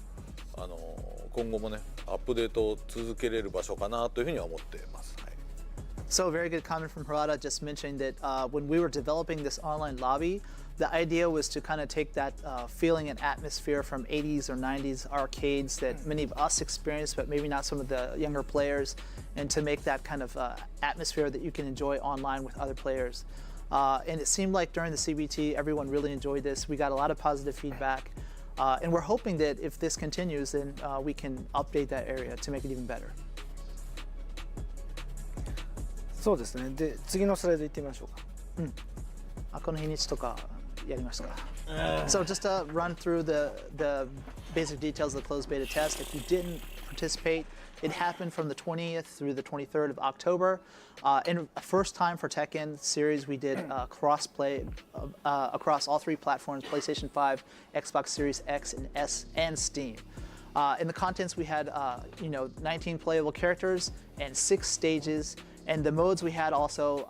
今後もねアップデートを続けれる場所かなというふうには思っています。はい。 So a very good comment from Harada, just mentioning that when we were developing this online lobby, the idea was to kind of take that feeling and atmosphere from 80s or 90s arcades that many of us experienced, but maybe not some of the younger players, and to make that kind of atmosphere that you can enjoy online with other players. And it seemed like during the CBT, everyone really enjoyed this. We got a lot of positive feedback. And we're hoping that if this continues, then we can update that area to make it even better. そうですね。で、次のスライド行ってみましょうか。この日にちとかやりましたか。So just to run through the basic details of the closed beta test, if you didn't participate. It happened from the 20th through the 23rd of October. And first time for Tekken series, we did cross-play across all three platforms, PlayStation 5, Xbox Series X and S, and Steam. In the contents, we had 19 playable characters and 6 stages. And the modes we had also,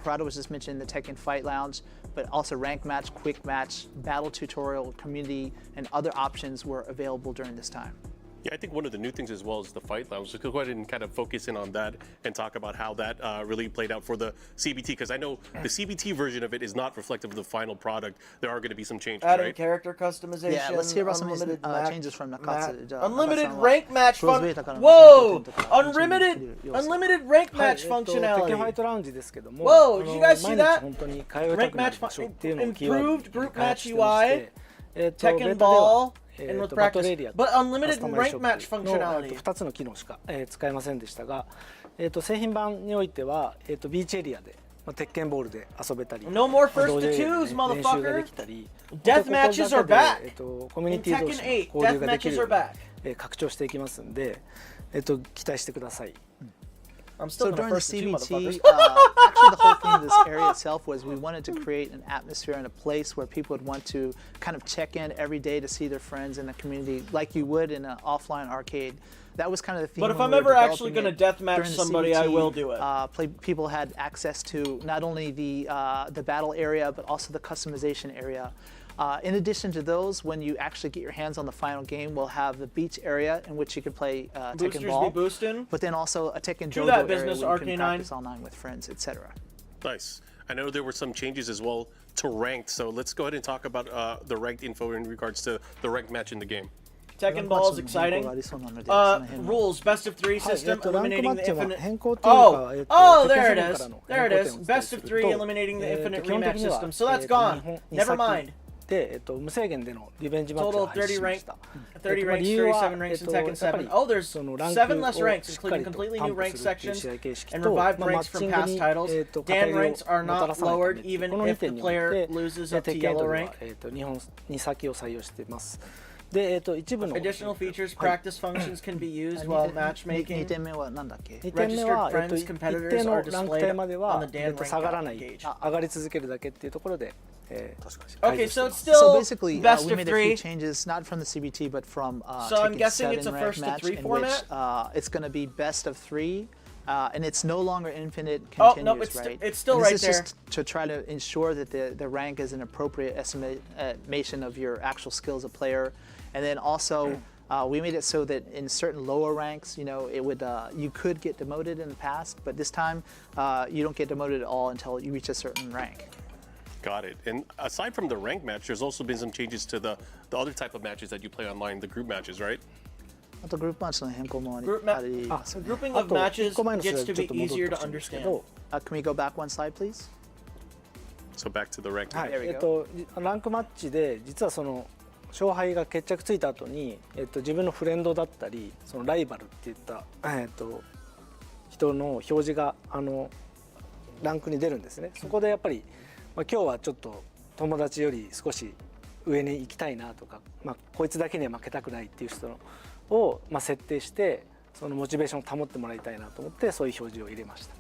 Rado was just mentioning the Tekken Fight Lounge, but also rank match, quick match, battle tutorial, community, and other options were available during this time. Yeah, I think one of the new things as well is the fight lounge. So go ahead and kind of focus in on that and talk about how that really played out for the CBT, because I know the CBT version of it is not reflective of the final product. There are going to be some changes, Adding right? character customization. Yeah, let's hear about some unlimited changes from Nakatsu. Unlimited rank match Whoa! Unlimited rank match functionality. Whoa! Did you guys see that? Rank match improved group match UI. Tekken Ball. With practice, but unlimited rank match functionality. 2つの機能しか使えませんでしたが、製品版においてはビーチエリアで鉄拳ボールで遊べたり、 No more first to twos, motherfucker. Death matches are back. コミュニティ同士の交流ができるように拡張していきますんで、期待してください。So during the CBT, actually the whole theme of this area itself was we wanted to create an atmosphere and a place where people would want to kind of check in every day to see their friends in the community like you would in an offline arcade. That was kind of the theme. But if I'm ever actually going to deathmatch somebody, I will do it. People had access to not only the battle area, but also the customization area. In addition to those, when you actually get your hands on the final game, we'll have the beach area in which you can play Tekken Ball. Be boosting. But then also a Tekken Do Jojo that area business, where you can Arcanine. practice online with friends, etc. Nice. I know there were some changes as well to ranked, so let's go ahead and talk about the ranked info in regards to the ranked match in the game. Tekken Ball is exciting. Rules, best of 3 system, eliminating the infinite... there it is. There it is. Best of 3, eliminating the infinite rematch system. So that's gone. Never mind. で、無制限でのリベンジマッチを配信しました。 30 ranks, 37 ranks in Tekken 7. Oh, there's 7 less ranks, including completely new rank sections and revived ranks from past titles. Dan ranks are not lowered even if the player loses up to yellow rank. 日本に先を採用しています。で、一部の additional features, practice functions can be used while matchmaking. 2点目は何だっけ？ 2点目は、 Registered friends, 一 competitors 定 are のランク displayed 帯まで on は the Dan 下がらない、 rank 上がり続けるだけっていうところで、Okay, so it's So still basically, best we of made a few 3. changes, not from the CBT, but from So I'm Tekken guessing 7 it's a rank first to match, 3 in format? which it's going to be best of 3, and it's no longer infinite Oh, continues, no, it's right? it's still And right this is there. just to try to ensure that the rank is an appropriate estimation of your actual skill as a player, and then also. We made it so that in certain lower ranks, it would you could get demoted in the past, but this time you don't get demoted at all until you reach a certain rank. Got it. And aside from the rank match, there's also been some changes to the other type of matches that you play online, the group matches, right? あとグループマッチの変更もありますね。 Grouping of matches gets to be easier to understand. Can we go back one slide, please? So back to the ranked はい、 match. ランクマッチで実はその勝敗が決着ついた後に、自分のフレンドだったりそのライバルっていった、人の表示がランクに出るんですね。そこでやっぱり、今日はちょっと友達より少し上に行きたいなとか、こいつだけには負けたくないっていう人を、設定してそのモチベーションを保ってもらいたいなと思ってそういう表示を入れました。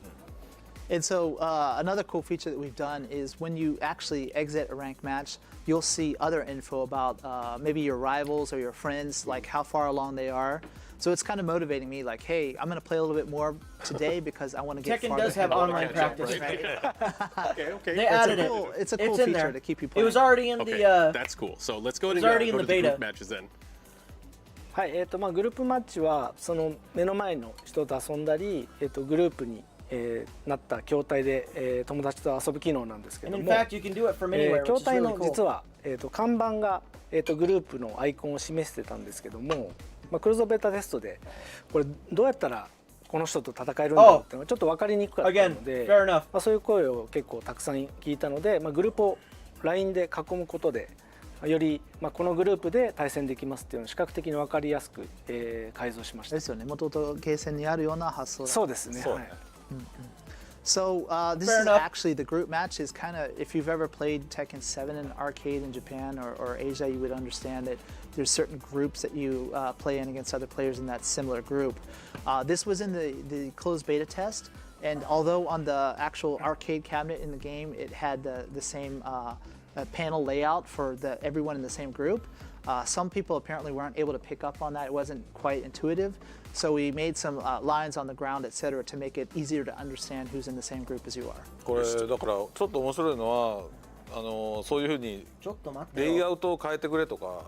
And so another cool feature that we've done is when you actually exit a ranked match, you'll see other info about maybe your rivals or your friends, like how far along they are. So it's kind of motivating me, like, hey, I'm going to play a little bit more today because I want to get Tekken farther. does have online practice, right? Okay. They added it. It's a cool in feature there. to keep you It playing. was already in Okay, the. that's cool. So let's go ahead It's and already in go the to the beta. group matches then. はい、グループマッチはその目の前の人と遊んだり、グループに、なった筐体で、友達と遊ぶ機能なんですけども、And in fact, you can do it from anywhere, which 筐 is 体 really の cool. 実は、看板が、グループのアイコンを示してたんですけども、クローズベータテストでこれどうやったらこの人と戦えるんだろうっていうのがちょっと分かりにくかったので、そういう声を結構たくさん聞いたので、グループを LINE で囲むことでより、このグループで対戦できますっていうのを視覚的に分かりやすく、改造しました。ですよね。元々ゲーセンにあるような発想だ。そうですね。はい。So this Fair is enough. actually the group match is kind of, if you've ever played Tekken 7 in arcade in Japan or Asia, you would understand that there's certain groups that you play in against other players in that similar group. This was in the closed beta test, and although on the actual arcade cabinet in the game it had the same panel layout for everyone in the same group, some people apparently weren't able to pick up on that. It wasn't quite intuitive. So we made some lines on the ground, etc., to make it easier to understand who's in the same group as you are. これだからちょっと面白いのはそういうふうにレイアウトを変えてくれとか、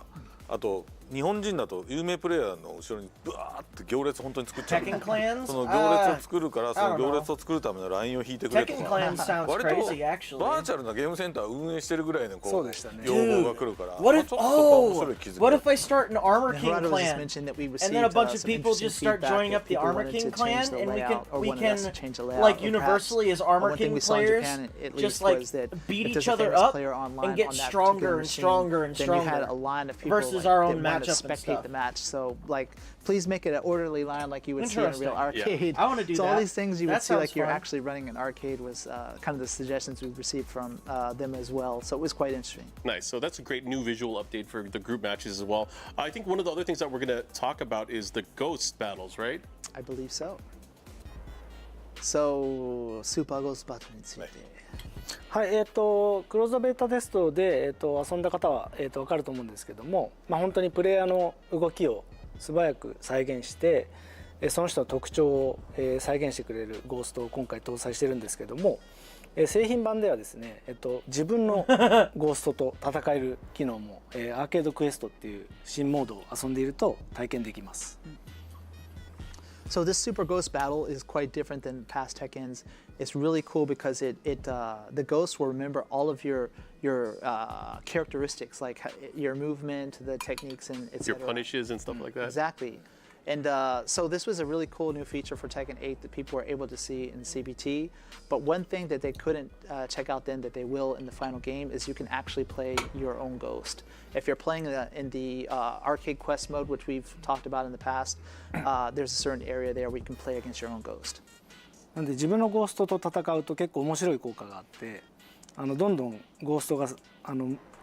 あと日本人だと有名プレイヤーの後ろにブワーって行列本当に作っちゃう。Tekken clans? その行列を作るからその行列を作るためのラインを引いてくれとか。Tekken clans sounds 割と crazy, actually. バーチャルなゲームセンター運営してるぐらいのこそうでしたね。要望が来るから。 What if, ちょっと面白い気づき。 what if I start an Armor King Gerardo just clan, mentioned that we and received then a bunch of some people interesting just start feedback joining that up the people Armor wanted to King change clan, the and layout or we wanted can us to change the layout, like or universally perhaps as Armor one thing King we saw in players, Japan, at just least, like was that beat if there's each a other famous up player online and get on that stronger particular and machine, stronger and then you had stronger a line of people versus like, our that own wanted to matchup and spectate stuff. the match. So like, please make it an orderly line like you would see in a real Interesting. arcade. I wanna do so all that. these things you That would see like sounds you're fun. actually running an arcade was kind of the suggestions we received from them as well. So it was quite interesting. Nice. So that's a great new visual update for the group matches as well. I think one of the other things that we're going to talk about is the ghost battles, right? I believe so. So, Super Ghost Battle について。はい、クローズドベータテストで、遊んだ方は、分かると思うんですけども、本当にプレイヤーの動きを素早く再現して、その人の特徴を、再現してくれるゴーストを今回搭載してるんですけども、製品版ではですね、自分のゴーストと戦える機能も、アーケードクエストっていう新モードを遊んでいると体験できます。So this Super Ghost battle is quite different than past Tekkens. It's really cool because the ghosts will remember all of your characteristics, like your movement, the techniques, and etc. Your punishes and stuff like that. Exactly. And so this was a really cool new feature for Tekken 8 that people were able to see in CBT. But one thing that they couldn't check out then that they will in the final game is you can actually play your own ghost. If you're playing in the arcade quest mode, which we've talked about in the past, there's a certain area there where you can play against your own ghost. なんで自分のゴーストと戦うと結構面白い効果があって、どんどんゴーストが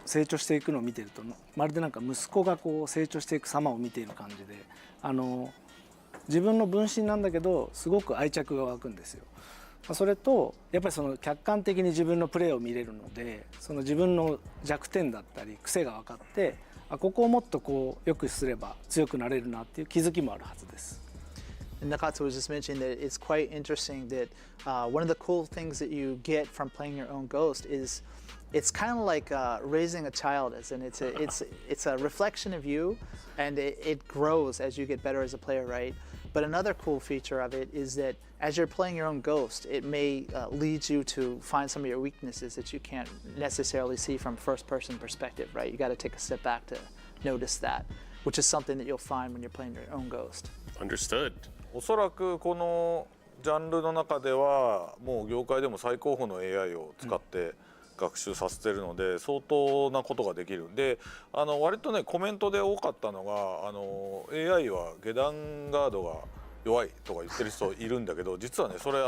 成長していくのを見てるとまるでなんか息子がこう成長していく様を見ている感じで、自分の分身なんだけどすごく愛着が湧くんですよ。それとやっぱりその客観的に自分のプレーを見れるので、その自分の弱点だったり癖が分かって、ここをもっとこう良くすれば強くなれるなっていう気づきもあるはずです。And Nakatsu was just mentioning that it's quite interesting that one of the cool things that you get from playing your own ghost is it's kind of like raising a child, as in it's a reflection of you, and it grows as you get better as a player, right? But another cool feature of it is that as you're playing your own ghost, it may lead you to find some of your weaknesses that you can't necessarily see from first-person perspective, right? You got to take a step back to notice that, which is something that you'll find when you're playing your own ghost. Understood. おそらくこのジャンルの中ではもう業界でも最高峰の AI を使って学習させてるので相当なことができるんで、割とねコメントで多かったのがAI は下段ガードが弱いとか言ってる人いるんだけど、実はねそれ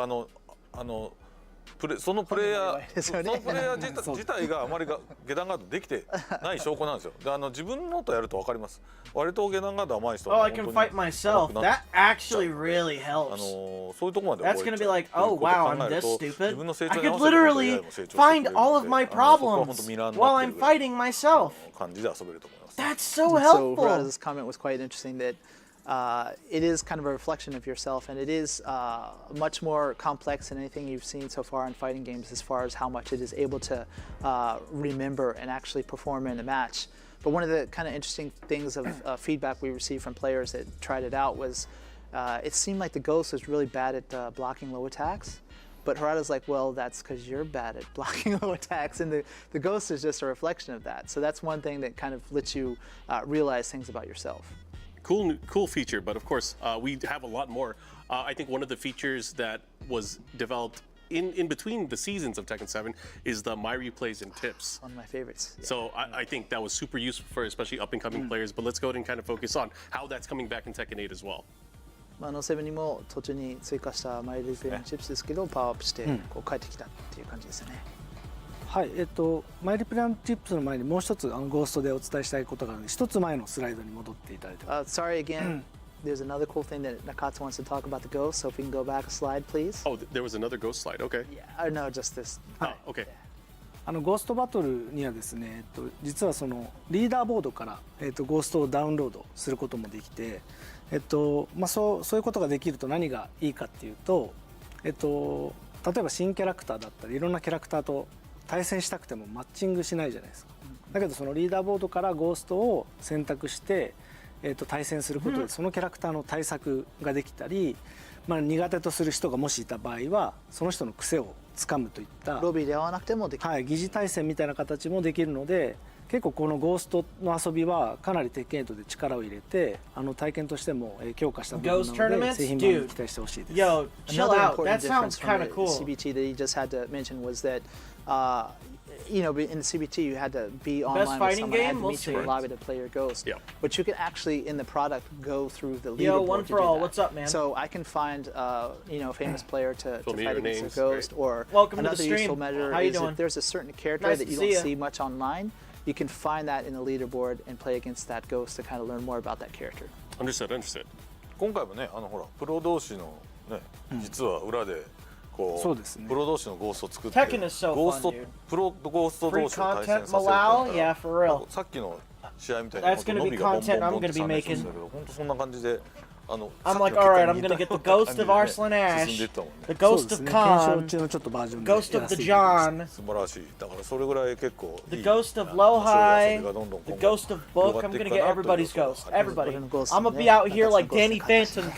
そのプレイヤー自体があまり下段ガードできてない証拠なんですよ。で自分のとやると分かります。割と下段ガード甘い人は I can fight myself. That actually really helps. そういうとこまで That's gonna be like, oh wow, I'm this stupid. I could literally find all of my problems while I'm fighting myself. 感じで遊べると思います。 That's so So helpful. Harada's comment was quite interesting that it is kind of a reflection of yourself, and it is much more complex than anything you've seen so far in fighting games as far as how much it is able to remember and actually perform in a match. But one of the kind of interesting things of feedback we received from players that tried it out was it seemed like the Ghost was really bad at blocking low attacks. But Harada's like, well, that's because you're bad at blocking low attacks, and the Ghost is just a reflection of that. So that's one thing that kind of lets you realize things about yourself. Cool feature, but of course we have a lot more. I think one of the features that was developed in between the seasons of Tekken 7 is the My Replays and Tips. One of my favorites. Yeah. So I think that was super useful for especially up-and-coming players, but let's go ahead and kind of focus on how that's coming back in Tekken 8 as well. 7にも途中に追加したマイリプレインチップスですけど、パワーアップしてこう帰ってきたっていう感じですよね。はい、マイリプレインチップスの前にもう一つゴーストでお伝えしたいことがあるので、一つ前のスライドに戻っていただいて。Sorry again. There's another cool thing that Nakatsu wants to talk about the ghost. So if we can go back a slide, please. Oh, there was another ghost slide. Okay. Yeah. No, just this. Oh, okay. ゴーストバトルにはですね、実はそのリーダーボードから、ゴーストをダウンロードすることもできて、そういうことができると何がいいかっていうと、例えば新キャラクターだったりいろんなキャラクターと対戦したくてもマッチングしないじゃないですか。だけどそのリーダーボードからゴーストを選択して、対戦することでそのキャラクターの対策ができたり、苦手とする人がもしいた場合はその人の癖をつかむといったロビーで会わなくてもできる、疑似対戦みたいな形もできるので、結構このゴーストの遊びはかなり鉄拳8で力を入れて体験としても強化した部分なので製品版に期待してほしいです。Yo, chill Another out. important That sounds difference from kind of the cool. CBT that you just had to mention was that, in the CBT you had to be online with fighting someone, had game? to We'll meet you in see. the lobby to play your ghost. Yeah. But you can actually in the product go through the leaderboard. Yo, one to for do all. that. What's up, man? So I can find a famous player to Familiar fight against names, their ghost, great. or Welcome to the another stream. useful measure How you is doing? if there's a certain character Nice that to you see don't ya. see much online, you can find that in the leaderboard and play against that ghost to kind of learn more about that character. Understood. Understood. 今回もね、ほらプロ同士のね、実は裏でこそうですね。プロ同士のゴーストを作って、 Tekken is so ゴースト fun, dude. プロとゴースト Free 同士を対戦 content, させるって Malao? 言 Yeah, った for ら real. さっきの試合みたいに That's 本当 gonna 伸 be びがボンボン content ボン I'm って gonna be 3連勝 making. したけど、本当そんな感じで。I'm like, all right, I'm gonna get the ghost of Arslan Ash, the ghost of Khan, 中のちょっとバージョンで ghost of the John, 素晴らしい。だからそれぐらい結構い the い ghost of Lowhigh, 面白い遊びがどんどん the 今後 ghost of Book. I'm gonna get everybody's ghost. Everybody. We're gonna go I'm gonna some be there. out here like Danny Phantom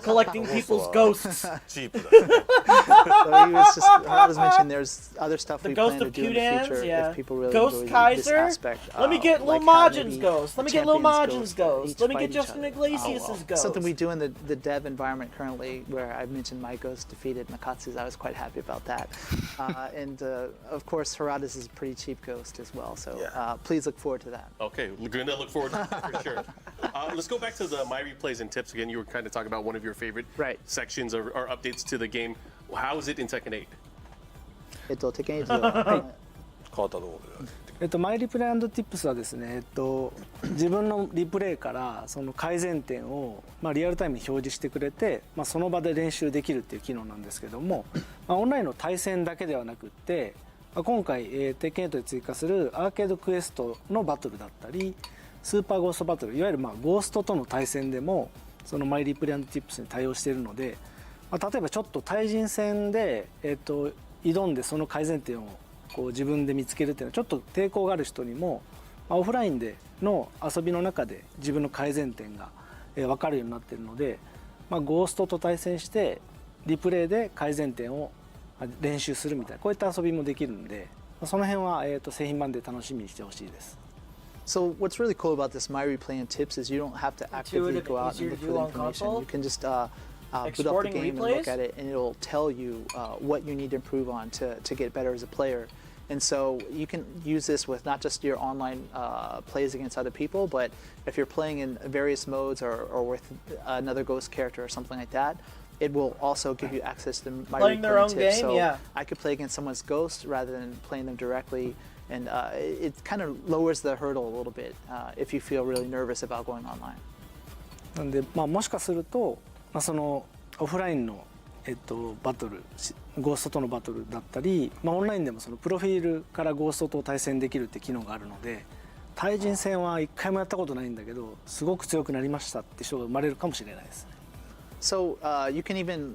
collecting people's ghosts. チープだ。 So he was just, I was mentioning there's other stuff The we ghost plan to of do in the Qdans, future yeah. if people really Ghost enjoy this Kaiser. aspect. Let me get Lil like how Majin's maybe ghost. Let me get champions Lil Majin's each ghost. Let me fight get each Justin other. Iglesias' ghost. Something we do in the dev environment currently, where I mentioned my ghost defeated Nakatsu's. I was quite happy about that. And of course, Harada's is a pretty cheap ghost as well. So please look forward to that. Okay, we're gonna look forward to that for sure. Let's go back to the my replays and tips again. You were kind of talking about one of your favorite sections or updates to the game. How is it in Tekken 8? Tekken 8変わったところで。マイリプレイ&ティップスはですね、自分のリプレイからその改善点を、リアルタイムに表示してくれて、その場で練習できるっていう機能なんですけども、オンラインの対戦だけではなくって、今回、テッケン8で追加するアーケードクエストのバトルだったりスーパーゴーストバトル、いわゆるゴーストとの対戦でもそのマイリプレイ&ティップスに対応しているので、例えばちょっと対人戦で、挑んでその改善点をこう自分で見つけるっていうのはちょっと抵抗がある人にも、オフラインでの遊びの中で自分の改善点が分かるようになっているので、ゴーストと対戦してリプレイで改善点を練習するみたいな、こういった遊びもできるので、その辺は製品版で楽しみにしてほしいです So what's really cool about this My Replay and Tips is you don't have to actively go out and look for the information. You can just boot up the game and look at it, and it'll tell you what you need to improve on to get better as a player. And so you can use this with not just your online plays against other people, but if you're playing in various modes or with another ghost character or something like that, it will also give you access to my Playing their own tips. game, So yeah. I could play against someone's ghost rather than playing them directly, and it kind of lowers the hurdle a little bit if you feel really nervous about going online. なんで、もしかすると、そのオフラインのバトル、ゴーストとのバトルだったり、オンラインでもそのプロフィールからゴーストと対戦できるって機能があるので、対人戦は一回もやったことないんだけど、すごく強くなりましたって人が生まれるかもしれないですね。So you can even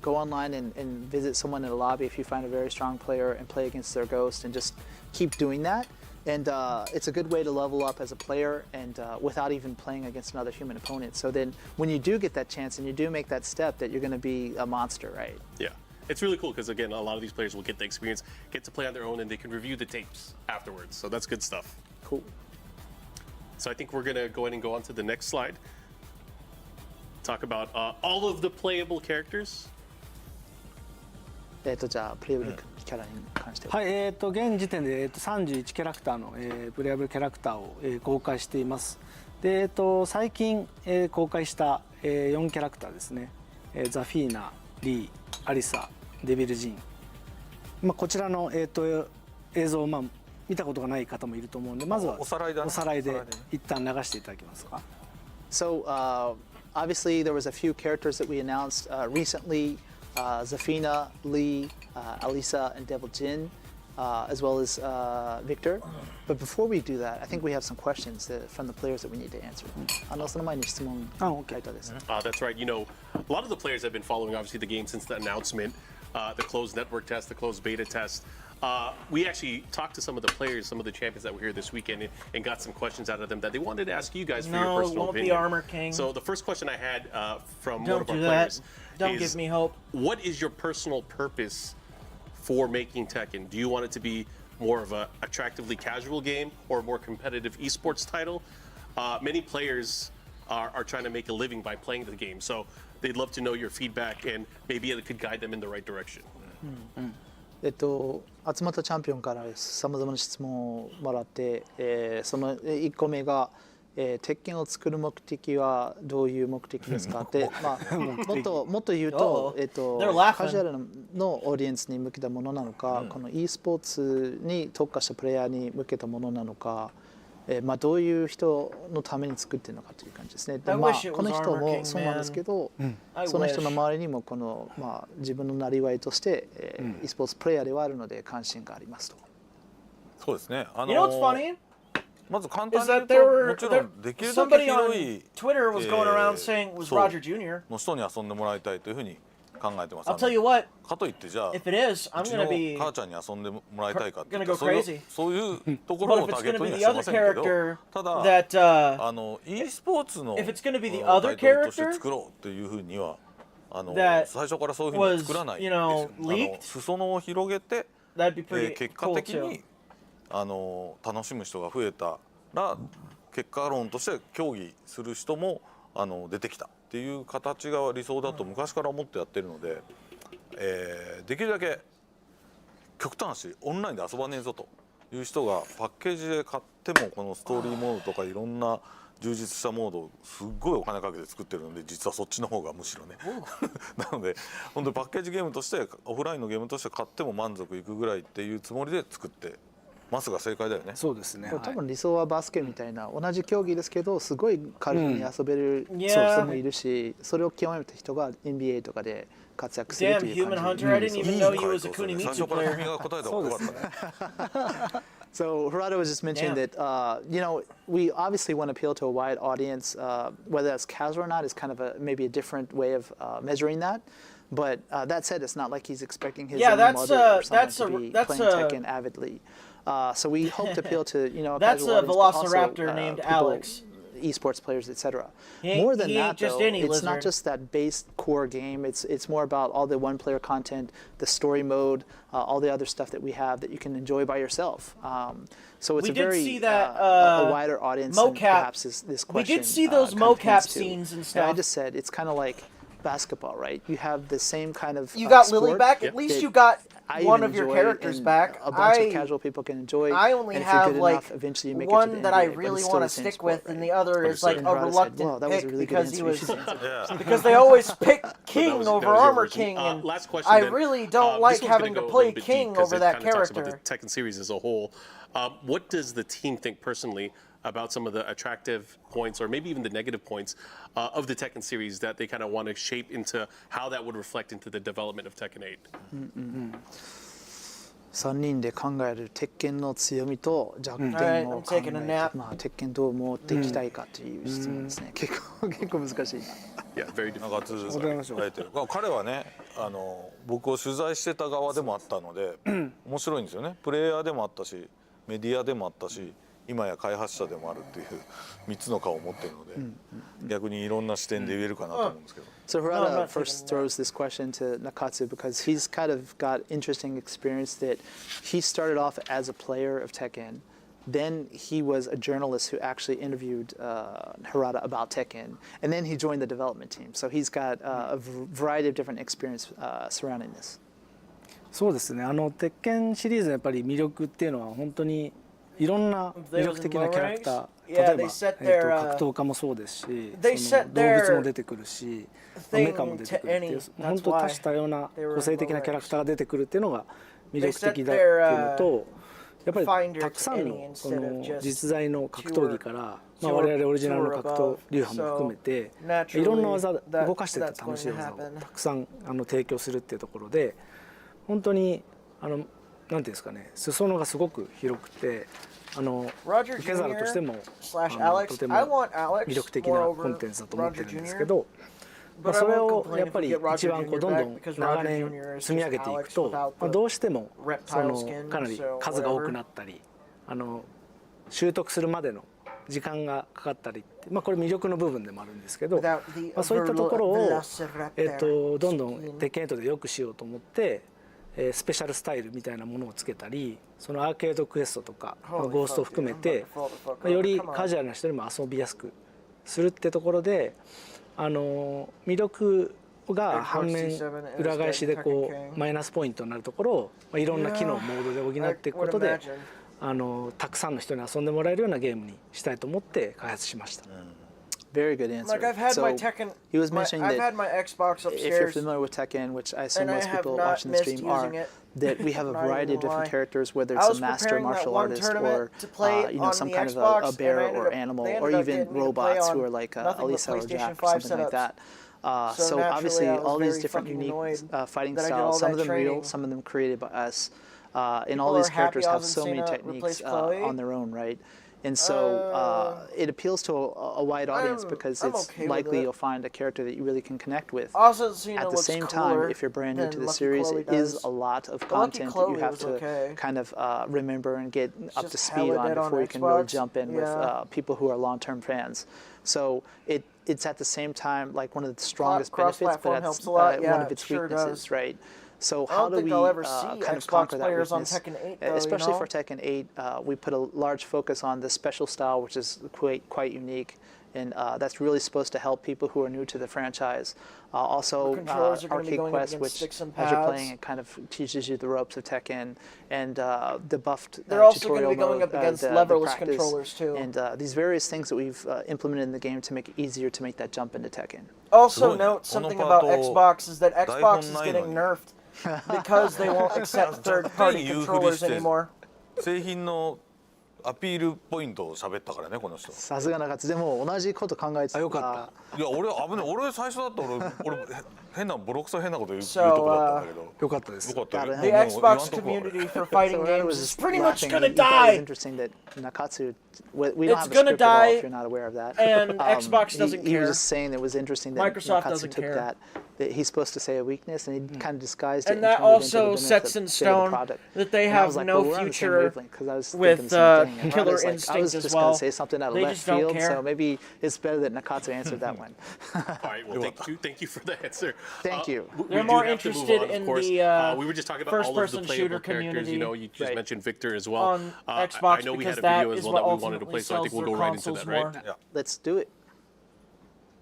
go online and visit someone in a lobby if you find a very strong player and play against their ghost and just keep doing that. And it's a good way to level up as a player and without even playing against another human opponent. So then when you do get that chance and you do make that step, that you're going to be a monster, right? Yeah. It's really cool because, again, a lot of these players will get the experience, get to play on their own, and they can review the tapes afterwards. So that's good stuff. Cool. So I think we're going to go ahead and go on to the next slide. Talk about all of the playable characters. じゃあプレイブルキャラに関しては、はい、現時点で、31キャラクターの、プレイアブルキャラクターを、公開しています。で、最近、公開した、4キャラクターですね。ザフィーナ、リー、アリサ、デビル・ジン。こちらの、映像を、見たことがない方もいると思うんで、まずはおさらいで一旦流していただけますか。So obviously there was a few characters that we announced recently, Zafina, Lee, Alisa, and Devil Jin, as well as Victor. But before we do that, I think we have some questions from the players that we need to answer. その前に質問回答です。That's right. You know, a lot of the players have been following obviously the game since the announcement, the closed network test, the closed beta test. We actually talked to some of the players, some of the champions that were here this weekend, and got some questions out of them that they wanted to ask you guys for your personal won't opinion. Be Armor King. So the first question I had from Don't one of our do players Don't is, give me hope. What is your personal purpose for making Tekken? Do you want it to be more of a attractively casual game or a more competitive esports title? Many players are trying to make a living by playing the game, so they'd love to know your feedback and maybe it could guide them in the right direction. 集まったチャンピオンからさまざまな質問をもらって、その1個目が、鉄拳を作る目的はどういう目的ですかって、もっと言うと、カジュアルのオーディエンスに向けたものなのか、この e スポーツに特化したプレイヤーに向けたものなのか、どういう人のために作ってるのかという感じですね。この人もそうなんですけど、その人の周りにもこの、自分のなりわいとして、e スポーツプレイヤーではあるので関心がありますと。そうですね。You know what's funny? まず簡単に言う Is that と there もちろんできるだけ somebody 広 on い Twitter was going around saying it was Roger Jr. の人に遊んでもらいたいというふうに考えてます。 I'll tell you what. かといってじゃあ If it is, う I'm ち gonna の be 母ちゃんに遊んでもらいたいかって言っ gonna た go ら crazy. そういうところ But を if タ it's ーゲッ gonna ト be に the はし other ませんけど character ただ that e スポーツの if it's gonna be the タ other イトルとして character 作ろうというふうにはthat 最初からそういうふうには作らない was, you know, leaked, 裾野を広げて that'd be pretty 結果 cool 的 too. に楽しむ人が増えたら結果論として競技する人も出てきたっていう形が理想だと昔から思ってやってるので、できるだけ極端なしオンラインで遊ばねえぞという人がパッケージで買ってもこのストーリーモードとかいろんな充実したモードをすっごいお金かけて作ってるので実はそっちの方がむしろねなので本当にパッケージゲームとしてオフラインのゲームとして買っても満足いくぐらいっていうつもりで作ってますが正解だよね。そうですね。多分理想はバスケみたいな同じ競技ですけどすごい軽くに遊べる人もいるし、それを極めた人が NBA とかで活躍するという感じ。 Damn, Human Hunter, I didn't even know you was a Kunimitsu player. So Harada was just mentioning that you know, we obviously want to appeal to a wide audience. Whether that's casual or not is kind of maybe a different way of measuring that. But that said, it's not like he's expecting his own mother or someone to be playing Tekken avidly. So we hope to appeal to, you know, a that's casual a audience, but Velociraptor also, named people, Alex. Esports players, etc. He More than ain't that, just though, any it's not lizard. just that base core game. It's more about all the one-player content, the story mode, all the other stuff that we have that you can enjoy by yourself. So it's We a did very see that, a wider audience than mocap. perhaps this question. We did see those kind of mocap hints to. scenes and I stuff. just said it's kind of like basketball, right? You have the same kind of You got Lily sport back. At least that you got I one even of your enjoy characters and back. A bunch of casual people can enjoy. I only and if you're have good like enough, eventually you make it to one the that I NBA, but really it's still want to the same stick sport, with, right? and the other is like And a Harada said, reluctant "Wow, that was a pick really good because he answer. You was should answer that." because they always pick King that over was your Armor version. King, and Last question I then. really don't This like one's gonna having go to a play little bit King deep 'cause over it that kinda talks about character. the Tekken series as a whole. What does the team think personally about some of the attractive points, or maybe even the negative points, of the Tekken series that they kind of want to shape into how that would reflect into the development of Tekken 8? 3人で考える鉄拳の強みと弱点を考えて、鉄拳どう持っていきたいかという質問ですね。結構難しいな。彼はね僕を取材してた側でもあったので面白いんですよね。プレイヤーでもあったしメディアでもあったし今や開発者でもあるっていう3つの顔を持っているので逆にいろんな視点で言えるかなと思うんですけど。So Harada first throws this question to Nakatsu because he's kind of got interesting experience that he started off as a player of Tekken. Then he was a journalist who actually interviewed Harada about Tekken, and then he joined the development team. So he's got a variety of different experience surrounding this. そうですね。鉄拳シリーズのやっぱり魅力っていうのは本当にいろんな魅力的なキャラクター、例えば、格闘家もそうですし、その動物も出てくるし、メカも出てくるっていう、本当多種多様な個性的なキャラクターが出てくるっていうのが魅力的だっていうのと、やっぱりたくさんのこの実在の格闘技から、我々オリジナルの格闘流派も含めて、いろんな技、動かしてて楽しい技をたくさん提供するっていうところで、本当になんていうんですかね、裾野がすごく広くて、受け皿としてもとても魅力的なコンテンツだと思ってるんですけど、それをやっぱり一番どんどん長年積み上げていくと、どうしてもかなり数が多くなったり、習得するまでの時間がかかったりって、これ魅力の部分でもあるんですけど、そういったところをどんどんテッケン8で良くしようと思って、スペシャルスタイルみたいなものをつけたり、そのアーケードクエストとかゴーストを含めてよりカジュアルな人にも遊びやすくするってところで、魅力が反面裏返しでマイナスポイントになるところをいろんな機能モードで補っていくことで、たくさんの人に遊んでもらえるようなゲームにしたいと思って開発しました。Very good answer. Like I've had so my Tekken. He was mentioning I've that had my Xbox upstairs. If you're familiar with Tekken, which I assume most people watching the stream are, that we have a variety of different characters, whether it's a master martial artist or some kind of a bear or animal, or even robots who are like Elisa or Jack or something like that. So obviously, all these different unique fighting styles, some of them real, some of them created by us, and all these characters have so many techniques on their own, right? And so it appeals to a wide audience because it's likely you'll find a character that you really can connect with. At the same time, if you're brand new to the series, it is a lot of content that you have to kind of remember and get up to speed on before you can really jump in with people who are long-term fans. So it's at the same time like one of the strongest benefits, but that's one of its weaknesses, right? So how do we kind of conquer that weakness? Especially for Tekken 8, we put a large focus on the special style, which is quite unique, and that's really supposed to help people who are new to the franchise. Also, Arcade Quest, which as you're playing, it kind of teaches you the ropes of Tekken, and the buffed tutorial mode, the practice, and these various things that we've implemented in the game to make it easier to make that jump into Tekken. Also note something about Xbox is that Xbox is getting nerfed. Because they won't accept third-party controllers anymore. 製品のアピールポイントを喋ったからね、この人。さすが中津でも同じこと考えてた。よかった。いや、俺危ない。俺最初だった俺変なボロクソ変なこと言うとこだったんだけど。よかったです。よかった。The Xbox community for fighting games is pretty much gonna die. Interesting that Nakatsu, we don't have a script at all if you're not aware of that. And Xbox doesn't care. He was just saying it was interesting that Nakatsu took that he's supposed to say a weakness and he kind of disguised it. And that also sets in stone that they have no future with Killer Instinct as well. I was just going to say something out of left field, so maybe it's better that Nakatsu answered that one. All right, well, thank you for the answer. Thank you. They're more interested in the we were just talking about all of the playable characters. You know, you just mentioned Victor as well. On Xbox, I know we had a video as well that we wanted to play, so I think we'll go right into that, right? Yeah. Let's do it.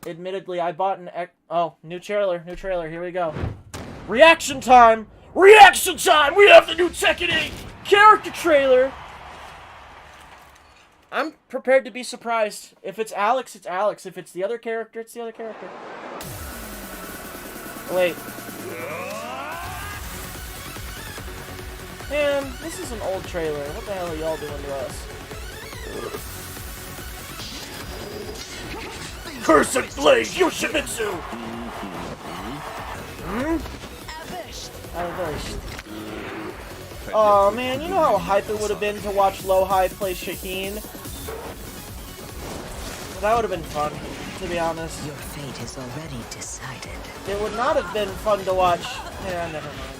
Admittedly, I bought an new trailer, here we go. Reaction time! Reaction time! We have the new Tekken 8 character trailer! I'm prepared to be surprised. If it's Alex, it's Alex. If it's the other character, it's the other character. Wait. Man, this is an old trailer. What the hell are y'all doing to us? Cursed Blade Yoshimitsu! Oh man, you know how hype it would have been to watch Low-High play Shaheen? That would have been fun, to be honest. Your fate is already decided. It would not have been fun to watch. Yeah, never mind.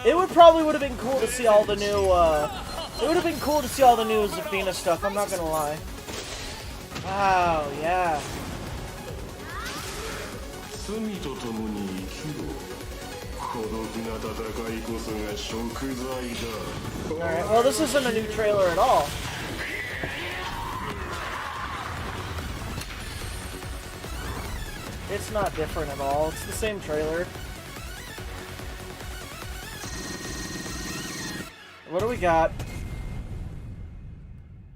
It would have been cool to see all the new, it would have been cool to see all the new Zafina stuff, I'm not gonna lie. Wow, yeah. Alright, well this isn't a new trailer at all. It's not different at all, it's the same trailer. What do we got?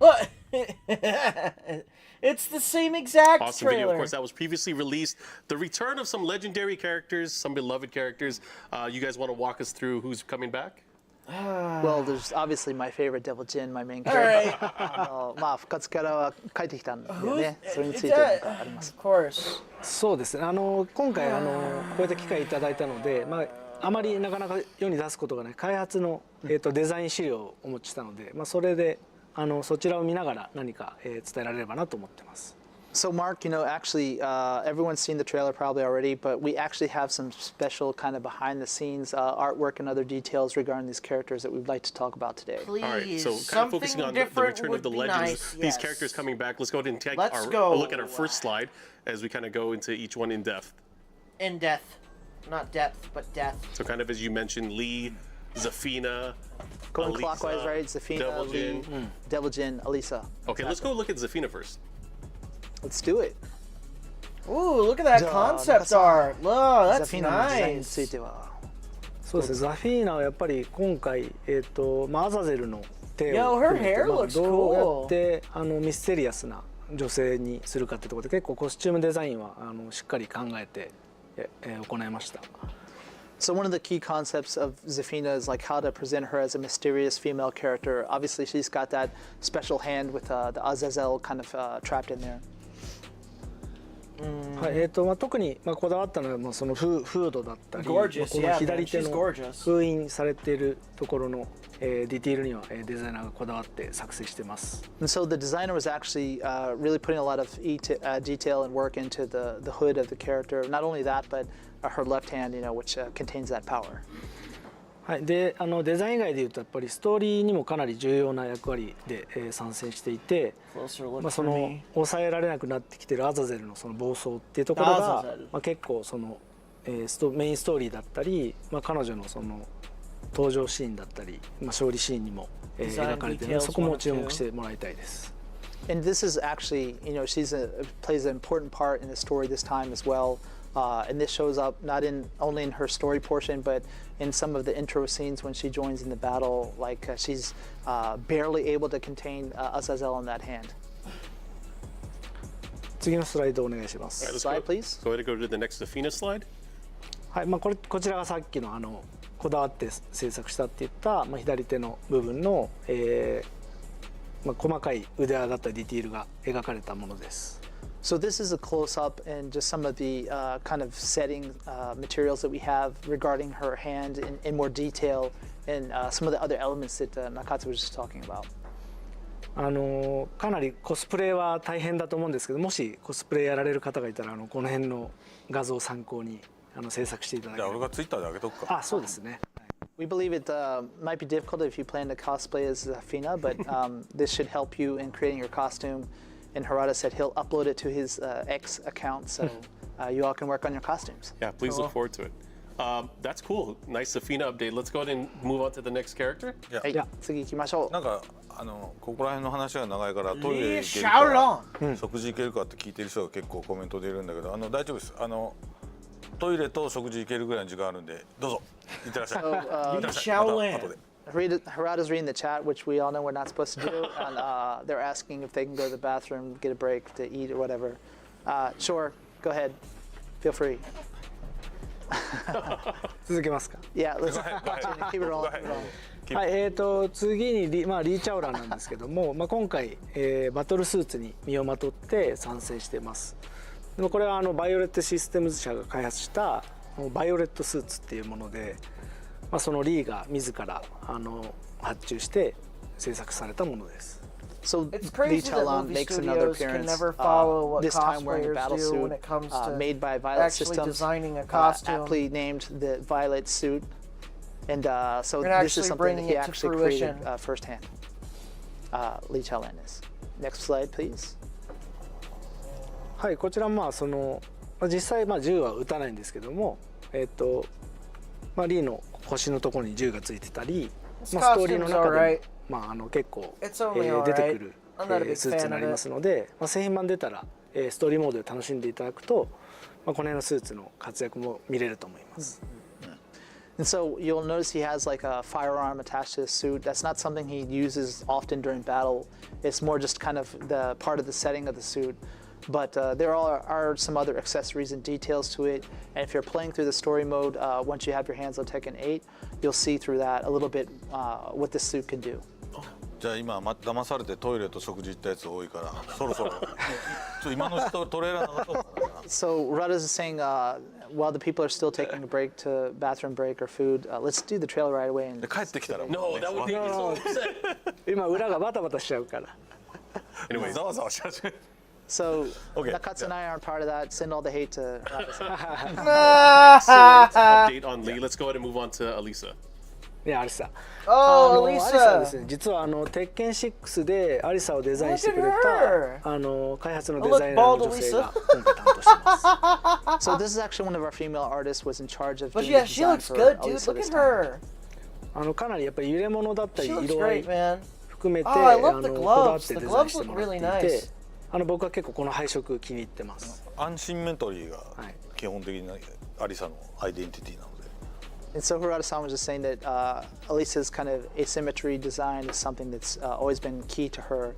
Look, it's the same exact Awesome trailer. video, of course, that was previously released. The return of some legendary characters, some beloved characters. You guys want to walk us through who's coming back? Well, there's obviously my favorite Devil Jin, my main character. まあ復活からは帰ってきたんでね。それについて何かあります。Of course. そうですね。今回こういった機会いただいたので、あまりなかなか世に出すことがない開発のデザイン資料をお持ちしたので、それでそちらを見ながら何か伝えられればなと思ってます。So Mark, actually, everyone's seen the trailer probably already, but we actually have some special kind of behind-the-scenes artwork and other details regarding these characters that we'd like to talk about today. Please. All right, so kind of focusing on the return of the legends, nice. these characters coming back. Let's go ahead and take a look at our first slide as we kind of go into each one in depth. In depth. Not depth, but death. So kind of as you mentioned, Lee, Zafina, Going Alisa, clockwise, right? Zafina, Devil Lee, Jin. Devil Jin, Alisa. Okay, let's go look at Zafina first. Let's do it. Ooh, look at that concept art. Look, that's Zafinaのデザインに nice. ついては。そうですね。ザフィーナはやっぱり今回アザゼルの手 Yo, を her 組めて hair looks どうや cool. ってミステリアスな女性にするかってところで結構コスチュームデザインはしっかり考えて行いました。So one of the key concepts of Zafina is like how to present her as a mysterious female character. Obviously, she's got that special hand with the Azazel kind of trapped in there. はい、特にこだわったのはそのフードだったり、こ Gorgeous, の yeah, 左 man. 手 She's の gorgeous. 封印されているところのディティールにはデザイナーがこだわって作成してます。And so the designer was actually really putting a lot of detail and work into the hood of the character. Not only that, but her left hand, which contains that power. はい、でデザイン以外でいうとやっぱりストーリーにもかなり重要な役割で参戦していて、その抑えられなくなってきているアザゼルのその暴走っていうところが、結構そのメインストーリーだったり、彼女のその登場シーンだったり、勝利シーンにも描かれているので、そこも注目してもらいたいです。And this is actually, she's plays an important part in the story this time as well. And this shows up not only in her story portion, but in some of the intro scenes when she joins in the battle. Like she's barely able to contain Azazel in that hand. 次のスライドお願いしま All す。 right, let's Slide, please. go ahead and go to the next Zafina slide. はい、こちらがさっきのこだわって制作したって言った、左手の部分の、細かい腕輪だったりディティールが描かれたものです。So this is a close-up and just some of the kind of setting materials that we have regarding her hand in more detail and some of the other elements that Nakatsu was just talking about. かなりコスプレは大変だと思うんですけど、もしコスプレやられる方がいたらこの辺の画像を参考に制作していただければ。じゃあ俺がツイッターで上げとくか。あ、そうですね。We believe it might be difficult if you plan to cosplay as Zafina, but this should help you in creating your costume. And Harada said he'll upload it to his X account, so you all can work on your costumes. Yeah, please look forward to it. That's cool. Nice Zafina update. Let's go ahead and move on to the next character. はい、次行きましょう。なんかここら辺の話が長いからトイレ行けるか食事行けるかって聞いてる人が結構コメントでいるんだけど、大丈夫です。トイレと食事行けるぐらいの時間あるんで、どうぞ行ってらっしゃい。行ってらっしゃい。また後で。Harada's reading the chat, which we all know we're not supposed to do, and they're asking if they can go to the bathroom, get a break to eat or whatever. Sure, go ahead. Feel free. 続けますか。Yeah, let's keep it rolling. はい、次にリーチャオラなんですけども、今回、バトルスーツに身をまとって参戦しています。でもこれはバイオレットシステムズ社が開発したバイオレットスーツっていうもので、そのリーが自ら発注して制作されたものです。So Lee Chaolan makes another appearance, this time wearing a battle suit made by Violet Systems, aptly named the Violet suit. And so this is something that he actually created firsthand. Lee Chaolan is. Next slide, please. はい、こちら実際銃は撃たないんですけども、リーの腰のところに銃がついてたり、ストーリーの中で結構出てくるスーツになりますので、製品版出たらストーリーモードで楽しんでいただくと、この辺のスーツの活躍も見れると思います。And so you'll notice he has like a firearm attached to his suit. That's not something he uses often during battle. It's more just kind of the part of the setting of the suit. But there are some other accessories and details to it. And if you're playing through the story mode, once you have your hands on Tekken 8, you'll see through that a little bit what this suit can do. じゃあ今騙されてトイレと食事行ったやつ多いからそろそろ今の人トレーラー長そうだな So Rudders is saying while the people are still taking a break to bathroom break or food, let's do the trailer right away. And 帰ってきたら No, that would be so upset. 今裏がバタバタしちゃうから。Anyway, ざわざわし始める So Okay, Nakatsu and I aren't part of that. Send all the hate to Rudders. Excellent update on Lee. Let's go ahead and move on to Alisa. ね、アリサ。Oh, アリサはですね、実は鉄拳6でアリサをデザインしてくれた開発のデザイナーの女性が今回担当してます。So this is actually one of our female artists was in charge of But doing yeah, the she design looks for good, dude. Alisa Look this at time. her. かなりやっぱり揺れ物だったり She looks 色合い great, man. 含めて Oh, I love the こだわっ gloves. て The デザイン gloves して look もらって really い nice. て、僕は結構この配色気に入ってます。アンシンメントリーが基本的なアリサのアイデンティティなので And so Hirata-san was just saying that Alisa's kind of asymmetry design is something that's always been key to her.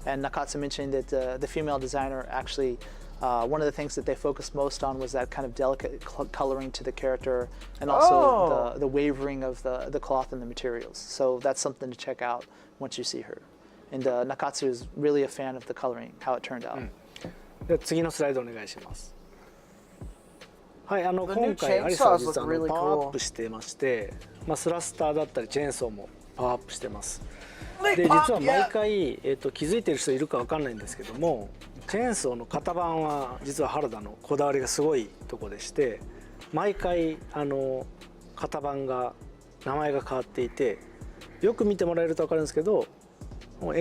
And Nakatsu mentioned that the female designer actually, one of the things that they focused most on was that kind of delicate coloring to the character and also the wavering of the cloth and the materials. So that's something to check out once you see her. And Nakatsu is really a fan of the coloring, how it turned out. で次のスライドお願いします。はい、今回アリサは実はパワーアップしてまして、スラスターだったりチェーンソーもパワーアップしてます。で実は毎回、気づいてる人いるかわかんないんですけども、チェーンソーの型番は実は原田のこだわりがすごいとこでして、毎回型番が名前が変わっていて、よく見てもらえるとわかるんですけど、某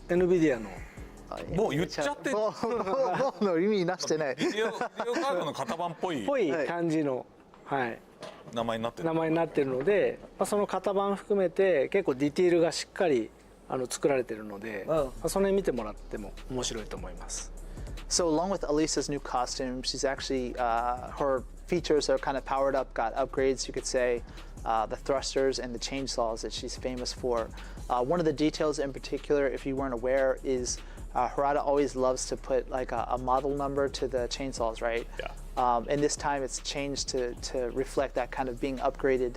NVIDIA のもう言っちゃってもうの意味なしてない。ビデオカードの型番っぽい感じの、はい、名前になってるので、その型番含めて結構ディティールがしっかり作られてるので、その辺見てもらっても面白いと思います。So along with Alisa's new costume, she's actually her features are kind of powered up, got upgrades, you could say. The thrusters and the chainsaws that she's famous for. One of the details in particular, if you weren't aware, is Harada always loves to put like a model number to the chainsaws, right? Yeah. And this time it's changed to reflect that kind of being upgraded.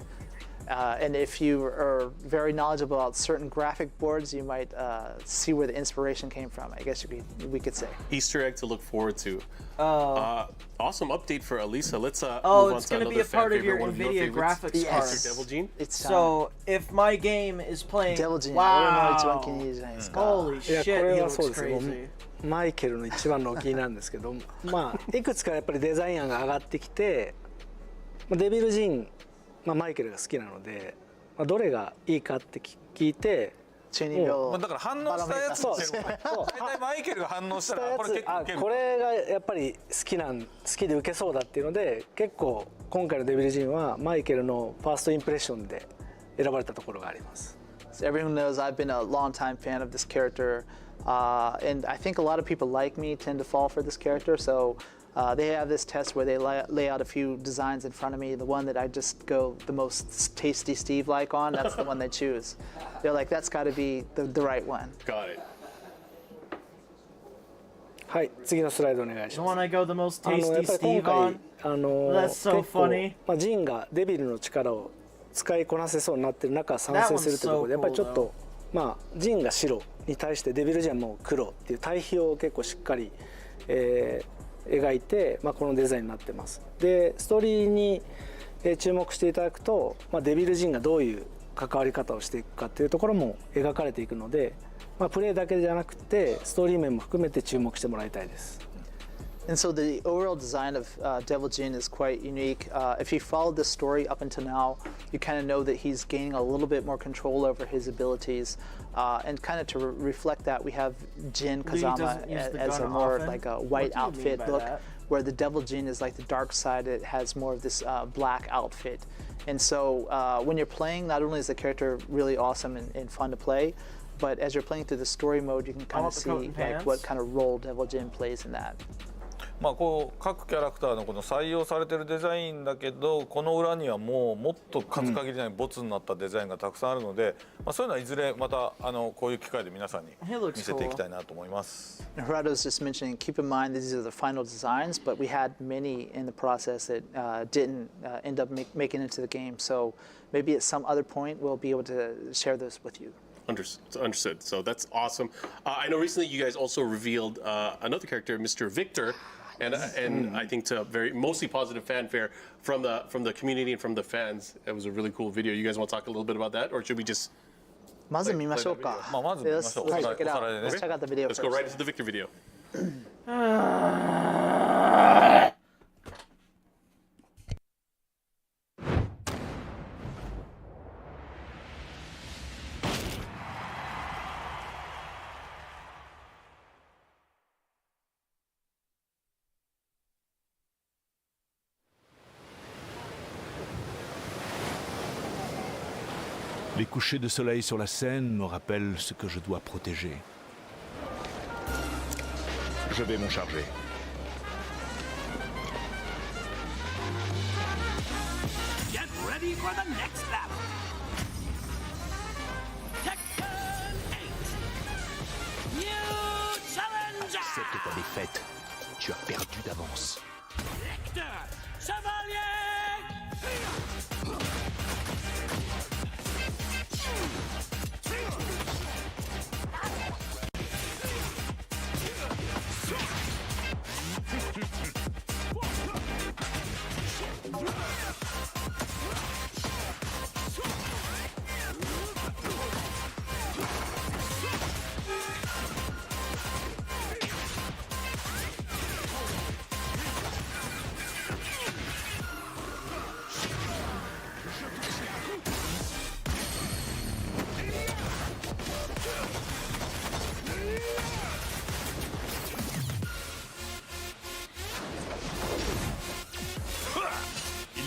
And if you are very knowledgeable about certain graphic boards, you might see where the inspiration came from, I guess we could say. Easter egg to look forward to. Awesome update for Alisa. Let's move on it's to going to be another a part of favorite, your one of your NVIDIA favorites. graphics Yes. card. Devil Gene? So if my game is playing, Devil Gene. wow, Holy shit, これ he は looks そうですね。 crazy. マイケルの一番のお気に入りなんですけど、いくつかやっぱりデザイン案が上がってきて、デビルジン、マイケルが好きなので、どれがいいかって聞いて、だから反応したやつって大体マイケルが反応したらこれ結構ウケる。これがやっぱり好きで受けそうだっていうので、結構今回のデビルジンはマイケルのファーストインプレッションで選ばれたところがあります。So everyone knows I've been a long-time fan of this character, and I think a lot of people like me tend to fall for this character. So they have this test where they lay out a few designs in front of me. The one that I just go the most tasty Steve-like on, that's the one they choose. They're like, that's got to be the right one. Got it. はい、次のスライドお願いし The ます。 one I go the most や tasty っぱり Steve 今 on? 回That's so 結構 funny. ジンがデビルの力を使いこなせそうになってる中参戦するというところで、やっぱりちょっとジンが白に対してデビルジンはもう黒っていう対比を結構しっかり、描いて、このデザインになってます。でストーリーに、注目していただくと、デビルジンがどういう関わり方をしていくかっていうところも描かれていくので、プレイだけじゃなくてストーリー面も含めて注目してもらいたいです。And so the overall design of Devil Jin is quite unique. If you followed this story up until now, you kind of know that he's gaining a little bit more control over his abilities. And kind of to reflect that, we have Jin Kazama as a more like a white outfit look, where the Devil Jin is like the dark side. It has more of this black outfit. And so when you're playing, not only is the character really awesome and fun to play, but as you're playing through the story mode, you can kind of see like what kind of role Devil Jin plays in that. まあこう各キャラクターのこの採用されてるデザインだけどこの裏にはもっと数限りないボツになったデザインがたくさんあるので、まあそういうのはいずれまたこういう機会で皆さんに見せていきたいなと思います。Hirata was just mentioning, keep in mind these are the final designs, but we had many in the process that didn't end up making it to the game. So maybe at some other point we'll be able to share this with you. Understood. So that's awesome. I know recently you guys also revealed another character, Mr. Victor, and I think to very mostly positive fanfare from the community and from the fans. It was a really cool video. You guys want to talk a little bit about that, or should we just? まず見ましょうか。まず見ましょう。Let's check it out. Let's check out the video Let's first. go right into the Victor video. Les couchers de soleil sur la scène me rappellent ce que je dois protéger. Je vais m'en charger. Get ready for the next battle. Tekken 8. New challenger. Accepte ta défaite. Tu as perdu d'avance. Victor Chevalier.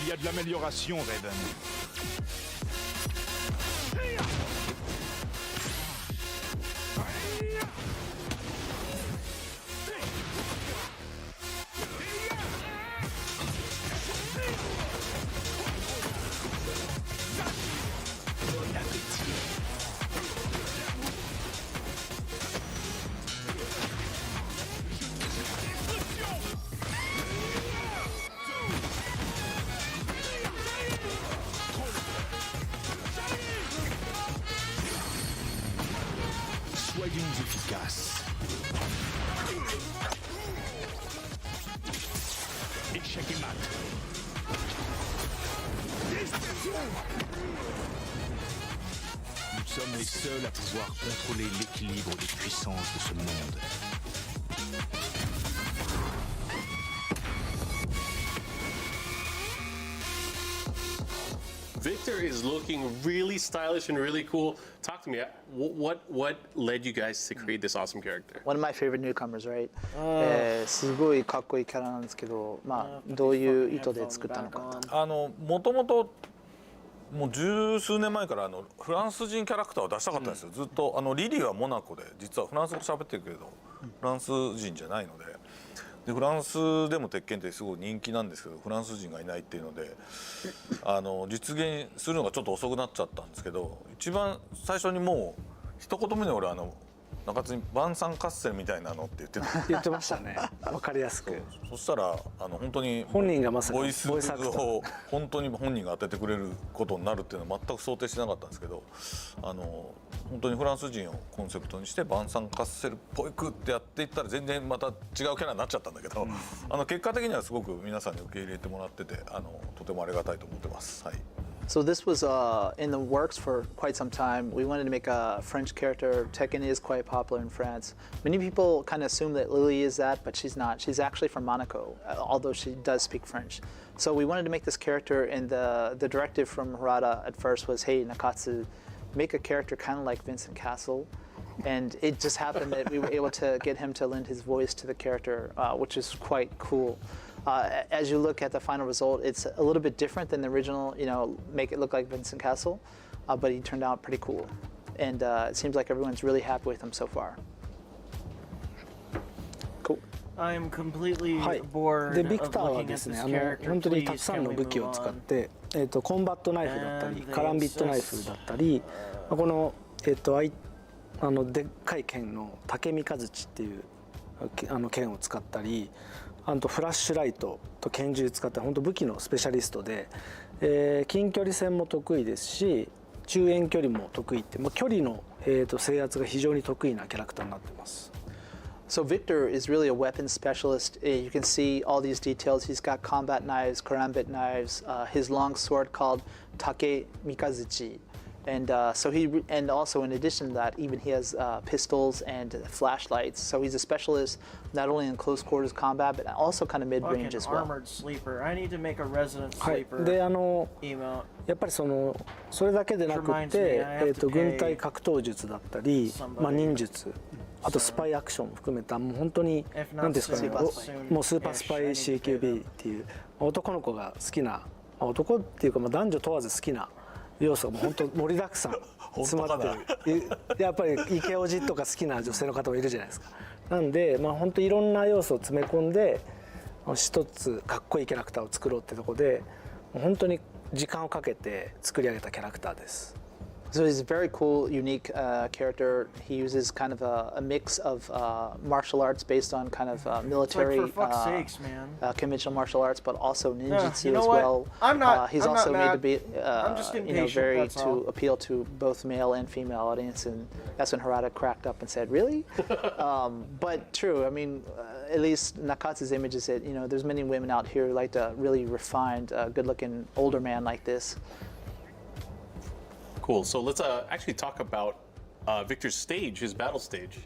Il y a de l'amélioration, Raven. Soyons efficaces. Échec et mat. Nous sommes les seuls à pouvoir contrôler l'équilibre des puissances de ce monde. Victor is looking really stylish and really cool. Talk to me. What led you guys to create this awesome character? One of my favorite newcomers, right? すごいかっこいいキャラなんですけど、まあどういう意図で作ったのか。もともともう十数年前からフランス人キャラクターを出したかったんですよ。ずっとリリーはモナコで実はフランス語喋ってるけどフランス人じゃないので。でフランスでも鉄拳ってすごい人気なんですけどフランス人がいないっていうので実現するのがちょっと遅くなっちゃったんですけど一番最初にもう一言目に俺中津に晩餐合戦みたいなのって言ってましたね。わかりやすく。そしたら本当に本人がまさにボイスを本当に本人が当ててくれることになるっていうのは全く想定してなかったんですけど本当にフランス人をコンセプトにして晩餐合戦っぽくってやっていったら全然また違うキャラになっちゃったんだけど結果的にはすごく皆さんに受け入れてもらっててとてもありがたいと思ってます。はい。So this was in the works for quite some time. We wanted to make a French character. Tekken is quite popular in France. Many people kind of assume that Lily is that, but she's not. She's actually from Monaco, although she does speak French. So we wanted to make this character, and the directive from Hirata at first was, hey, Nakatsu, make a character kind of like Vincent Castle. And it just happened that we were able to get him to lend his voice to the character, which is quite cool. As you look at the final result, it's a little bit different than the original, make it look like Vincent Castle, but he turned out pretty cool. And it seems like everyone's really happy with him so far. Cool. I'm completely はい、 bored でビク of ターは looking で at すね this character. 本当にたく Please, さん can の we 武器 move を使っ on? て、コンバットナイフだったり And カランビットナイ they フだったり、この、でっかい剣の竹三日槌っていう剣を使ったり、あとフラッシュライトと拳銃使った本当武器のスペシャリストで、近距離戦も得意ですし中遠距離も得意って、距離の、制圧が非常に得意なキャラクターになってます。So Victor is really a weapons specialist. You can see all these details. He's got combat knives, karambit knives, his long sword called Take Mikazuchi. And and also in addition to that, even he has pistols and flashlights. So he's a specialist not only in close quarters combat, but also kind of mid-range as well. Armored sleeper. I need to make a resident はい、 sleeper で emote. やっぱりそれだけでなくて、軍隊格闘術だったり、忍術、あとスパイアクションも含めたもう本当に何ですかね、もうスーパースパイ CQB っていう男の子が好きな、男っていうか男女問わず好きな要素がもう本当盛りだくさん詰まってる。やっぱりイケオジとか好きな女性の方もいるじゃないですか。なんで本当いろんな要素を詰め込んで一つかっこいいキャラクターを作ろうってとこで本当に時間をかけて作り上げたキャラクターです。So he's a very cool, unique character. He uses kind of a mix of martial arts based on kind of military, Like, for fuck's sakes, man. Conventional martial arts, but also ninjutsu you know as what? well. I'm not. He's I'm also not made mad. to be, I'm just impatient, very that's to all. appeal to both male and female audience, and that's when Harada cracked up and said, "Really?" But true. I mean, at least Nakatsu's image is that there's many women out here who like a really refined, good-looking older man like this. Cool. So let's actually talk about Victor's stage, his battle stage.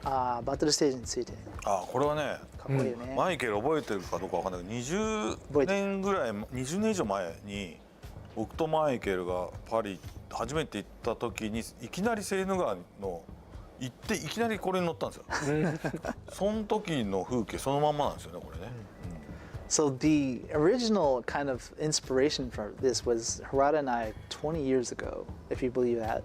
バトルステージについて。これはね、かっこいいよね。マイケル覚えてるかどうかわかんないけど、20年ぐらい、20年以上前に僕とマイケルがパリ初めて行った時にいきなりセーヌ川の行っていきなりこれに乗ったんですよ。その時の風景そのまんまなんですよね、これね。So the original kind of inspiration for this was Harada and I 20 years ago, if you believe that.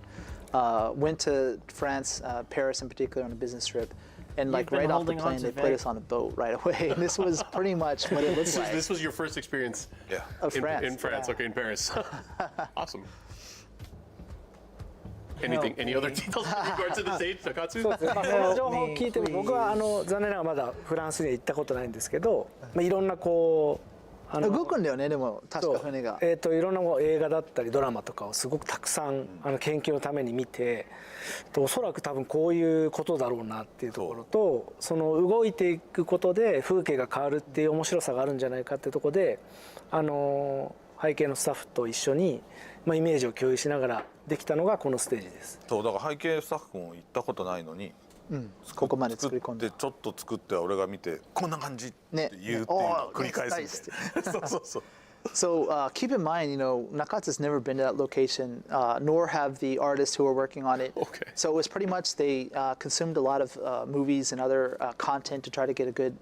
Went to France, Paris in particular, on a business trip, and like right off the plane, they put us on a boat right away. And this was pretty much what it looked like. This was your first experience of France. In France, yeah. okay, in Paris. Awesome. Anything? Any other details in regards to the stage, Nakatsu? そうですね。その情報を聞いても僕は残念ながらまだフランスには行ったことないんですけど、いろんな動くんだよねでも確か船が。いろんな映画だったりドラマとかをすごくたくさん研究のために見て、おそらく多分こういうことだろうなっていうところと、その動いていくことで風景が変わるっていう面白さがあるんじゃないかっていうところで、背景のスタッフと一緒にイメージを共有しながらできたのがこのステージです。そうだから背景スタッフも行ったことないのに、ここまで作り込んでちょっと作って俺が見てこんな感じって言うっていうのを繰り返すみたいな。そうそうそう。So keep in mind, Nakatsu's never been to that location, nor have the artists who are working on it. Okay. So it was pretty much they consumed a lot of movies and other content to try to get a good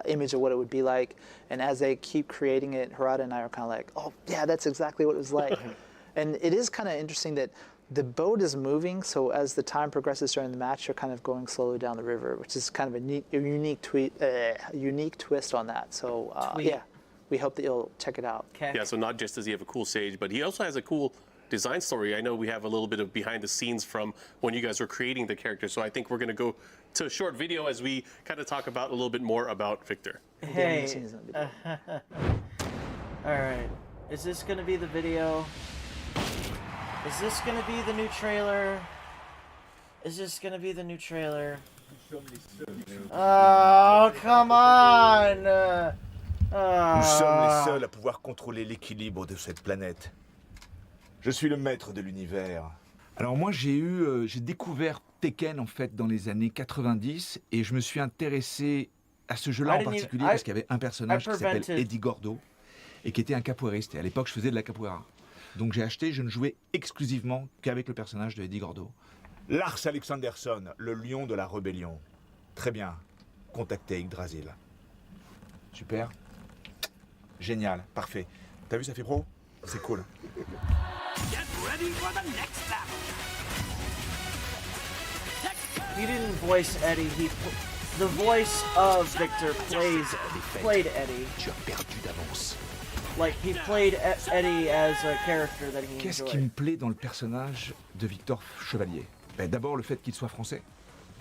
image of what it would be like. And as they keep creating it, Harada and I are kind of like, oh yeah, that's exactly what it was like. And it is kind of interesting that the boat is moving, so as the time progresses during the match, you're kind of going slowly down the river, which is kind of a unique twist on that. So yeah. We hope that you'll check it out. Yeah, so not just does he have a cool stage, but he also has a cool design story. I know we have a little bit of behind the scenes from when you guys were creating the character, so I think we're going to go to a short video as we kind of talk about a little bit more about Victor. Hey. All right. Is this going to be the video? Is this going to be the new trailer? Is this going to be the new trailer? Oh, come on! Nous sommes les seuls à pouvoir contrôler l'équilibre de cette planète. Je suis le maître de l'univers. Alors moi j'ai découvert Tekken en fait dans les années 90 et je me suis intéressé à ce jeu-là en particulier parce qu'il y avait un personnage qui s'appelle Eddie Gordo et qui était un capoeiriste. Et à l'époque je faisais de la capoeira. Donc j'ai acheté, je ne jouais exclusivement qu'avec le personnage de Eddie Gordo. Lars Alexandersson, le lion de la rébellion. Très bien, contactez Yggdrasil. Super. Génial, parfait. T'as vu, ça fait pro? C'est cool. Get ready for the next battle. He didn't voice Eddie. the voice of Victor played Eddie. Like he played Eddie as a character that he Qu'est-ce qui enjoyed. me plaît dans le personnage de Victor Chevalier? D'abord le fait qu'il soit français,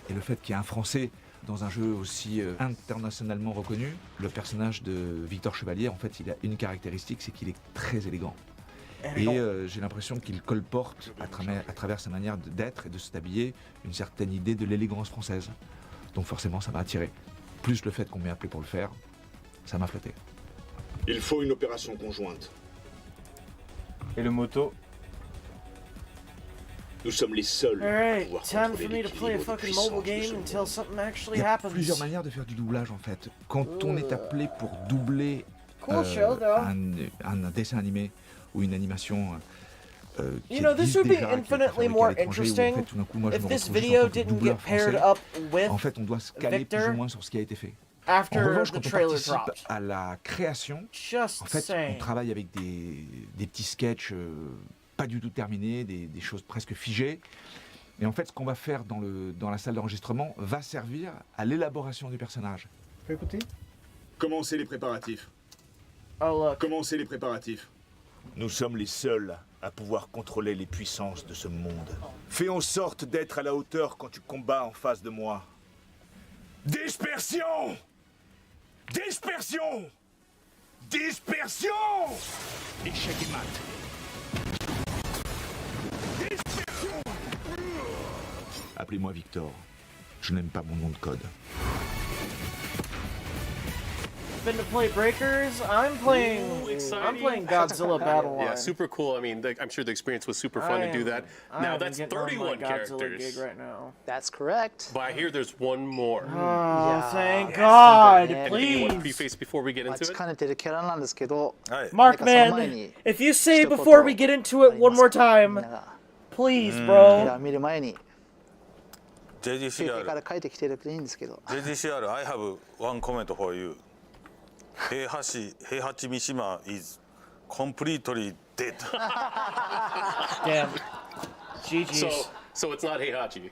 et le fait qu'il y ait un français dans un jeu aussi internationalement reconnu. Le personnage de Victor Chevalier, en fait, il a une caractéristique, c'est qu'il est très élégant. Et j'ai l'impression qu'il colporte, à travers sa manière d'être et de s'habiller, une certaine idée de l'élégance française. Donc forcément, ça m'a attiré. Plus le fait qu'on m'ait appelé pour le faire, ça m'a flatté. Il faut une opération conjointe. Et le moto? Nous sommes les seuls à Alright, pouvoir time contrôler for me to play a l'équilibre de fucking mobile puissance de ce game until monde. something actually Il y a happens. plusieurs manières de faire du doublage en fait. Quand on est appelé pour doubler Cool show, though. un dessin animé ou une animation qui You know, this existe would be déjà, qui est infinitely fabriquée à more l'étranger, où, en interesting fait, tout d'un coup, moi, je if me this retrouve juste video en tant que didn't doubleur get paired français. up with En fait, on doit se caler Victor plus ou moins sur ce qui a été fait. after En revanche, the quand on trailer participe dropped. à la création, Just en fait, saying. on travaille avec des petits sketchs pas du tout terminés, des choses presque figées. Et en fait, ce qu'on va faire dans la salle d'enregistrement va servir à l'élaboration du personnage. Tu peux écouter? Commencez les préparatifs. Oh look. Commencez les préparatifs. Nous sommes les seuls à pouvoir contrôler les puissances de ce monde. Fais en sorte d'être à la hauteur quand tu combats en face de moi. Dispersion! Dispersion! Dispersion! Échec et mat. Dispersion! Appelez-moi Victor. Je n'aime pas mon nom de code. Been to play Breakers. I'm playing Godzilla Battle Line. Yeah, super cool. I mean, I'm sure the experience was super fun to do that. Now that's getting on my 31 Godzilla characters. gig right now. That's correct. But I hear there's one more. Oh, thank God, Anything you want to please. preface before we get into ち it? 兼ねてるキャラなんですけど、 Mark, なんかその前 man, に if you say before we get into it one more time, please, キャ bro. ラ見る前に休憩 JGCR から帰ってきてるといいんですけど。 JGCR, I have one comment for you. Heihachi Mishima is completely dead. Damn. GG's. So it's not Heihachi.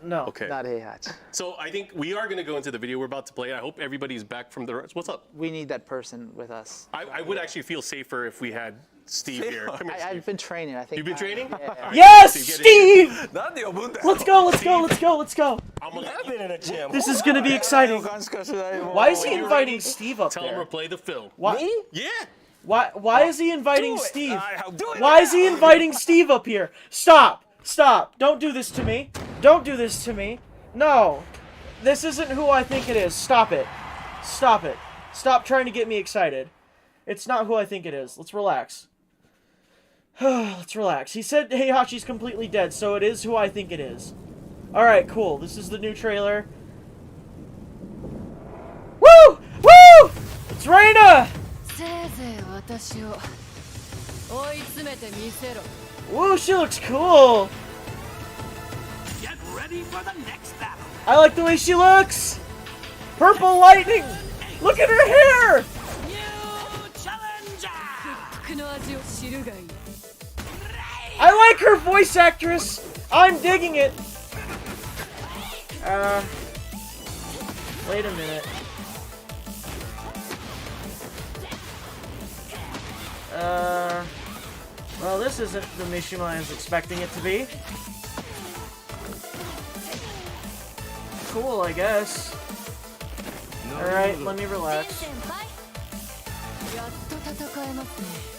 No. Okay. Not Heihachi. So I think we are going to go into the video we're about to play. I hope everybody's back from the. What's up? We need that person with us. I would actually feel safer if we had Steve here. Come here, I've been training. I think. You've been training? Yeah. Yes, Steve, Steve! get in. Let's go, let's go, let's go, let's go. I've been in a gym. This is gonna be exciting. Why is he inviting Steve up Tell there? him to play the film. Why? Yeah. Why is he inviting Steve? Why is he inviting Steve up here? Stop! Stop! Don't do this to me. Don't do this to me. No. This isn't who I think it is. Stop it. Stop it. Stop trying to get me excited. It's not who I think it is. Let's relax. Let's relax. He said Heihachi's completely dead, so it is who I think it is. Alright, cool. This is the new trailer. Woo! Woo! It's Reina! Woo, she looks cool! Get ready for the next battle. I like the way she looks! Purple lightning! Look at her hair! I like her voice actress! I'm digging it! Wait a minute. Well, this isn't the Mishima I was expecting it to be. Cool, I guess. Alright, let me relax.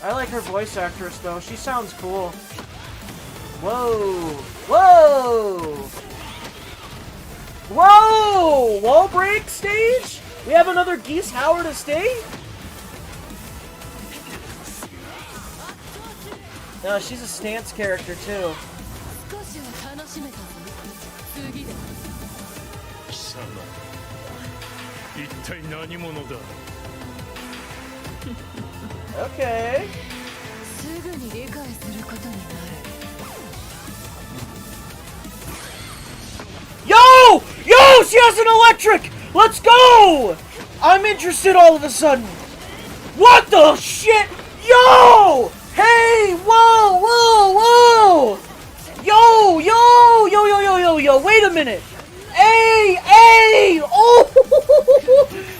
I like her voice actress, though. She sounds cool. Whoa! Whoa! Whoa! Wall break stage? We have another Geese Howard to stay? No, she's a stance character, too. Okay. Yo! Yo! She has an electric! Let's go! I'm interested all of a sudden. What the shit? Yo! Hey! Whoa! Whoa! Whoa! Yo! Yo! Yo! Yo! Yo! Yo! Yo! Wait a minute! Hey! Oh!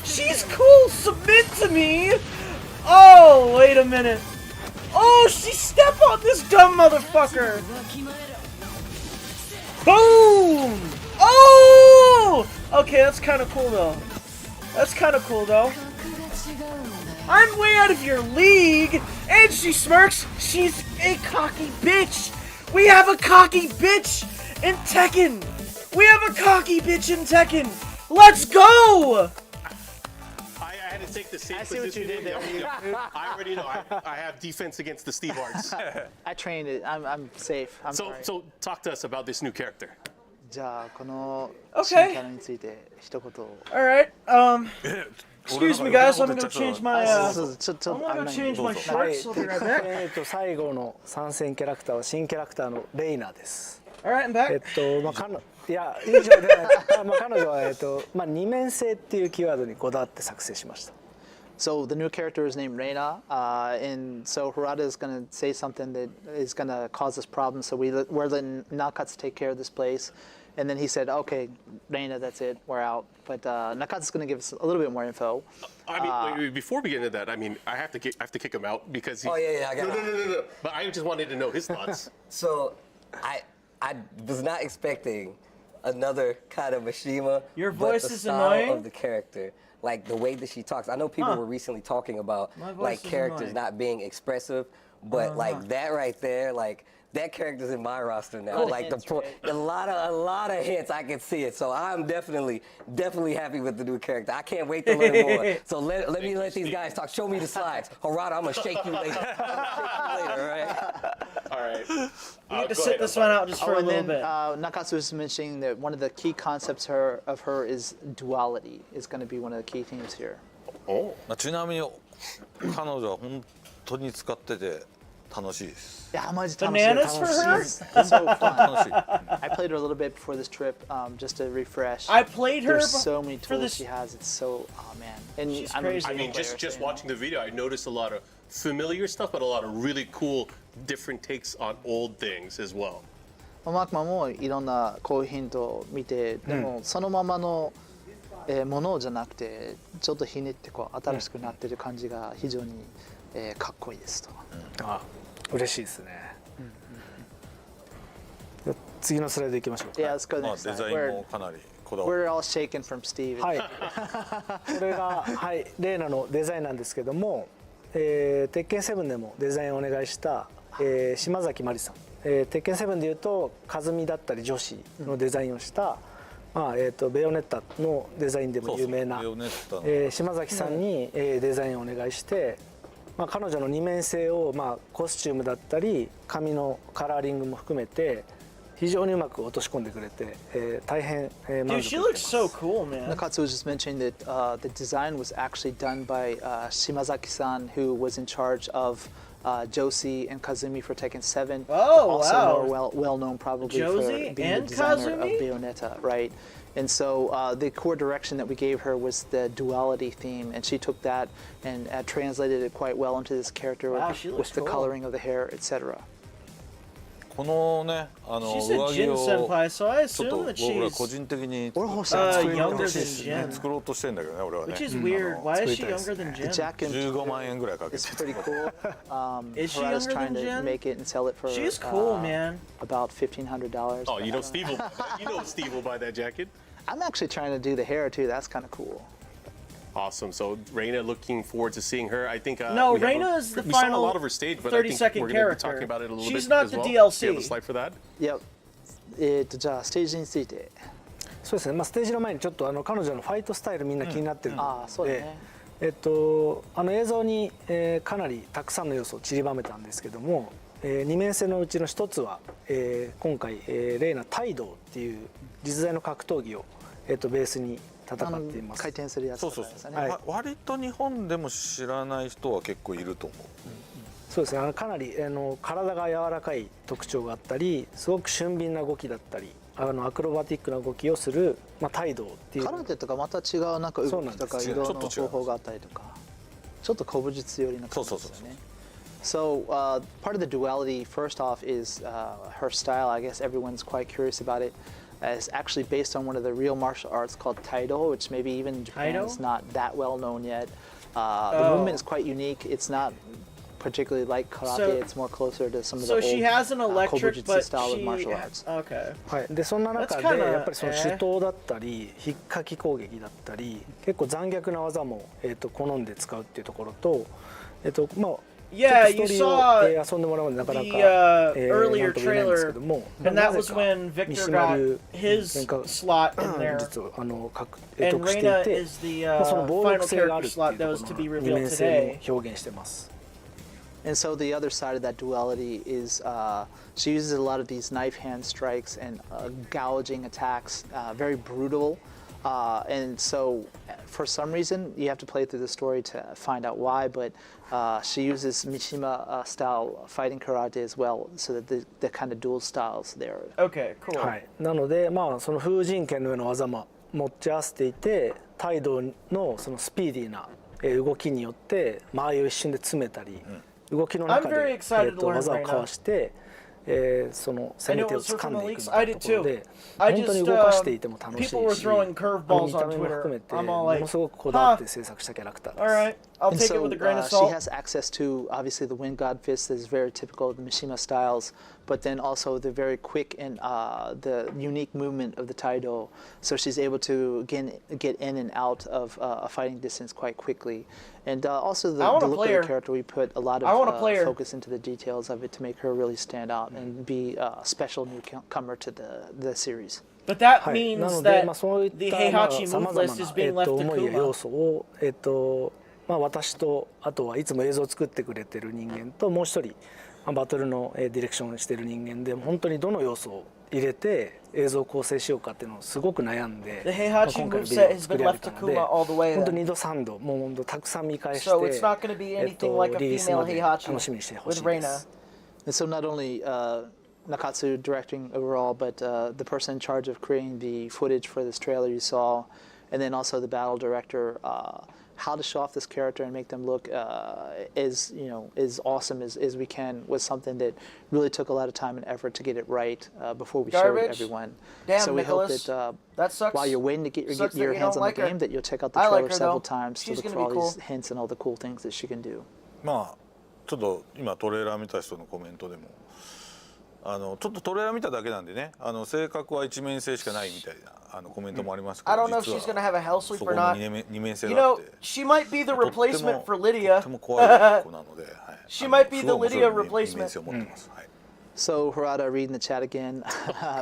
She's cool! Submit to me! Oh, wait a minute. Oh, she stepped on this dumb motherfucker! Boom! Oh! Okay, that's kind of cool though. I'm way out of your league! And she smirks! She's a cocky bitch! We have a cocky bitch in Tekken! Let's go! I had to take the same position. what you did there. I already know. I have defense against the Steve Arts. I trained it. I'm safe. I'm sorry. So talk to us about this new character. じゃあこの Okay. 新キャラについて一言。 Alright, excuse me guys, I'm gonna change my, I'm gonna change my はい shorts, I'll be right back. 最後の参戦キャラクターは新キャラクターのレイナです。 Alright, I'm back. いや以上ではないまあ彼女は二面性っていうキーワードにこだわって作成しました。 So the new character is named Reina, and so Harada is going to say something that is going to cause us problems. So we're letting Nakatsu take care of this place, and then he said, "Okay, Reina, that's it, we're out." But Nakatsu's going to give us a little bit more info. I mean, before we get into that, I mean, I have to kick him out because he. Oh yeah, I got it. No. But I just wanted to know his thoughts. So, I was not expecting another kind of Mishima. Your but voice the is style annoying? of the character, like the way that she talks. I know people were recently talking about like characters not being expressive, but like that right there, like that character's in my roster now. Cool. Like Hints, a lot of hints, I can see it. So I'm definitely happy with the new character. I can't wait to learn more. So let me let these guys talk. Show me the slides. Harada, I'm gonna shake you later. All right. We need to sit this one out just for a and little then bit. Nakatsu was mentioning that one of the key concepts of her is duality is going to be one of the key themes here. ちなみに彼女は本当に使ってて楽しいです。 Yeah, Bananas for her? She's so fun. I played her a little bit before this trip, just to refresh. I played her There's so many for tools this- she has. It's so, oh man. And She's I'm crazy. a I mean, player, just so, watching the video, I noticed a lot of familiar stuff, but a lot of really cool, different takes on old things as well. マークマンもいろんなこういうヒントを見て、でもそのままのものじゃなくて、ちょっとひねってこう新しくなってる感じが非常にかっこいいですと。あ、嬉しいですね。次のスライド行きましょうか。 Yeah, let's go まあ next デ slide. ザインもかなりこだわ We're all shaken from Steve. はい。これがはいレイナのデザインなんですけども、鉄拳7でもデザインをお願いした、島崎まりさん。鉄拳7でいうと和美だったり女子のデザインをした、まあベヨネッタのデザインでも有名な島崎さんに、デザインをお願いして、まあ、彼女の二面性を、まあ、コスチュームだったり髪のカラーリングも含めて非常にうまく落とし込んでくれて、大変、満 Dude, 足 she looks so cool, man. Nakatsu was just mentioning that the design was actually done by Shimazaki-san, who was in charge of Josie and Kazumi for Tekken 7. Oh, also wow. more well known probably Josie for being and the designer Kazumi? of Bayonetta, right? And so the core direction that we gave her was the duality theme, and she took that and translated it quite well into this character Wow, she looks with the cool. coloring of the hair, etc. このね She said 上着 Jin を senpai, so I ちょっ assume と that 僕ら she's 個人的に younger than Jin. 作ろうとしてんだけどね俺はね Which is weird. Why is she younger than Jin? 15万円ぐらいかけて It's pretty cool. Is she Harada's younger trying than to Jin? make it and sell it for She's cool, man. about $1,500. Oh, you know Steve will buy that jacket. I'm actually trying to do the hair too. That's kind of cool. Awesome. So Reina, looking forward to seeing her. I think No, we have Reina is the we saw a final lot of her stage, but I think 30-second we're going to be character. talking about it a little She's bit not as the well. DLC. Do you have a slide for that? Yep. じゃあステージについて。そうですね、まあ、ステージの前にちょっと彼女のファイトスタイルみんな気になってるので、そうだね。映像に、かなりたくさんの要素を散りばめたんですけども、二面性のうちの一つは、今回、レイナタイドーっていう実在の格闘技を、ベースに戦っています。回転するやつとかですよね。割と日本でも知らない人は結構いると思う。そうですね、かなり体が柔らかい特徴があったりすごく俊敏な動きだったりアクロバティックな動きをする、まあ、態度っていう空手とかまた違うなんか動きとか移動の方法があったりとかちょっと古武術寄りな感じですよね。So part of the duality first off is her style. I guess everyone's quite curious about it. is actually based on one of the real martial arts called Taido, which maybe even in Japan Taido? is not that well known yet. The movement is quite unique. It's not particularly like karate. So- It's more closer to some of the So old she has an electric, Kobujutsu but style of she martial arts. Okay. はい、でそんな中 That's で kinda- やっぱりその手刀だったり引っかき攻撃だったり結構残虐な技も、好んで使うっていうところと、まあ Yeah, ちょっと you ストーリーを saw 遊んでもらうのでなかなか the な earlier んとも言えないんですけ trailer, ども、 and な that ぜ was か when 三 Victor 島 got 流 his 喧嘩 slot in there, 術を得 and していて Reina is the まあその暴 final 力性があ character るっていう slot と that こ was to ろ be の二 revealed 面性 today. も表現してます。 And so the other side of that duality is she uses a lot of these knife hand strikes and gouging attacks, very brutal. And so for some reason, you have to play through the story to find out why, but she uses Mishima style fighting karate as well, so that the kind of dual styles there. Okay, cool. はい、なので、まあ、その風神剣のような技も持ち合わせていて態度のそのスピーディーな動きによって間合いを一瞬で詰めたり、動きの中 I'm で very excited to learn 技を Reina. かわして、その攻め手を掴んでいくみた I い did なところ too. で I 本当に just 動かしていても楽しいし、 people were throwing curveballs 見た on 目も含め Twitter. て I'm も all like, のすごくこだわって制作したキャラクターです。 all right, I'll And take it so with a grain of she salt. has access to obviously the Wind God Fist that is very typical of the Mishima styles, but then also the very quick and the unique movement of the Taido. So she's able to get in and out of a fighting distance quite quickly. And also the I wanna look of play the her. character, we put a lot I wanna of play her. focus into the details of it to make her really stand out and be a special newcomer to the series. But that はい、 means なので、 that まあ、そういっ the た、まあ、 Heihachi さ move まざま list な is being left to 思いや要 Kuma. 素を、まあ、私とあとはいつも映像を作ってくれてる人間ともう一人、まあ、バトルのディレクションをしてる人間で本当にどの要素を入れて映像を構成しようかっていうのをすごく悩んで、 The まあ Heihachi 今回のビ moveset デオを has 作 been り上げ left た to ので Kuma all the way 本当 then. 2度3度もう本当たくさん見返して So it's not going to be anything like a リリースま female で Heihachi 楽しみにしてほし with いで Reina. す。 And so not only Nakatsu directing overall, but the person in charge of creating the footage for this trailer you saw, and then also the battle director, how to show off this character and make them look as awesome as we can was something that really took a lot of time and effort to get it right before we showed Garbage. everyone. Damn, so we Nicholas. hope that That sucks. while you're waiting to get Sucks your that you hands don't on like the her. game, that you'll check out the I like trailer her, several though. times to She's look gonna for be all these cool. hints and all the cool things that she can do. まあちょっと今トレーラー見た人のコメントでもちょっとトレーラー見ただけなんでね性格は一面性しかないみたいなコメントもありますけ I ど don't know if 実は she's going to have a hell そ sweep こ or の not. 二面性 You があっ know, て she might be the とっても replacement for と Lydia. っても怖い子なので、はい、 She might be す the ごい面白 Lydia い二面 replacement. 性を持ってます、はい So Harada reading the chat again,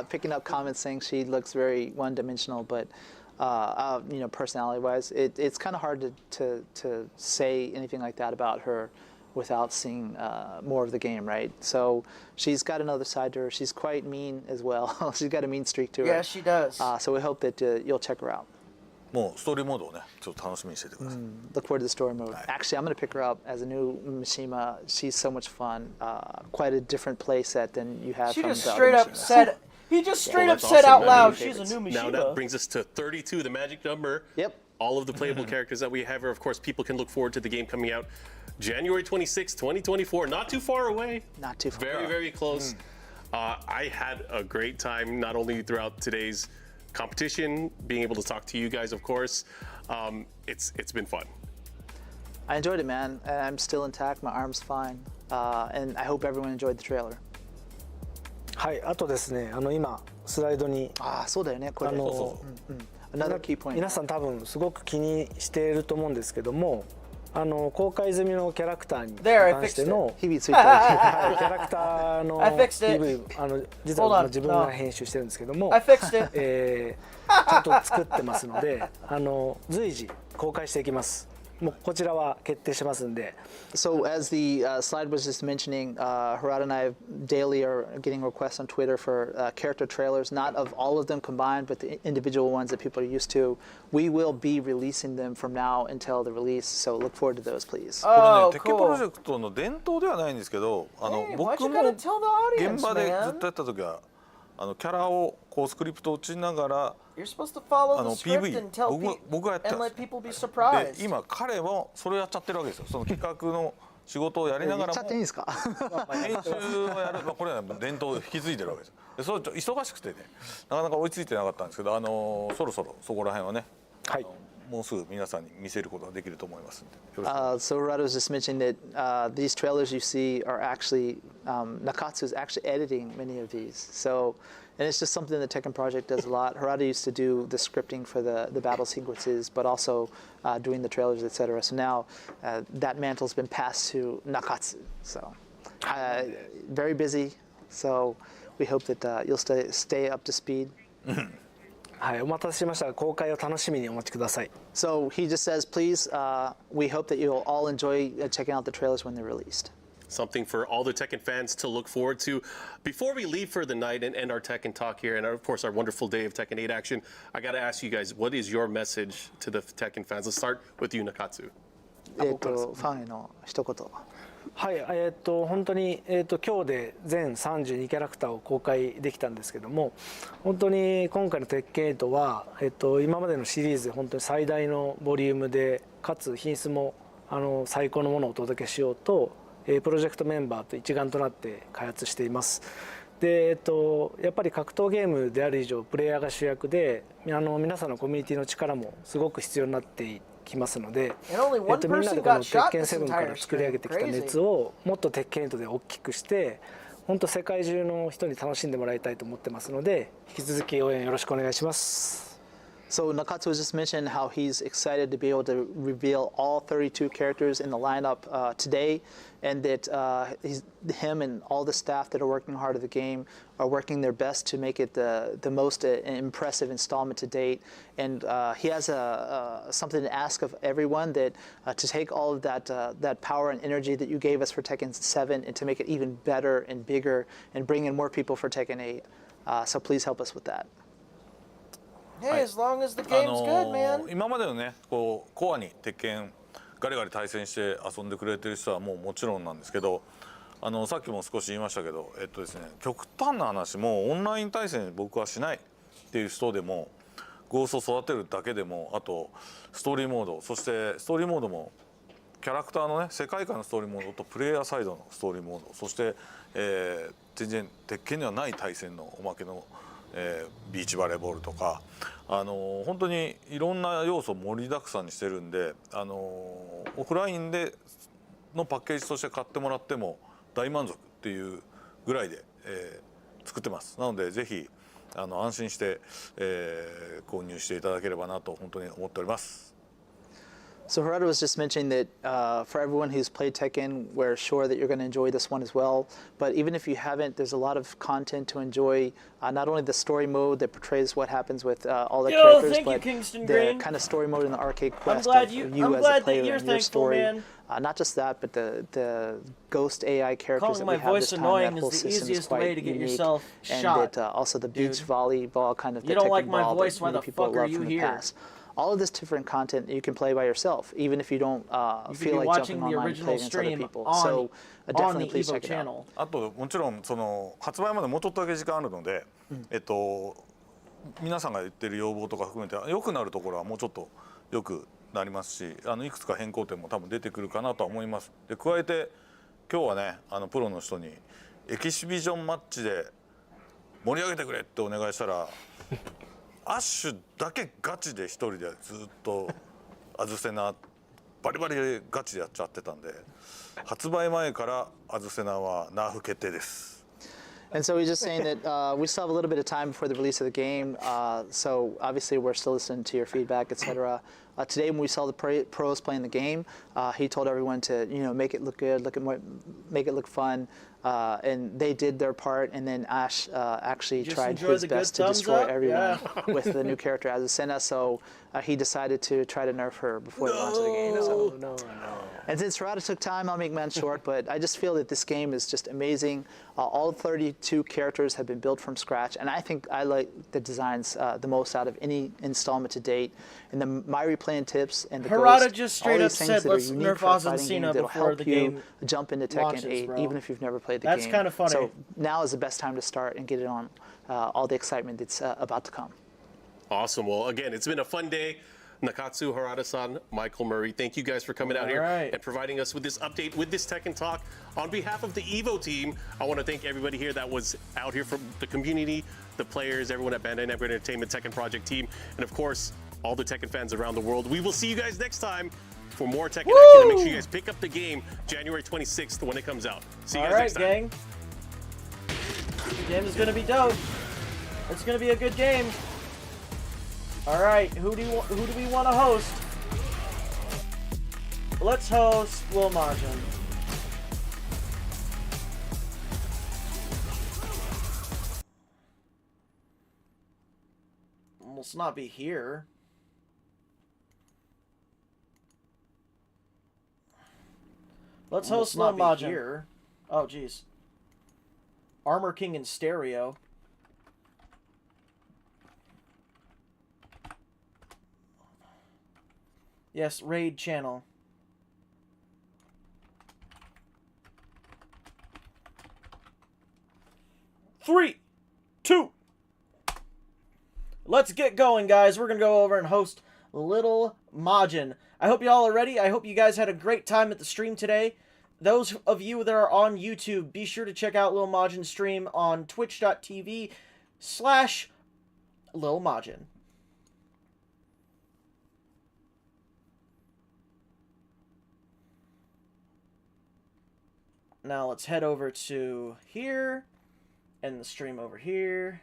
picking up comments saying she looks very one-dimensional, but personality-wise, it's kind of hard to say anything like that about her without seeing more of the game, right? So she's got another side to her. She's quite mean as well. She's got a mean streak to her. Yeah, she does. So we hope that you'll check her out. もうストーリーモードをねちょっと楽しみにしててください、 Look forward to the story mode. Actually, I'm going to pick her up as a new Mishima. She's so much fun. Quite a different play set than you have She from just the straight other up Mishimas. said, he just straight Well, up that's said awesome, out man. loud, she's a new Now Mishima. that brings us to 32, the magic number. Yep. All of the playable characters that we have here. Of course, people can look forward to the game coming out January 26, 2024. Not too far away. Not too far. Very, very close. I had a great time, not only throughout today's competition, being able to talk to you guys, of course. It's been fun. I enjoyed it, man. I'm still intact. My arm's fine. And I hope everyone enjoyed the trailer. はい、あとですね、今スライドにそうだよね、これ。Another key point. 皆さん多分すごく気にしていると思うんですけども、公開済みのキャラクターに関してのキャラクターの PV 実は自分が編集してるんですけども、ちゃんと作ってますので、随時公開していきます。もうこちらは決定してますんで。 So as the slide was just mentioning, Harada and I daily are getting requests on Twitter for character trailers, not of all of them combined, but the individual ones that people are used to. We will be releasing them from now until the release, so look forward to those, please. これね、テッケプロジェクトの伝統ではないんですけど、僕も現場でずっとやった時はキャラをこうスクリプトを打ちながら You're supposed to follow the script PV and tell 僕がやってたん and です let people be で surprised. 今彼もそれやっちゃってるわけですよその企画の仕事をやりながらも言っちゃっていいんですか編集をやる、これは伝統を引き継いでるわけです。でそれ忙しくてね、なかなか追いついてなかったんですけど、そろそろそこら辺はね、もうすぐ皆さんに見せることができると思いますんで。So Harada was just mentioning that these trailers you see are actually Nakatsu is actually editing many of these. So, and it's just something the Tekken project does a lot. Harada used to do the scripting for the battle sequences, but also doing the trailers, etc. So now that mantle's been passed to Nakatsu. So very busy. So we hope that you'll stay up to speed. はい、お待たせしました。公開を楽しみにお待ちください。So he just says, please, we hope that you'll all enjoy checking out the trailers when they're released. Something for all the Tekken fans to look forward to. Before we leave for the night and end our Tekken talk here, and of course our wonderful day of Tekken 8 action, I got to ask you guys, what is your message to the Tekken fans? Let's start with you, Nakatsu. ファンへの一言。はい、本当に、今日で全32キャラクターを公開できたんですけども、本当に今回の鉄拳8は、今までのシリーズで本当に最大のボリュームで、かつ品質も最高のものをお届けしようと、プロジェクトメンバーと一丸となって開発しています。で、やっぱり格闘ゲームである以上、プレイヤーが主役で、皆さんのコミュニティの力もすごく必要になってきますので、みんなでこの鉄拳7から作り上げてきた熱をもっと鉄拳8で大きくして、本当世界中の人に楽しんでもらいたいと思ってますので、引き続き応援よろしくお願いします。So Nakatsu just mentioned how he's excited to be able to reveal all 32 characters in the lineup today, and that him and all the staff that are working hard at the game are working their best to make it the most impressive installment to date. And he has something to ask of everyone, that to take all of that power and energy that you gave us for Tekken 7 and to make it even better and bigger and bring in more people for Tekken 8. So please help us with that. Hey, as long as the game's good, man. 今までのね、こうコアに鉄拳ガリガリ対戦して遊んでくれてる人はもちろんなんですけど、さっきも少し言いましたけど、ですね、極端な話、もうオンライン対戦僕はしないっていう人でも、ゴーストを育てるだけでも、あとストーリーモード、そしてストーリーモードもキャラクターのね、世界観のストーリーモードとプレイヤーサイドのストーリーモード、そして、全然鉄拳にはない対戦のおまけのビーチバレーボールとか、本当にいろんな要素を盛りだくさんにしてるんで、オフラインでのパッケージとして買ってもらっても大満足っていうぐらいで、作ってます。なのでぜひ安心して、購入していただければなと本当に思っております。So Harada was just mentioning that for everyone who's played Tekken, we're sure that you're going to enjoy this one as well. But even if you haven't, there's a lot of content to enjoy. Not only the story mode that portrays what happens with all the characters, but the kind of story mode in the arcade quest of you as a player and your story. Not just that, but the ghost AI characters that we have this time. That whole system is quite unique, and that also the beach volleyball kind of the Tekken ball that many people love from the past. All of this different content that you can play by yourself, even if you don't feel like jumping online and playing against other people. So definitely please check it out. あともちろんその発売までもうちょっとだけ時間あるので、皆さんが言ってる要望とか含めて良くなるところはもうちょっと良くなりますし、いくつか変更点も多分出てくるかなとは思います。で加えて今日はね、プロの人にエキシビジョンマッチで盛り上げてくれってお願いしたら。アッシュだけガチで一人でずっとアズセナバリバリガチでやっちゃってたんで、発売前からアズセナはナーフ決定です。And so he's just saying that we still have a little bit of time before the release of the game. So obviously we're still listening to your feedback, etc. Today when we saw the pros playing the game, he told everyone to make it look good, make it look fun. And they did their part, and then Ash actually tried his best to destroy everyone with the new character Azucena, so he decided to try to nerf her before the launch of the game. So. And since Harada took time, I'll make mine short, but I just feel that this game is just amazing. All 32 characters have been built from scratch, and I think I like the designs the most out of any installment to date. And the My Replaying tips and the Harada just straight all up these things said, that are let's unique nerf for a fighting game Azucena that'll before help the you game jump into Tekken launches, 8, bro. even if you've never played the That's game. kind of funny. So now is the best time to start and get it on all the excitement that's about to come. Awesome. Well, again, it's been a fun day. Nakatsu Harada-san, Michael Murray. Thank you guys for coming out here and providing us with this update, with this Tekken Talk. On behalf of the EVO team, I want to thank everybody here that was out here from the community, the players, everyone at Bandai Namco Entertainment Tekken Project team, and of course, all the Tekken fans around the world. We will see you guys next time for more Tekken action, and make sure you guys pick up the game January 26th when it comes out. See you guys next time. All right, gang. The game is going to be dope. It's going to be a good game. All right, who do we want to host? Let's host Lil Majin. Let's not be here. Let's host Lil Majin. Here. Oh, jeez. Armor King in stereo. Yes, raid channel. Three, two. Let's get going, guys. We're going to go over and host Little Majin. I hope y'all are ready. I hope you guys had a great time at the stream today. Those of you that are on YouTube, be sure to check out Lil Majin's stream on twitch.tv/Lil Majin. Now let's head over to here and the stream over here.